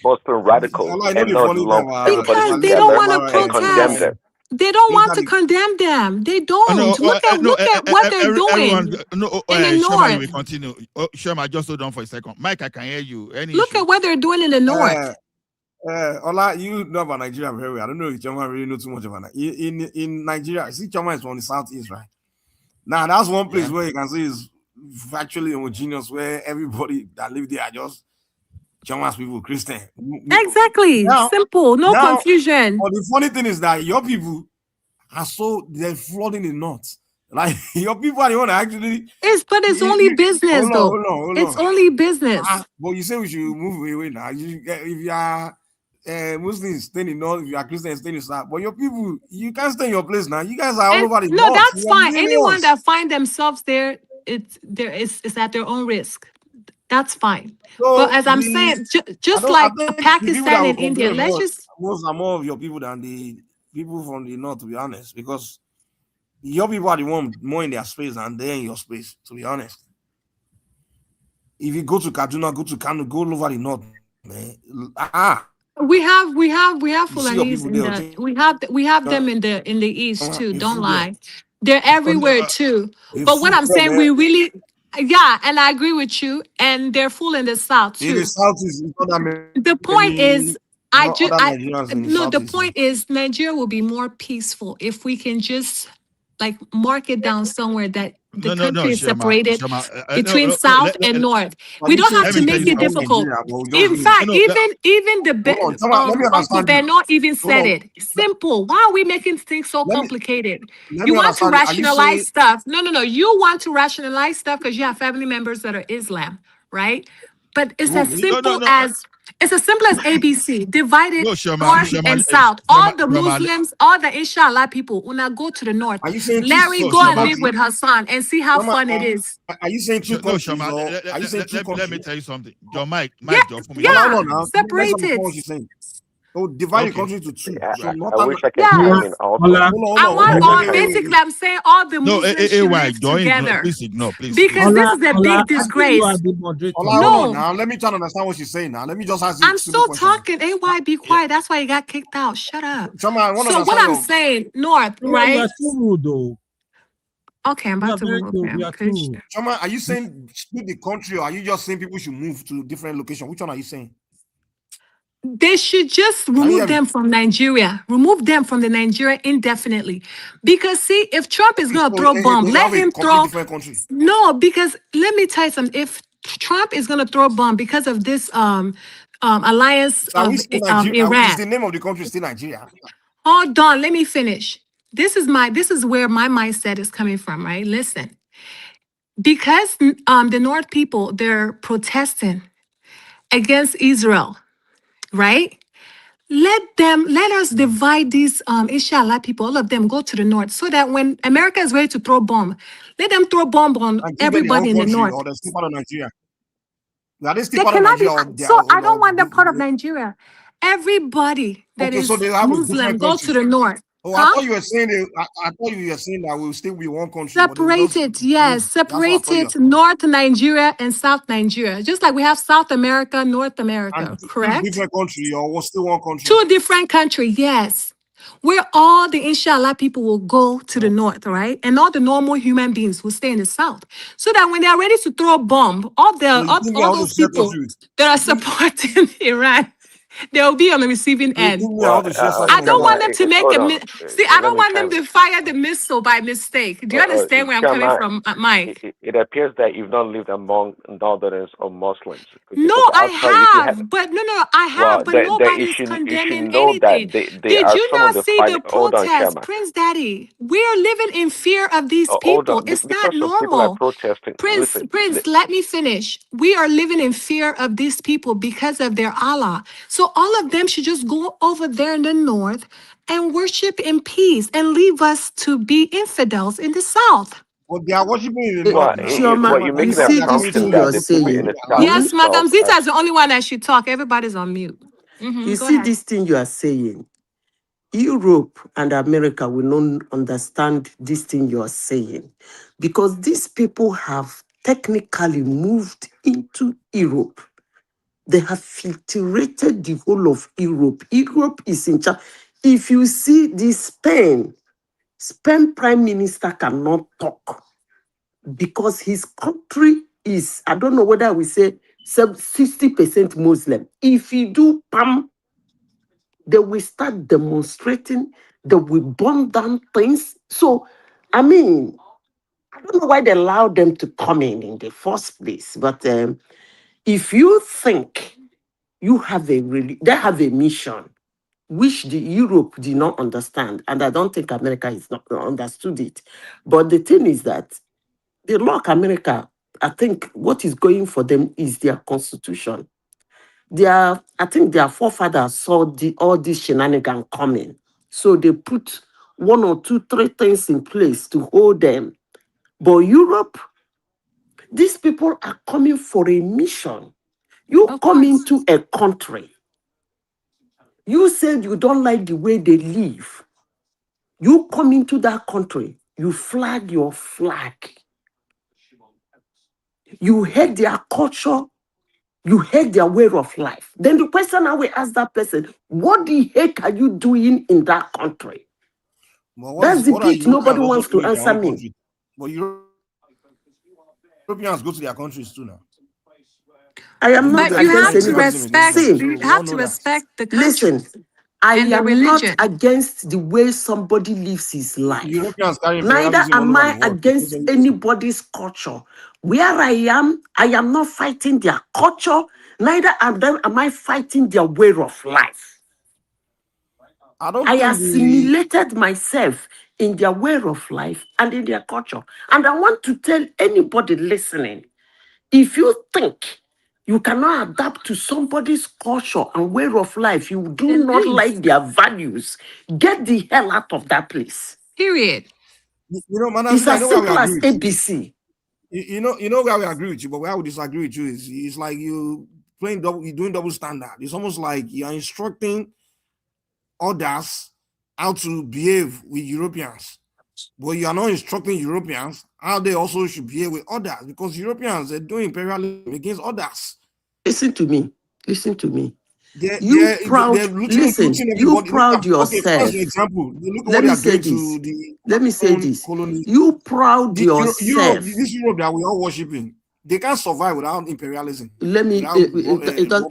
Muslim radicals and not lump everybody they don't want to protest. Condemn them. They don't want to condemn them. They don't. Look at what they're doing. In the north. We continue. Shema, just hold on for a second. Mike, I can hear you. Look at what they're doing in the north. Ola, you know about Nigeria very well. I don't know if Choma really know too much about that. In Nigeria, see, Choma is from the southeast, right? Now, that's one place where you can see is virtually homogeneous, where everybody that live there are just Choma's people, Christian. Exactly. Simple. No confusion. But the funny thing is that your people are they're flooding the north. Like, your people are the one that actually... But it's only business, though. Hold on. It's only business. But you say we should move away now. If you are... Muslims stay in the north, if you are Christians stay in the south. But your people, you can't stay in your place now. You guys are all over the north. No, that's fine. Anyone that find themselves there, it's at their own risk. That's fine. So but as I'm saying, just like Pakistan and India, let's just... Most are more of your people than the people from the north, to be honest, because your people are the one more in their space than they're in your space, to be honest. If you go to Kaduna, go to Kano, go all over the north, man. We have Fulanis in the we have them in the east too. Don't lie, they're everywhere too. But what I'm saying, we really, and I agree with you. And they're full in the south too. In the south is the point is, the point is Nigeria will be more peaceful if we can just like mark it down somewhere that the country is separated between south and north. We don't have to make it difficult. In fact, even the Bernard even said it. Simple. Why are we making things so complicated? You want to rationalize stuff. No. You want to rationalize stuff because you have family members that are Islam, right? But it's as simple as ABC, divided north and south. All the Muslims, all the Inshallah people, when I go to the north, Larry, go and live with Hassan and see how fun it is. Are you saying two countries? Let me tell you something. Your Mike, separated. So divide the country to two. I wish I could hear basically, I'm saying all the Muslims should live together. Please. Because this is a big disgrace. Now let me try to understand what she's saying. Now let me just ask you. I'm still talking. AY, be quiet. That's why you got kicked out. Shut up. So what I'm saying, North, right? You're too rude, though. Okay, I'm about to move. Choma, are you saying split the country, or are you just saying people should move to different locations? Which one are you saying? They should just remove them from Nigeria. Remove them from the Nigeria indefinitely. Because see, if Trump is going to throw a bomb, let him throw... No, because let me tell you something. If Trump is going to throw a bomb because of this alliance of Iran... Is the name of the country still Nigeria? Hold on, let me finish. This is where my mindset is coming from, right? Listen. Because the North people, they're protesting against Israel. Right? Let us divide these Inshallah people, all of them go to the north, so that when America is ready to throw a bomb, let them throw a bomb on everybody in the north. Or they're still part of Nigeria. Are they still part of Nigeria? So I don't want them part of Nigeria. Everybody that Okay, so is they have a Muslim different go to countries. the north. Oh, I Huh? thought you were saying I thought you were saying that we'll still be one country, but they will just Separated, yes, move. That's what I thought you were separated North Nigeria and South Nigeria. Just like we have South America, North and America, two correct? different country or was still one country. Two different countries, yes. Where all the inshallah people will go to the north, right? And all the normal human beings will stay in the south. So that when they're ready to throw a bomb, all those people that are supporting Iran, they'll be on the receiving end. Well, I don't want them to make hold a on. see. I Let don't me want them chime. to fire the missile by mistake. Do you understand where I'm coming Chama, from, Mike? it appears that you've not lived among northerners or Muslims. No, Because I outside, if you had, have, but no, I well, have, but then nobody's you should condemning know anything. that they Did are you some of not the see fighting. the Hold on, protest, Chama. Prince Daddy? We're living in fear of these Hold people. on. It's not Because of people are normal. protesting. Listen, Prince, let me finish. We are living in fear of these people because of their Allah. So all of them should just go over there in the north and worship in peace and leave us to be infidels in the south. Well, they are worshiping in the well, north now. you're And making some an of their assumption communities that are the people still in the there. south Yes, Madam themselves Zita is the only one that should talk. Everybody's on mute. You Go see ahead. this thing you are saying. Europe and America will not understand this thing you are saying because these people have technically moved into Europe. They have filtrated the whole of Europe. Europe is in charge. If you see this Spain Prime Minister cannot talk because his country is, I don't know whether we say 60% Muslim. If you do PAM, they will start demonstrating, they will burn down things. So, I mean, I don't know why they allowed them to come in the first place. But if you think you have they have a mission, which the Europe did not understand, and I don't think America is not understood it. But the thing is that the law of America, I think what is going for them is their constitution. I think their forefathers saw all this shenanigan coming. So they put 1 or 2, 3 things in place to hold them. But Europe, these people are coming for a mission. You come into a country. You said you don't like the way they live. You come into that country, you flag your flag. You hate their culture, you hate their way of life. Then the question I will ask that person, what the heck are you doing in that country? That's the bit nobody wants to answer me. But Europeans go to their countries too now. I am not against anybody. You have to respect the country. Listen, I and the am not religion. against the way somebody lives his life. Europeans carry Neither imperialism all am over I the world. against anybody's culture. Where I am not fighting their culture. Neither am I fighting their way of life. I assimilated myself in their way of life and in their culture. And I want to tell anybody listening, if you think you cannot adapt to somebody's culture and way of life, you do not like their values, get the hell out of that place. Period. You know, Madam, It's as simple as ABC. You know where we agree with you, but where we disagree with you is it's like you're doing double standard. It's almost like you're instructing others how to behave with Europeans, but you are not instructing Europeans how they also should behave with others, because Europeans are doing imperialism against others. Listen to me. They're listen, you proud yourself. For example, look at Let what they me are say doing this. to the Let me say this. colonies. You proud yourself. This Europe that we are worshiping, they can't survive without imperialism. Let me.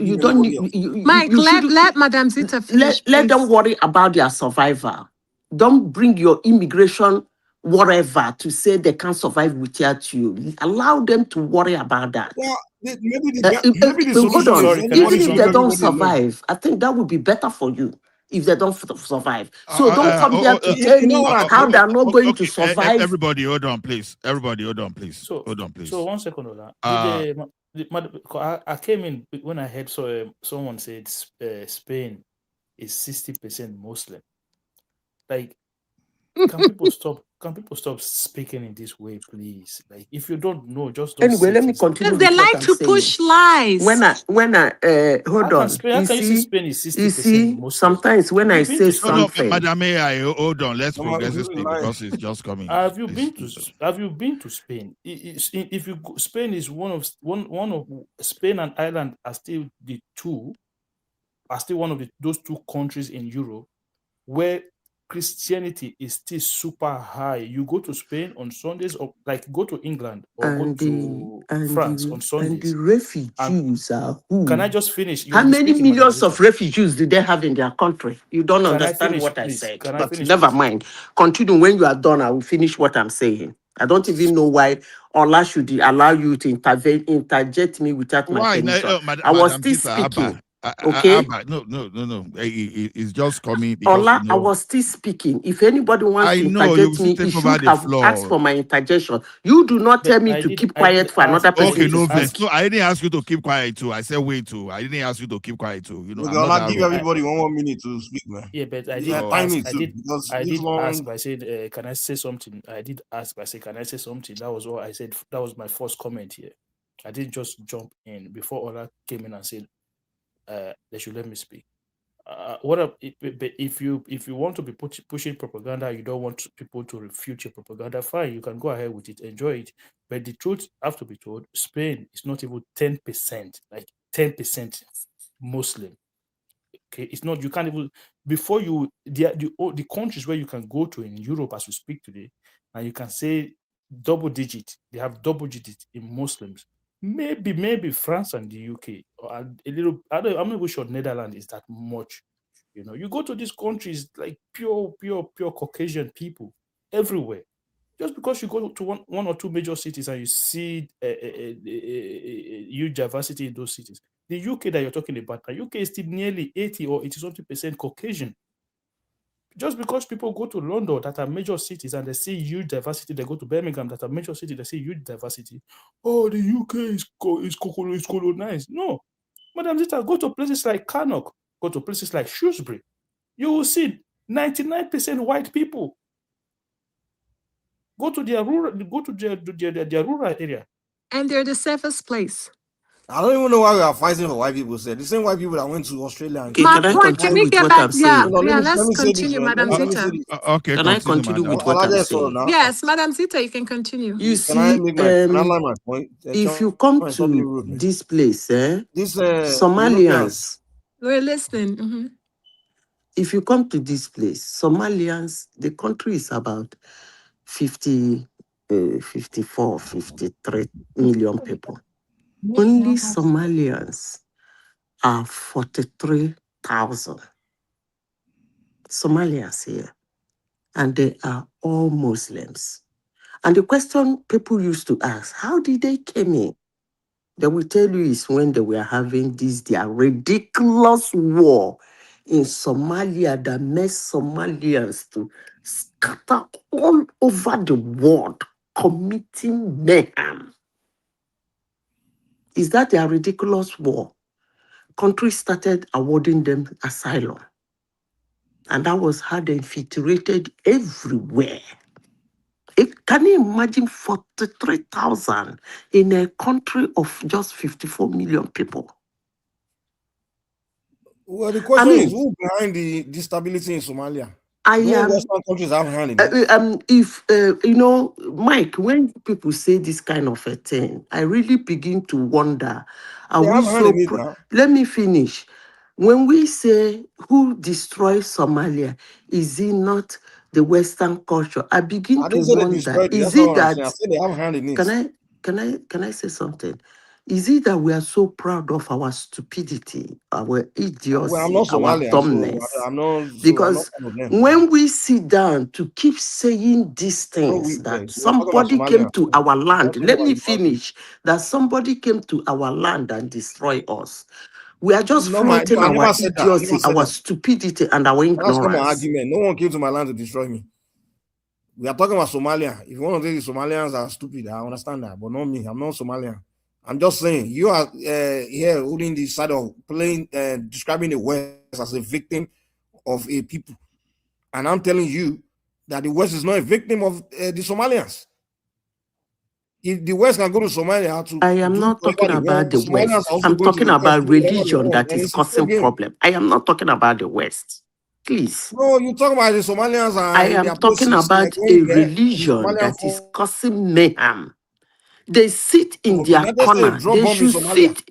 You don't. Mike, let Madame Zita finish. Let them worry about their survival. Don't bring your immigration whatever to say they can't survive without you. Allow them to worry about that. Well, maybe the solution hold on. is Even if they don't survive, I think that would be better for you if they don't survive. So don't come here to tell me how they're not going to survive. Everybody, hold on, please. Everybody, hold on, please. So, hold on, please. So 1 second, Ola. I came in when I heard someone said Spain is 60% Muslim. Like, Can people stop? Can people stop speaking in this way, please? Like, if you don't know, just don't Anyway, say let me things like continue that. They with what like I'm to saying. push lies. When I hold on, How can you say Spain is 60% Muslim? sometimes when Have I you been say to No, no, Spain? something, Madam AI, hold on. Let's Come on, progress it's this really thing nice. because it's just coming. Have you been to Spain? If you go, Spain is one of Spain and Ireland are still one of those two countries in Europe where Christianity is still super high. You go to Spain on Sundays, or like go to England or go and to France on the Sundays. refugees are who? Can I just finish? You How will be many speaking, Madam millions of Zita. refugees do they have in their country? You don't Can I understand finish, what I please? said, Can I but finish, never please? mind. Continue. When you are done, I will finish what I'm saying. I don't even know why Allah should allow you to interject me without my Why? permission. Madam, I was still Zita, speaking. Abba, Okay? no. It's just coming because Ola, I was still speaking. If anybody wants I to know you will interject still me, he take over should the have asked floor. for my interjection. You do not tell But me to keep quiet for another person Okay, to no speak. vex. No, I didn't ask you to keep quiet too. I said wait too. I didn't ask you to keep quiet too. You know, We're I'm not gonna that give rude. everybody 1 minute to speak, man. Yeah, but I Yeah, did time ask. it too, because I this did ask. one. I said, "Can I say something?" I did ask. I said, "Can I say something?" That was all I said. That was my first comment here. I didn't just jump in before Ola came in and said, "They should let me speak." If you want to be pushing propaganda, you don't want people to refute your propaganda. Fine, you can go ahead with it, enjoy it. But the truth have to be told: Spain is not even 10%, like 10% Muslim. Okay, it's not. You can't even before you the countries where you can go to in Europe as we speak today, and you can say double digit. They have double digit in Muslims. Maybe France and the UK, or a little. I'm not even sure Netherlands is that much. You know, you go to these countries like pure Caucasian people everywhere. Just because you go to one or two major cities and you see a huge diversity in those cities. The UK that you're talking about, the UK is still nearly 80 or 80 something percent Caucasian. Just because people go to London that are major cities and they see huge diversity, they go to Birmingham that are major cities, they see huge diversity. Oh, the UK is colonized. No. Madam Zita, go to places like Cannock, go to places like Shrewsbury. You will see 99% white people. Go to their rural area. And they're the safest place. I don't even know why we are fighting for white people. Said the same white people that went to Australia. And Okay, My can I point, can continue we with get what back? I'm Yeah, saying? let me let's say this, continue, man. Madam Let me say Zita. this. Okay, Can I continue, continue madam. with what I'm saying? Now. Yes, Madam Zita, you can continue. You Can I see, make my can I line my point? if you come Stop being to rude, man. this place, This Somalians, We're listening. Mhm. if you come to this place, Somalians, the country is about 50, 54, 53 million people. Only Somalians are 43,000 Somalians here, and they are all Muslims. And the question people used to ask, how did they come in? They will tell you is when they were having their ridiculous war in Somalia that made Somalians to scatter all over the world, committing mayhem. Is that their ridiculous war? Countries started awarding them asylum. And that was how they infiltrated everywhere. Can you imagine 43,000 in a country of just 54 million people? Well, the question is who behind the stability in Somalia? No Western countries have a hand in it. Mike, when people say this kind of a thing, I really begin to wonder. They have a hand in it now. Let me finish. When we say who destroys Somalia, is it not the Western culture? I begin to didn't say they wonder. destroyed it. Is That's not it what I'm that? saying. I said they have a hand in it. Can I say something? Is it that we are so proud of our stupidity, our idiocy, Well, I'm not our Somalian, dumbness? so I'm not. Because one of them. when we sit down to keep saying these things, that somebody came to our land, let me finish, that somebody came to our land and destroy us. We are just flaunting I our never said that. I idiocy, never said our that. stupidity, and our That's not my ignorance. argument. No one came to my land to destroy me. We are talking about Somalia. If you want to say the Somalians are stupid, I understand that, but not me. I'm not Somalian. I'm just saying you are here holding the side of playing, describing the West as a victim of a people, and I'm telling you that the West is not a victim of the Somalians. If the West can go to Somalia to I am do not talking whatever they about want, the Somalians West. are also I'm going to talking the West to about do whatever they religion want, that and is it's a fair causing game. problem. I am not talking about the West. Please. No, you talk about the Somalians I in am their talking places, they're about a going there, the religion Somalian that is folk. causing mayhem. They sit in No, the their United States corner. drop They bomb in should Somalia. sit.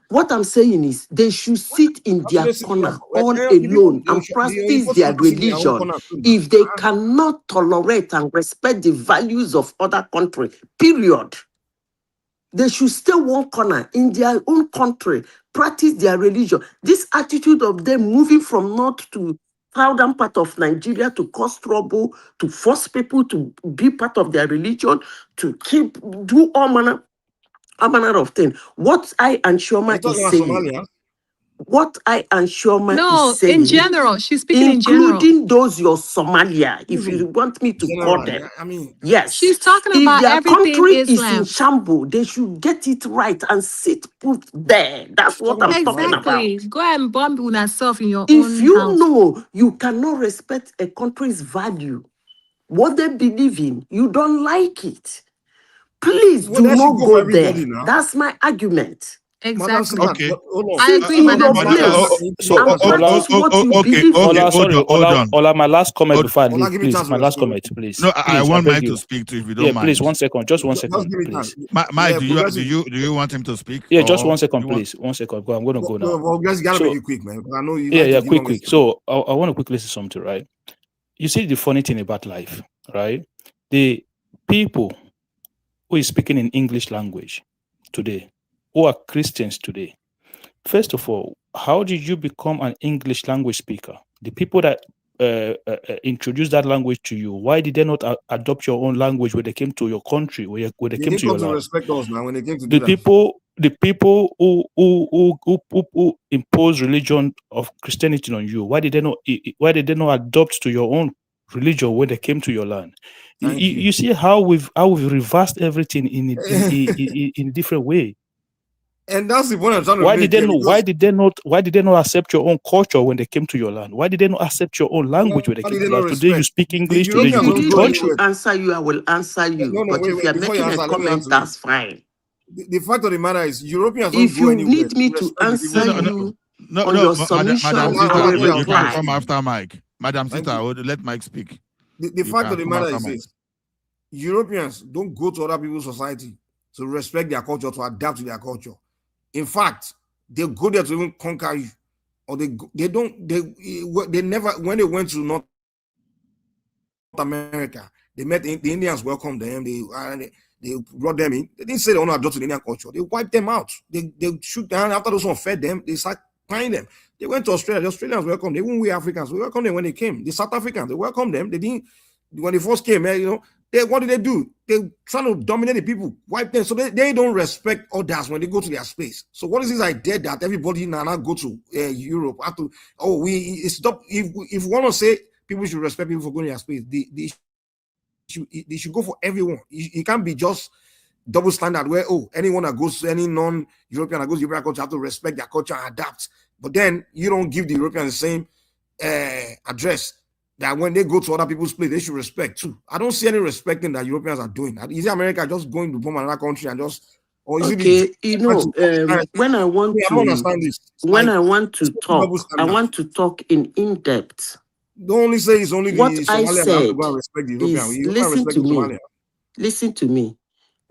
What I'm saying is, they should sit in How do their they sit in their corner corner? all The people, alone and the practice folks their have to sit in their own religion. corner too. If they cannot tolerate and respect the values of other country, period, they should stay one corner in their own country, practice their religion. This attitude of them moving from north to southern part of Nigeria to cause trouble, to force people to be part of their religion, to do all manner of things. What I and Shoma is saying, what I and Shoma is No, in saying, general, she's speaking in general. including those your Somalia, if you want me to call Generally, them. I mean, Yes. She's talking If about their everything country is in Islam. shambles, they should get it right and sit put there. That's what I'm talking about. Exactly. Go ahead and bomb yourself in your If own you house. know you cannot respect a country's value, what they believe in, you don't like it, please well, do that should not go go for everybody there. now. That's my argument. Exactly. Okay. I agree In with your that. place and practice what you believe in. Ola, sorry, hold on. Ola, my last comment Hold- before I Ola, leave, give me please. chance to My last respond. comment, please. No, I Please, want beg Mike you. to speak to if you don't Yeah, mind. please, 1 second. Just 1 Just second, give me please. time. Mike, Yeah, do progressive. you want him to speak? Yeah, just or 1 second, you want- please. 1 second. I'm going to go No, now. well, guys, you gotta So, make it quick, man. Because I know you yeah, like to give quick. longest time. So, I want to quickly say something, right? You see the funny thing about life, right? The people who is speaking in English language today, who are Christians today, first of all, how did you become an English language speaker? The people that introduced that language to you, why did they not adopt your own language when they came to your country, when they They came didn't to your come to land? respect us, man, when they came to The do that. people who impose religion of Christianity on you, why did they not adopt to your own religion when they came to your land? Thank you. You see how we've reversed everything in a different way. And that's the point I'm trying to Why make. did they not? Why did they not accept your own culture when they came to your land? Why did they not accept your own language when they Why came did to they your not land? Today you respect? speak The English. Today you Europeans go If to you don't go need me church. to anywhere. answer you, I will answer you. No, But if wait. you're Before you making a answer, let me comment, answer you. that's fine. The fact of the matter is, Europeans don't If go you anywhere need me to to respect the people. answer you on your Madam submission, I Zita, will you can reply. come after Mike. Madam Thank Zita, you. let Mike speak. The You fact can of the come matter after is Mike. this: Europeans don't go to other people's society to respect their culture, to adapt to their culture. In fact, they go there to even conquer you, or they never, when they went to North America, they met the Indians, welcomed them, they brought them in. They didn't say they want to adopt to the Indian culture. They wiped them out. They shoot down after those one fed them. They start crying them. They went to Australia. The Australians welcomed them. Even we Africans, we welcomed them when they came. The South Africans, they welcomed them. They didn't, when they first came, what did they do? They trying to dominate the people, wipe them. So they don't respect others when they go to their space. So what is this idea that everybody now go to Europe? Have to, stop. If we want to say people should respect people for going to their space, they should go for everyone. It can't be just double standard where anyone that goes to any non-European that goes to European culture have to respect their culture and adapt. But then you don't give the Europeans the same address that when they go to other people's place, they should respect too. I don't see any respecting that Europeans are doing. Is it America just going to bomb another country and just, or is Okay, it when I want I don't understand this. I want to talk in depth. Don't only say it's only What the I Somalians that have to said go and respect the European. is, You go and respect the Somalians. listen to me.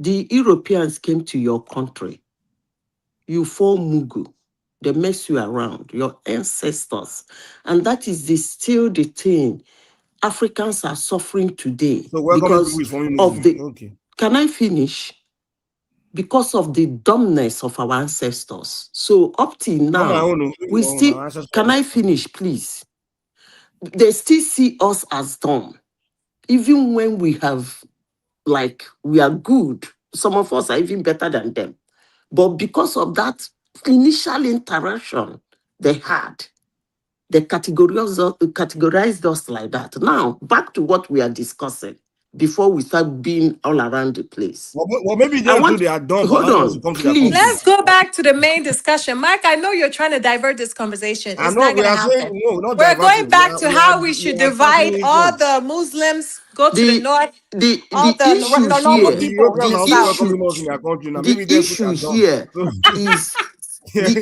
The Europeans came to your country. You form Mugu. They mess you around, your ancestors. And that is still the thing Africans are suffering today. So welcome because people is forming of the. okay. Can I finish? Because of the dumbness of our ancestors. So up till now, we still. Can I finish, please? They still see us as dumb, even when we have, we are good. Some of us are even better than them. But because of that initial interaction they had, they categorized us like that. Now, back to what we are discussing. before we start being all around the place. Well, maybe they are done, but hold on, please. Let's go back to the main discussion. Mike, I know you're trying to divert this conversation. It's not going to happen. We're going back to how we should divide all the Muslims, go to the north, the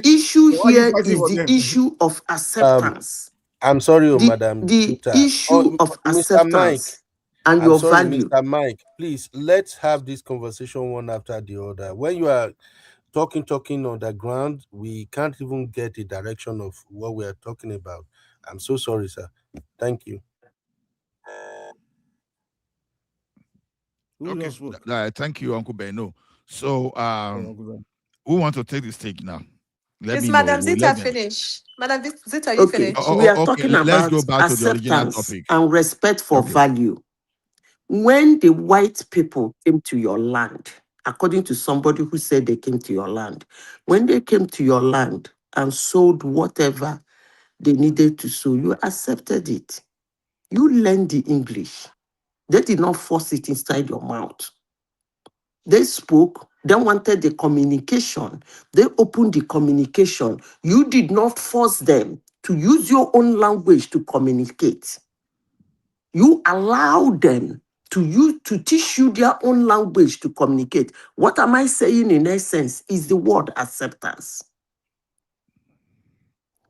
issue here is the issue of acceptance. I'm sorry, Madam. The issue of acceptance and your value. Mr. Mike, please, let's have this conversation one after the other. When you are talking on the ground, we can't even get the direction of what we are talking about. I'm so sorry, sir. Thank you. Okay, thank you, Uncle Beno. So, who wants to take the stake now? Is Madam Zita finished? Madam Zita, you finished? We are talking about acceptance and respect for value. When the white people came to your land, according to somebody who said they came to your land, when they came to your land and sold whatever they needed to sow, you accepted it. You learned the English. They did not force it inside your mouth. They spoke, they wanted the communication. They opened the communication. You did not force them to use your own language to communicate. You allowed them to teach you their own language to communicate. What am I saying in essence is the word acceptance.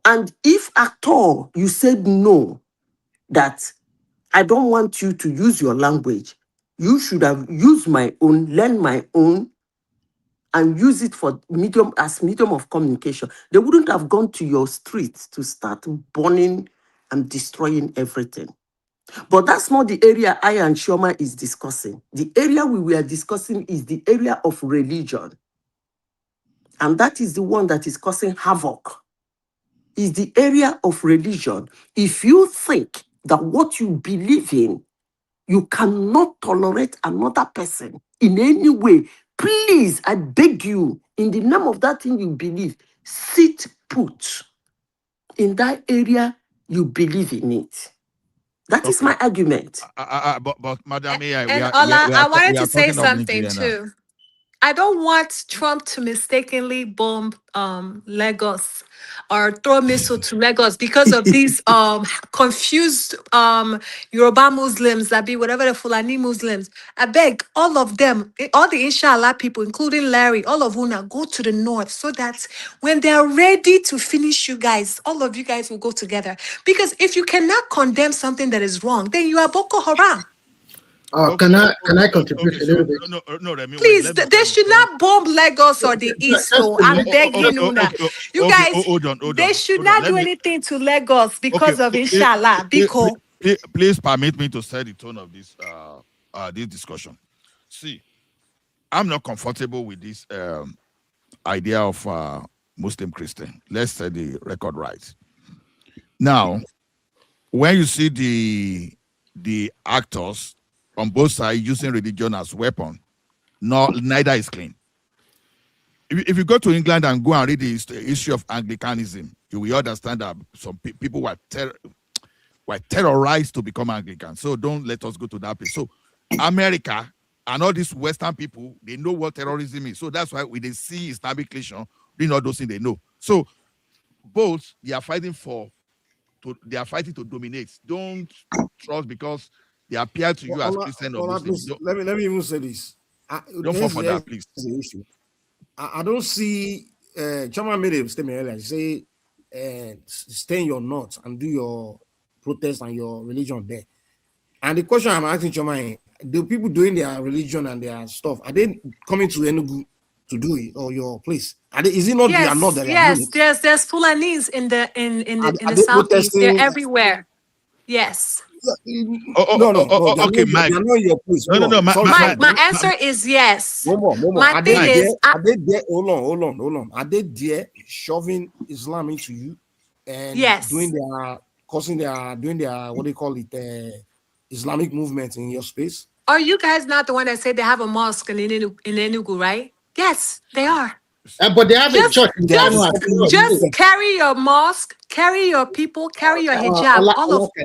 And if at all you said no, that I don't want you to use your language, you should have used my own, learn my own, and use it for medium of communication. They wouldn't have gone to your streets to start burning and destroying everything. But that's not the area I and Shoma is discussing. The area we were discussing is the area of religion. And that is the one that is causing havoc. Is the area of religion. If you think that what you believe in, you cannot tolerate another person in any way, please, I beg you, in the name of that thing you believe, sit put in that area you believe in it. That is my argument. But Madam, I wanted to say something too. I don't want Trump to mistakenly bomb Lagos or throw missile to Lagos because of these confused Yoruba Muslims that be whatever the Fulani Muslims. I beg all of them, all the Inshallah people, including Larry, all of Una, go to the north so that when they are ready to finish you guys, all of you guys will go together. Because if you cannot condemn something that is wrong, then you are Boko Haram. Can I contribute a little bit? No, please, they should not bomb Lagos or the East. So I'm begging Una. You guys, hold on, they should not do anything to Lagos because of Inshallah. Please permit me to set the tone of this this discussion. See, I'm not comfortable with this idea of Muslim Christian. Let's set the record right. Now, when you see the actors on both sides using religion as weapon, neither is clean. If you go to England and go and read the history of Anglicanism, you will understand that some people were terrorized to become Anglican. So don't let us go to that place. So America and all these Western people, they know what terrorism is. So that's why when they see Islamic nation doing all those things, they know. So both they are fighting to dominate. Don't trust because they appear to you as Christian or Muslim. Let me even say this. Don't fall for that, please. The issue. I don't see. Chama made a statement earlier. He say, "Stay in your north and do your protest and your religion there." And the question I'm asking Chama, the people doing their religion and their stuff, are they coming to Enugu to do it or your place? Is it not? Yes, they are not there. Yes, there's Fulanis in the southeast. They're everywhere. Yes. No. Okay, Mike. They're not in your place. No. Mike, my answer is yes. More. My thing is, are they there? Hold on. Are they there shoving Islam into you and doing their what they call it, Islamic movement in your space? Are you guys not the one that said they have a mosque in Enugu, right? Yes, they are. But they have a church. Just carry your mosque, carry your people, carry your hijab.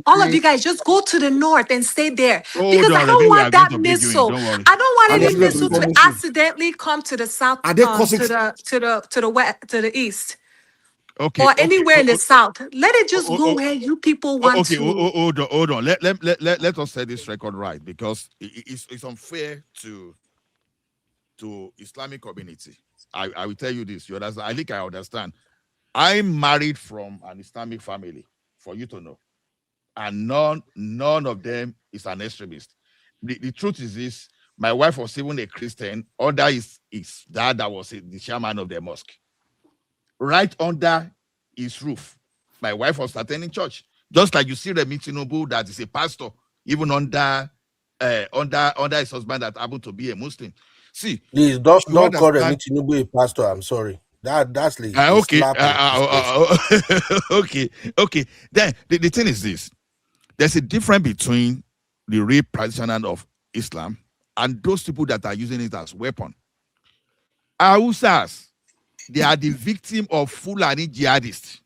All of you guys, just go to the north and stay there. Because I don't want that missile. I don't want any missile to accidentally come to the south, to the west, to the east. Okay. Or anywhere in the south. Let it just go where you people want to. Hold on. Let us set this record right, because it's unfair to Islamic community. I will tell you this. You understand? I think I understand. I'm married from an Islamic family, for you to know, and none of them is an extremist. The truth is this: my wife was even a Christian. Under his dad that was the chairman of the mosque. Right under his roof, my wife was attending church. Just like you see Remi Tinubu, that is a pastor, even under his husband that happened to be a Muslim. See, please don't call Remi Tinubu a pastor. I'm sorry. That's like okay. Okay. Then the thing is this: there's a difference between the real practitioner of Islam and those people that are using it as weapon. Hausas, they are the victim of Fulani jihadists.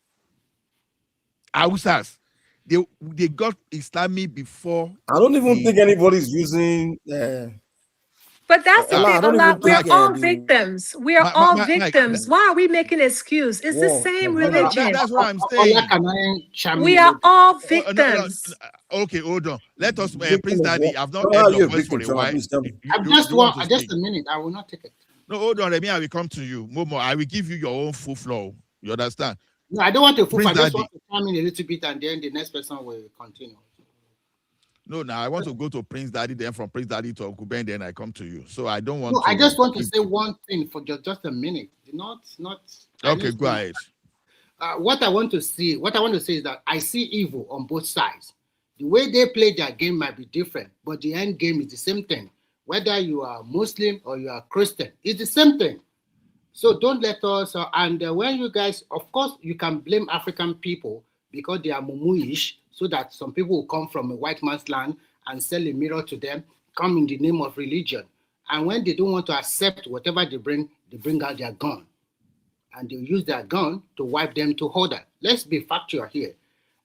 Hausas, they got Islamic before. I don't even think anybody's using. But that's the thing, we're all victims. We are all victims. Why are we making an excuse? It's the same religion. That's what I'm saying. We are all victims. Okay, hold on. Let us, Prince Daddy. I've not heard your voice for a while. Just a minute. I will not take it. No, hold on, Remi. I will come to you. Momo, I will give you your own full flow. You understand? No, I don't want to full. I just want to come in a little bit, and then the next person will continue. No, now I want to go to Prince Daddy, then from Prince Daddy to Uncle Ben, then I come to you. So I don't want. No, I just want to say one thing for just a minute. Not. Okay, go ahead. What I want to say is that I see evil on both sides. The way they play their game might be different, but the end game is the same thing. Whether you are Muslim or you are Christian, it's the same thing. So don't let us. And when you guys, of course, you can blame African people because they are mumuish, so that some people will come from a white man's land and sell a mirror to them, come in the name of religion. And when they don't want to accept whatever they bring out their gun. And they use their gun to wipe them to order. Let's be factual here.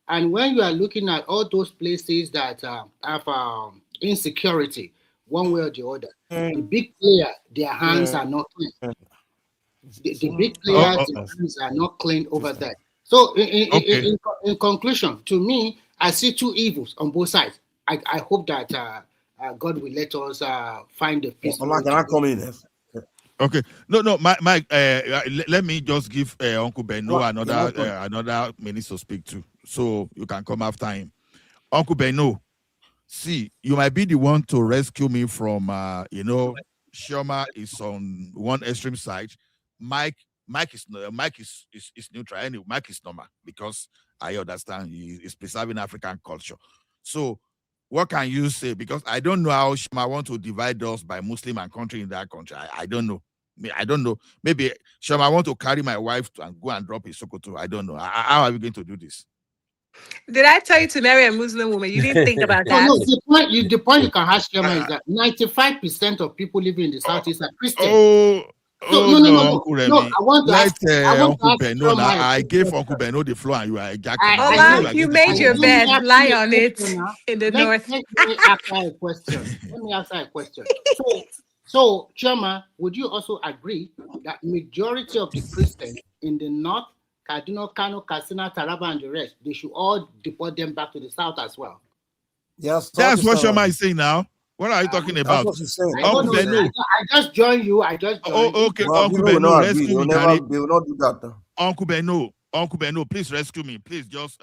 And when you are looking at all those places that have insecurity, one way or the other, the big player, their hands are not clean. The big players, their hands are not clean over there. So in conclusion, to me, I see two evils on both sides. I hope that God will let us find the peace. Can I come in? Okay. No, Mike. Let me just give Uncle Beno another minute to speak to, so you can come after him. Uncle Beno, see, you might be the one to rescue me from, Shoma is on one extreme side. Mike is neutral. Anyway, Mike is normal because I understand he is preserving African culture. So, what can you say? Because I don't know how Shoma want to divide us by Muslim and country in that country. I don't know. I don't know. Maybe Shoma want to carry my wife and go and drop in Sokoto. I don't know. How are we going to do this? Did I tell you to marry a Muslim woman? You didn't think about that. No, the point you can ask Shoma is that 95% of people living in the Southeast are Christian. No. I want to ask Uncle Beno. I gave Uncle Beno the floor and you are jacking. You made your bed, lie on it in the north. Let me ask her a question. So, Chama, would you also agree that majority of the Christians in the north, Kaduna, Kano, Katsina, Taraba, and the rest, they should all deport them back to the south as well? Yes, that's what Shoma is saying now. What are you talking about? Uncle Beno. I just joined you. Okay. Uncle Beno, rescue me. They will not do that. Uncle Beno, please rescue me. Please just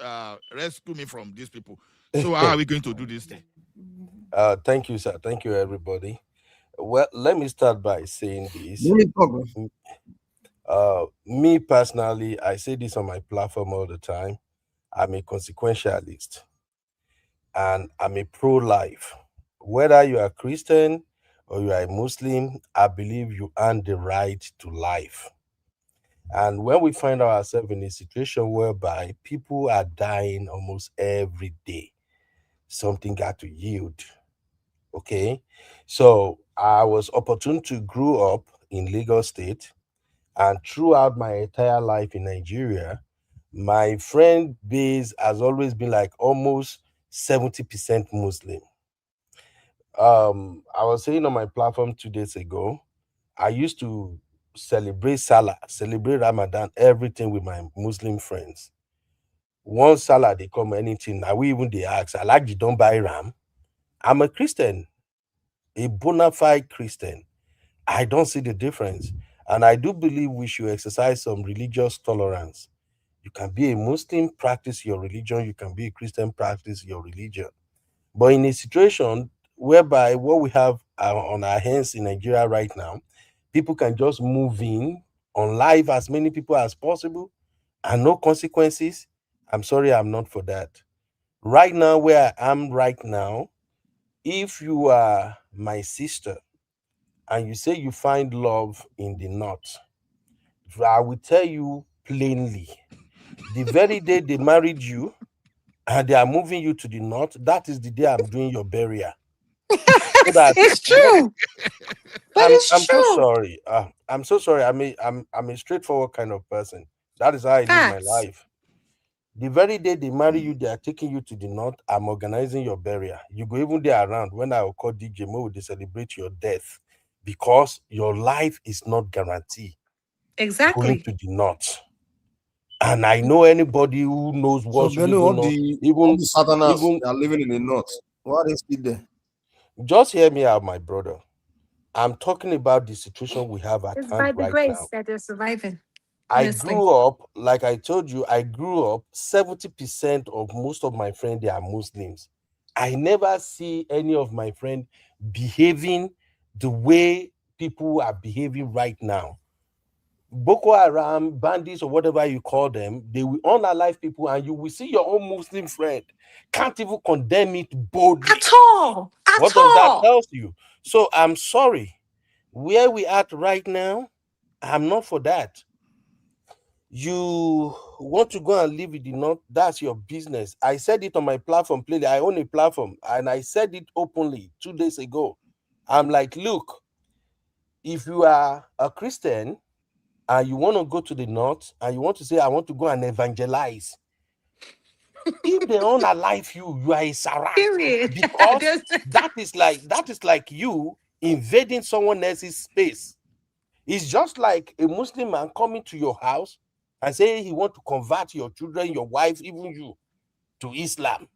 rescue me from these people. So how are we going to do this thing? Thank you, sir. Thank you, everybody. Well, let me start by saying this. Me personally, I say this on my platform all the time. I'm a consequentialist and I'm a pro-life. Whether you are Christian or you are a Muslim, I believe you earn the right to life. And when we find ourselves in a situation whereby people are dying almost every day, something got to yield. Okay? So I was opportune to grow up in Lagos State. And throughout my entire life in Nigeria, my friend base has always been like almost 70% Muslim. I was saying on my platform 2 days ago, I used to celebrate Salah, celebrate Ramadan, everything with my Muslim friends. One Salah, they come anything. Now we even they ask, I like you don't buy ram. I'm a Christian, a bona fide Christian. I don't see the difference. And I do believe we should exercise some religious tolerance. You can be a Muslim, practice your religion. You can be a Christian, practice your religion. But in a situation whereby what we have on our hands in Nigeria right now, people can just move in on live as many people as possible and no consequences. I'm sorry, I'm not for that. Right now, where I am right now, if you are my sister and you say you find love in the north, I will tell you plainly, the very day they married you and they are moving you to the north, that is the day I'm doing your burial. So that It's true. But it's I'm so true. sorry. I'm so sorry. I'm a straightforward kind of person. That is how I live my Facts. life. The very day they marry you, they are taking you to the north. I'm organizing your burial. You go even there around when I will call DJ Mo, they celebrate your death because your life is not guaranteed going Exactly. to the north. And I know anybody who knows So what's really Benue, all going on, the Southerners even that are living in the north, why are they still there? just hear me out, my brother. I'm talking about the situation we have at It's hand by the right grace now. that they're surviving. I Honestly. grew up, like I told you, 70% of most of my friends, they are Muslims. I never see any of my friends behaving the way people are behaving right now. Boko Haram, bandits, or whatever you call them, they will unalive people, and you will see your own Muslim friend can't even condemn it boldly. At all. What At does that all. tell you? So I'm sorry. Where we at right now, I'm not for that. You want to go and live in the north, that's your business. I said it on my platform, plainly. I own a platform, and I said it openly 2 days ago. I'm like, look, if you are a Christian and you want to go to the north and you want to say, I want to go and evangelize, if they unalive you, you are a Sarah. Period. Because There's- that is like you invading someone else's space. It's just like a Muslim man coming to your house and saying he want to convert your children, your wife, even you, to Islam.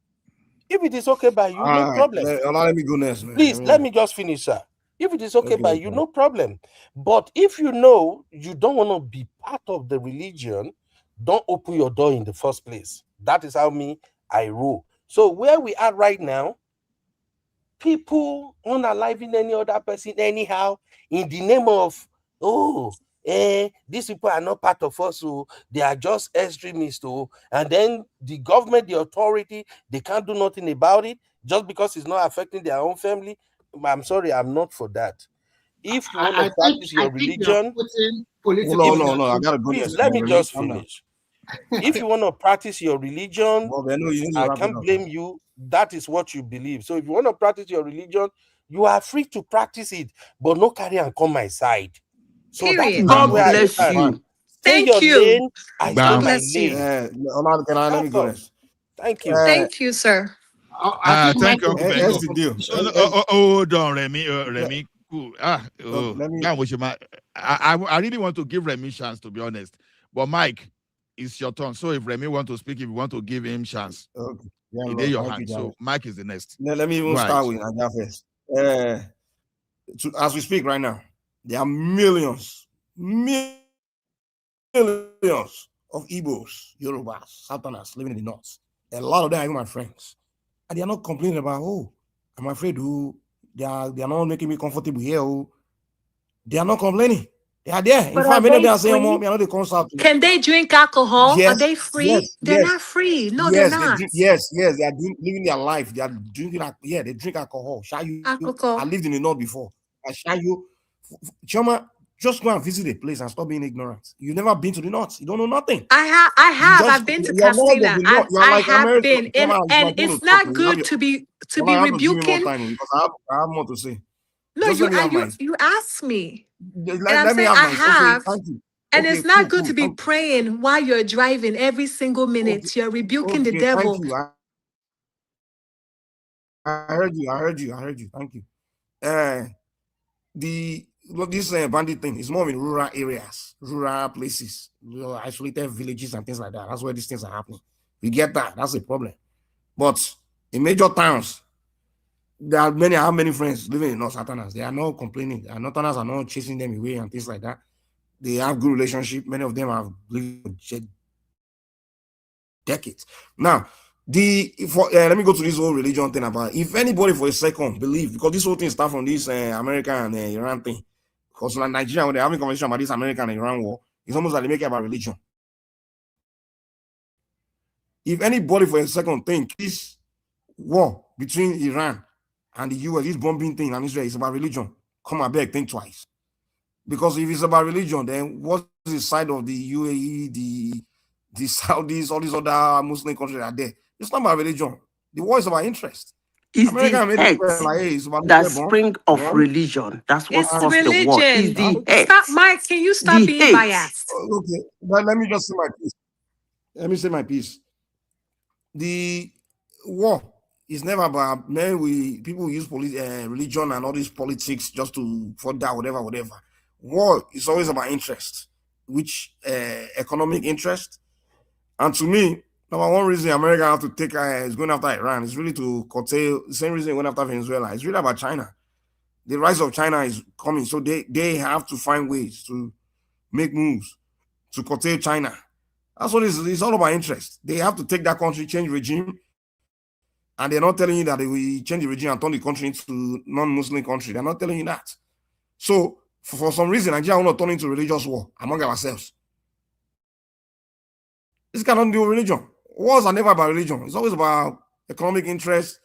If it is okay by you, no problem. Let me go next, man. Please, let me just finish, sir. If it is okay by you, Okay. no problem. But if you know you don't want to be part of the religion, don't open your door in the first place. That is how I roll. So where we are right now, people unaliving any other person anyhow in the name of, these people are not part of us, so they are just extremists, and then the government, the authority, they can't do nothing about it just because it's not affecting their own family. I'm sorry, I'm not for that. If you want to practice your religion, No, I gotta go please next. let me just Calm down. finish. If you want to practice your religion, I wrap it can't up, blame you. That is what you believe. So if you want to practice your religion, you are free to practice it, but no carry and come my side. So that is Period. just God where I bless stand. you. Stay Thank your you. lane. I stay God my bless you. lane. Let me go next. Thank you. Thank you, sir. I think Thank you, Uncle Bengo. that's the deal. So, hold on, Remy. Cool. Let me. Now, I really want to give Remy chance, to be honest. But Mike, it's your turn. So if Remy want to speak, if you want to give him chance, Okay. Yeah, it Lord, is your thank hand. you, So Jared. Mike is the next. Let me even start with Naija first. As we speak right now, there are millions of Igbos, Yorubas, Southerners living in the north. A lot of them are even my friends. And they are not complaining about, I'm afraid they are not making me comfortable here. They are not complaining. They are there. In But fact, are many of they them are saying, free? me, I know they come out. Can they drink alcohol? Are Yes, they free? They're not free. No, they're not. Yes, they are living their life. They are drinking. They drink alcohol. Alcohol. I lived in the north before. Choma, just go and visit a place and stop being ignorant. You've never been to the north. You don't know nothing. I have. I've been to Castina. I have been, and it's not good to be rebuking. Because I have more to say. No, Just you let me have my. you asked me. And I'm Let me saying have I my. Okay, have. thank you. And Okay, it's not cool, good cool. to be praying while you're driving every single minute. You're rebuking the Okay, devil. thank you. I heard you. I heard you. I heard you. Thank you. This bandit thing is more in rural areas, rural places, isolated villages and things like that. That's where these things are happening. We get that. That's a problem. But in major towns, there are many. I have many friends living in North Southerners. They are not complaining. Northerners are not chasing them away and things like that. They have good relationship. Many of them have lived for decades. Now, let me go to this whole religion thing about if anybody for a second believe, because this whole thing starts from this American and Iran thing. Because in Nigeria, when they're having a conversation about this American and Iran war, it's almost like they make it about religion. If anybody for a second think this war between Iran and the US, this bombing thing and Israel is about religion, come and beg, think twice. Because if it's about religion, then what's the side of the UAE, the Saudis, all these other Muslim countries that are there? It's not about religion. The war is about interest. It's America the made it hate like, hey, it's about that nuclear spring of bomb. religion. That's what It's caused the war. It's religion. the hate. Stop, Mike. Can you stop The being hate. biased? Okay, but let me just say my piece. Let me say my piece. The war is never about people use religion and all these politics just to further whatever. War is always about interest, which economic interest. And to me, number one reason America have to take is going after Iran is really to curtail the same reason it went after Venezuela. It's really about China. The rise of China is coming, so they have to find ways to make moves to curtail China. That's what it's all about interest. They have to take that country, change regime, and they're not telling you that they will change the regime and turn the country into non-Muslim country. They're not telling you that. So for some reason, Nigeria will not turn into religious war among ourselves. This cannot do with religion. Wars are never about religion. It's always about economic interest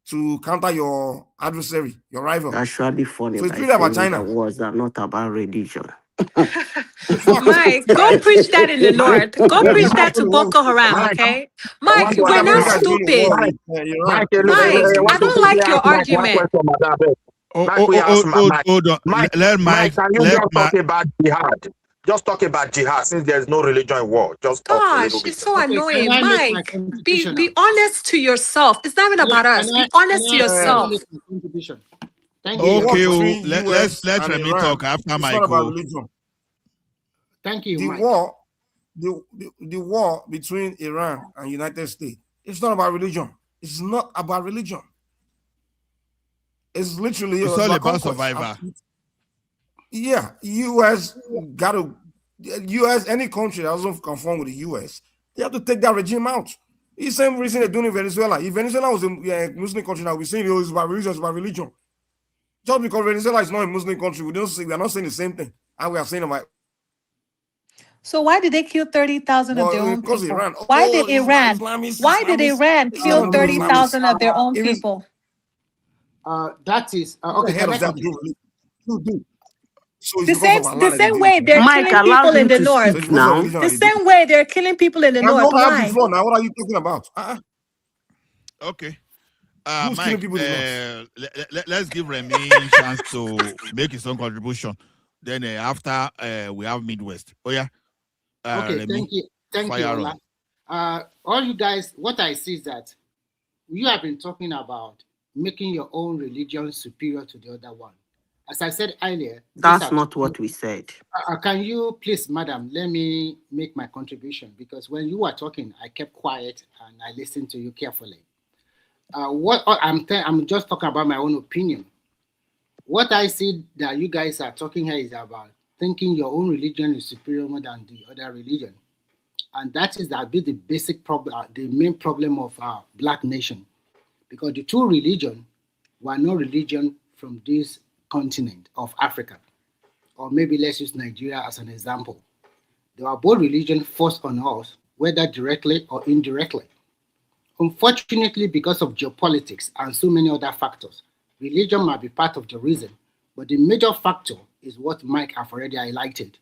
to counter your adversary, your rival. Actually funny So it's by really about saying China. that wars are not about religion. Mike, go preach that in the north. Go preach that to Boko Haram, okay? Mike, we're not stupid. Mike, I don't like your argument. Hold on. Let Mike. Can you just talk about jihad? Just talk about jihad since there's no religion in war. Just talk a little Gosh, bit. it's so annoying. Can I make my Mike, contribution be now? honest to yourself. It's not even about us. Be honest to Can I yourself. make my contribution? Thank you. Okay, Between let US and Remy Iran, talk after it's not about Michael. religion. Thank you, The Mike. war, the war between Iran and United States, it's not about religion. It's not about religion. It's literally It's all about conquest. survivor. Yeah, US got to. US, any country that doesn't conform with the US, they have to take that regime out. It's the same reason they're doing in Venezuela. If Venezuela was a Muslim country, now we're saying it's about religion, it's about religion. Just because Venezuela is not a Muslim country, we are not saying the same thing. And we are saying about. So why did they kill 30,000 of their own Because people? Iran. Why did Iran? Islamists, Why did Iran kill 30,000 of their own people? That is okay. Can I So it's the same way they're Mike, killing allow people in him the to north. speak now. The same way they're killing people in the I've north. not had Why? before now. What are you talking about? Okay. Who's killing Mike, people in the north? let's give Remy a chance to make his own contribution. Then after we have Midwest. Oh yeah. Okay, Remy, thank you, fire Ola. All you guys, what I see is that you have been talking about making your own religion superior to the other one. As I said earlier, that's not what we said. Can you please, madam, let me make my contribution, because when you were talking, I kept quiet and I listened to you carefully. What I'm just talking about my own opinion. What I see that you guys are talking here is about thinking your own religion is superior more than the other religion, and that is the basic problem, the main problem of our Black nation, because the two religions were no religion from this continent of Africa, or maybe let's use Nigeria as an example. They were both religions forced on us, whether directly or indirectly. Unfortunately, because of geopolitics and so many other factors, religion might be part of the reason, but the major factor is what Mike have already highlighted.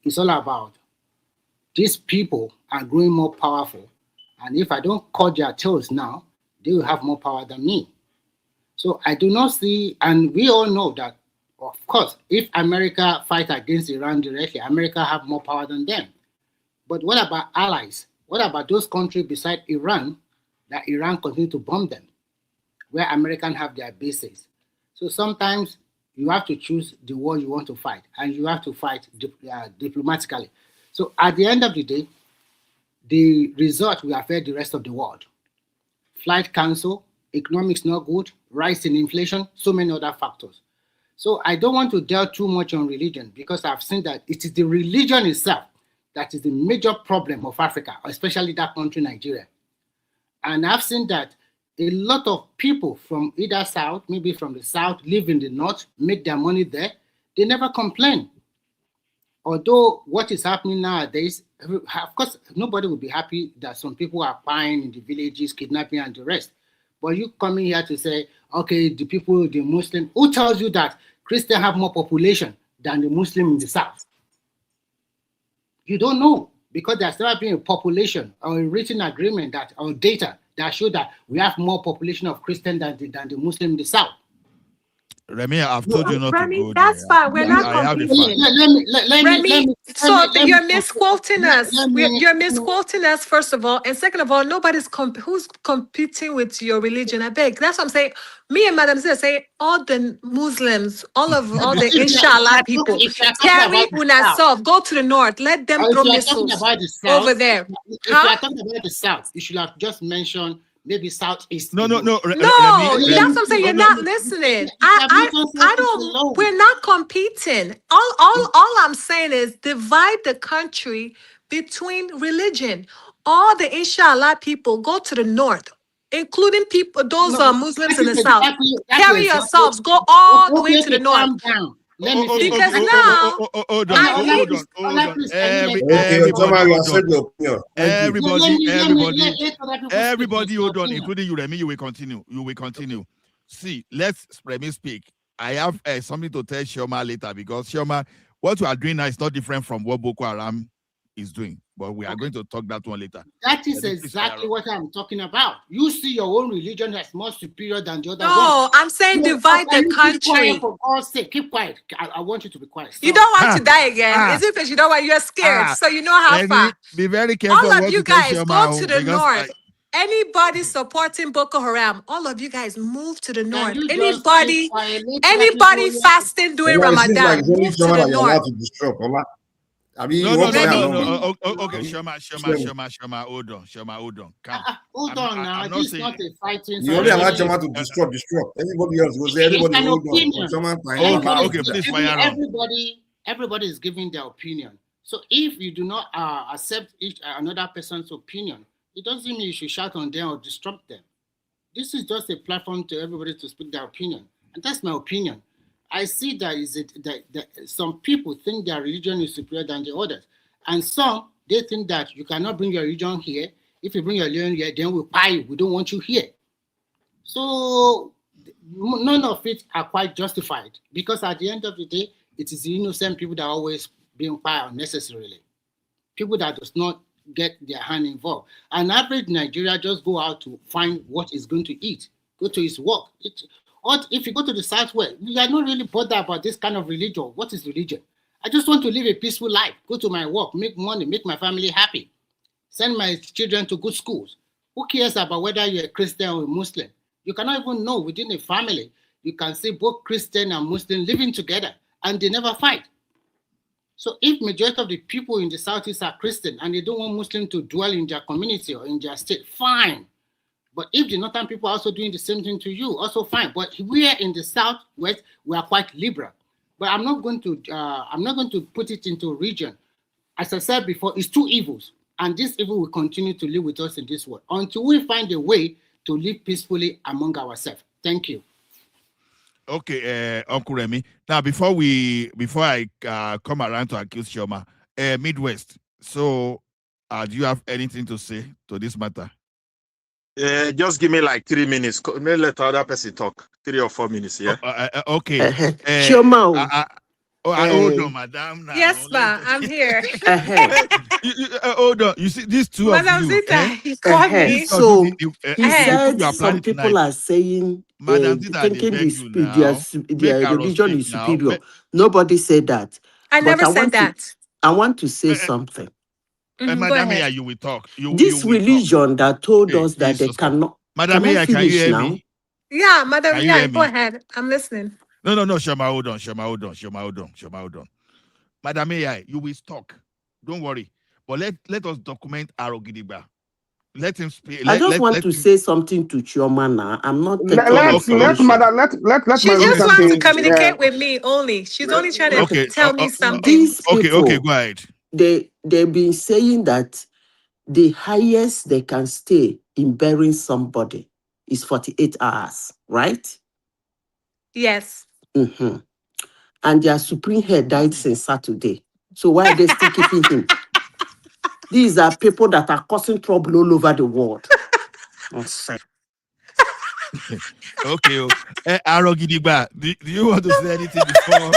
It's all about these people are growing more powerful, and if I don't cut their tails now, they will have more power than me. So I do not see, and we all know that Of course, if America fight against Iran directly, America have more power than them. But what about allies? What about those countries beside Iran that Iran continue to bomb them, where Americans have their bases? So sometimes you have to choose the war you want to fight, and you have to fight diplomatically. So at the end of the day, the result will affect the rest of the world. Flight cancel, economics not good, rise in inflation, so many other factors. So I don't want to delve too much on religion because I've seen that it is the religion itself that is the major problem of Africa, especially that country, Nigeria. And I've seen that a lot of people from either south, maybe from the south, live in the north, make their money there. They never complain. Although what is happening nowadays, of course, nobody will be happy that some people are dying in the villages, kidnapping and the rest. But you coming here to say, okay, the people, the Muslim, who tells you that Christians have more population than the Muslim in the south? You don't know, because there's never been a population or a written agreement that or data that show that we have more population of Christians than the Muslim in the south. Remy, I've told you not Remy, to go that's there. fine. We're not I have the competing. facts. Remy, so you're misquoting us. You're misquoting us, first of all. And second of all, nobody's who's competing with your religion. I beg. That's what I'm saying. Me and Madam Zia say all the Muslims, all the Inshallah people, carry yourself, go to the north, let them throw missiles over there. If you are talking about the south, you should have just mentioned maybe southeast. No. No, that's what I'm saying. You're not listening. I don't. We're not competing. All I'm saying is divide the country between religion. All the Inshallah people go to the north, including people, those Muslims in the south. Carry yourselves. Go all the way to the north. Because now, everybody, hold on, including you, Remy. You will continue. See, let me speak. I have something to tell Shoma later, because Shoma, what we are doing now is not different from what Boko Haram is doing, but we are going to talk that one later. That is exactly what I'm talking about. You see your own religion as more superior than the other one. No, I'm saying divide the country. For God's sake, keep quiet. I want you to be quiet. You don't want to die again. Is it because you don't want? You're scared, so you know how far. Be very careful. All of you guys go to the north. Anybody supporting Boko Haram, all of you guys move to the north. Anybody fasting during Ramadan, move to the north. Okay, Shoma, hold on. Hold on now. This is not a fighting. You only allow Shoma to disrupt. Everybody else goes there. Everybody hold on. Okay, please fire on. Everybody is giving their opinion. So if you do not accept another person's opinion, it doesn't mean you should shout on them or disrupt them. This is just a platform to everybody to speak their opinion, and that's my opinion. I see that some people think their religion is superior than the others. And some, they think that you cannot bring your religion here. If you bring your religion here, then we'll buy you. We don't want you here. So none of it are quite justified, because at the end of the day, it is the innocent people that are always being fired unnecessarily. People that does not get their hand involved. An average Nigerian just go out to find what he's going to eat, go to his work. Or if you go to the southwest, you are not really bothered about this kind of religion. What is religion? I just want to live a peaceful life, go to my work, make money, make my family happy, send my children to good schools. Who cares about whether you're a Christian or a Muslim? You cannot even know within a family. You can see both Christian and Muslim living together, and they never fight. So if majority of the people in the southeast are Christian and they don't want Muslims to dwell in their community or in their state, fine. But if the northern people are also doing the same thing to you, also fine. But we are in the southwest, we are quite liberal. But I'm not going to put it into region. As I said before, it's two evils, and this evil will continue to live with us in this world until we find a way to live peacefully among ourselves. Thank you. Okay, Uncle Remy. Now, before I come around to accuse Shoma, Midwest. So, do you have anything to say to this matter? Just give me like 3 minutes. Maybe let the other person talk. 3 or 4 minutes, yeah? Shoma. Hold on, madam. Now. Yes, ma, I'm here. Hold on. You see, these two of Madam you. Zita, you called me. So he Eh. said you are some planning people tonight. are saying Madam Zita, they thinking beg you now. Make their her religion speak is now. superior. Nobody said that. I But never said that. I want to say something. Go Madam ahead. Iya, you will talk. You This will talk. religion that told Hey, us that they Jesus Christ. cannot. Madam Can I Iya, can you finish hear now? me? Yeah, Madam, Can you hear go me? ahead. I'm listening. No, Shema, hold on. Hold on. Madam AI, you will talk. Don't worry. But let us document Arogidiba. Let him speak. I just want Let to him. say something to Chioma now. I'm not taking Okay. She just wants to information. communicate with me only. She's only trying to Okay. tell me something. These people, Okay, go ahead. they've been saying that the highest they can stay in burying somebody is 48 hours, right? Yes. Mm-hmm. And their supreme head died since Saturday. So why are they still keeping him? These are people that are causing trouble all over the world. Okay. Arogidiba, do you want to say anything before?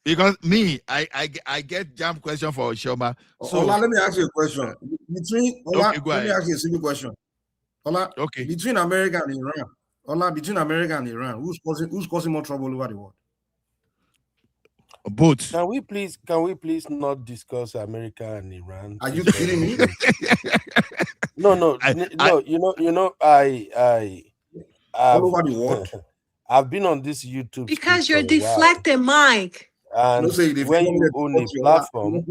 Because me, I get jam question for Shoma. So Ola, let me ask you a question. Okay, go Let me ahead. ask you a simple question. Ola, Okay. between America and Iran, who's causing more trouble over the world? Both. Can we please not discuss America and Iran? Are you kidding me? No. All over the world. I've been on this YouTube Because space you're for a while. deflecting, Mike. And when you own a platform,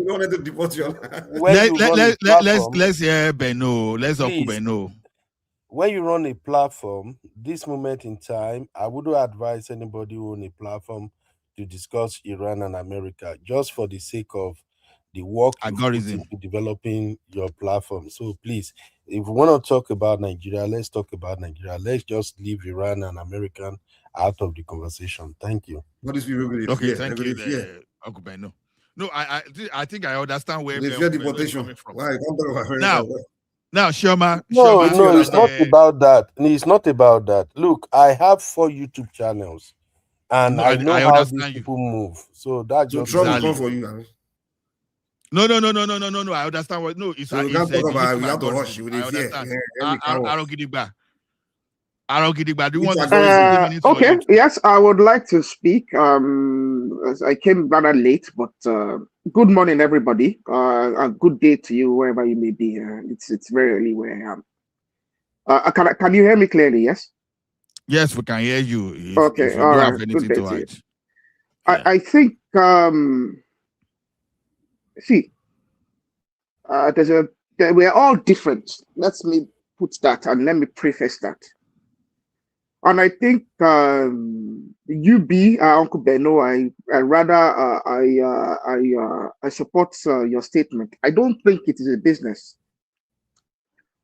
let's hear Beno. Let's talk please, Beno. when you run a platform, this moment in time, I wouldn't advise anybody who own a platform to discuss Iran and America, just for the sake of the work you've put into developing your platform. So please, if we want to talk about Nigeria, let's talk about Nigeria. Let's just leave Iran and American out of the conversation. Thank you. Okay, thank you, Uncle Beno. No, I think I understand where Uncle Beno is coming from. Now, Shoma. No, it's not about that. It's not about that. Look, I have 4 YouTube channels, and I know how these people move. So that's just trouble come for you. No. I understand what. No, it's so we can't talk about we have to hush. I understand. Arogidigba, do you want to say okay, yes, I would like to speak. As I came rather late, but good morning, everybody. A good day to you, wherever you may be. It's very early where I am. Can you hear me clearly? Yes. Yes, we can hear you. If you all don't right. have anything to hide. I think see, we're all different. Let me put that and let me preface that. And I think Uncle Beno, I support your statement. I don't think it is a business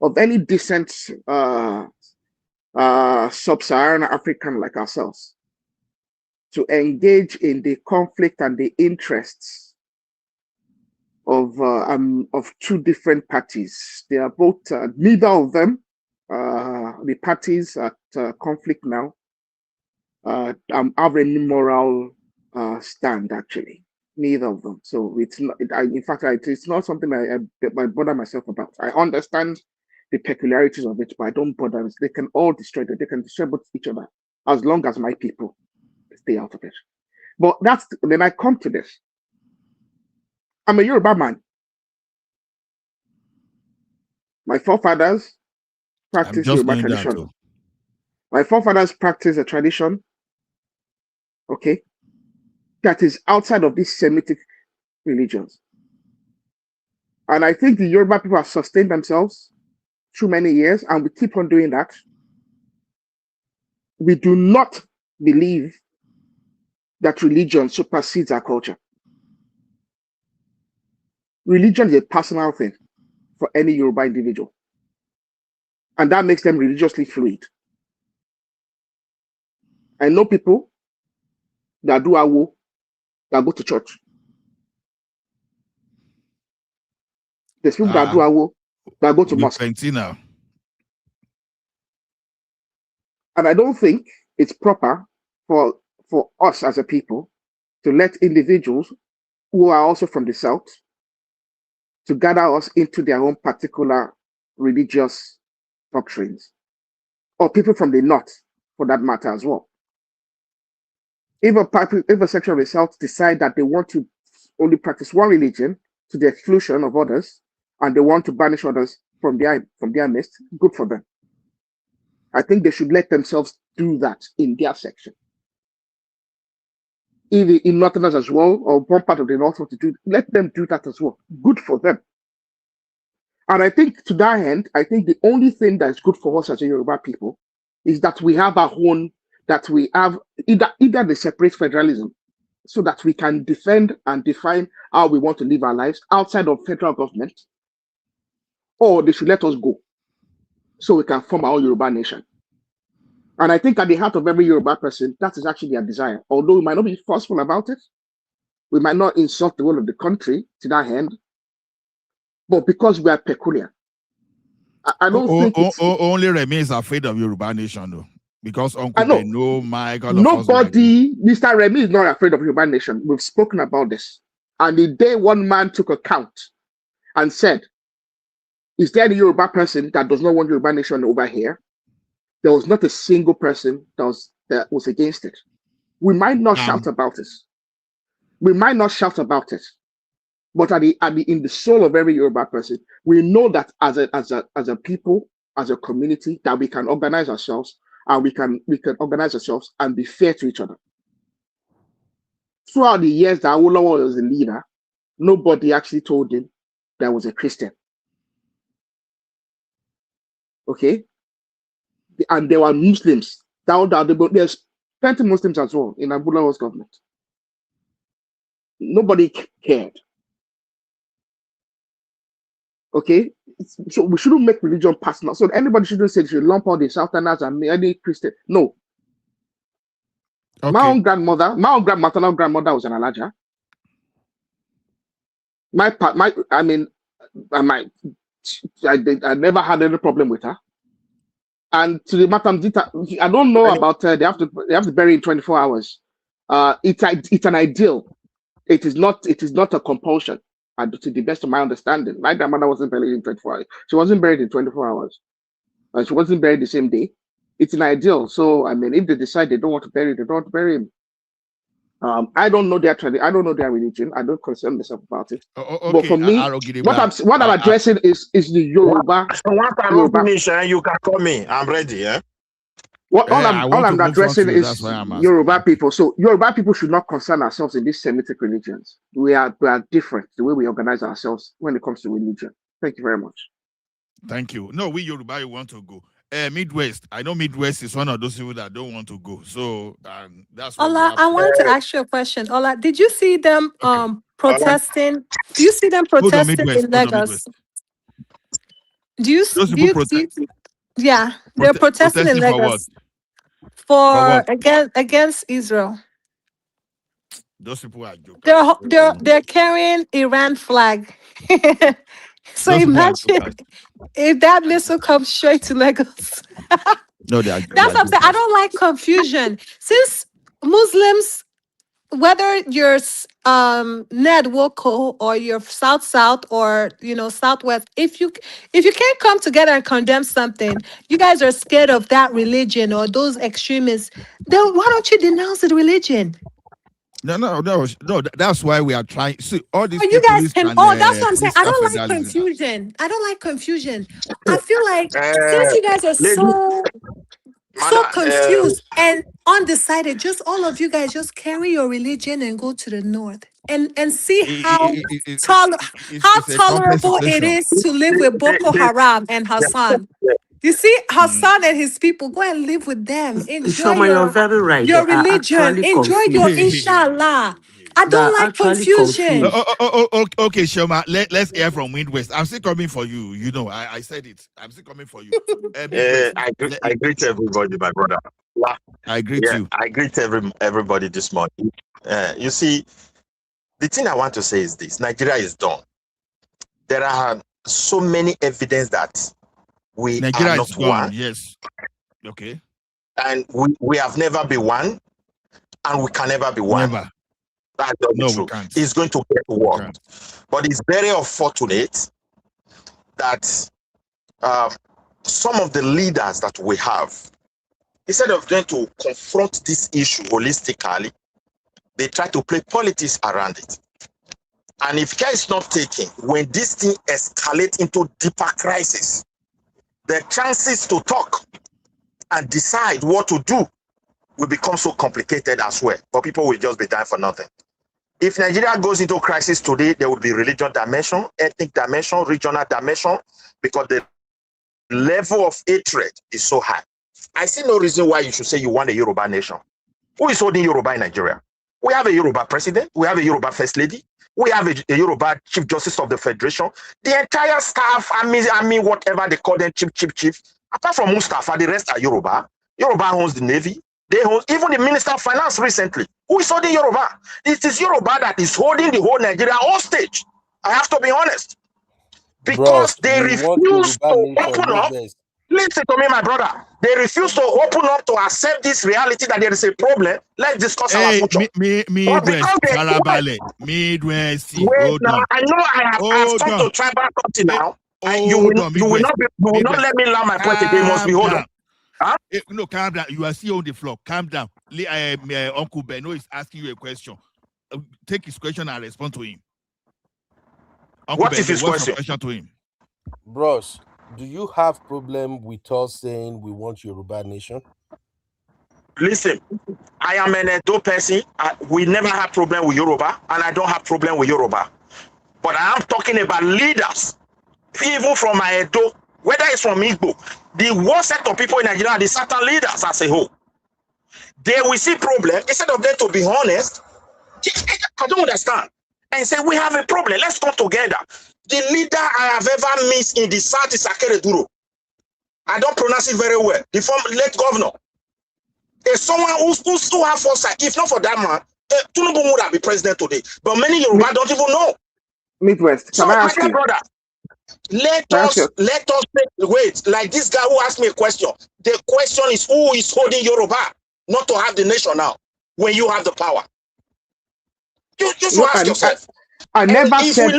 of any decent sub-Saharan African like ourselves to engage in the conflict and the interests of 2 different parties. They are both neither of them. The parties at conflict now have any moral stand, actually. Neither of them. So it's not. In fact, it's not something I bother myself about. I understand the peculiarities of it, but I don't bother. They can all destroy it. They can destroy both each other as long as my people stay out of it. But then I come to this. I'm a Yoruba man. My forefathers practice Yoruba tradition. My forefathers practice a tradition, okay, that is outside of these Semitic religions. And I think the Yoruba people have sustained themselves through many years, and we keep on doing that. We do not believe that religion supersedes our culture. Religion is a personal thing for any Yoruba individual. And that makes them religiously fluid. I know people that do awo, that go to church. There's people that do awo, that go to mosque. Now. And I don't think it's proper for us as a people to let individuals who are also from the South to gather us into their own particular religious doctrines, or people from the North, for that matter as well. If a section of the South decide that they want to only practice one religion to the exclusion of others, and they want to banish others from their midst, good for them. I think they should let themselves do that in their section. If in Northerners as well, or one part of the North want to do, let them do that as well. Good for them. And I think to that end, I think the only thing that is good for us as a Yoruba people is that we have our own, that we have either they separate federalism so that we can defend and define how we want to live our lives outside of federal government, or they should let us go so we can form our own Yoruba nation. And I think at the heart of every Yoruba person, that is actually their desire. Although we might not be forceful about it, we might not insult the whole of the country to that end, but because we are peculiar. I don't think only remains afraid of Yoruba nation though. Because Uncle they know my God. Nobody, Mr. Remy is not afraid of Yoruba nation. We've spoken about this. And the day one man took account and said, is there any Yoruba person that does not want Yoruba nation over here? There was not a single person that was against it. We might not shout about it. We might not shout about it. But in the soul of every Yoruba person, we know that as a people, as a community, that we can organize ourselves, and we can organize ourselves and be fair to each other. Throughout the years that Awolowo was the leader, nobody actually told him that was a Christian. Okay? And there were Muslims. There's plenty of Muslims as well in Awolowo's government. Nobody cared. Okay? So we shouldn't make religion personal. So anybody shouldn't say they should lump all the Southerners and any Christian. No. Okay. My own maternal grandmother was an Alaja. I never had any problem with her. And to the Matam Dita, I don't know about they have to bury in 24 hours. It's an ideal. It is not a compulsion. And to the best of my understanding, my grandmother wasn't buried in 24 hours. She wasn't buried in 24 hours. She wasn't buried the same day. It's an ideal. So I mean, if they decide they don't want to bury, they don't want to bury him. I don't know their tradition. I don't know their religion. I don't concern myself about it. Okay. But for me, what I'm addressing is the Yoruba. So once I finish, you can call me. I'm ready. Yeah. All I'm addressing is Yoruba people. So Yoruba people should not concern ourselves in these Semitic religions. We are different the way we organize ourselves when it comes to religion. Thank you very much. Thank you. No, we Yoruba want to go. Midwest. I know Midwest is one of those people that don't want to go. So that's Ola, I want to ask you a question. Ola, did you see them protesting? Do you see them protesting in Lagos? Yeah, they're protesting in Lagos for against Israel. Those people are joking. They're carrying Iran flag. So imagine if that missile comes straight to Lagos. No, that's what I'm saying. I don't like confusion. Since Muslims, whether you're Ned Woko or you're South or Southwest, if you can't come together and condemn something, you guys are scared of that religion or those extremists, then why don't you denounce the religion? No. That's why we are trying. See, all these you guys can. That's what I'm saying. I don't like confusion. I feel like since you guys are so confused and undecided, just all of you guys just carry your religion and go to the north and see how tolerable it is to live with Boko Haram and Hassan. You see Hassan and his people, go and live with them. Enjoy your religion. Enjoy your inshallah. I don't like confusion. Okay, Shoma, let's hear from Midwest. I'm still coming for you. You know, I said it. I'm still coming for you. I greet everybody, my brother. I greet you. I greet everybody this morning. You see, the thing I want to say is this: Nigeria is done. There are so many evidence that Nigeria are not one. Yes. Okay. And we have never been one, and we can never be one. Never. That's not No, we true. can't. It's going to get We worse. can't. But it's very unfortunate that some of the leaders that we have, instead of trying to confront this issue holistically, they try to play politics around it. And if care is not taken, when this thing escalates into deeper crisis, the chances to talk and decide what to do will become so complicated as well. But people will just be dying for nothing. If Nigeria goes into crisis today, there will be religion dimension, ethnic dimension, regional dimension, because the level of hatred is so high. I see no reason why you should say you want a Yoruba nation. Who is holding Yoruba in Nigeria? We have a Yoruba president. We have a Yoruba first lady. We have a Yoruba chief justice of the federation. The entire staff, army, whatever they call them, chief. Apart from Mustafa, the rest are Yoruba. Yoruba owns the Navy. They own even the Minister of Finance recently. Who is holding Yoruba? It is Yoruba that is holding the whole Nigeria hostage. I have to be honest. Because they refuse to open up. Listen to me, my brother. They refuse to open up to accept this reality that there is a problem. Let's discuss our future. Midwest, Midwest. Wait now, I know I have come to tribal country now. You will not let me learn my point again. Must be hold on. Huh? No, calm down. You are still on the floor. Calm down. Uncle Beno is asking you a question. Take his question and respond to him. Uncle What is his question? To him? Bros, do you have problem with us saying we want Yoruba nation? Listen, I am an Edo person. We never have problem with Yoruba, and I don't have problem with Yoruba. But I am talking about leaders, even from my Edo, whether it's from Igbo. The worst set of people in Nigeria are the certain leaders as a whole. They will see problem instead of them to be honest. I don't understand. And say we have a problem. Let's come together. The leader I have ever missed in the South is Akereduro. I don't pronounce it very well. The former late governor. There's someone who still have foresight. If not for that man, Tinubu would have been president today. But many Yoruba don't even know. Midwest, so, my dear brother, let us wait. Like this guy who asked me a question. The question is who is holding Yoruba? Not to have the nation now when you have the power. You should ask yourself. I never said.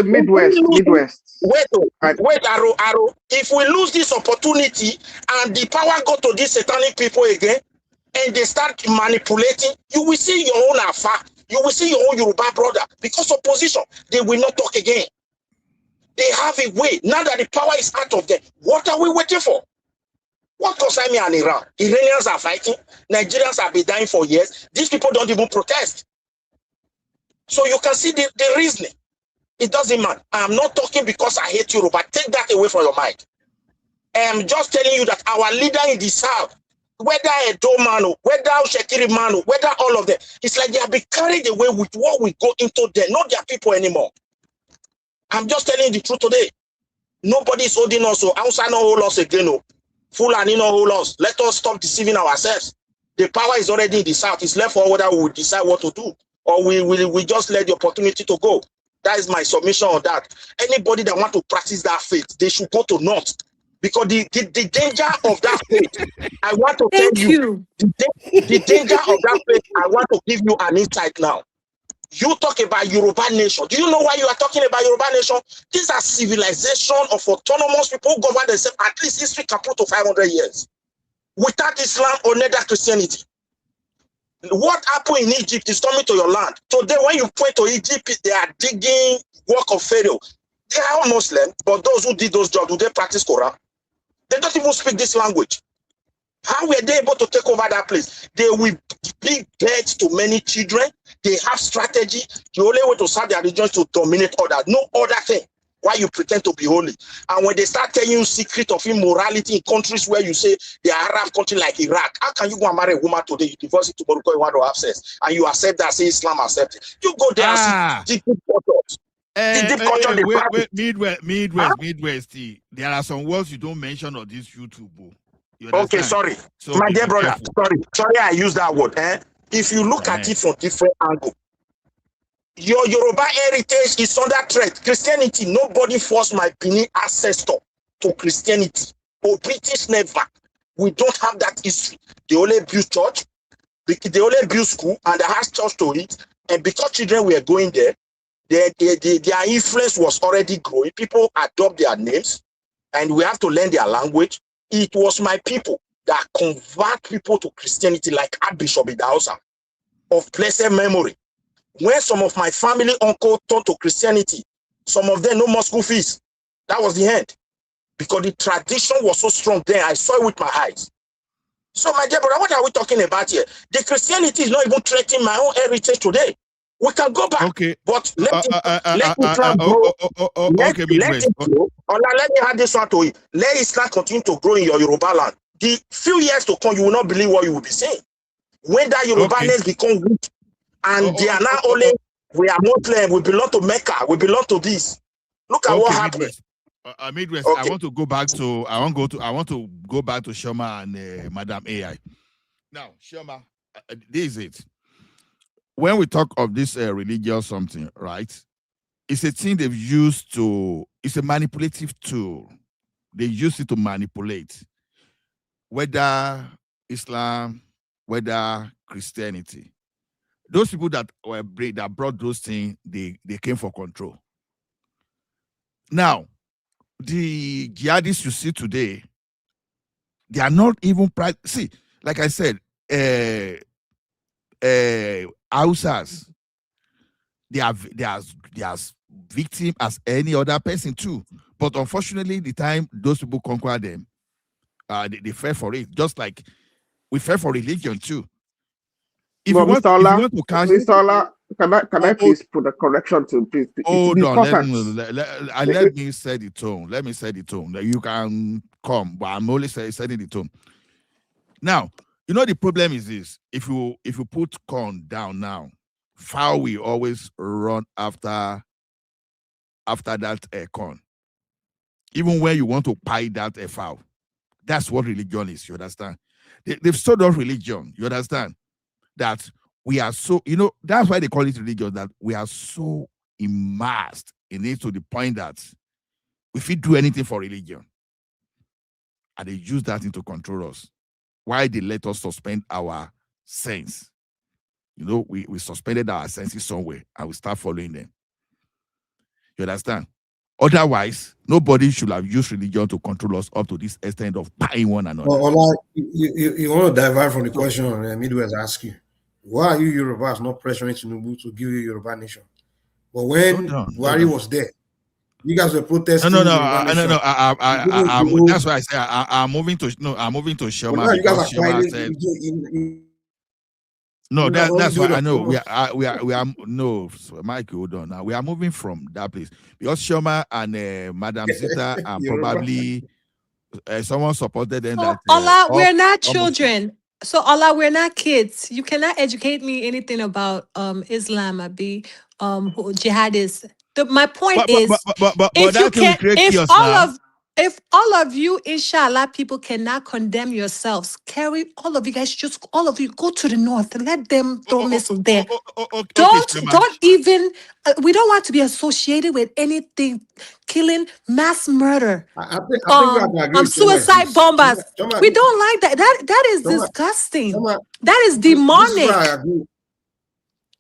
Midwest. Wait, Arrow. If we lose this opportunity and the power go to these satanic people again, and they start manipulating, you will see your own affair. You will see your own Yoruba brother. Because opposition, they will not talk again. They have a way. Now that the power is out of them, what are we waiting for? What concern me and Iran? Iranians are fighting. Nigerians have been dying for years. These people don't even protest. So you can see the reasoning. It doesn't matter. I'm not talking because I hate Yoruba. Take that away from your mind. I'm just telling you that our leader in the South, whether Edo Mano, whether Shekiri Mano, whether all of them, it's like they have been carried away with what we go into there, not their people anymore. I'm just telling you the truth today. Nobody is holding us. So outside no hold us again. Fulani no hold us. Let us stop deceiving ourselves. The power is already in the South. It's left for whether we will decide what to do. Or we just let the opportunity to go. That is my submission on that. Anybody that want to practice that faith, they should go to North. Because the danger of that faith, I want to tell you, the danger of that faith, I want to give you an insight now. You talk about Yoruba nation. Do you know why you are talking about Yoruba nation? These are civilization of autonomous people who govern themselves. At least history can put to 500 years. Without Islam or neither Christianity. What happened in Egypt is coming to your land. Today, when you point to Egypt, they are digging work of Pharaoh. They are all Muslim, but those who did those jobs, do they practice Quran? They don't even speak this language. How were they able to take over that place? They will give birth to many children. They have strategy. The only way to serve their religion is to dominate others. No other thing. Why you pretend to be holy? And when they start telling you secret of immorality in countries where you say the Arab country like Iraq, how can you go and marry a woman today? You divorce it tomorrow because you want to have sex, and you accept that, say Islam accept it. You go there and see deep cultures. Midwest. There are some words you don't mention on this YouTube. Okay, sorry. So my dear brother, sorry I use that word. If you look at it from different angles, your Yoruba heritage is under threat. Christianity, nobody forced my Benin ancestor to Christianity. Or British never. We don't have that history. They only build church, they only build school, and they have church to it. And because children were going there, their influence was already growing. People adopt their names, and we have to learn their language. It was my people that convert people to Christianity, like Archbishop Idausa of blessed memory. When some of my family uncle turned to Christianity, some of them no more school fees. That was the end. Because the tradition was so strong then, I saw it with my eyes. So, my dear brother, what are we talking about here? The Christianity is not even threatening my own heritage today. We can go back, but let Islam grow. Let it grow. Let me add this one to it. Let Islam continue to grow in your Yoruba land. The few years to come, you will not believe what you will be saying. When that Yorubaness become weak, and they are now only, we are Muslim, we belong to Mecca, we belong to this. Look at what happened. Midwest, I want to go back to Shoma and Madam AI. Now, Shoma, this is it. When we talk of this religious something, right? It's a thing they've used to. It's a manipulative tool. They use it to manipulate, whether Islam, whether Christianity. Those people that brought those things, they came for control. Now, the jihadists you see today, they are not even see, like I said, Hausas, they are victim as any other person too. But unfortunately, the time those people conquer them, they fell for it. Just like we fell for religion too. If you want to catch Mr. Ola, can I please put a correction to please? Hold on, let me set the tone. Let me set the tone. You can come, but I'm only setting the tone. Now, you know the problem is this: if you put corn down now, fowl will always run after that corn. Even when you want to buy that fowl, that's what religion is. You understand? They've sold off religion. You understand? That we are so, that's why they call it religion, that we are so immersed in it to the point that if we do anything for religion, and they use that thing to control us, why they let us suspend our sense. We suspended our senses somewhere and we start following them. You understand? Otherwise, nobody should have used religion to control us up to this extent of buying one another. Well, you want to divert from the question Midwest asked you. Why are you Yorubas not pressuring Tinubu to give you Yoruba nation? But when Buhari was there, you guys were protesting. No. That's why I say I'm moving to Shoma. Well, you guys are Shoma said, no, that's why I know we are no, Mike, hold on. Now we are moving from that place because Shoma and Madam Zita and probably someone supported them. That Ola, we're not children. So Ola, we're not kids. You cannot educate me anything about Islam, Abi, jihadists. My point is, if all of you, inshallah, people cannot condemn yourselves, carry all of you guys, all of you go to the north and let them don't miss there. Don't even, we don't want to be associated with anything, killing, mass murder, suicide bombers. We don't like that. That is disgusting. That is demonic.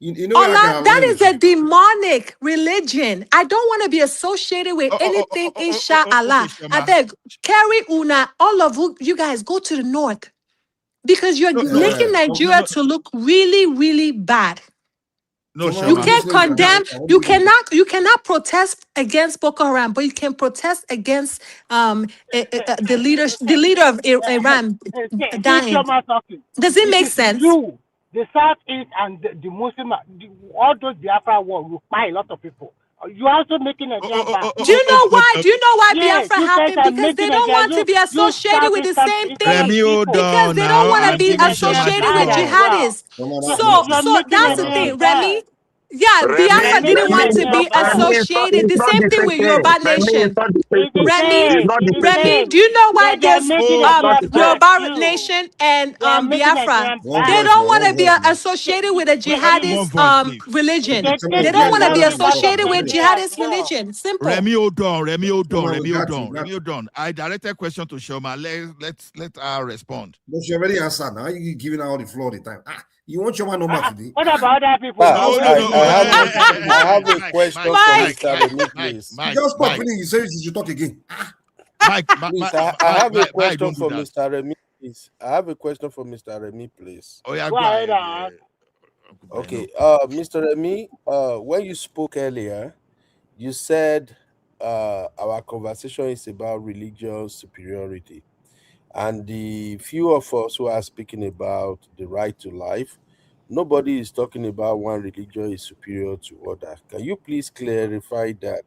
That is a demonic religion. I don't want to be associated with anything, inshallah. I beg, carry una, all of you guys go to the north because you're making Nigeria to look really, really bad. No, you can't condemn. You cannot protest against Boko Haram, but you can protest against the leader of Iran dying. Does it make sense? The Southeast and the Muslim, all those Biafra war will buy a lot of people. You're also making a Do you know why? Do you know why Biafra happened? Because they don't want to be associated with the same thing. Because they don't want to be associated with jihadists. So that's the thing, Remy. Yeah, Biafra didn't want to be associated. The same thing with Yoruba Nation. Remy, do you know why there's Yoruba Nation and Biafra? They don't want to be associated with a jihadist religion. They don't want to be associated with jihadist religion. Simple. Remy, hold on. I directed a question to Shoma. Let her respond. But she already answered. Now you giving her all the floor all the time. You want your number today? What about other people? I have a question for Mike. Mr. Remy, please. Just stop feeling you say you should talk again. Please, I have a question for Mr. Remy, please. I have a question for Mr. Remy, please. Oh, yeah, go ahead. Okay, Mr. Remy, when you spoke earlier, you said our conversation is about religious superiority. And the few of us who are speaking about the right to life, nobody is talking about one religion is superior to other. Can you please clarify that?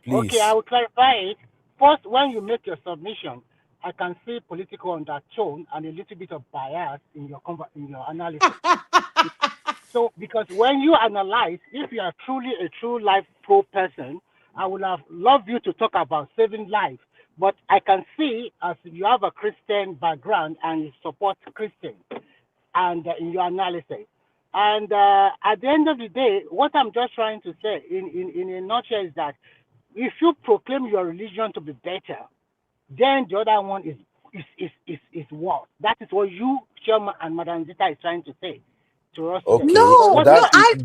Please. Okay, I will clarify it. First, when you make your submission, I can see political undertone and a little bit of bias in your analysis. So, because when you analyze, if you are truly a true life pro person, I would have loved you to talk about saving life. But I can see as you have a Christian background and you support Christians and in your analysis. And at the end of the day, what I'm just trying to say in a nutshell is that if you proclaim your religion to be better, then the other one is worse. That is what you, Chairman and Madam Zita, is trying to say to us. Okay. No, I'm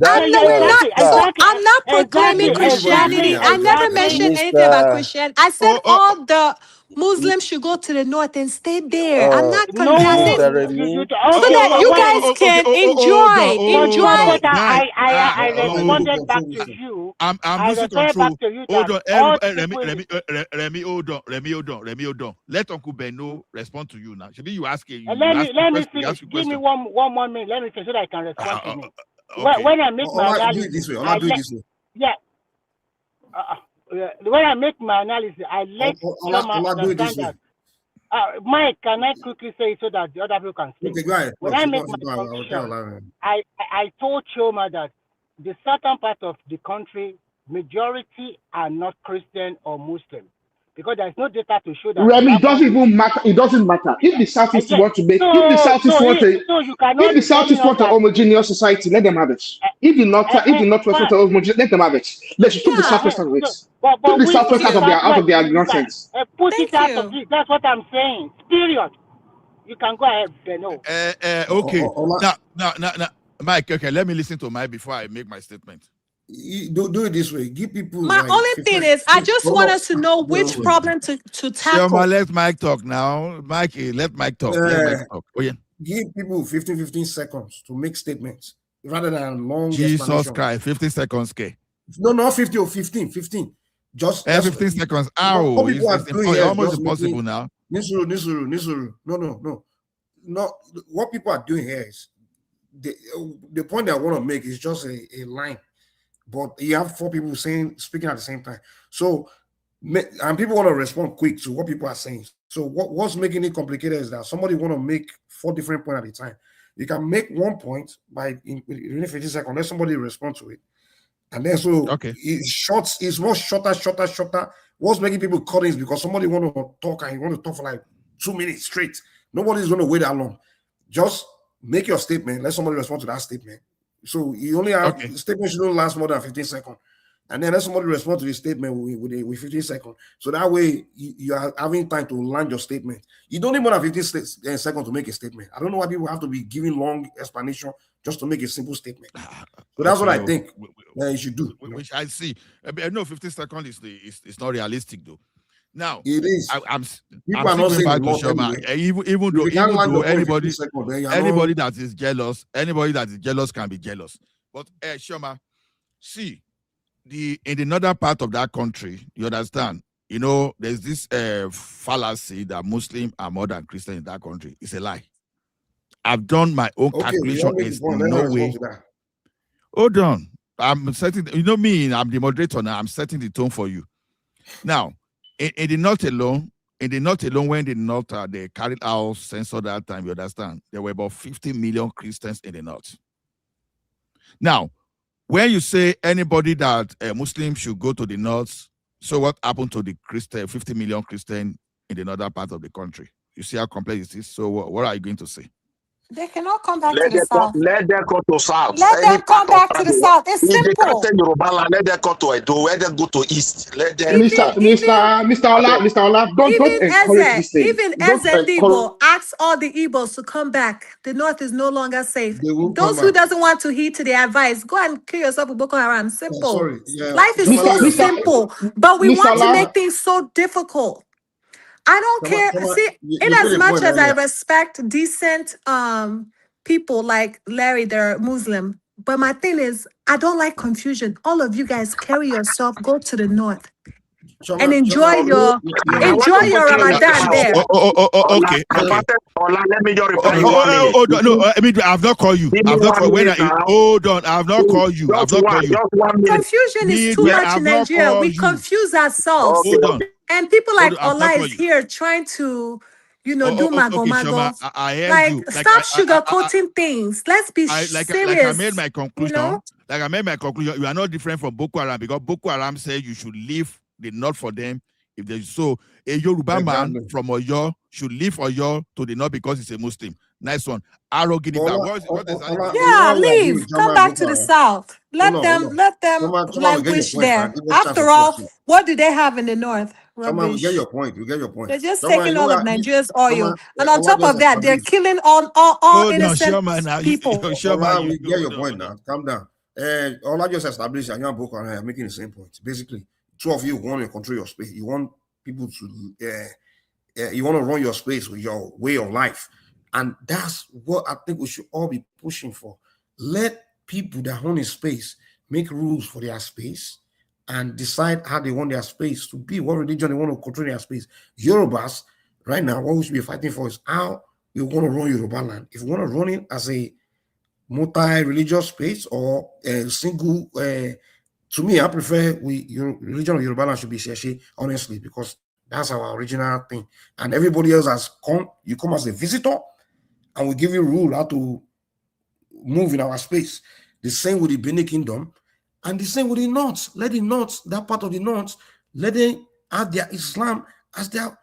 not proclaiming Christianity. I never mentioned anything about Christianity. I said all the Muslims should go to the north and stay there. I'm not condemning. So that you guys can enjoy. But I responded back to you. I'm losing control. Hold on, Remy, hold on. Let Uncle Benno respond to you now. Should be you asking? Let me finish. Give me one more minute. Let me finish so that I can respond to you. Okay. When I make my analysis, yeah. When I make my analysis, I let someone understand that. Mike, can I quickly say it so that the other people can speak? Okay, go ahead. When I make my submission, I told Choma that the certain part of the country, majority are not Christian or Muslim. Because there is no data to show that. Remy, it doesn't even matter. It doesn't matter. If the Southeast want to make, if the Southeast want a homogeneous society, let them have it. If the Northwest want a homogeneous, let them have it. Let's put the Southwest out of it. Put the Southwest out of their nonsense. Put it out of it. That's what I'm saying. Period. You can go ahead, Benno. Okay. Now, Mike. Okay, let me listen to Mike before I make my statement. Do it this way. Give people. My only thing is, I just want us to know which problem to tackle. Sure, let Mike talk now. Mikey, let Mike talk. Oh, yeah. Give people 15 seconds to make statements rather than long. Jesus Christ, 15 seconds, okay. No, not 50 or 15. Just 15 seconds. Ow, it's almost impossible now. Nisuru. No. What people are doing here is the point that I want to make is just a line. But you have 4 people speaking at the same time. So, and people want to respond quick to what people are saying. So what's making it complicated is that somebody want to make 4 different points at a time. You can make one point in 15 seconds, let somebody respond to it. And then it's more shorter. What's making people cut is because somebody want to talk and you want to talk for like 2 minutes straight. Nobody's going to wait that long. Just make your statement, let somebody respond to that statement. So you only have statement should not last more than 15 seconds. And then let somebody respond to the statement with 15 seconds. So that way you are having time to land your statement. You don't need more than 15 seconds to make a statement. I don't know why people have to be giving long explanation just to make a simple statement. So that's what I think you should do. Which I see. No, 15 seconds is not realistic though. Now it is. I'm thinking back to Shoma. Even though anybody that is jealous can be jealous. But Shoma, see, in the northern part of that country, you understand, there's this fallacy that Muslims are more than Christian in that country. It's a lie. I've done my own calculation. It's no way. Hold on. I'm setting, me, I'm the moderator now. I'm setting the tone for you. Now, in the north alone, when the north they carried out census that time, you understand, there were about 50 million Christians in the north. Now, when you say anybody that Muslim should go to the north, so what happened to the 50 million Christian in the northern part of the country? You see how complex it is. So what are you going to say? They cannot come back to Let the them come, south. let them come to south. Let Any them come part of back to the South. south. It's If they can't simple. say Yoruba land, let them come to Edo. Let them go to East. Let them. Mr. Ola, don't encourage this thing. Even Don't encourage. Igbo asks all the Igbos to come back. The north is no longer safe. They will come Those who back. doesn't want to heed to their advice, go and kill yourself with Boko Haram. Simple. Sorry, yeah, Life is so simple, but we want to make things so difficult. I don't care. See, in as much as I respect decent people like Larry, they're Muslim, but my thing is, I don't like confusion. All of you guys carry yourself, go to the north, and enjoy your Ramadan there. Okay. Let me just reply you 1 minute. No, I mean, I've not called you. I've not called hold on, I've not called you. I've not called you. Confusion is too much in Nigeria. We confuse ourselves. Hold on. And people like I've Ola not is called you. here trying to, do mago-mago. Shoma, I heard Like, you. stop sugarcoating things. Let's be like serious. I made my conclusion. Like I made my conclusion. You are not different from Boko Haram because Boko Haram said you should leave the north for them. If they so a Yoruba man from Oyo should leave Oyo to the north because he's a Muslim. Nice one. Leave. Come back to the south. Let them languish there. After all, what do they have in the north? We get your point. We get your point. They're just taking all of Nigeria's oil, and on top of that, they're killing all innocent people. We get your point now. Calm down. All I just established, and you're Boko Haram making the same point. Basically, two of you want to control your space. You want people to, you want to run your space with your way of life, and that's what I think we should all be pushing for. Let people that own a space make rules for their space and decide how they want their space to be, what religion they want to control their space. Yorubas, right now, what we should be fighting for is how we want to run Yoruba land. If we want to run it as a multi-religious space or a single, to me, I prefer religion of Yoruba land should be Sheshe, honestly, because that's our original thing. And everybody else has come, you come as a visitor, and we give you rule how to move in our space. The same with the Benin Kingdom, and the same with the North. Let the North, that part of the North, let them have their Islam as their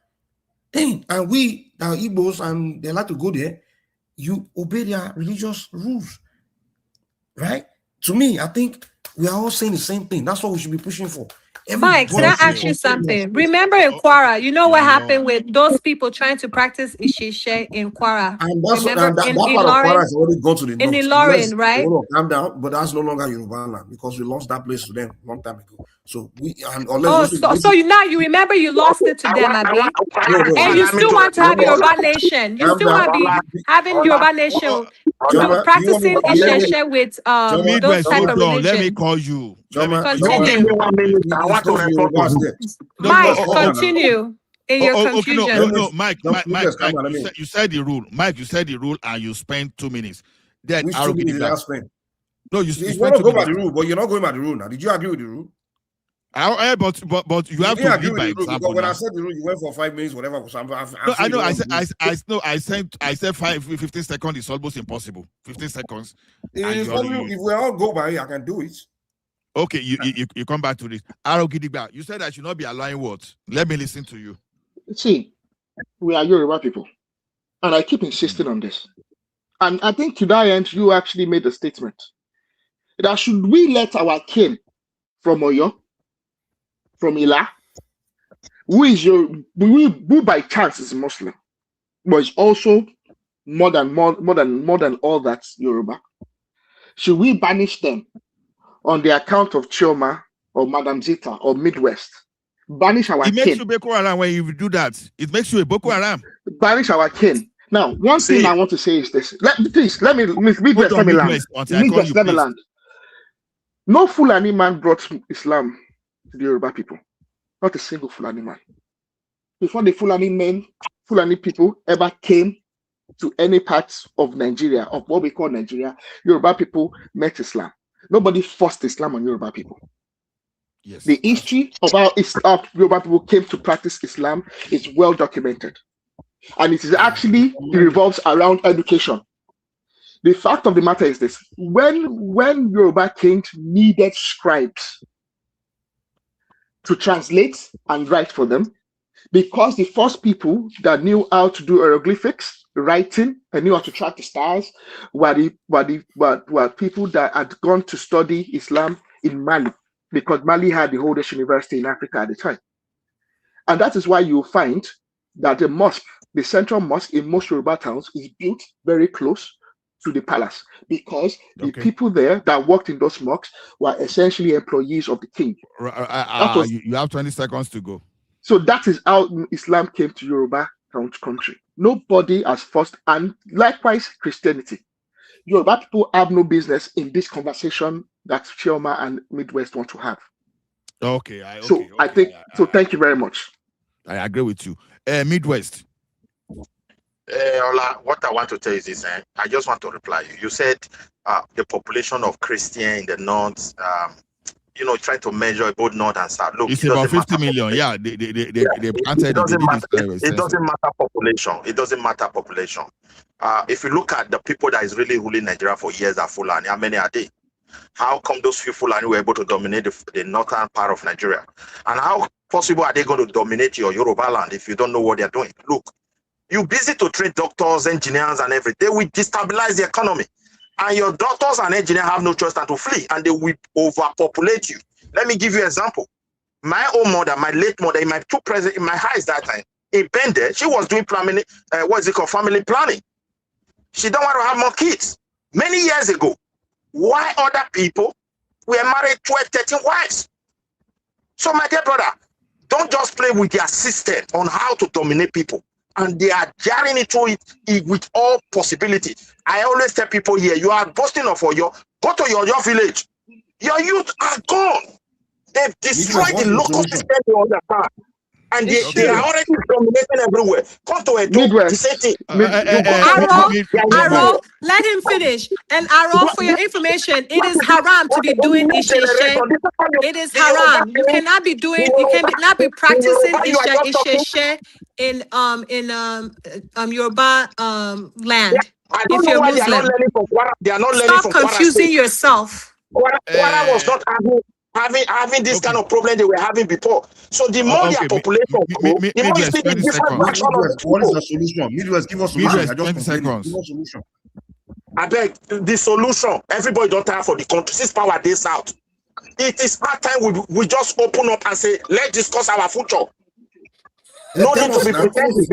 thing. And we, our Igbos, and they like to go there, you obey their religious rules. Right? To me, I think we are all saying the same thing. That's what we should be pushing for. Mike, can I ask you something? Remember in Kwara, you know what happened with those people trying to practice Ishishe in Kwara? And that's Remember that part of Kwara has already gone to the north. In Ilorin, right? Calm down, but that's no longer Yoruba land because we lost that place to them a long time ago. So we and so you remember you lost it to them, Abi? And you still want to have Yoruba nation. You still want to be having Yoruba nation practicing Ishishe with those type of religion. Let me call you. Continue. Mike, continue in your confusion. No, Mike, you said the rule. Mike, you said the rule and you spent 2 minutes. Then which 2 minutes did I spend? No, you want to go by the rule, but you're not going by the rule now. Did you agree with the rule? But you have to lead by example. When I said the rule, you went for 5 minutes, whatever. I know. I said 15 seconds is almost impossible. 15 seconds. If we all go by it, I can do it. Okay, you come back to this. You said I should not be allowing what? Let me listen to you. See, we are Yoruba people, and I keep insisting on this. And I think to that end, you actually made a statement that should we let our kin from Oyo, from Ila, who by chance is Muslim, but is also more than all that Yoruba, should we banish them on the account of Chioma or Madam Zita or Midwest? Banish our kin. It makes you Boko Haram when you do that. It makes you a Boko Haram. Banish our kin. Now, one thing I want to say is this. Let me land. No Fulani man brought Islam to the Yoruba people. Not a single Fulani man. Before the Fulani people ever came to any parts of Nigeria, of what we call Nigeria, Yoruba people met Islam. Nobody forced Islam on Yoruba people. Yes. The history of how Yoruba people came to practice Islam is well documented. And it is actually revolves around education. The fact of the matter is this: when Yoruba kings needed scribes to translate and write for them, because the first people that knew how to do hieroglyphics writing and knew how to track the stars were people that had gone to study Islam in Mali, because Mali had the oldest university in Africa at the time. And that is why you'll find that the mosque, the central mosque in most Yoruba towns, is built very close to the palace, because the people there that worked in those mosques were essentially employees of the king. You have 20 seconds to go. So that is how Islam came to Yoruba country. Nobody has forced, and likewise Christianity. Yoruba people have no business in this conversation that Chioma and Midwest want to have. Thank you very much. I agree with you. Midwest. Ola, what I want to tell you is this, I just want to reply you. You said the population of Christian in the north, trying to measure both north and south. Look, it's about 50 million. Yeah, they it doesn't matter population. It doesn't matter population. If you look at the people that is really ruling Nigeria for years are Fulani, how many are they? How come those few Fulani were able to dominate the northern part of Nigeria? And how possible are they going to dominate your Yoruba land if you don't know what they're doing? Look, you're busy to train doctors, engineers, and everything. They will destabilize the economy. And your doctors and engineers have no choice than to flee, and they will overpopulate you. Let me give you an example. My own mother, my late mother, in my highs that time, in Bende, she was doing family planning. She don't want to have more kids. Many years ago, why other people were married 12, 13 wives? So my dear brother, don't just play with their system on how to dominate people. And they are jarring it through it with all possibility. I always tell people here, you are boasting of Oyo, go to your village. Your youth are gone. They've destroyed the local system they understand. And they are already dominating everywhere. Come to a the same thing. Aro, let him finish. And Aro, for your information, it is haram to be doing isheshe. It is haram. You cannot be practicing isheshe in Yoruba land. If you're Muslim, stop confusing yourself. Kwara was not having this kind of problem they were having before. So the more their population grow, the more you see the different version of the what is the solution? Midwest, give us solution. 20 seconds. Give us solution. I beg, the solution, everybody don't tire for the country. Since power days out, it is hard time we just open up and say, let's discuss our future. No need to be pretending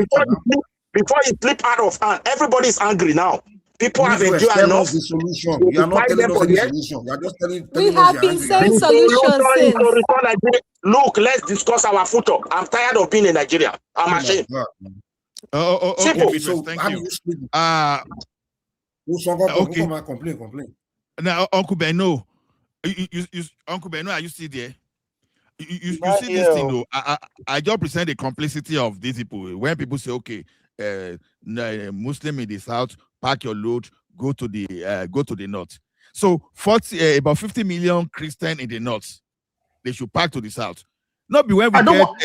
before it slip out of hand. Everybody is angry now. People have endured enough. The solution. You are not telling us any solution. You are just telling we have been saying solutions since. Look, let's discuss our future. I'm tired of being in Nigeria. I'm ashamed. Okay, so thank you. Okay. Complain. Now, Uncle Beno, Uncle Beno, are you still there? You see this thing though. I just present the complicity of these people. When people say, okay, Muslim in the south, pack your load, go to the north. So about 50 million Christian in the north, they should pack to the south. Not be when we I don't want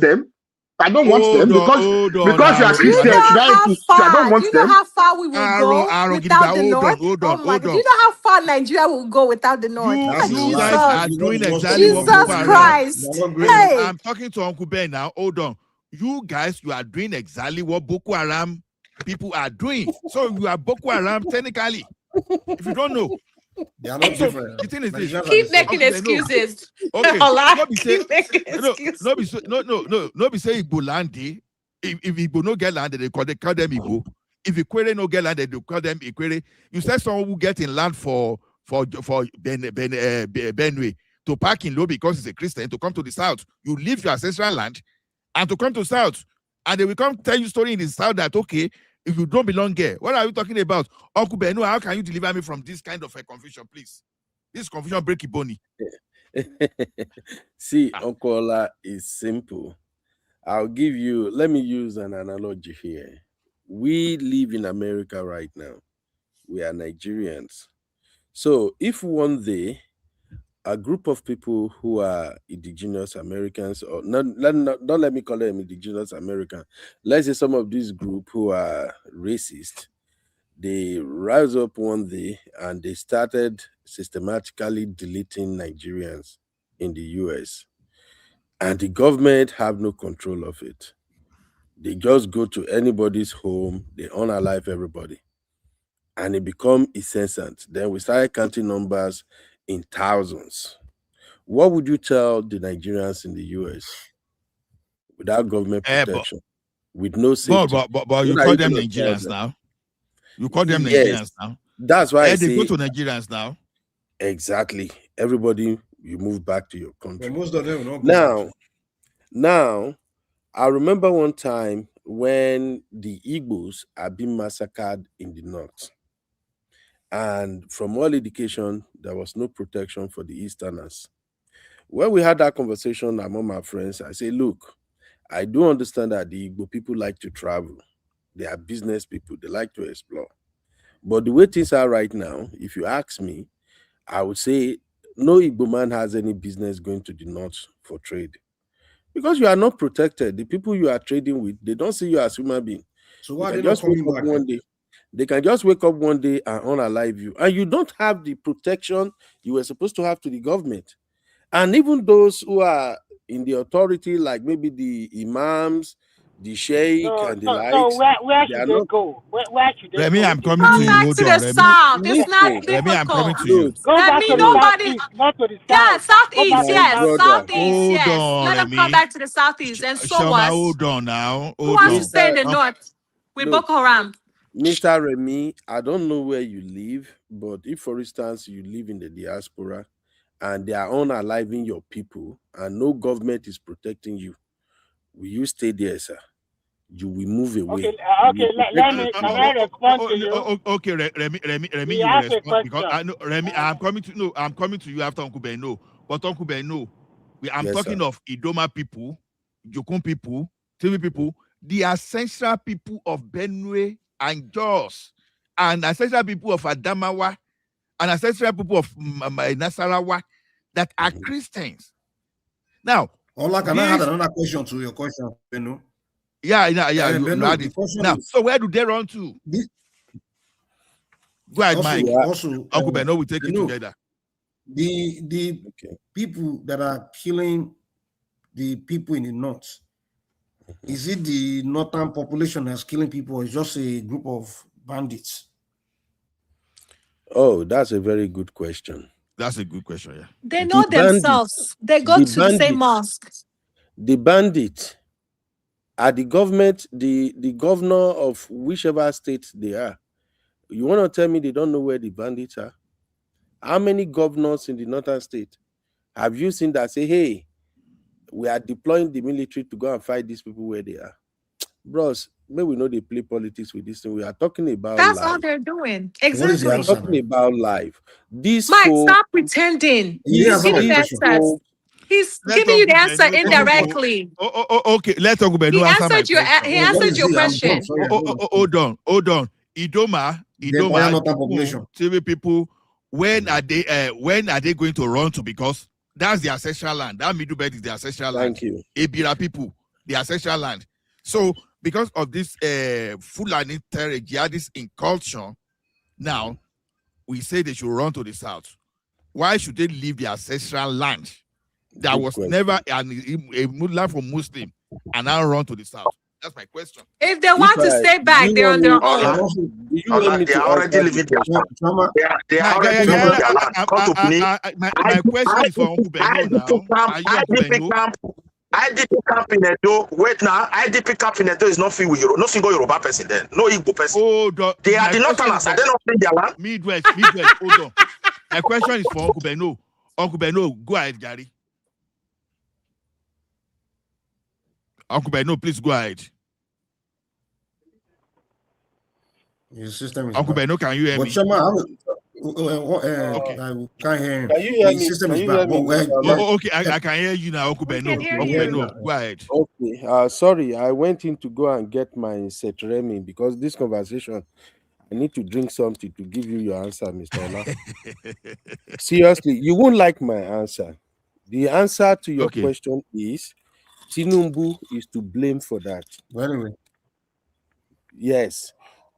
them. I don't want them because you are Christian. Do you know how far we will go without the north? Hold on. Do you know how far Nigeria will go without the north? You guys are doing exactly what Jesus Christ. Hey. I'm talking to Uncle Ben now. Hold on. You guys, you are doing exactly what Boko Haram people are doing. So you are Boko Haram technically. If you don't know. They are not different. Keep making excuses. Okay. No, be say Igbo land. If Igbo no get land, they call them Igbo. If Ikwere no get land, they call them Ikwere. You said someone who get in land for Benue to park in low because he's a Christian to come to the south. You leave your ancestral land and to come to south, and they will come tell you story in the south that okay. If you don't belong here, what are you talking about? Uncle Beno, how can you deliver me from this kind of a confusion, please? This confusion break your bony. See, Uncle Ola is simple. Let me use an analogy here. We live in America right now. We are Nigerians. So if one day a group of people who are indigenous Americans, or don't let me call them indigenous American. Let's say some of this group who are racist, they rise up one day and they started systematically deleting Nigerians in the US. And the government have no control of it. They just go to anybody's home, they unalive everybody. And it become incessant. Then we started counting numbers in thousands. What would you tell the Nigerians in the US without government protection, with no safety? But you call them Nigerians now. You call them Nigerians now. That's why I they say go to Nigerians now. Exactly. Everybody, you move back to your country. But most of them will not go Now, I remember one time when the Igbos are being massacred in the north. And from all indication, there was no protection for the Easterners. When we had that conversation among my friends, I say, look, I do understand that the Igbo people like to travel. They are business people. They like to explore. But the way things are right now, if you ask me, I would say no Igbo man has any business going to the north for trade. Because you are not protected. The people you are trading with, they don't see you as human being. So why are they not coming back? One day. They can just wake up one day and unalive you. And you don't have the protection you were supposed to have to the government. And even those who are in the authority, like maybe the imams, the sheikh, and the likes. So where should they go? Where should they Remy, go? I'm coming to you. Back to the south. It's not difficult. Remy, I'm coming to you. Go back to the southeast, not to the south. Yeah, southeast, yes. Southeast, Hold yes. on, Let them Remy. come back to the southeast. And so Shoma, what? hold on now. Who wants to stay in the north with Boko Haram? Mr. Remy, I don't know where you live, but if, for instance, you live in the diaspora and they are unaliving your people and no government is protecting you, will you stay there, sir? You will move away. Okay. Can I respond to you? Okay, Remy, you will respond because I know Remy. I'm coming to you after Uncle Beno. But Uncle Beno, I'm talking of Idoma people, Jokun people, TV people, the ancestral people of Benue and Jos, and ancestral people of Adamawa, and ancestral people of Nasarawa that are Christians. Now, Ola, can I add another question to your question, Beno? Yeah. Now, so where do they run to? Go ahead, Mike. Uncle Beno will take it together. The people that are killing the people in the north, is it the northern population that's killing people, or is just a group of bandits? Oh, that's a very good question. That's a good question, yeah. They know themselves. They go to the same mosque. The bandit are the government, the governor of whichever state they are. You want to tell me they don't know where the bandits are? How many governors in the northern state have you seen that say, hey, we are deploying the military to go and fight these people where they are? Bros, maybe we know they play politics with this thing. We are talking about That's life. all they're doing. Exactly. We are talking about life. This Mike, stop pretending. He's giving answers. He's giving you the answer indirectly. Okay. Let's talk about. He answered your question. Hold on. Idoma, TV people. When are they going to run to? Because that's the ancestral land. That middle belt is the ancestral land. Thank you. Ebira people, the ancestral land. So because of this Fulani jihadist incursion, now we say they should run to the south. Why should they leave the ancestral land that Good was question. never a land for Muslim and now run to the south? That's my question. If they want to stay back, they're on their own. They are already living their land. They are already living their land. Come to me. My question is for Uncle Beno now. IDP camp in Edo. Wait now. IDP camp in Edo is not filled with no single Yoruba person there. No Igbo person. They are the Northerners. Are they not in their land? Midwest. Hold on. My question is for Uncle Beno. Uncle Beno, go ahead, Gary. Uncle Beno, please go ahead. Your system is Uncle bad. Beno, can you hear me? Okay. I can't hear him. Can you hear The me? system Can is you bad. hear me? Okay, I can hear you now, Uncle Beno. Uncle Beno, go ahead. Okay. Sorry, I went in to go and get my Setremi because this conversation, I need to drink something to give you your answer, Mr. Ola. Seriously, you won't like my answer. The answer to your question is Tinubu is to blame for that. Anyway. Yes,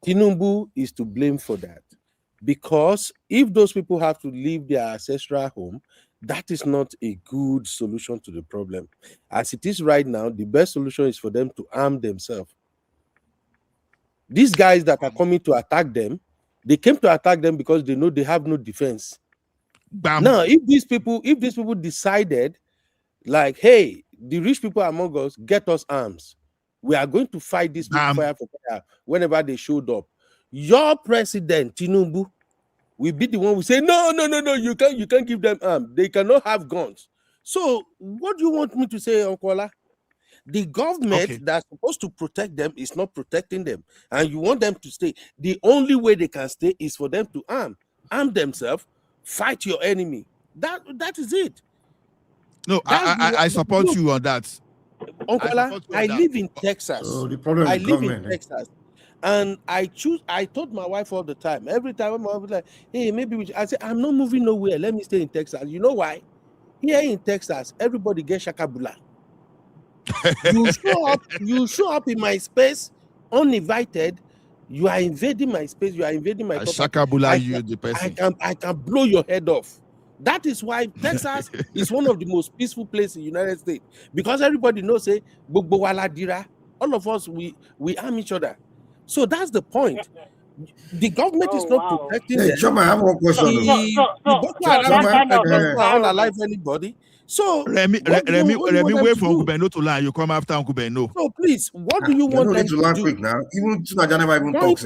Tinubu is to blame for that. Because if those people have to leave their ancestral home, That is not a good solution to the problem. As it is right now, the best solution is for them to arm themselves. These guys that are coming to attack them, they came to attack them because they know they have no defense. Now, if these people decided, like, hey, the rich people among us, get us arms. We are going to fight these people fire for fire whenever they showed up. Your president, Tinubu, will be the one who say, no, you can't give them arms. They cannot have guns. So what do you want me to say, Uncle Ola? The government that's supposed to protect them is not protecting them, and you want them to stay. The only way they can stay is for them to arm themselves, fight your enemy. That is it. No, I support you on that. Uncle Ola, I live in Texas. So the problem is government. Texas. And I told my wife all the time, every time my wife was like, hey, maybe I say, I'm not moving nowhere. Let me stay in Texas. You know why? Here in Texas, everybody gets shakabula. You show up in my space uninvited. You are invading my space. You are invading my property. Shakabula, you the person. I can blow your head off. That is why Texas is one of the most peaceful places in the United States, because everybody knows, say, all of us we arm each other. So that's the point. The government is not protecting them. Choma, I have one question. Unalive anybody. So Remy, wait for Uncle Beno to land. You come after Uncle Beno. So please, what do you want them to do? Quick now. Even never even talk.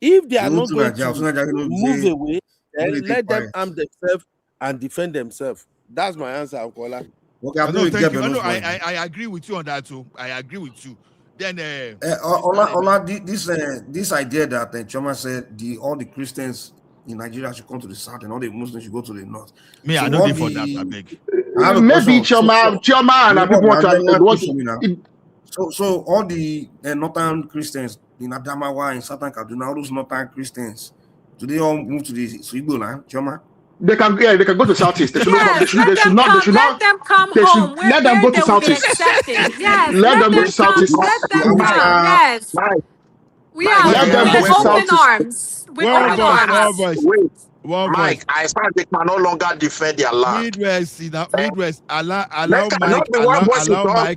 If they are not going to move away, then let them arm themselves and defend themselves. That's my answer, Uncle Ola. Okay, no, thank you. I agree with you on that too. I agree with you. Then Ola, this idea that Choma said all the Christians in Nigeria should come to the south and all the Muslims should go to the north. Me, I don't for that, I beg. Maybe Choma and people want to. So all the northern Christians in Adamawa, in Southern Kaduna, all those northern Christians, do they all move to the Igbo land, Choma? They can go to Southeast. They should not. Let them come home. Let them go to Southeast. Yes, let them go to Southeast. Let them come. Yes. We are with open arms. With open arms. Mike, I thought they can no longer defend their land. Midwest, allow Mike.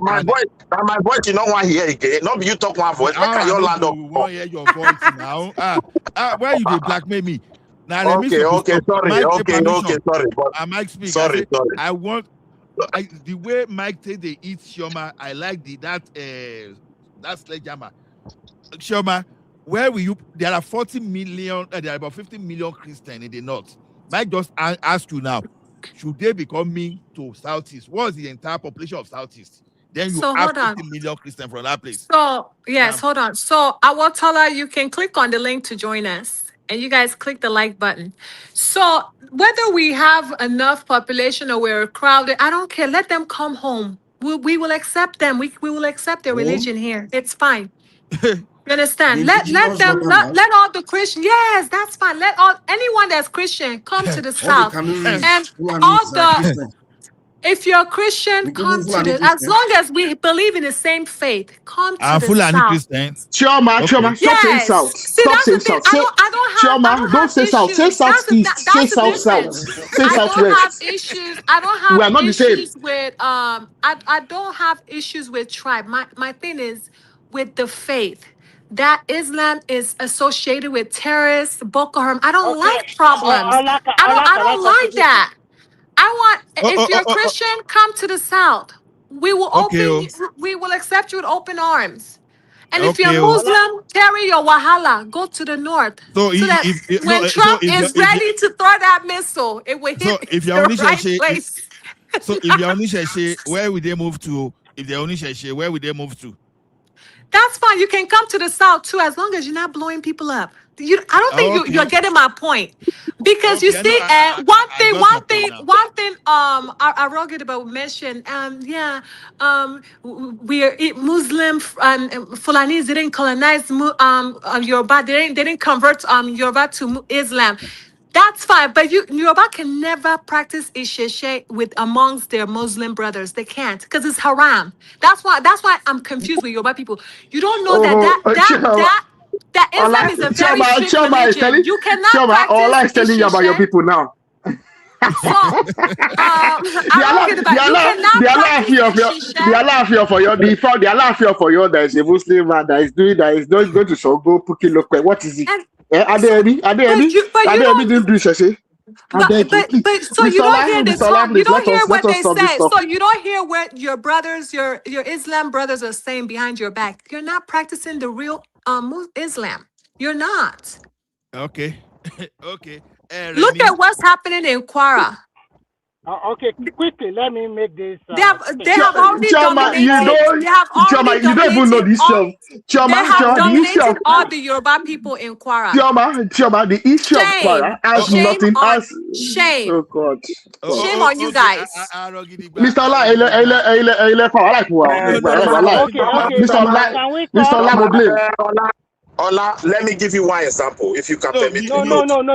My voice, you don't want to hear again. Not you talk one voice. Make your land up. Want hear your voice now? Where you dey blackmail me? Now, okay, sorry. But Mike speak. Sorry. I want the way Mike say they eat Shoma. I like that sledgehammer. Shoma, where will you? There are 40 million. There are about 50 million Christians in the north. Mike just ask you now: should they be coming to Southeast? What's the entire population of Southeast? Then you have 50 million Christians from that place. So yes, hold on. So Awatola, you can click on the link to join us. And you guys click the like button. So whether we have enough population or we're crowded, I don't care. Let them come home. We will accept them. We will accept their religion here. It's fine. You understand? Let all the Christians. Yes, that's fine. Let anyone that's Christian come to the south. And all the if you're a Christian, come to the as long as we believe in the same faith, come to the south. Christian. Choma, stop saying south. Stop saying south. Don't say south. Say southeast. Say south. Say southwest. I don't have issues. I don't have. We are not the same. With I don't have issues with tribe. My thing is with the faith. That Islam is associated with terrorists, Boko Haram. I don't like problems. I don't like that. I want, if you're a Christian, come to the South. We will we will accept you with open arms. And if you're Muslim, carry your wahala. Go to the north. So that when Trump is ready to throw that missile, it will hit the right place. So if you're Onisheshe, where would they move to? If they're Onisheshe, where would they move to? That's fine. You can come to the South too, as long as you're not blowing people up. I don't think you're getting my point, because you see, one thing, Arogidaba mentioned, we are Muslim and Fulanis didn't colonize Yoruba. They didn't convert Yoruba to Islam. That's fine, but Yoruba can never practice Isheshe with amongst their Muslim brothers. They can't, because it's haram. That's why I'm confused with Yoruba people. You don't know that Islam is a very strict religion. You cannot practice all I'm telling you about your people now. for you. There's a Muslim man that is not going to go Puki Lokwe. What is it? Ademi didn't do it. But so you don't hear the talk. You don't hear what they say. So you don't hear what your brothers, your Islam brothers are saying behind your back. You're not practicing the real Islam. You're not. Okay. Okay. Look at what's happening in Kwara. Okay, quickly, let me make this. They have already dominated. You don't even know this. They have dominated all the Yoruba people in Kwara. Chioma, the issue of Kwara has nothing as shame. Oh God. Shame on you guys. Mr. Ola, let me give you one example, if you can permit me. No,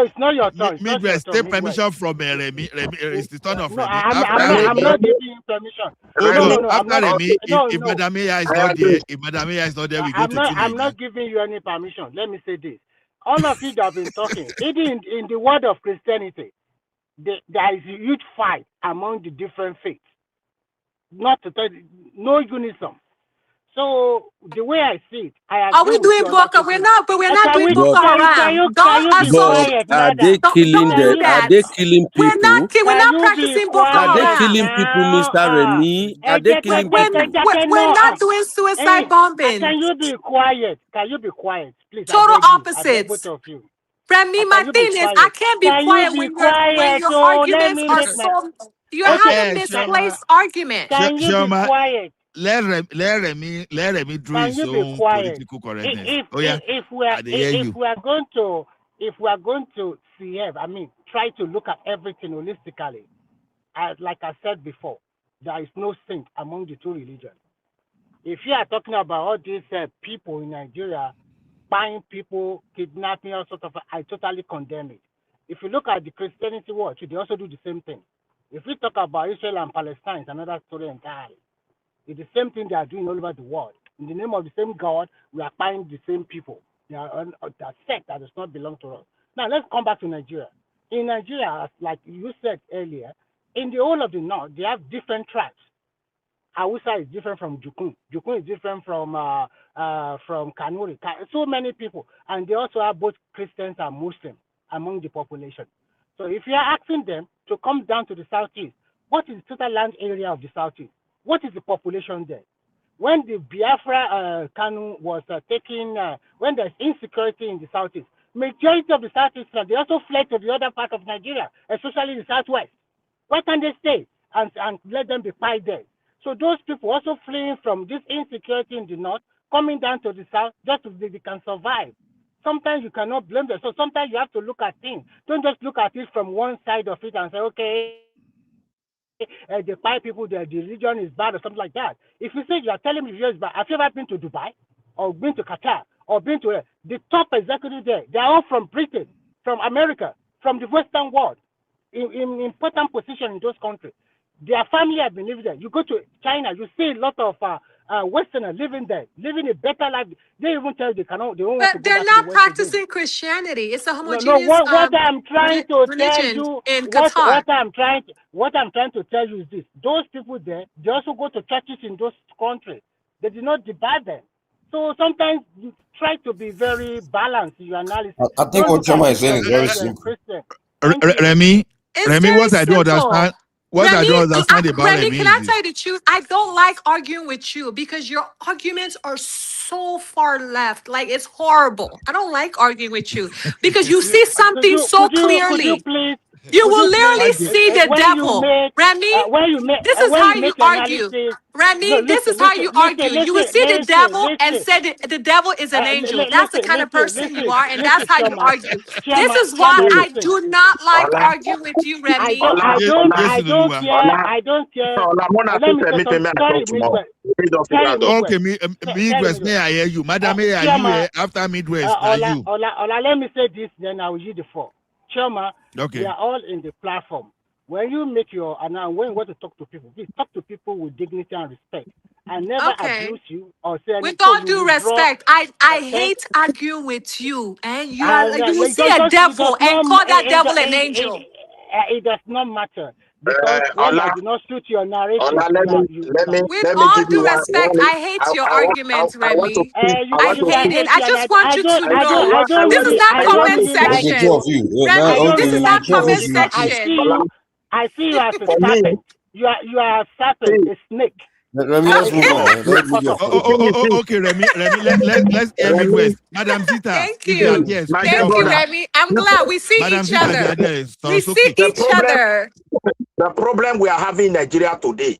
it's not your turn. Midwest, take permission from Remy. It's the turn of Remy. I'm not giving you permission. After Remy, if Madam Mia is not there, we go to Tinubu. I'm not giving you any permission. Let me say this. All of you that have been talking, even in the world of Christianity, there is a huge fight among the different faiths. Not to tell you, no unison. So the way I see it, are we doing Boko? We're not doing Boko Haram. Are they killing them? Are they killing people? We're not practicing Boko Haram. Are they killing people, Mr. Remy? Are they killing people? We're not doing suicide bombing. Can you be quiet? Please? Total opposites. Both of you. Remy, my thing is, I can't be quiet when your arguments are so. You're having misplaced arguments. Can you be quiet? Let Remy do his own political correctness. If we are going to try to look at everything holistically, like I said before, there is no saint among the two religions. If you are talking about all these people in Nigeria buying people, kidnapping, all sorts of, I totally condemn it. If you look at the Christianity world, they also do the same thing. If we talk about Israel and Palestine, it's another story entirely. It's the same thing they are doing all over the world. In the name of the same God, we are buying the same people. They are that sect that does not belong to us. Now, let's come back to Nigeria. In Nigeria, like you said earlier, in the whole of the north, they have different tribes. Hausa is different from Jukun. Jukun is different from Kanuri. So many people. And they also have both Christians and Muslims among the population. So if you are asking them to come down to the southeast, what is the total land area of the southeast? What is the population there? When the Biafra Kanu was taking, when there's insecurity in the southeast, majority of the southeast, they also fled to the other part of Nigeria, especially the southwest. Why can't they stay and let them be pied there? So those people also fleeing from this insecurity in the north, coming down to the south, just so they can survive. Sometimes you cannot blame them. So sometimes you have to look at things. Don't just look at it from one side of it and say, okay, the Thai people, the religion is bad or something like that. If you say you are telling me religion is bad, have you ever been to Dubai or been to Qatar or been to the top executive there? They are all from Britain, from America, from the Western world, in important position in those countries. Their family have been living there. You go to China, you see a lot of Westerners living there, living a better life. They even tell you they cannot. They won't. But they're not practicing Christianity. It's a homogeneous what I'm trying to tell you in Qatar. What I'm trying to tell you is this: those people there, they also go to churches in those countries. They do not divide them. So sometimes you try to be very balanced in your analysis. I think what Choma is saying is very simple. Remy, what I don't understand. What I don't understand about Remy, can I tell you the truth? I don't like arguing with you because your arguments are so far left. Like, it's horrible. I don't like arguing with you because you see something so clearly. You will literally see the devil. Remy, this is how you argue. Remy, this is how you argue. You will see the devil and say the devil is an angel. That's the kind of person you are, and that's how you argue. This is why I do not like arguing with you, Remy. I don't care. Okay, Midwest, may I hear you? Madam, may I hear you after Midwest? Let me say this, then I will use the floor. Choma, okay. We are all in the platform. When you make your announcement, when you want to talk to people, please talk to people with dignity and respect. I never abuse you or say anything. With all due respect, I hate arguing with you. And you will see a devil and call that devil an angel. it does not matter because when I do not suit your narrative, with all due respect, I hate your arguments, Remy. I hate it. I just want you to know this is not comment section. Remy, this is not comment section. I see you as a serpent. You are a serpent, a snake. Remy, let's move on, man. Don't give your Okay, Remy, let's hear Midwest. Madam Zita. Thank you. Yes, thank you, Remy. I'm glad we see each other. We see each other. The problem we are having in Nigeria today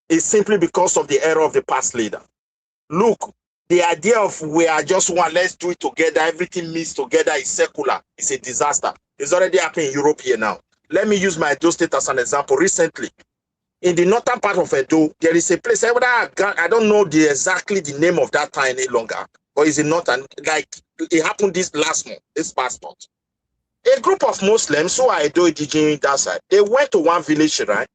is simply because of the error of the past leader. Look, the idea of we are just one, let's do it together, everything mixed together is secular. It's a disaster. It's already happening in Europe here now. Let me use my Edo state as an example. Recently, in the northern part of Edo, there is a place, I don't know exactly the name of that town any longer, but it's in northern, like it happened this past month. A group of Muslims who are Edo indigenous that side, they went to one village, right?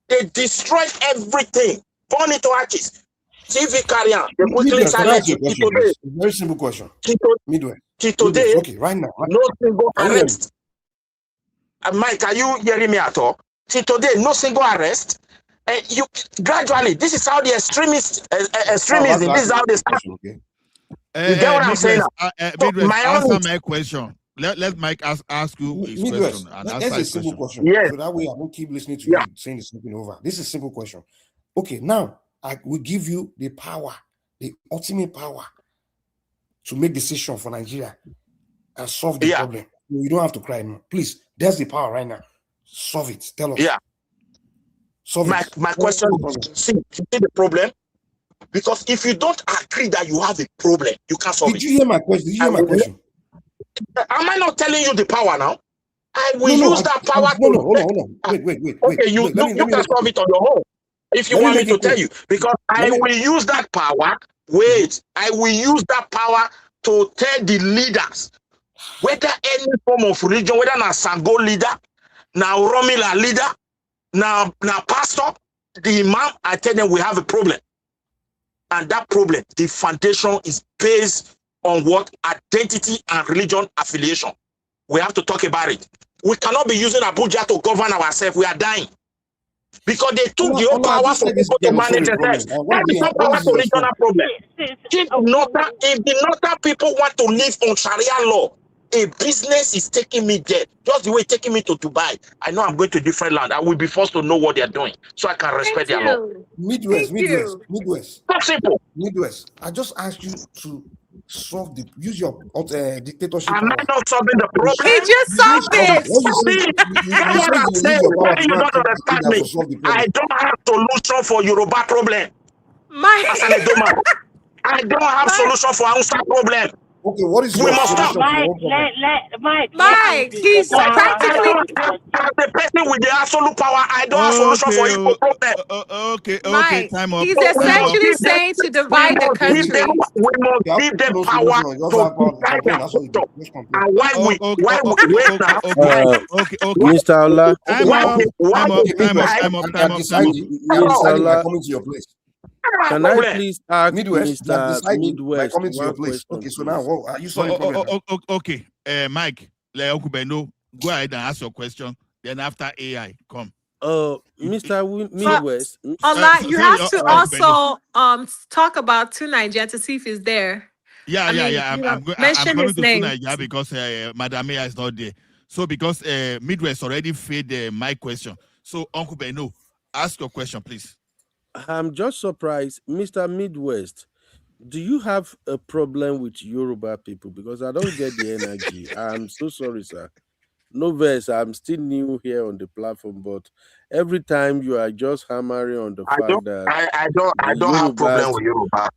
They destroyed everything, burn it to ashes. TV carrier, they quickly silenced it. Very simple question. Midway. Today, okay, right now. No single arrest. Mike, are you hearing me at all? See, today, no single arrest. You gradually, this is how the extremism, this is how they start. Okay. You get what I'm saying? Answer my question. Let Mike ask you his question. That's a simple question. Yes. So that way I won't keep listening to you saying the same thing over. This is a simple question. Okay, now I will give you the power, the ultimate power to make decision for Nigeria and solve the problem. You don't have to cry anymore. Please, there's the power right now. Solve it. Tell us. Yeah. Solve it. My question is, see the problem? Because if you don't agree that you have a problem, you can't solve it. Did you hear my question? Did you hear my question? Am I not telling you the power now? I will use that power to... Hold on. Wait. Okay, you can solve it on your own. If you want me to tell you. Because I will use that power. I will use that power to tell the leaders, whether any form of religion, whether now Sango leader, now Romila leader, now pastor, the imam, I tell them we have a problem. And that problem, the foundation is based on what? Identity and religion affiliation. We have to talk about it. We cannot be using Abuja to govern ourselves. We are dying. Because they took the whole power for people to manage themselves. That is not power to regional problem. If the northern people want to live on Sharia law, a business is taking me there. Just the way taking me to Dubai. I know I'm going to a different land. I will be forced to know what they're doing so I can respect their law. Midwest. That's simple. Midwest. I just asked you to use your dictatorship. Am I not solving the problem? He just solved it. You don't understand me. I don't have solution for Yoruba problem. As an Edoman, I don't have solution for Hausa problem. Okay, what is your solution? Mike, he's practically as the person with the absolute power. I don't have solution for Igbo problem. Okay, Mike, time up. He's essentially saying to divide the country. We must give them power to decide their future. And why we wait now? Mr. Ola. Time up. Mr. Ola, coming to your place. Can I please ask Midwest, Mr. Midwest coming to your place? Okay, so now what are you solving problem? Okay, Mike, go ahead and ask your question. Then after AI, come. Mr. Midwest. Ola, you have to also talk about Nigeria to see if he's there. I'm coming to Nigeria because Madam Aya is not there. So because Midwest already fed my question. So Uncle Beno, ask your question, please. I'm just surprised, Mr. Midwest. Do you have a problem with Yoruba people? Because I don't get the energy. I'm so sorry, sir. No verse. I'm still new here on the platform, but every time you are just hammering on the fact that I don't have problem with Yoruba.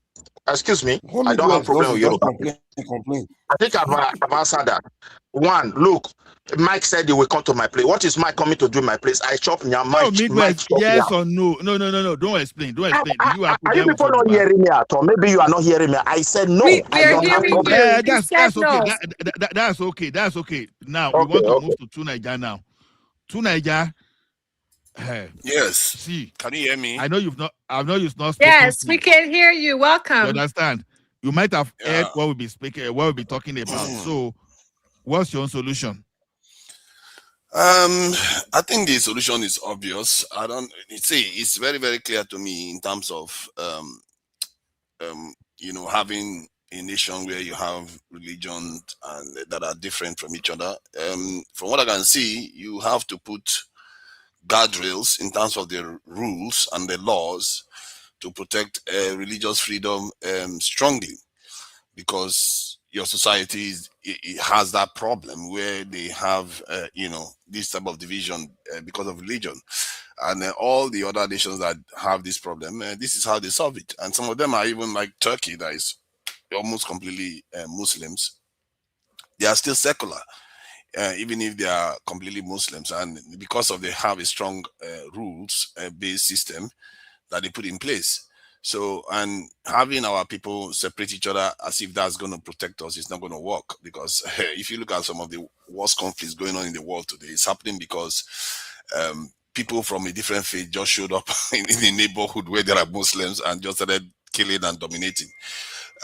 Excuse me. I don't have problem with Yoruba. I think I've answered that. One, look, Mike said he will come to my place. What is Mike coming to do in my place? I chop Mike. Yes or no? No. Don't explain. Are you people not hearing me at all? Maybe you are not hearing me. I said no. I don't have problem. That's okay. That's okay. Now we want to move to Nigeria now. Nigeria. Yes. See, can you hear me? I know you've not spoken. Yes, we can hear you. Welcome. You understand? You might have heard what we'll be speaking, what we'll be talking about. So, what's your own solution? I think the solution is obvious. I don't see. It's very, very clear to me in terms of having a nation where you have religions and that are different from each other. From what I can see, you have to put guardrails in terms of the rules and the laws to protect religious freedom strongly, because your society it has that problem where they have this type of division because of religion, and all the other nations that have this problem, this is how they solve it. And some of them are even like Turkey, that is almost completely Muslims. They are still secular, even if they are completely Muslims, and because of they have a strong rules based system that they put in place. So, and having our people separate each other as if that's going to protect us is not going to work, because if you look at some of the worst conflicts going on in the world today, it's happening because people from a different faith just showed up in the neighborhood where there are Muslims and just started killing and dominating.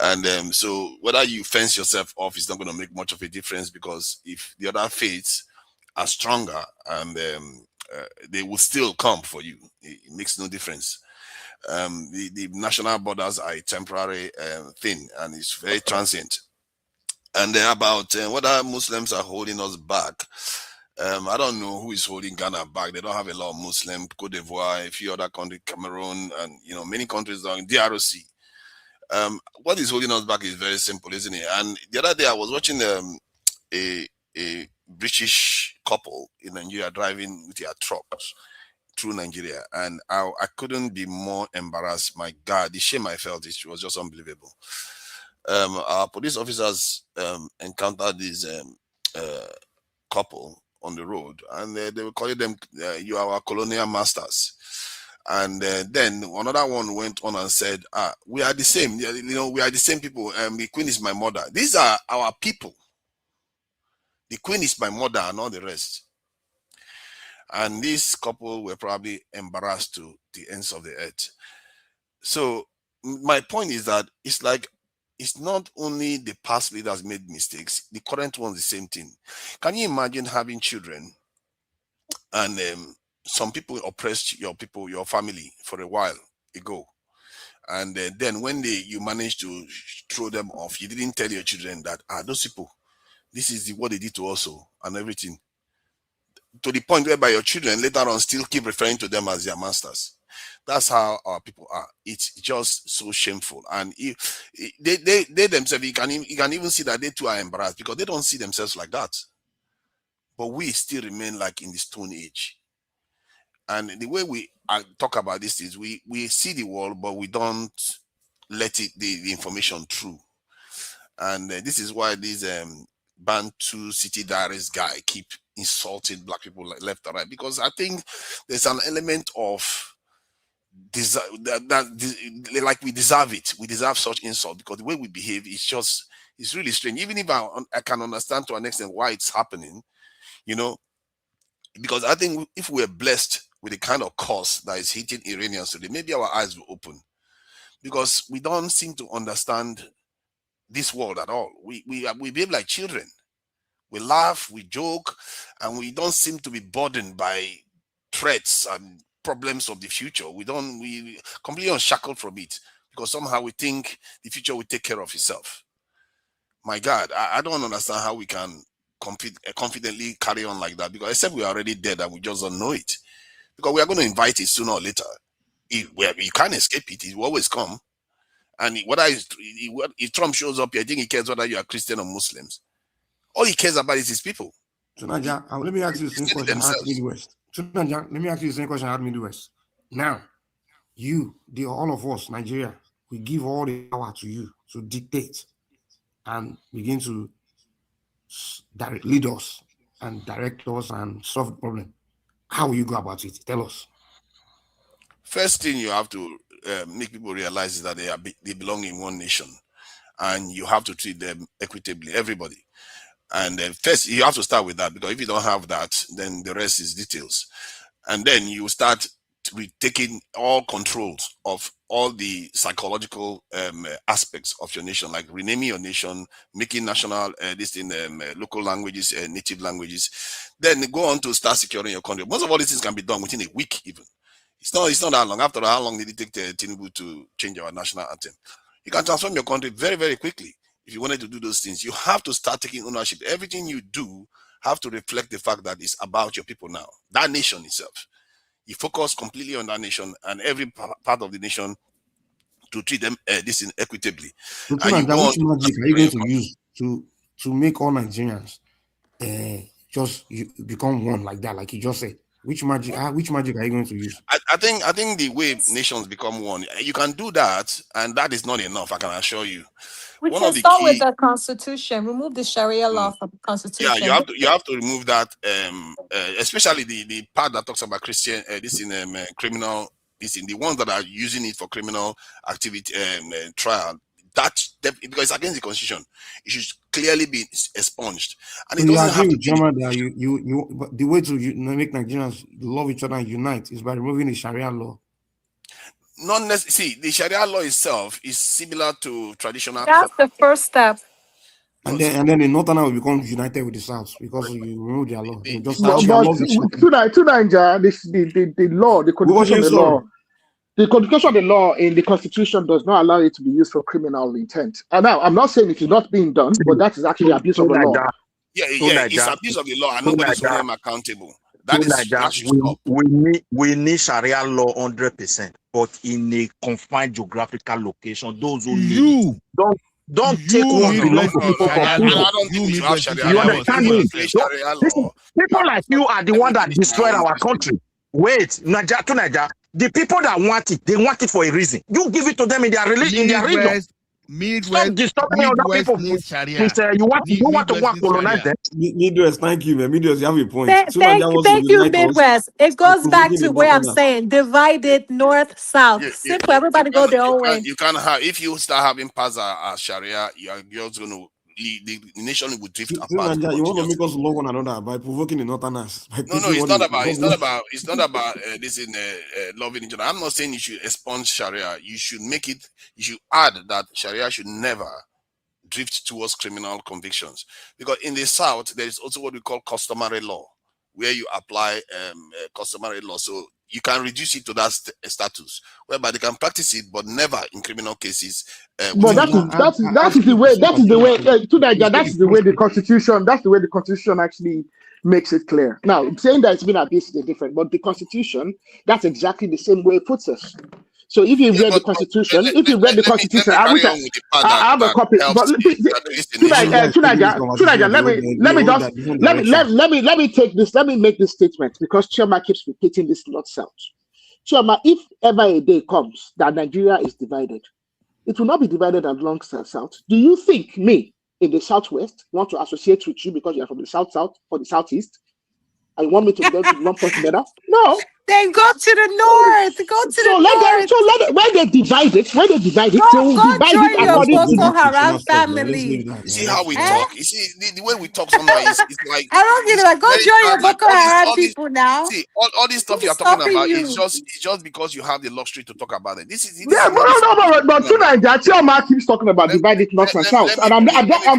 And so whether you fence yourself off is not going to make much of a difference, because if the other faiths are stronger, and they will still come for you, it makes no difference. The national borders are a temporary thing, and it's very transient. And about whether Muslims are holding us back, I don't know who is holding Ghana back. They don't have a lot of Muslims. Cote d'Ivoire, a few other countries, Cameroon, and many countries down in DRC. What is holding us back is very simple, isn't it? And the other day I was watching a British couple in Nigeria driving with their trucks through Nigeria, and I couldn't be more embarrassed. My God, the shame I felt, it was just unbelievable. Our police officers encountered this couple on the road, and they were calling them, "You are our colonial masters." And then another one went on and said, "We are the same. We are the same people. The Queen is my mother. These are our people. The Queen is my mother, and all the rest." And this couple were probably embarrassed to the ends of the earth. So my point is that it's like, it's not only the past leaders made mistakes, the current ones the same thing. Can you imagine having children and some people oppressed your people, your family for a while ago, and then when you manage to throw them off, you didn't tell your children that those people, this is what they did to us and everything, to the point whereby your children later on still keep referring to them as their masters. That's how our people are. It's just so shameful. And they themselves, you can even see that they too are embarrassed, because they don't see themselves like that. But we still remain like in the Stone Age. And the way we talk about this is we see the world, but we don't let the information through. And this is why this Bantu City Diaries guy keep insulting black people left and right, because I think there's an element of like we deserve it. We deserve such insult, because the way we behave is it's really strange. Even if I can understand to an extent why it's happening, because I think if we're blessed with the kind of cause that is hitting Iranians today, maybe our eyes will open, because we don't seem to understand this world at all. We behave like children. We laugh, we joke, and we don't seem to be burdened by threats and problems of the future. We completely unshackled from it, because somehow we think the future will take care of itself. My God, I don't understand how we can confidently carry on like that, because except we are already dead and we just don't know it, because we are going to invite it sooner or later. You can't escape it. It will always come. And if Trump shows up, I think he cares whether you are Christian or Muslims. All he cares about is his people. So Naja, let me ask you the same question I asked Midwest. So Naja, let me ask you the same question I asked Midwest. Now, all of us, Nigeria, we give all the power to you to dictate and begin to lead us and direct us and solve the problem. How will you go about it? Tell us. First thing you have to make people realize is that they belong in one nation, and you have to treat them equitably, everybody. And first, you have to start with that, because if you don't have that, then the rest is details. And then you start retaking all controls of all the psychological aspects of your nation, like renaming your nation, making national local languages, native languages, then go on to start securing your country. Most of all these things can be done within a week, even. It's not that long. After how long did it take Tinubu to change our national anthem? You can transform your country very, very quickly. If you wanted to do those things, you have to start taking ownership. Everything you do have to reflect the fact that it's about your people now, that nation itself. You focus completely on that nation and every part of the nation to treat them equitably. So, and you go which magic are you going to use to make all Nigerians just become one like that, like you just said? Which magic are you going to use? I think the way nations become one, you can do that, and that is not enough, I can assure you. We can start with the constitution. Remove the Sharia law from the constitution. Yeah, you have to remove that, especially the part that talks about Christian, criminal, the ones that are using it for criminal activity trial. Because it's against the constitution, it should clearly be expunged. And so it doesn't have to be that but the way to make Nigerians love each other and unite is by removing the Sharia law. Not necessarily. See, the Sharia law itself is similar to traditional. That's the first step. And then the Northern will become united with the South because you remove their law. But to Nigeria, the law, the constitution of the law. The constitution of the law in the constitution does not allow it to be used for criminal intent. And now, I'm not saying it is not being done, but that is actually abuse of the law. Yeah, it's abuse of the law, and nobody's holding them accountable. That we need Sharia law 100%, but in a confined geographical location. Those who don't take one belong to people. I don't think we should have Sharia law. You understand me? People like you are the one that destroyed our country. Wait, Nigeria. The people that want it, they want it for a reason. You give it to them in their religion, in their region. Stop disturbing other people. You want to go and colonize them. Midwest, thank you, man. Midwest, you have a point. Thank you, Midwest. It goes back to where I'm saying divided north, south. Simple. Everybody go their own way. You can't have, if you start having Paza Sharia, you're just going to. The nation would drift apart. You want to make us love one another by provoking the Northerners. No, it's not about this in loving each other. I'm not saying you should expunge Sharia. You should add that Sharia should never drift towards criminal convictions. Because in the South, there is also what we call customary law, where you apply customary law. So you can reduce it to that status, whereby they can practice it, but never in criminal cases. But that is the way the constitution actually makes it clear. Now, saying that it's been abused is different, but the constitution, that's exactly the same way it puts us. So if you read the constitution, I have a copy. But let me take this. Let me make this statement because Chioma keeps repeating this north-south. Chioma, if ever a day comes that Nigeria is divided, it will not be divided along south. Do you think me in the southwest want to associate with you because you are from the south or the southeast? And you want me to go to one place together? No. Then go to the north. When they divide it, go join your Boko Haram family. You see how we talk? You see the way we talk sometimes it's like I don't get it. Like, go join your Boko Haram people now. See, all this stuff you're talking about is just because you have the luxury to talk about it. But tonight Chioma keeps talking about divided north and south, and I'm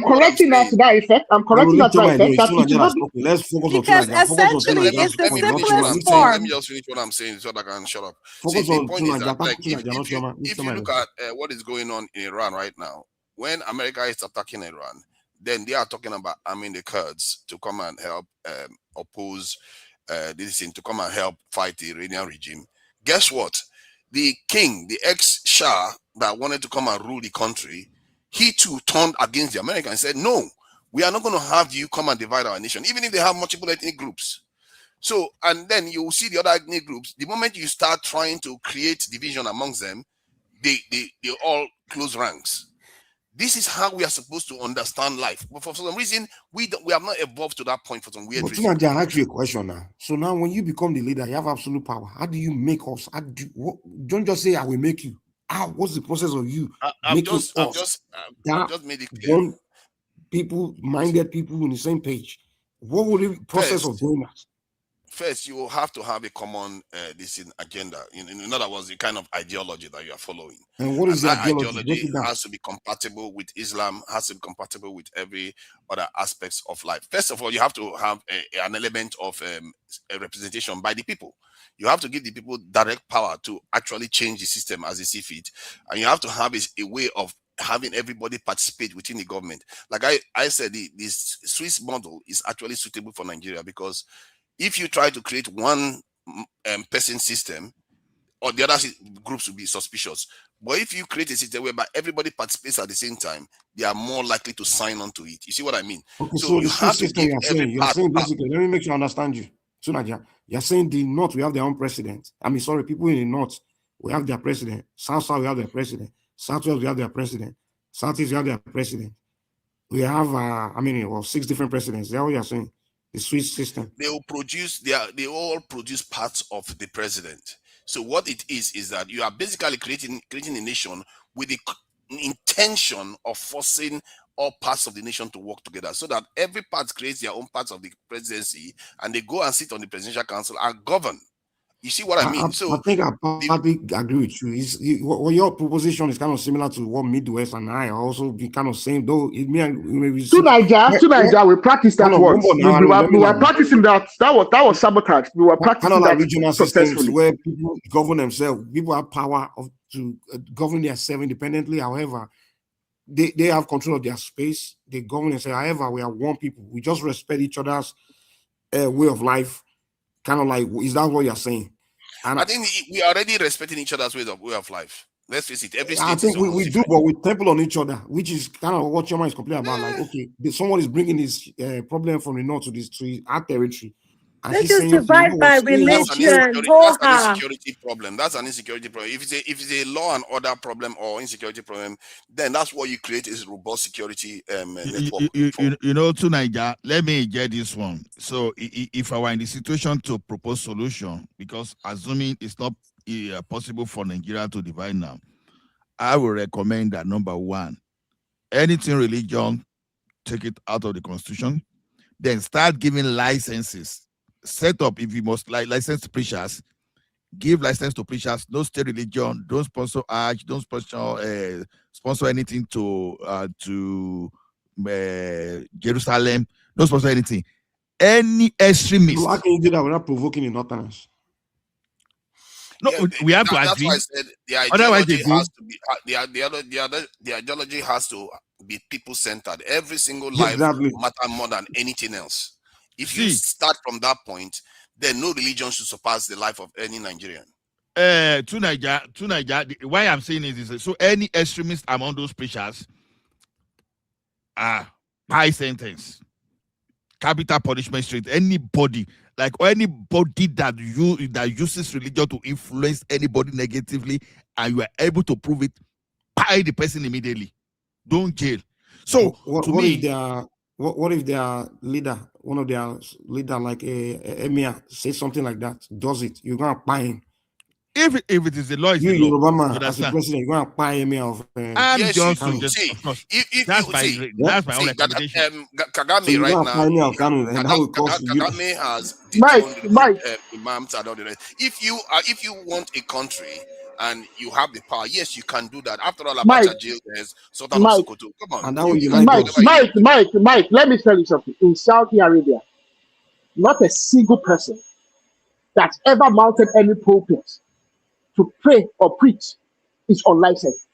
correcting that to that effect. Let's focus on because essentially it's the simplest form. Let me just finish what I'm saying so that I can shut up. See, the point is that, like, if you look at what is going on in Iran right now, when America is attacking Iran, then they are talking about arming the Kurds to come and help oppose this thing, to come and help fight the Iranian regime. Guess what? The king, the ex-Shah that wanted to come and rule the country, he too turned against the Americans and said, no, we are not going to have you come and divide our nation, even if they have multiple ethnic groups. So, and then you will see the other ethnic groups, the moment you start trying to create division amongst them, they all close ranks. This is how we are supposed to understand life. But for some reason, we have not evolved to that point for some weird reason. But I ask you a question now. So now when you become the leader, you have absolute power. How do you make us? Don't just say, I will make you. What's the process of you making us? I've just made it clear. Minded people on the same page. What would the process of doing that? first you will have to have a common agenda. In other words, the kind of ideology that you are following. And what is the that ideology? Break ideology it down. has to be compatible with Islam, has to be compatible with every other aspects of life. First of all, you have to have an element of a representation by the people. You have to give the people direct power to actually change the system as they see fit. And you have to have a way of having everybody participate within the government. Like I said, this Swiss model is actually suitable for Nigeria, because if you try to create one person system, or the other groups will be suspicious. But if you create a system whereby everybody participates at the same time, they are more likely to sign on to it. You see what I mean? Okay, So so you the have to system give every you're part. saying basically, let me make sure I understand you. So Nadia, you're saying the North, we have their own president. I mean, sorry, people in the North, we have their president. South, we have their president. Southwest, we have their president. Southeast, we have their president. We have, 6 different presidents. Is that what you're saying? The Swiss system. They all produce parts of the president. So what it is that you are basically creating a nation with the intention of forcing all parts of the nation to work together, so that every part creates their own parts of the presidency, and they go and sit on the presidential council and govern. You see what I mean? I think I partly agree with you. Well, your proposition is kind of similar to what Midwest and I are also be kind of saying, though it may to Nigeria, we practice that word. We were practicing that. That was sabotage. We were practicing that regional systems where people govern themselves. People have power to govern themselves independently. However, they have control of their space. They govern themselves. However, we are one people. We just respect each other's way of life. Kind of like, is that what you're saying? And I think we are already respecting each other's way of life. Let's face it. Every state I think we do, but we temple on each other, which is kind of what your mind is complaining about. Like, okay, someone is bringing this problem from the North to our territory. And they just divide by religion. That's an insecurity problem. That's an insecurity problem. If it's a law and order problem or insecurity problem, then that's what you create is robust security network. To Niger, let me get this one. So if I were in the situation to propose solution, because assuming it's not possible for Nigeria to divide now, I would recommend that number one, anything religion, take it out of the constitution, then start giving licenses. Set up, if you must license preachers, give license to preachers. No state religion, don't sponsor Arch, don't sponsor anything to Jerusalem, don't sponsor anything. Any extremist. How can you do that without provoking the Northerners? No, we have to agree. That's why I said the ideology has to be the ideology has to be people-centered. Every single life matter more than anything else. If you start from that point, then no religion should surpass the life of any Nigerian. To Niger, why I'm saying is so any extremist among those preachers are high sentence, capital punishment straight. Anybody that uses religion to influence anybody negatively, and you are able to prove it, pie the person immediately. Don't jail. So what if their leader, one of their leader, like a emir, says something like that, does it? You're gonna buy him. If it is the law, it's the law. Obama, as a president, you're gonna buy emir of. I'm yes, just you do. See, that's my own recommendation. Kagame right now. Kagame has imams and all the rest. If you want a country and you have the power, yes, you can do that. After all, Abacha jail there's Sultan of Sokoto. Come on, Mike, let me tell you something. In Saudi Arabia, not a single person that's ever mounted any pulpit to pray or preach is unlicensed.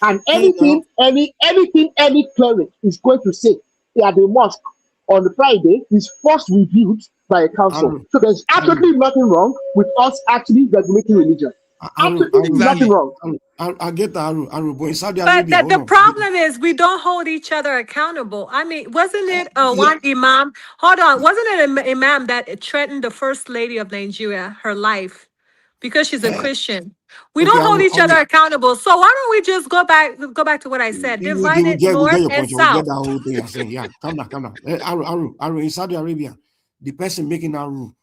And anything any cleric is going to say at the mosque on the Friday is first reviewed by a council. So there's absolutely nothing wrong with us actually regulating religion. Absolutely nothing wrong. I get that, Aru, but in Saudi Arabia, but the problem is we don't hold each other accountable. I mean, wasn't it one imam? Hold on, wasn't it an imam that threatened the first lady of Nigeria, her life, because she's a Christian? We don't hold each other accountable. So why don't we just go back to what I said? Divided north and south. Yeah, calm down. Aru, in Saudi Arabia, the person making that rule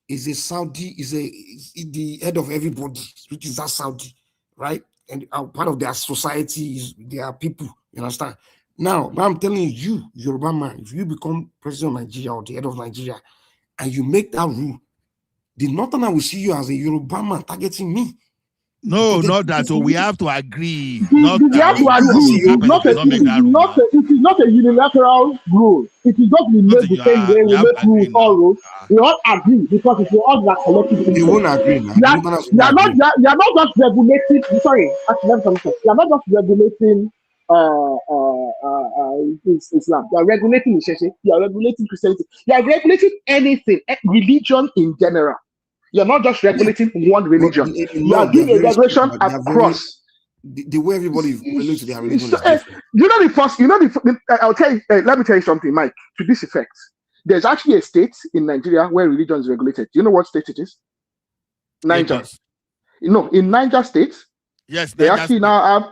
is a Saudi, is the head of everybody, which is that Saudi, right? And part of their society is their people. You understand? Now, I'm telling you, Yoruba man, if you become president of Nigeria or the head of Nigeria, and you make that rule the Northerner will see you as a Yoruba man targeting me. No, not that. So we have to agree. We Not have to agree. It is not a unilateral rule. It is not we make the same way we make rules, all rules. We all agree because it's all that collective interest. They won't agree now. You are not just regulating. Sorry, actually, let me come first. You are not just regulating Islam. You are regulating Isheshe. You are regulating Christianity. You are regulating anything, religion in general. You're not just regulating one religion. You are doing a regulation across. The way everybody relates to their religion is different. I'll tell you, let me tell you something, Mike, to this effect. There's actually a state in Nigeria where religion is regulated. Do you know what state it is? Niger. In Niger State, yes, they actually now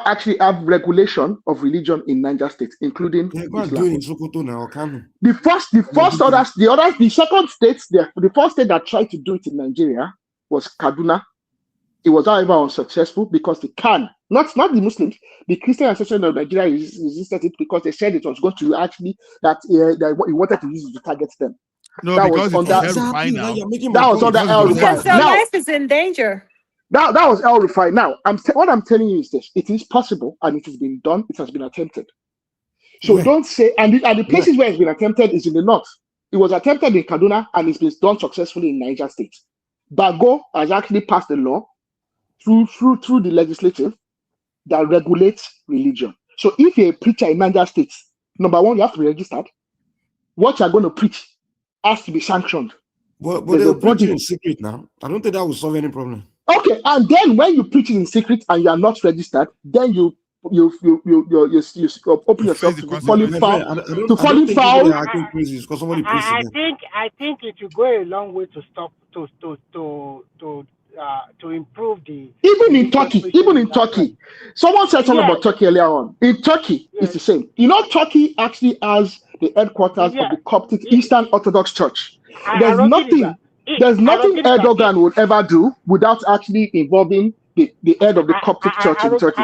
have regulation of religion in Niger State, including Islam. The first state that tried to do it in Nigeria was Kaduna. It was, however, unsuccessful because not the Muslims, the Christian Association of Nigeria resisted it because they said it was going to actually that he wanted to use it to target them. No, that because was it's El-Rufai now. That was under El-Rufai. Yes, their life is in danger. That was El-Rufai. Now, what I'm telling you is this: it is possible, and it has been done. It has been attempted. So don't say, and the places where it's been attempted is in the north. It was attempted in Kaduna, and it's been done successfully in Niger State. Bago has actually passed a law through the legislative that regulates religion. So if you're a preacher in Niger State, number one, you have to be registered. What you're going to preach has to be sanctioned. But they're preaching in secret now. I don't think that will solve any problem. Okay, and then when you preach it in secret and you are not registered, then you open yourself to falling foul. I think it will go a long way to stop to improve the. Even in Turkey, someone said something about Turkey earlier on. In Turkey, it's the same. You know, Turkey actually has the headquarters of the Coptic Eastern Orthodox Church. There's nothing Erdogan would ever do without actually involving the head of the Coptic Church in Turkey.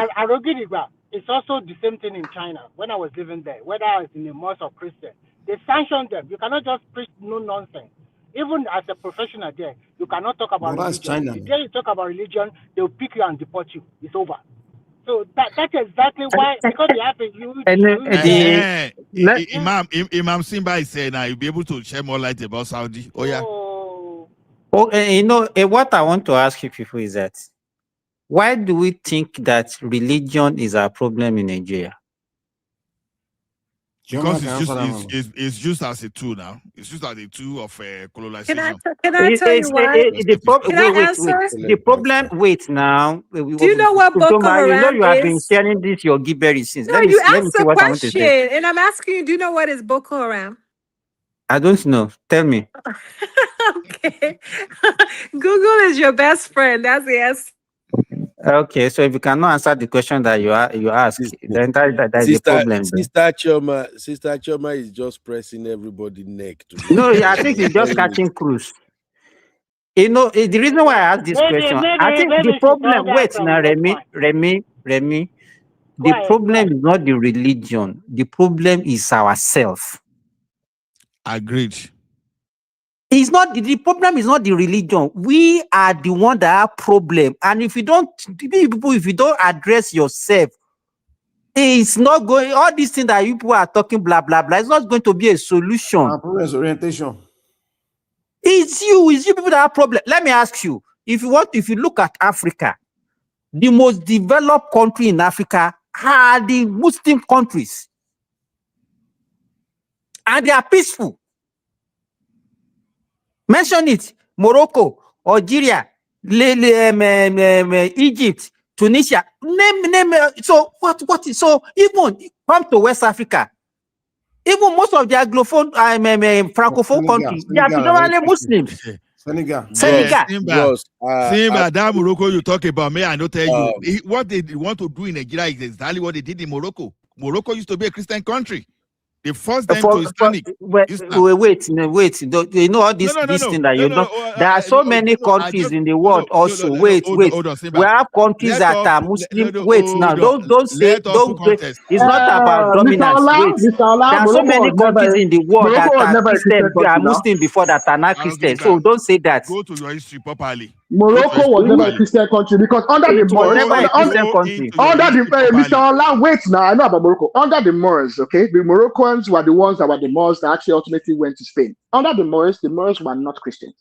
It's also the same thing in China. When I was living there, whether I was in a mosque or Christian, they sanctioned them. You cannot just preach no nonsense. Even as a professional there, you cannot talk about religion. China. The day you talk about religion, they'll pick you and deport you. It's over. So that's exactly why, because they have a huge... Imam Simba is saying now you'll be able to share more light about Saudi. Oh, yeah. What I want to ask you people is that, why do we think that religion is our problem in Nigeria? Because it's used as a tool now. It's used as a tool of colonization. Can I tell you why? The problem, wait now. Do you know what Boko Haram you have been sharing this, your Gibbery since. No, you asked a question, and I'm asking you, do you know what is Boko Haram? I don't know. Tell me. Okay. Google is your best friend. That's the answer. Okay, so if you cannot answer the question that you ask, then that's the problem. Sister Choma is just pressing everybody's neck. No, I think he's just catching cruise. You know, the reason why I asked this question, I think the problem. Wait now, Remy. The problem is not the religion. The problem is ourselves. Agreed. It's not the problem is not the religion. We are the one that have problem. And if you don't address yourself, it's not going. All these things that you people are talking blah blah blah. It's not going to be a solution. Orientation. It's you people that have problem. Let me ask you: if you look at Africa, the most developed country in Africa are the Muslim countries, and they are peaceful. Mention it: Morocco, Algeria, Egypt, Tunisia. Name. So what is so? Even come to West Africa, even most of the Anglophone, Francophone countries, they are predominantly Muslims. Senegal. Simba, that Morocco you talk about, may I not tell you what they want to do in Nigeria is exactly what they did in Morocco. Morocco used to be a Christian country. They force them to Islamic. Wait, you know all this thing that you know. There are so many countries in the world also. Wait. Hold on, We have countries that are Muslim. Wait now, don't say, don't. It's not about dominance. Wait, there are so many countries in the world that are Christian, they are Muslim before that are not Christian. So don't say that. Go to your history properly. Morocco was never a Christian country because under the Moors, Mr. Ola, wait now, I know about Morocco. Under the Moors, okay, the Moroccans were the ones that actually ultimately went to Spain. Under the Moors were not Christians.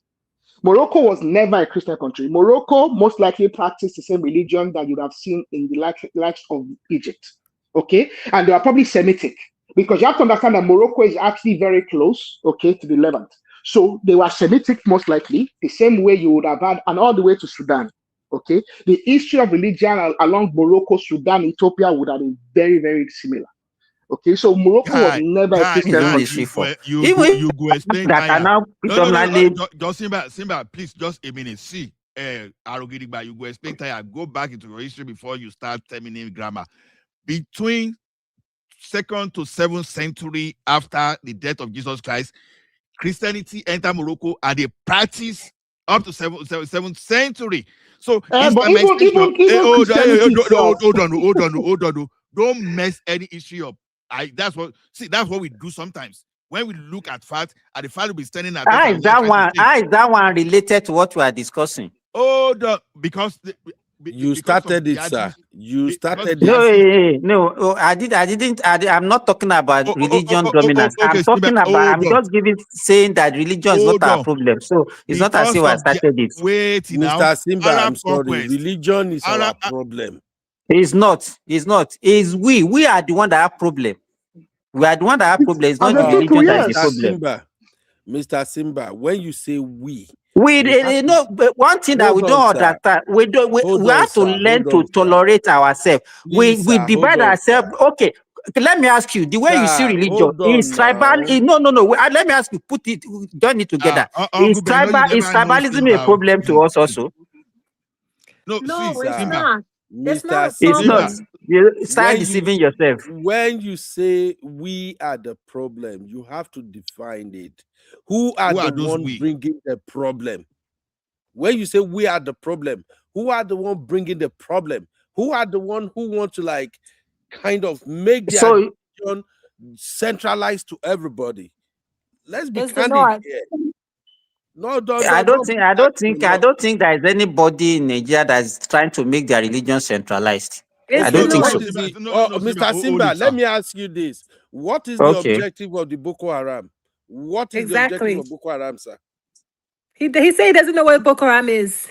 Morocco was never a Christian country. Morocco most likely practiced the same religion that you would have seen in the likes of Egypt, okay? And they are probably Semitic because you have to understand that Morocco is actually very close, okay, to the Levant. So they were Semitic, most likely, the same way you would have had, and all the way to Sudan. Okay, the history of religion along Morocco, Sudan, Ethiopia would have been very, very similar. Okay, so Morocco was never a Christian country. You go explain that. Just Simba, please, just a minute. See, Arogidigba, you go explain that. Go back into your history before you start terminating grammar. Between 2nd to 7th century after the death of Jesus Christ, Christianity entered Morocco and they practice up to 7th century. So hold on. Don't mess any issue up. That's what we do sometimes. When we look at facts and the fact will be standing at how is that one related to what we are discussing? Because you started it, sir. You started it. No, I didn't. I'm not talking about religion dominance. I'm talking about. I'm just saying that religion is not our problem. So it's not as if I started it. Wait, Mr. Simba, I'm sorry. Religion is our problem. It's not. It's we. We are the one that have problem. We are the one that have problem. It's not the religion that is the problem. Mr. Simba, when you say we know, but one thing that we don't understand, we have to learn to tolerate ourselves. We divide ourselves. Okay, let me ask you, the way you see religion is tribal. No. Let me ask you, join it together. Is tribalism a problem to us also? No, it's not. It's not. You start deceiving yourself. When you say we are the problem, you have to define it. Who are the one bringing the problem? When you say we are the problem, who are the one bringing the problem? Who are the one who want to kind of make their religion centralized to everybody? Let's be candid here. No, I don't think there is anybody in Nigeria that is trying to make their religion centralized. I don't think so. Mr. Simba, let me ask you this. What is the objective of the Boko Haram? What is the objective of Boko Haram, sir? He said he doesn't know what Boko Haram is.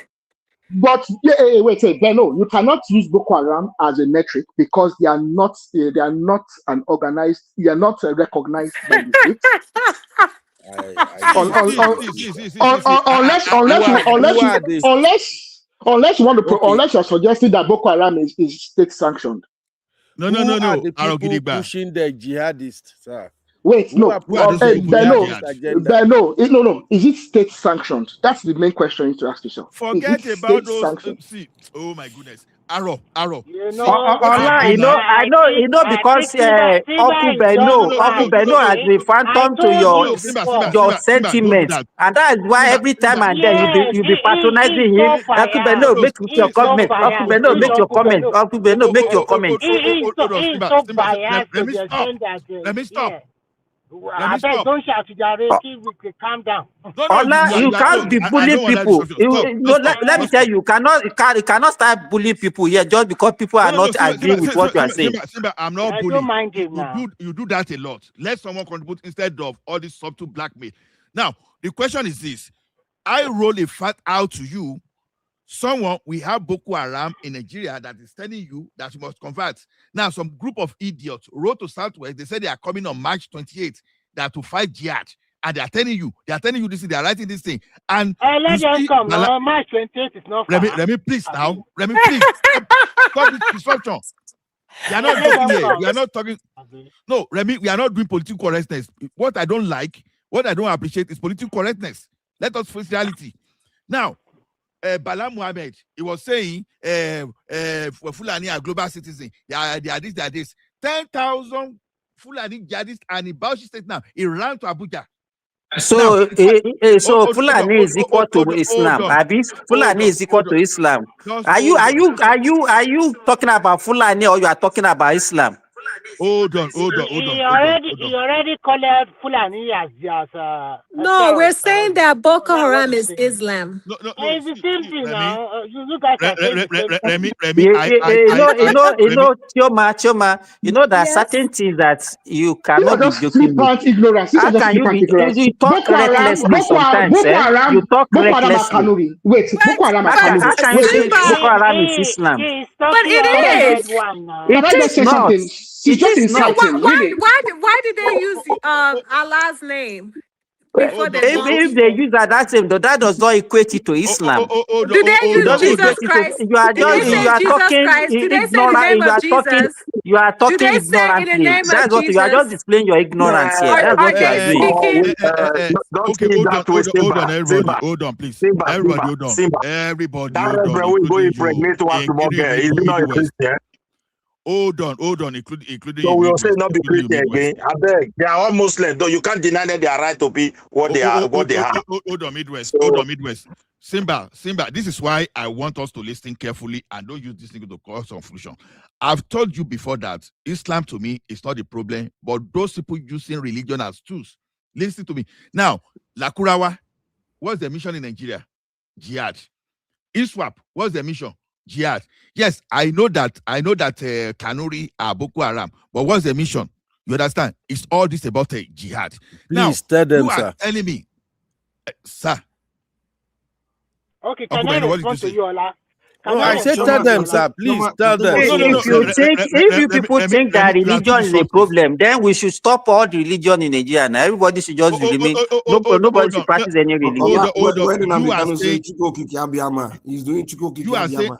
But wait, no, you cannot use Boko Haram as a metric because they are not an organized, they are not recognized by the state. Unless you want to, unless you're suggesting that Boko Haram is state sanctioned. No. The people pushing the jihadists, sir. Wait, no. Is it state sanctioned? That's the main question you need to ask yourself. Forget about those. Oh my goodness. Arrow. I know because Uncle Beno has been phantom to your sentiments, and that is why every time and then you be patronizing him. Uncle Beno, make your comment. Uncle Beno, make your comment. Uncle Beno, make your comment. Let me stop. I beg, don't shout to the calm down. You can't be bullying people. Let me tell you, you cannot start bullying people here just because people are not agreeing with what you are saying. I'm not bullying. Don't mind him now. You do that a lot. Let someone contribute instead of all this subtle blackmail. Now, the question is this. I roll a fact out to you. We have Boko Haram in Nigeria that is telling you that you must convert. Now, some group of idiots wrote to Southwest. They said they are coming on March 28th. That to fight jihad. And they are telling you this thing. They are writing this thing. And let them come. March 28th is not far. Let me please now. Let me please. Stop this disruption. We are not talking here. We are not talking. No, Remy, we are not doing political correctness. What I don't appreciate is political correctness. Let us face reality. Now, Bala Muhammad, he was saying, Fulani are global citizen. They are this. 10,000 Fulani jihadists and in Bauchi State now. He ran to Abuja. So, Fulani is equal to Islam. Fulani is equal to Islam. Are you talking about Fulani or you are talking about Islam? Hold on. He already called Fulani as no, we're saying that Boko Haram is Islam. No. It's the same thing now. You guys are saying the same thing. Chioma, you know there are certain things that you cannot be joking with. Ignorance. How can you be? You talk recklessly sometimes. You talk recklessly. Wait, Boko Haram How can you say Boko Haram is Islam? But it is. It is not. She's just insulting. Why did they use Allah's name? If they use that name, that does not equate it to Islam. Do they use Jesus Christ? You are talking ignorant. You are talking ignorantly. That's what you are just displaying your ignorance here. That's what you are doing. Okay, hold on, everybody. Hold on, please. Everybody, hold on. Everybody, hold on, including so we will say not be Christian again. I beg, they are all Muslims, though you can't deny them their right to be what they are, what they have. Hold on, Midwest. Simba, this is why I want us to listen carefully and don't use this thing to cause confusion. I've told you before that Islam to me is not the problem, but those people using religion as tools. Listen to me. Now, Lakurawa, what's the mission in Nigeria? Jihad. ISWAP, what's the mission? Jihad. Yes, I know that Kanuri are Boko Haram, but what's the mission? You understand? It's all this about jihad. Please tell them, you sir. are telling me, sir. Okay, can I respond to you, Ola? I said tell them, sir. Please tell them. If you people think that religion is a problem, then we should stop all the religion in Nigeria. Now everybody should just remain. Nobody should practice any religion. He's doing you are saying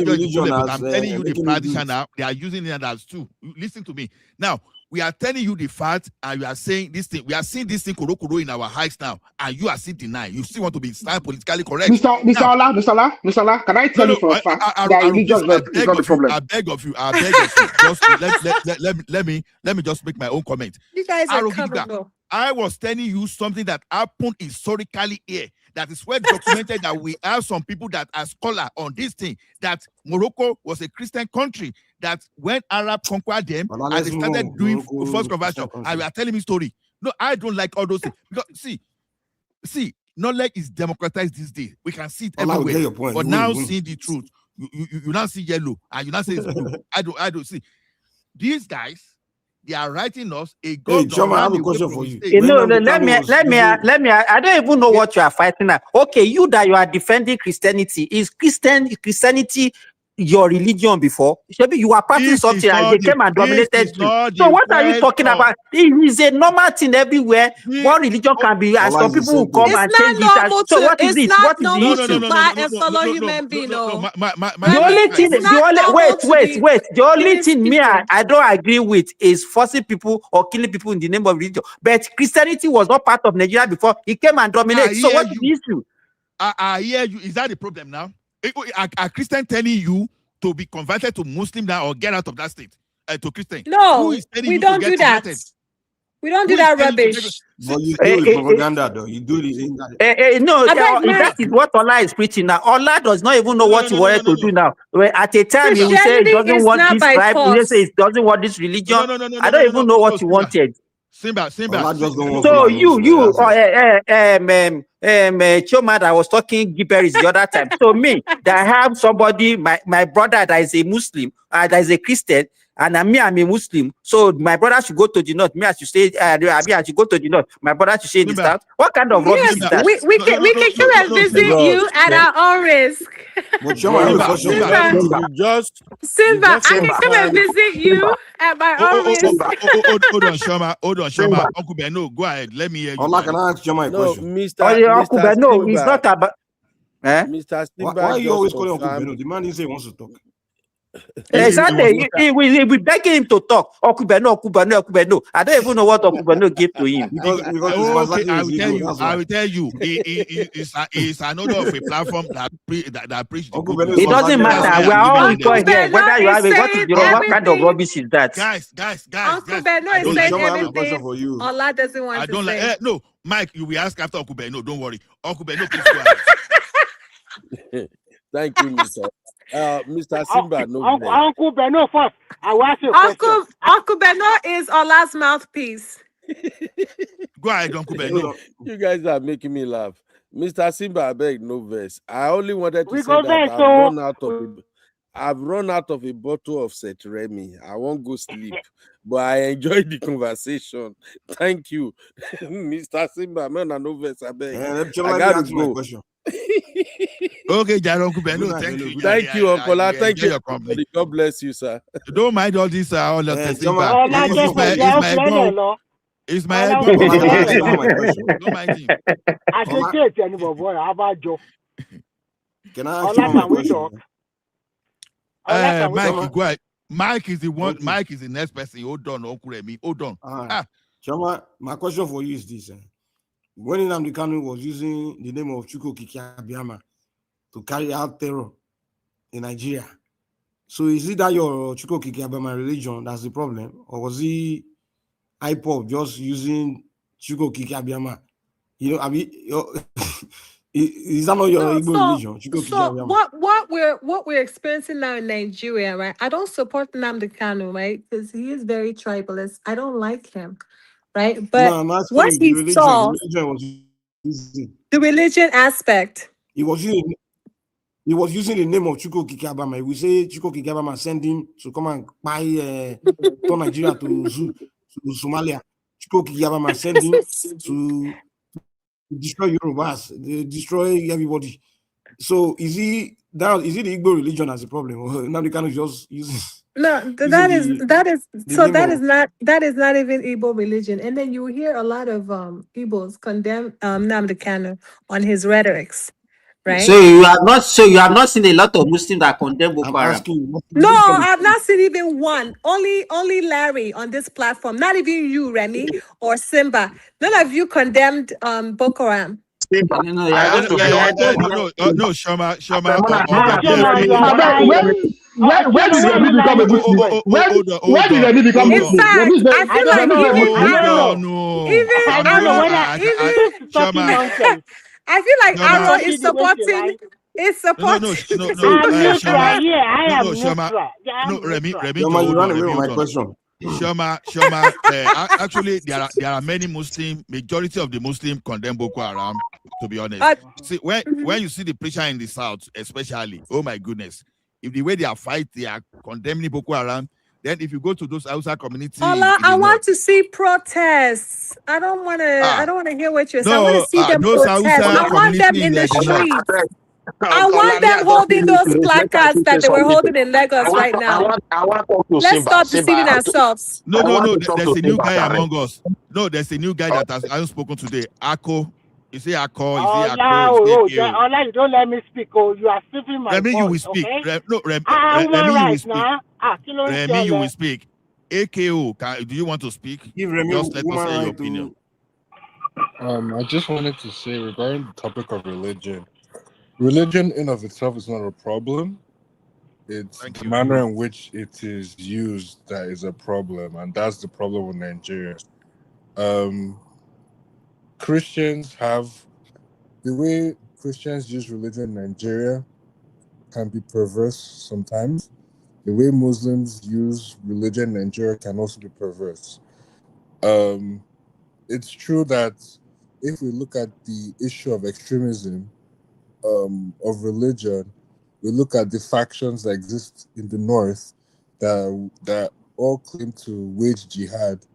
religion, but I'm telling you the tradition now. They are using it as too. Listen to me now. We are telling you the fact, and you are saying this thing. We are seeing this thing kuro in our eyes now, and you are still denying. You still want to be politically correct. Mr. Ola, can I tell you for a fact that religion is not the problem? I beg of you. Just let me just make my own comment. You guys are covered. I was telling you something that happened historically here. That is well documented that we have some people that are scholar on this thing, that Morocco was a Christian country, that when Arab conquered them and they started doing first conversion, and you are telling me story. No, I don't like all those things. Because see, knowledge is democratized these days. We can see it everywhere. But now seeing the truth, you now see yellow and you now say it's blue. I don't see. These guys, they are writing us a God. Hey, I have a question for you. Let me. I don't even know what you are fighting at. Okay, you are defending Christianity. Is Christianity your religion before? Maybe you are practicing something and they came and dominated you. So what are you talking about? It is a normal thing everywhere. One religion can be, and some people will come and change it. So what is it? What is the issue? It's not fellow human being. The only thing me I don't agree with is forcing people or killing people in the name of religion. But Christianity was not part of Nigeria before. It came and dominated. So what is the issue? I hear you. Is that the problem now? Are Christian telling you to be converted to Muslim now or get out of that state to Christian? No, we don't do that. We don't do that rubbish. But you do the propaganda, though. You do the no, that is what Allah is preaching now. Allah does not even know what he wanted to do now. At a time, he will say he doesn't want this tribe. He will say he doesn't want this religion. I don't even know what he wanted. Simba. So Choma, I was talking gibberish the other time. So me, that I have somebody, my brother that is a Muslim, that is a Christian, and I'm a Muslim. So my brother should go to the north. Me, I should say, I should go to the north. My brother should stay in the south. What kind of rubbish is that? We can come and visit you at our own risk. Simba, I can come and visit you at my own risk. Hold on, Shama. Uncle Beno, go ahead. Let me hear you. Allah, can I ask you my question? Uncle Beno, it's not about. Mr. Simba, why are you always calling Uncle Beno? The man didn't say he wants to talk. Exactly. We begging him to talk. Okubeno. I don't even know what Okubeno gave to him. Because okay, I will tell you. It's another of a platform that preach the good news. It doesn't matter. We are all equal here. Whether you have what kind of rubbish is that? Guys. Uncle Beno is saying everything. Allah doesn't want to say. No, Mike, you will ask after Uncle Beno. Don't worry. Uncle Beno, please go ahead. Thank you, Mr. Simba. Uncle Beno first. I will ask you a question. Uncle Beno is Allah's mouthpiece. Go ahead, Uncle Beno. You guys are making me laugh. Mr. Simba, I beg no verse. I only wanted to say that I've run out of a bottle of Set Remy. I won't go sleep, but I enjoyed the conversation. Thank you, Mr. Simba. Man, no verse. I beg. I got to go. Okay, Uncle Beno. Thank you. Thank you, Uncle. Thank you. God bless you, sir. Don't mind all this. All the It's my Don't mind him. I can take anybody, boy. How about Joe? Can I ask you a question? Mike, go ahead. Mike is the one. Okay. Mike is the next person. Hold on, Uncle Remy. Hold on. Chama, my question for you is this: when Nnamdi Kanu was using the name of Chukwu Kikiabiama to carry out terror in Nigeria, so is it that your Chukwu Kikiabiama religion that's the problem, or was he IPOP just using Chukwu Kikiabiama? You know, I mean, is that not your Igbo religion? So what we're experiencing now in Nigeria, right? I don't support Nnamdi Kanu, right? Because he is very tribalist. I don't like him, right? But no, what he saw, the religion aspect. He was using the name of Chukwu Kikiabiama. We say Chukwu Kikiabiama send him to come and buy turn Nigeria to Somalia. Chukwu Kikiabiama send him to destroy Yorubas, destroy everybody. So is it the Igbo religion as a problem? Or Nnamdi Kanu just using? No, that is not even Igbo religion. And then you hear a lot of Igbos condemn Nnamdi Kanu on his rhetorics. Right? So you have not seen a lot of Muslims that condemn Boko Haram. No, I've not seen even one. Only Larry on this platform. Not even you, Remy or Simba. None of you condemned Boko Haram. No, Shama. When did Remy become a Muslim? When did Remy become a Muslim? In fact, I feel like even I feel like Arrow is supporting. It's supporting. Remy, my question. Shama. Actually, there are many Muslim. Majority of the Muslim condemn Boko Haram. To be honest, see when you see the preacher in the south, especially, oh my goodness, if the way they are fighting, they are condemning Boko Haram. Then if you go to those Hausa communities, I want to see protests. I don't want to hear what you're saying. I want to see them protest. I want them in the streets. I want them holding those placards that they were holding in Lagos right now. Let's stop deceiving ourselves. No. There's a new guy among us. No, there's a new guy that has spoken today. Ako. You say Ako. Ola, you don't let me speak. Oh, you are stealing my Remy, voice, you will speak. Okay? Remy, you will speak. Remy, you will speak. AKO, do you want to speak? Give Remy just let us hear your opinion. I just wanted to say regarding the topic of religion. Religion in of itself is not a problem. It's the manner in which it is used that is a problem, and that's the problem with Nigeria. Christians have the way Christians use religion in Nigeria can be perverse sometimes. The way Muslims use religion in Nigeria can also be perverse. It's true that if we look at the issue of extremism of religion, we look at the factions that exist in the north that all claim to wage jihad.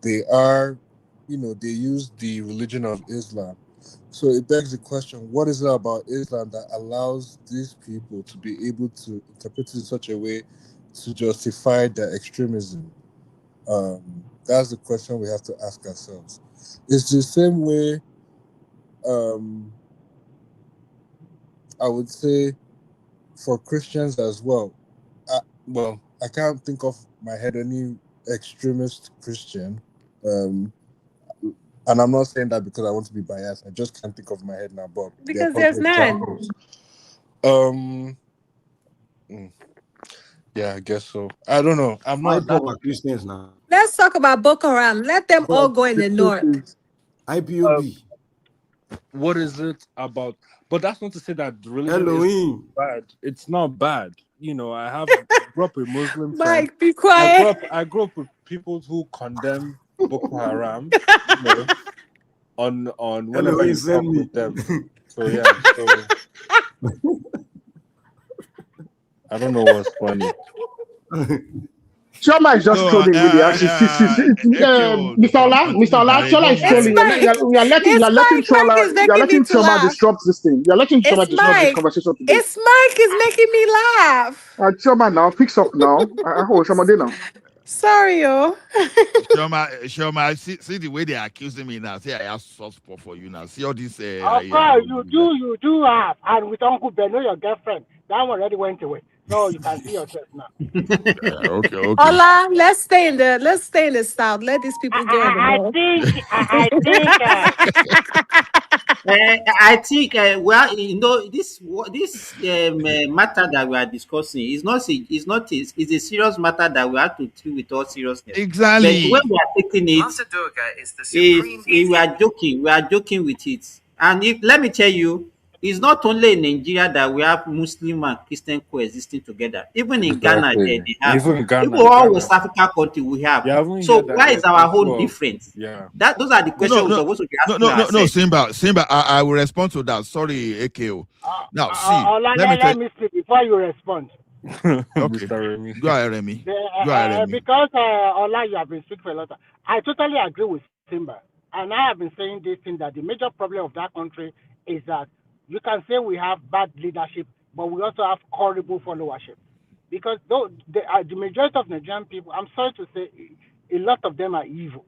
They are, they use the religion of Islam. So it begs the question, what is it about Islam that allows these people to be able to interpret it in such a way to justify their extremism? That's the question we have to ask ourselves. It's the same way, I would say, for Christians as well. well, I can't think of my head any extremist Christian. And I'm not saying that because I want to be biased. I just can't think of my head now. But Because there's none. Yeah, I guess so. I don't know. I'm not that Christians now. Let's talk about Boko Haram. Let them all go in the north. IPOB. What is it about? But that's not to say that religion is bad. It's not bad. You know, I grew up a Muslim. Mike, be quiet. I grew up with people who condemn Boko Haram. You know, on whenever you talk with them. So yeah. So I don't know what's funny. Chioma is just trolling, really. Mr. Ola, Chola is trolling. You're letting Chioma disrupt this thing. You're letting Chioma disrupt this conversation today. It's Mike is making me laugh. Chioma now, fix up now. I hold Chioma now. Sorry, yo. Chioma, see the way they're accusing me now. See, I have soft spot for you now. See all this. Of course, you do have. And with Uncle Beno, your girlfriend, that one already went away. So you can see yourself now. Okay. Ola, let's stay in the south. Let these people go. I think well, you know, this matter that we are discussing is it's a serious matter that we have to treat with all seriousness. Exactly. But when we are taking it, we are joking with it. And let me tell you, it's not only in Nigeria that we have Muslim and Christian coexisting together. Even in Ghana, they have. Even in Ghana, all West Africa country we have. So why is our own different? Yeah. Those are the questions we're supposed to be asking. No, Simba, I will respond to that. Sorry, AKO. Now, see, let me speak before you respond. Okay. Go ahead, Remy. Because Ola, you have been speaking for a lot. I totally agree with Simba. And I have been saying this thing that the major problem of that country is that you can say we have bad leadership, but we also have horrible followership. Because though the majority of Nigerian people, I'm sorry to say, a lot of them are evil.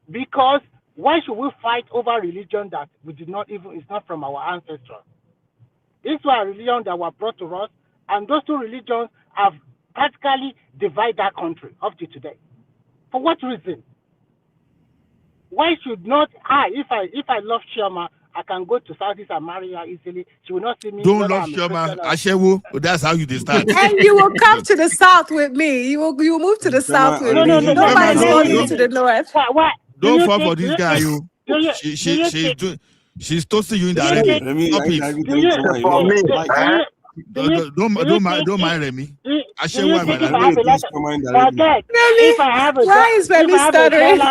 Because why should we fight over religion that we did not even, it's not from our ancestors? These were religions that were brought to us, and those two religions have practically divided that country up to today. For what reason? Why should not if I love Chioma, I can go to Southeast and marry her easily. She will not see me. Don't love Chioma. Ashewo. That's how you start. And you will come to the south with me. You will move to the south with me. Nobody's going you to the north. Don't fall for this guy. She's toasting you in the Don't mind Remy. If I have a why is Remy stuttering?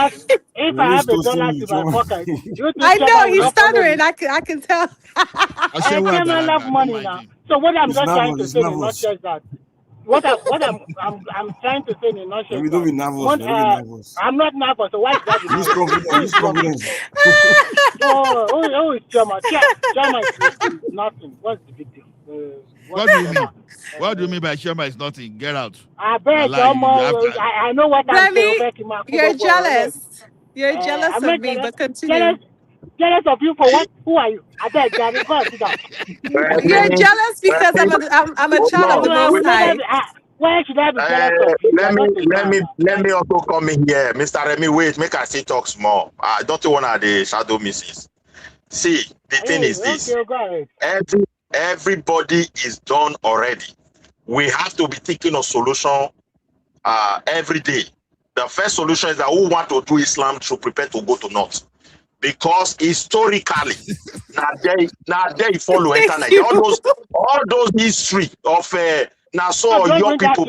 If I have $1 in my pocket, I know he's stuttering. I can tell. I cannot love money now. So what I'm just trying to say in nutshell is that what I'm trying to say in a nutshell. Don't be nervous. I'm not nervous. So why is that? Use confidence. Oh, it's Chioma. Chioma is nothing. What's the big deal? What do you mean? What do you mean by Chioma is nothing? Get out. I bet I know what I'm saying. You're jealous. You're jealous of me, but continue. Jealous of you for what? Who are you? I beg, Gary, go and sit down. You're jealous because I'm a child of the Most High. Why should I be jealous of you? Let me also come in here. Mr. Remy, wait, make I see talk small. I don't want the shadow misses. See, the thing is this. Everybody is done already. We have to be thinking of solution every day. The first solution is that who want to do Islam should prepare to go to North. Because historically, now they follow internet. All those history of your people.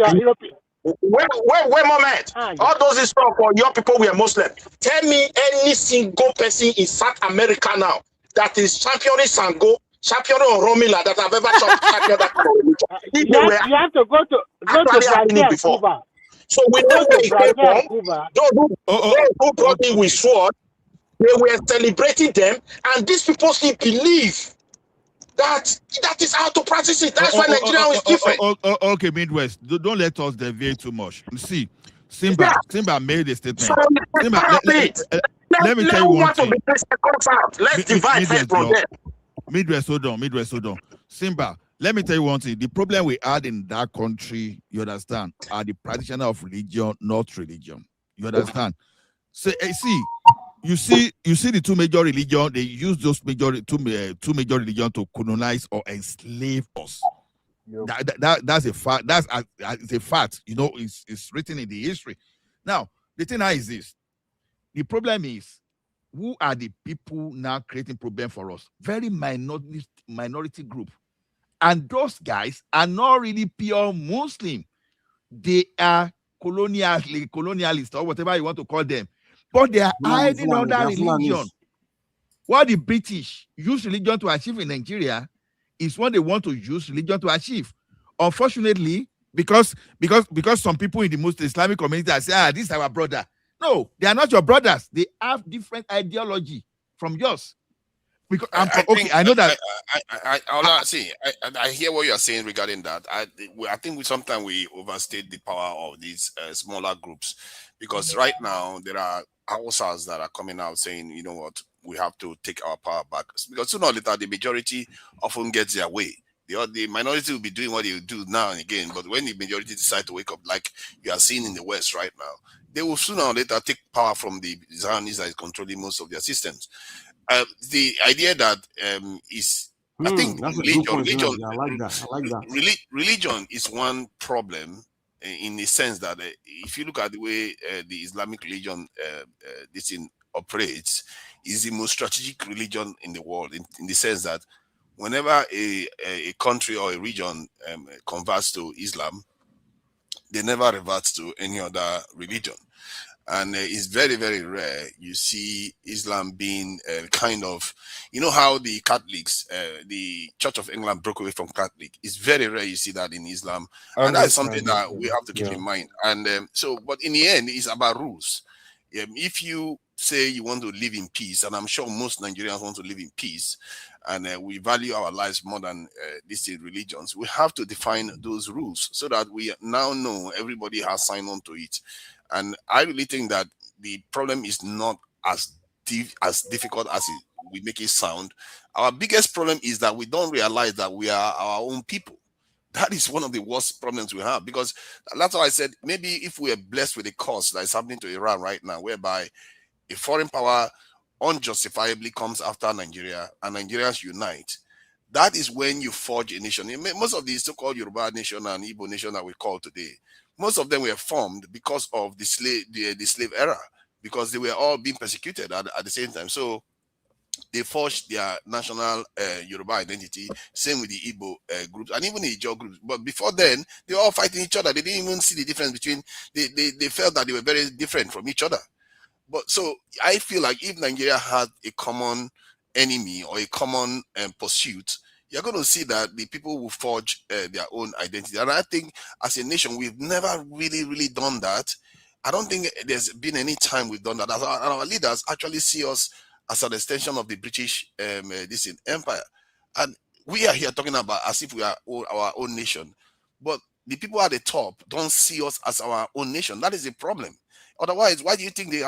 Wait moment. All those history of your people were Muslim. Tell me any single person in South America now that is championing Sango, championing Romila that have ever championed that religion. You have to go to Brazil before. Cuba. So we know where it came from. Those who brought in with sword, they were celebrating them, and these people still believe that is how to practice it. That's why Nigeria is different. Okay, Midwest, don't let us deviate too much. See, Simba made a statement. Let me tell you one thing. Let's divide from them. Midwest, hold on. Simba, let me tell you one thing. The problem we had in that country, you understand, are the practitioner of religion, not religion. You understand? So see, you see the two major religions. They use those two major religions to colonize or enslave us. Yep. That's a fact. It's a fact. You know, it's written in the history. Now, the thing now is this: the problem is, who are the people now creating problem for us? Very minority group, and those guys are not really pure Muslim. They are colonialists or whatever you want to call them, but they are hiding under religion. What the British use religion to achieve in Nigeria is what they want to use religion to achieve. Unfortunately, because some people in the Muslim Islamic community are saying, this is our brother. No, they are not your brothers. They have different ideology from yours. Because I know that. I hear what you are saying regarding that. I think sometimes we overstate the power of these smaller groups, because right now there are Hausas that are coming out saying, you know what, we have to take our power back, because sooner or later the majority often gets their way. The minority will be doing what they do now and again, but when the majority decide to wake up, like you are seeing in the West right now, they will sooner or later take power from the Zionists that is controlling most of their systems. The idea that I think religion is one problem in the sense that if you look at the way the Islamic religion this operates, is the most strategic religion in the world, in the sense that whenever a country or a region converts to Islam, they never revert to any other religion. And it's very, very rare you see Islam being kind of, you know how the Catholics, the Church of England broke away from Catholic. It's very rare you see that in Islam. And that is something that we have to keep in mind. And but in the end, it's about rules. If you say you want to live in peace, and I'm sure most Nigerians want to live in peace, and we value our lives more than these religions, we have to define those rules so that we now know everybody has signed on to it. And I really think that the problem is not as difficult as we make it sound. Our biggest problem is that we don't realize that we are our own people. That is one of the worst problems we have, because that's why I said, maybe if we are blessed with a cause that is happening to Iran right now, whereby a foreign power unjustifiably comes after Nigeria and Nigerians unite, that is when you forge a nation. Most of the so-called Yoruba nation and Igbo nation that we call today, most of them were formed because of the slave era, because they were all being persecuted at the same time. So they forged their national Yoruba identity, same with the Igbo groups and even the Ijaw groups. But before then, they were all fighting each other. They didn't even see the difference between, they felt that they were very different from each other. But so I feel like if Nigeria had a common enemy or a common pursuit, you're going to see that the people will forge their own identity. And I think as a nation, we've never really done that. I don't think there's been any time we've done that. And our leaders actually see us as an extension of the British empire. And we are here talking about as if we are our own nation. But the people at the top don't see us as our own nation. That is the problem. Otherwise, why do you think they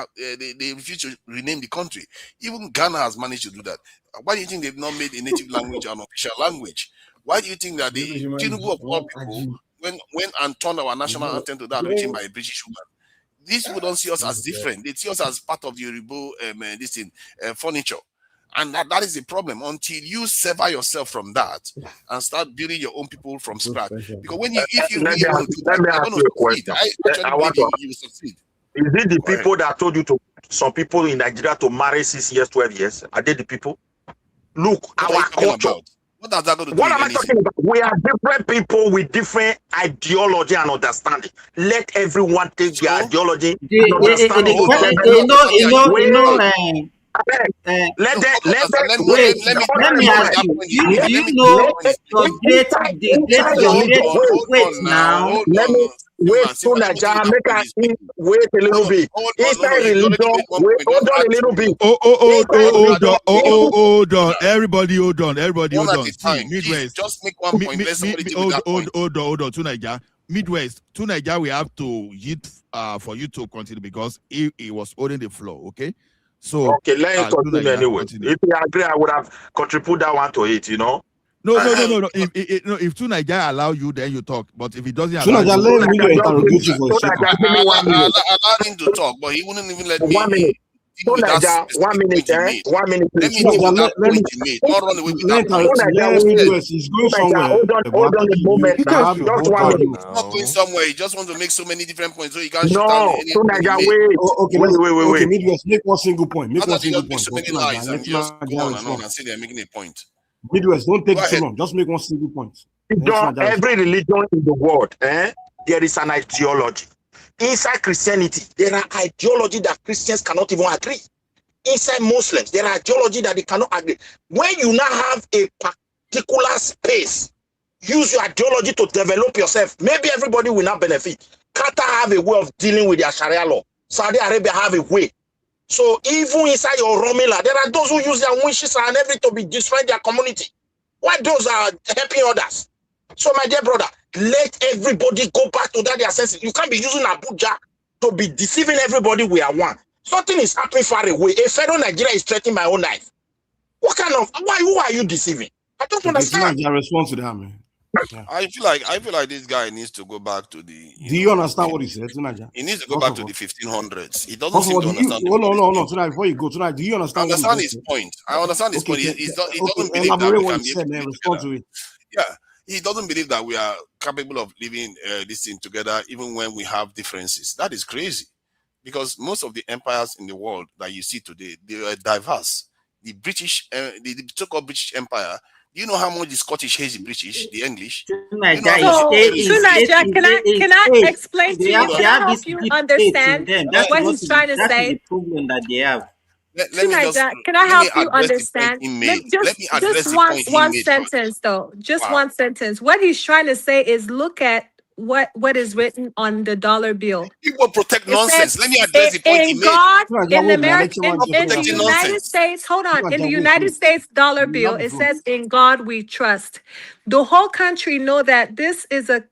refuse to rename the country? Even Ghana has managed to do that. Why do you think they've not made a native language an official language? Why do you think that the Tinubu of all people, when and turned our national anthem to that written by a British woman, these people don't see us as different. They see us as part of the Yoruba furniture. And that is the problem. Until you sever yourself from that and start building your own people from scratch. Because if you really want to do that, you're going to succeed. I actually believe you will succeed. Is it the people that told you some people in Nigeria to marry 6 years, 12 years? Are they the people? Look, our culture. What does that got to do? What am I talking about? We are different people with different ideology and understanding. Let everyone take their ideology and understanding. Let me ask you. Do you know the great now? Wait to Nigeria, make us wait a little bit. Inside religion, hold on a little bit. Hold on. Everybody hold on. See, Midwest. Just make one point. Hold on. To Nigeria. Midwest. To Nigeria, we have to yield for you to continue because he was holding the floor, okay? So okay, let him continue anyway. If you agree, I would have contributed that one to it, you know. No. If two Nigeria allow you, then you talk. But if it doesn't allow Nigeria, you, let me interrogate you for a second. I allowed him to talk, but he wouldn't even let me. 1 minute. Deal with that specific 1 minute, point he made. 1 minute, Let please. me deal with that point he made. Not run away with that point. He's going somewhere. Hold on a moment. Just Just 1 minute. He's not going somewhere. He just wants to make so many different points, so he can't shoot No, down any point he made. Okay, Midwest, make one single point. Make one single point. So many lies and just go on and say they're making a point. Midwest, don't take so long. Just make one single point. Every religion in the world, there is an ideology. Inside Christianity, there are ideology that Christians cannot even agree. Inside Muslims, there are ideology that they cannot agree. When you now have a particular space, use your ideology to develop yourself. Maybe everybody will not benefit. Qatar have a way of dealing with their Sharia law. Saudi Arabia have a way. So even inside your Romila, there are those who use their wishes and everything to be destroying their community. Why those are helping others? So my dear brother, let everybody go back to that their senses. You can't be using Abuja to be deceiving everybody we are one. Something is happening far away. A fellow Nigeria is threatening my own life. What kind of who are you deceiving? I don't understand. I respond to that, man. Yeah. I feel like this guy needs to go back to the. Do you understand what he said, He needs to go back to the 1500s. He doesn't seem to understand. No. Tonight, before you go tonight, do you understand? I understand his point. I understand his point. He doesn't believe that we can be respond to it. Yeah, he doesn't believe that we are capable of living this thing together, even when we have differences. That is crazy, because most of the empires in the world that you see today, they are diverse. The British, the so-called British Empire. Do you know how much the Scottish hates the British, the English? Can I explain to you? Can I help you understand what he's trying to say? That's the problem that they have. Can I help you understand? Just one sentence, though. Just one sentence. What he's trying to say is, look at what is written on the dollar bill. People protect nonsense. Let me address the point he made. God, in the United States, hold on. In the United States dollar bill, it says, "In God we trust." The whole country know that this is a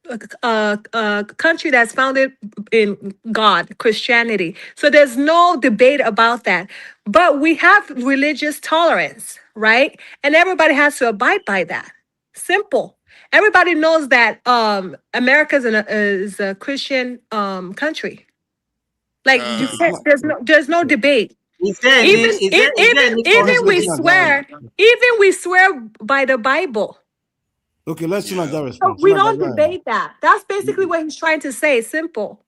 country that's founded in God, Christianity. So there's no debate about that. But we have religious tolerance, right? And everybody has to abide by that. Simple. Everybody knows that America is a Christian country. Like you said, there's no debate. Even we swear by the Bible. Okay, let's not respond. We don't debate that. That's basically what he's trying to say. Simple.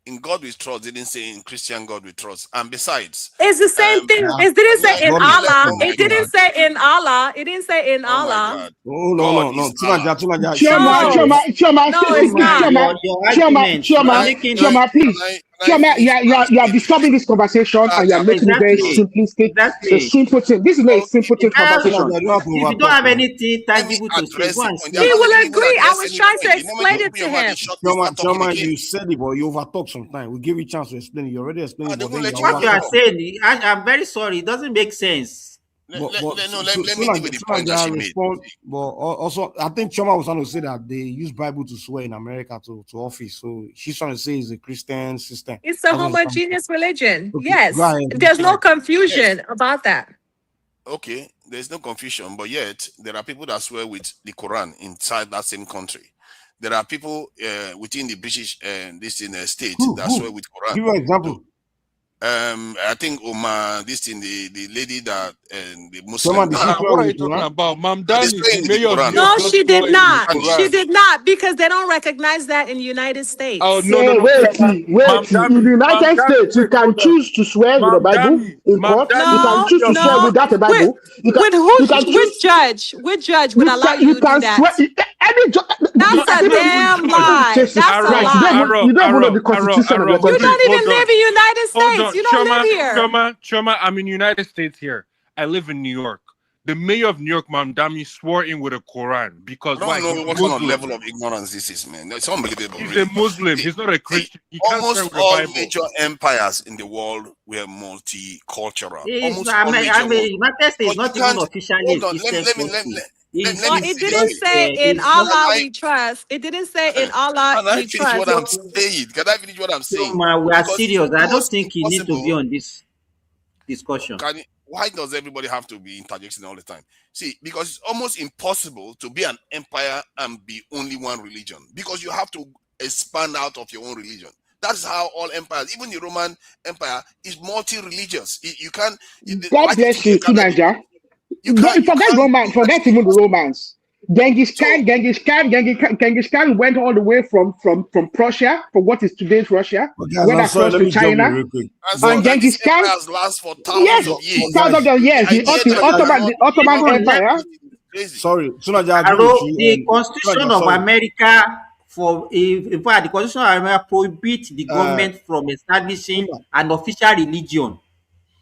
In God we trust, they didn't say in Christian God we trust. And besides, it's the same thing. It didn't say in Allah. It didn't say in Allah. It didn't say in Allah. Oh no. Chioma, please. Chioma, you are disturbing this conversation and you are making it very simplistic. A simple thing. This is not a simple thing conversation. If you don't have anything tangible to say, go and say. He will agree. I was trying to explain it to him. Chioma, you said it, but you overtalk sometimes. We give you a chance to explain it. You already explained it. What you are saying, I'm very sorry. It doesn't make sense. Let me deal with the point that she made. But also, I think Chioma was trying to say that they use Bible to swear in America to office. So she's trying to say it's a Christian system. It's a homogeneous religion. Okay. Yes. There's no confusion about that. Okay. There's no confusion, but yet there are people that swear with the Quran inside that same country. There are people within the British state that swear with Quran. Give an example. I think the lady that the Muslim. What are you talking about? Ma'am Dani. No, she did not. She did not, because they don't recognize that in the United States. Oh no. Wait. In the United States, you can choose to swear with the Bible in court. You can choose to swear without the Bible. Which judge would allow you to do that? That's a damn lie. That's a lie. You don't know the Constitution of the country. You don't even live in the United States. You don't live here. Choma, I'm in the United States here. I live in New York. The mayor of New York, Ma'am Dami, swore in with a Quran because I don't know what kind of level of ignorance this is, man. It's unbelievable. He's a Muslim. He's not a Christian. Almost all major empires in the world were multicultural. United States not even officially. It didn't say in Allah we trust. It didn't say in Allah we trust. Can I finish what I'm saying? We are serious. I don't think you need to be on this discussion. why does everybody have to be interjecting all the time? See, because it's almost impossible to be an empire and be only one religion, because you have to expand out of your own religion. That's how all empires, even the Roman Empire, is multi-religious. You can't. God bless you, Tunanja. Forget Romance. Forget even the Romance. Genghis Khan went all the way from Prussia, from what is today's Russia, went across to China. And Genghis Khan last for thousands of years. Thousands of years. The Ottoman Empire. Sorry, Tunanja, I agree with you. The Constitution of America, in fact, the Constitution of America prohibits the government from establishing an official religion.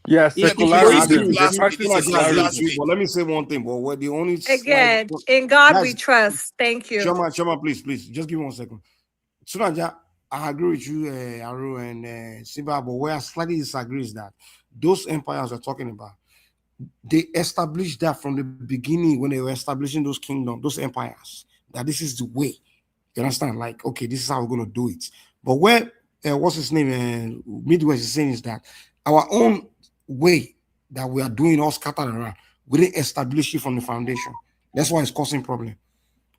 Yes, secularism. But let me say one thing. But what the only again, in God we trust. Thank you. Choma, please, just give me 1 second. Tunanja, I agree with you, Aru and Simba, but where I slightly disagree is that those empires we're talking about, they established that from the beginning when they were establishing those kingdoms, those empires, that this is the way. You understand? Like, okay, this is how we're going to do it. But where, what's his name, Midwest is saying is that our own way that we are doing all scattered around, we didn't establish it from the foundation. That's why it's causing problem.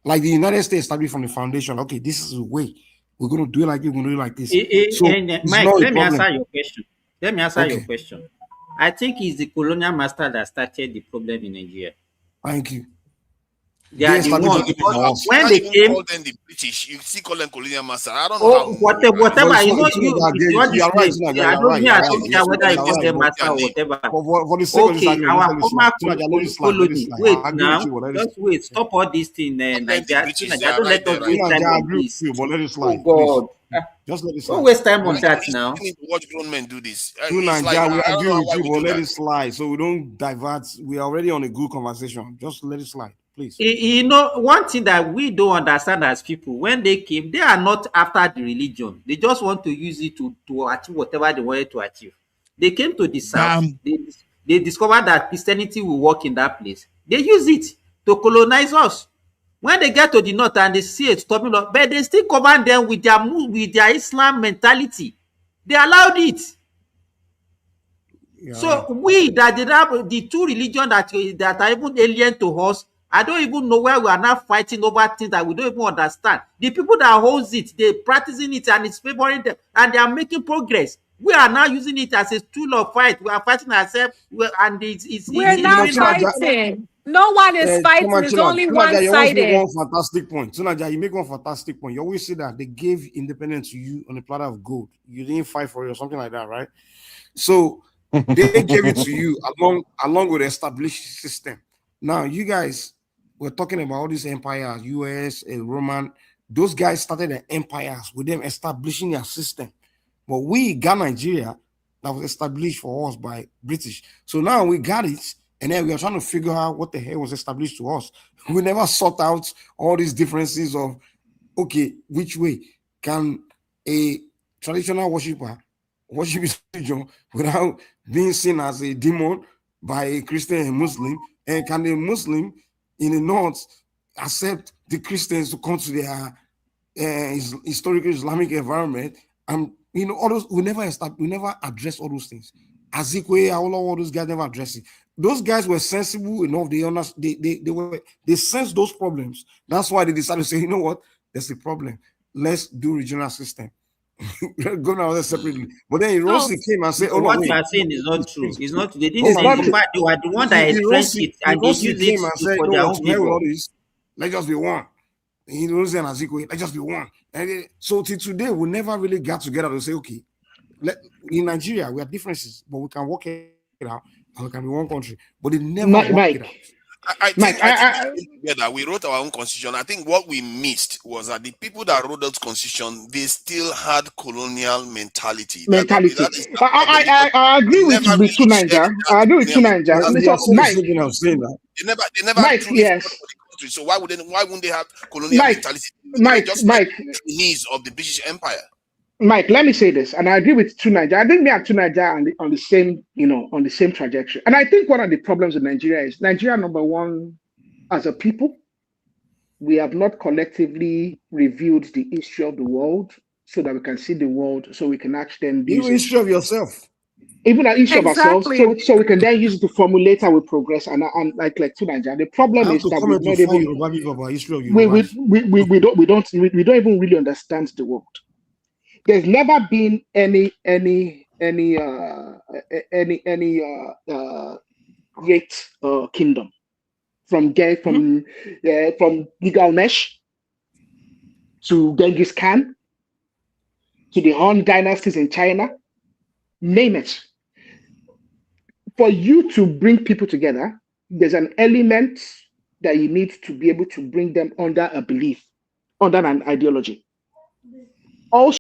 Like the United States established from the foundation. Okay, this is the way we're going to do it like this. We're going to do it like this. Mike, let me answer your question. Your question. I think it's the colonial master that started the problem in Nigeria. Thank you. They are the ones. When they came, call them the British, you see, call them colonial master. I don't know. Whatever. You know, I don't care whether you call them master or whatever. Okay, our former colony. Wait now, just wait. Stop all these things, Nigeria. Don't let us waste time on this. Oh God. Just let it slide. Don't waste time on that now. Watch grown men do this. We agree with you, but let it slide so we don't divert. We are already on a good conversation. Just let it slide, please. You know, one thing that we don't understand as people, when they came, they are not after the religion. They just want to use it to achieve whatever they wanted to achieve. They came to the south. They discovered that Christianity will work in that place. They use it to colonize us. When they get to the north and they see it stopping up, but they still cover them with their Islam mentality. They allowed it. Yeah. So we that have the two religions that are even alien to us, I don't even know where we are now fighting over things that we don't even understand. The people that hold it, they're practicing it and it's favoring them, and they are making progress. We are now using it as a tool of fight. We are fighting ourselves, and we're not fighting. No one is fighting. It's only one-sided. You make one fantastic point. Tunaja, you make one fantastic point. You always say that they gave independence to you on a platter of gold. You didn't fight for it or something like that, right? So they gave it to you along with the established system. Now, you guys were talking about all these empires, US and Roman. Those guys started the empires with them establishing their system. But we got Nigeria that was established for us by British. So now we got it. And then we are trying to figure out what the hell was established to us. We never sought out all these differences of, okay, which way can a traditional worshiper worship his religion without being seen as a demon by a Christian and Muslim? And can a Muslim in the north accept the Christians to come to their historical Islamic environment? And you know, all those we never address all those things. Azikwe, all those guys never address it. Those guys were sensible enough. They sensed those problems. That's why they decided to say, you know what, there's a problem. Let's do regional system. Go now separately. But then Rossi came and said, what you are saying is not true. It's not. They didn't say it. They were the one that entrenched it and they used it for their own people. Let's just be one. He was saying Azikwe, let's just be one. And so till today, we never really got together to say, okay, in Nigeria, we have differences, but we can work it out. And we can be one country, but it never worked it out. I think together we wrote our own constitution. I think what we missed was that the people that wrote that constitution, they still had colonial mentality. I agree with Tunanja. I agree with Tunanja. They never yes. So why wouldn't they have colonial mentality? Mike, the needs of the British Empire. Mike, let me say this, and I agree with Tunanja. I think me and Tunanja are on the same trajectory. And I think one of the problems in Nigeria is Nigeria, number one, as a people, we have not collectively reviewed the history of the world so that we can see the world, so we can actually then be the history of yourself. even at each of ourselves, Exactly. so we can then use it to formulate how we progress and like to Nigeria. The I problem have is to that comment we've to not fight even Yoruba people about history of we Yoruba. don't even really understand the world. There's never been any great kingdom from Gilgamesh to Genghis Khan to the Han dynasties in China. Name it. For you to bring people together, there's an element that you need to be able to bring them under a belief, under an ideology. Also,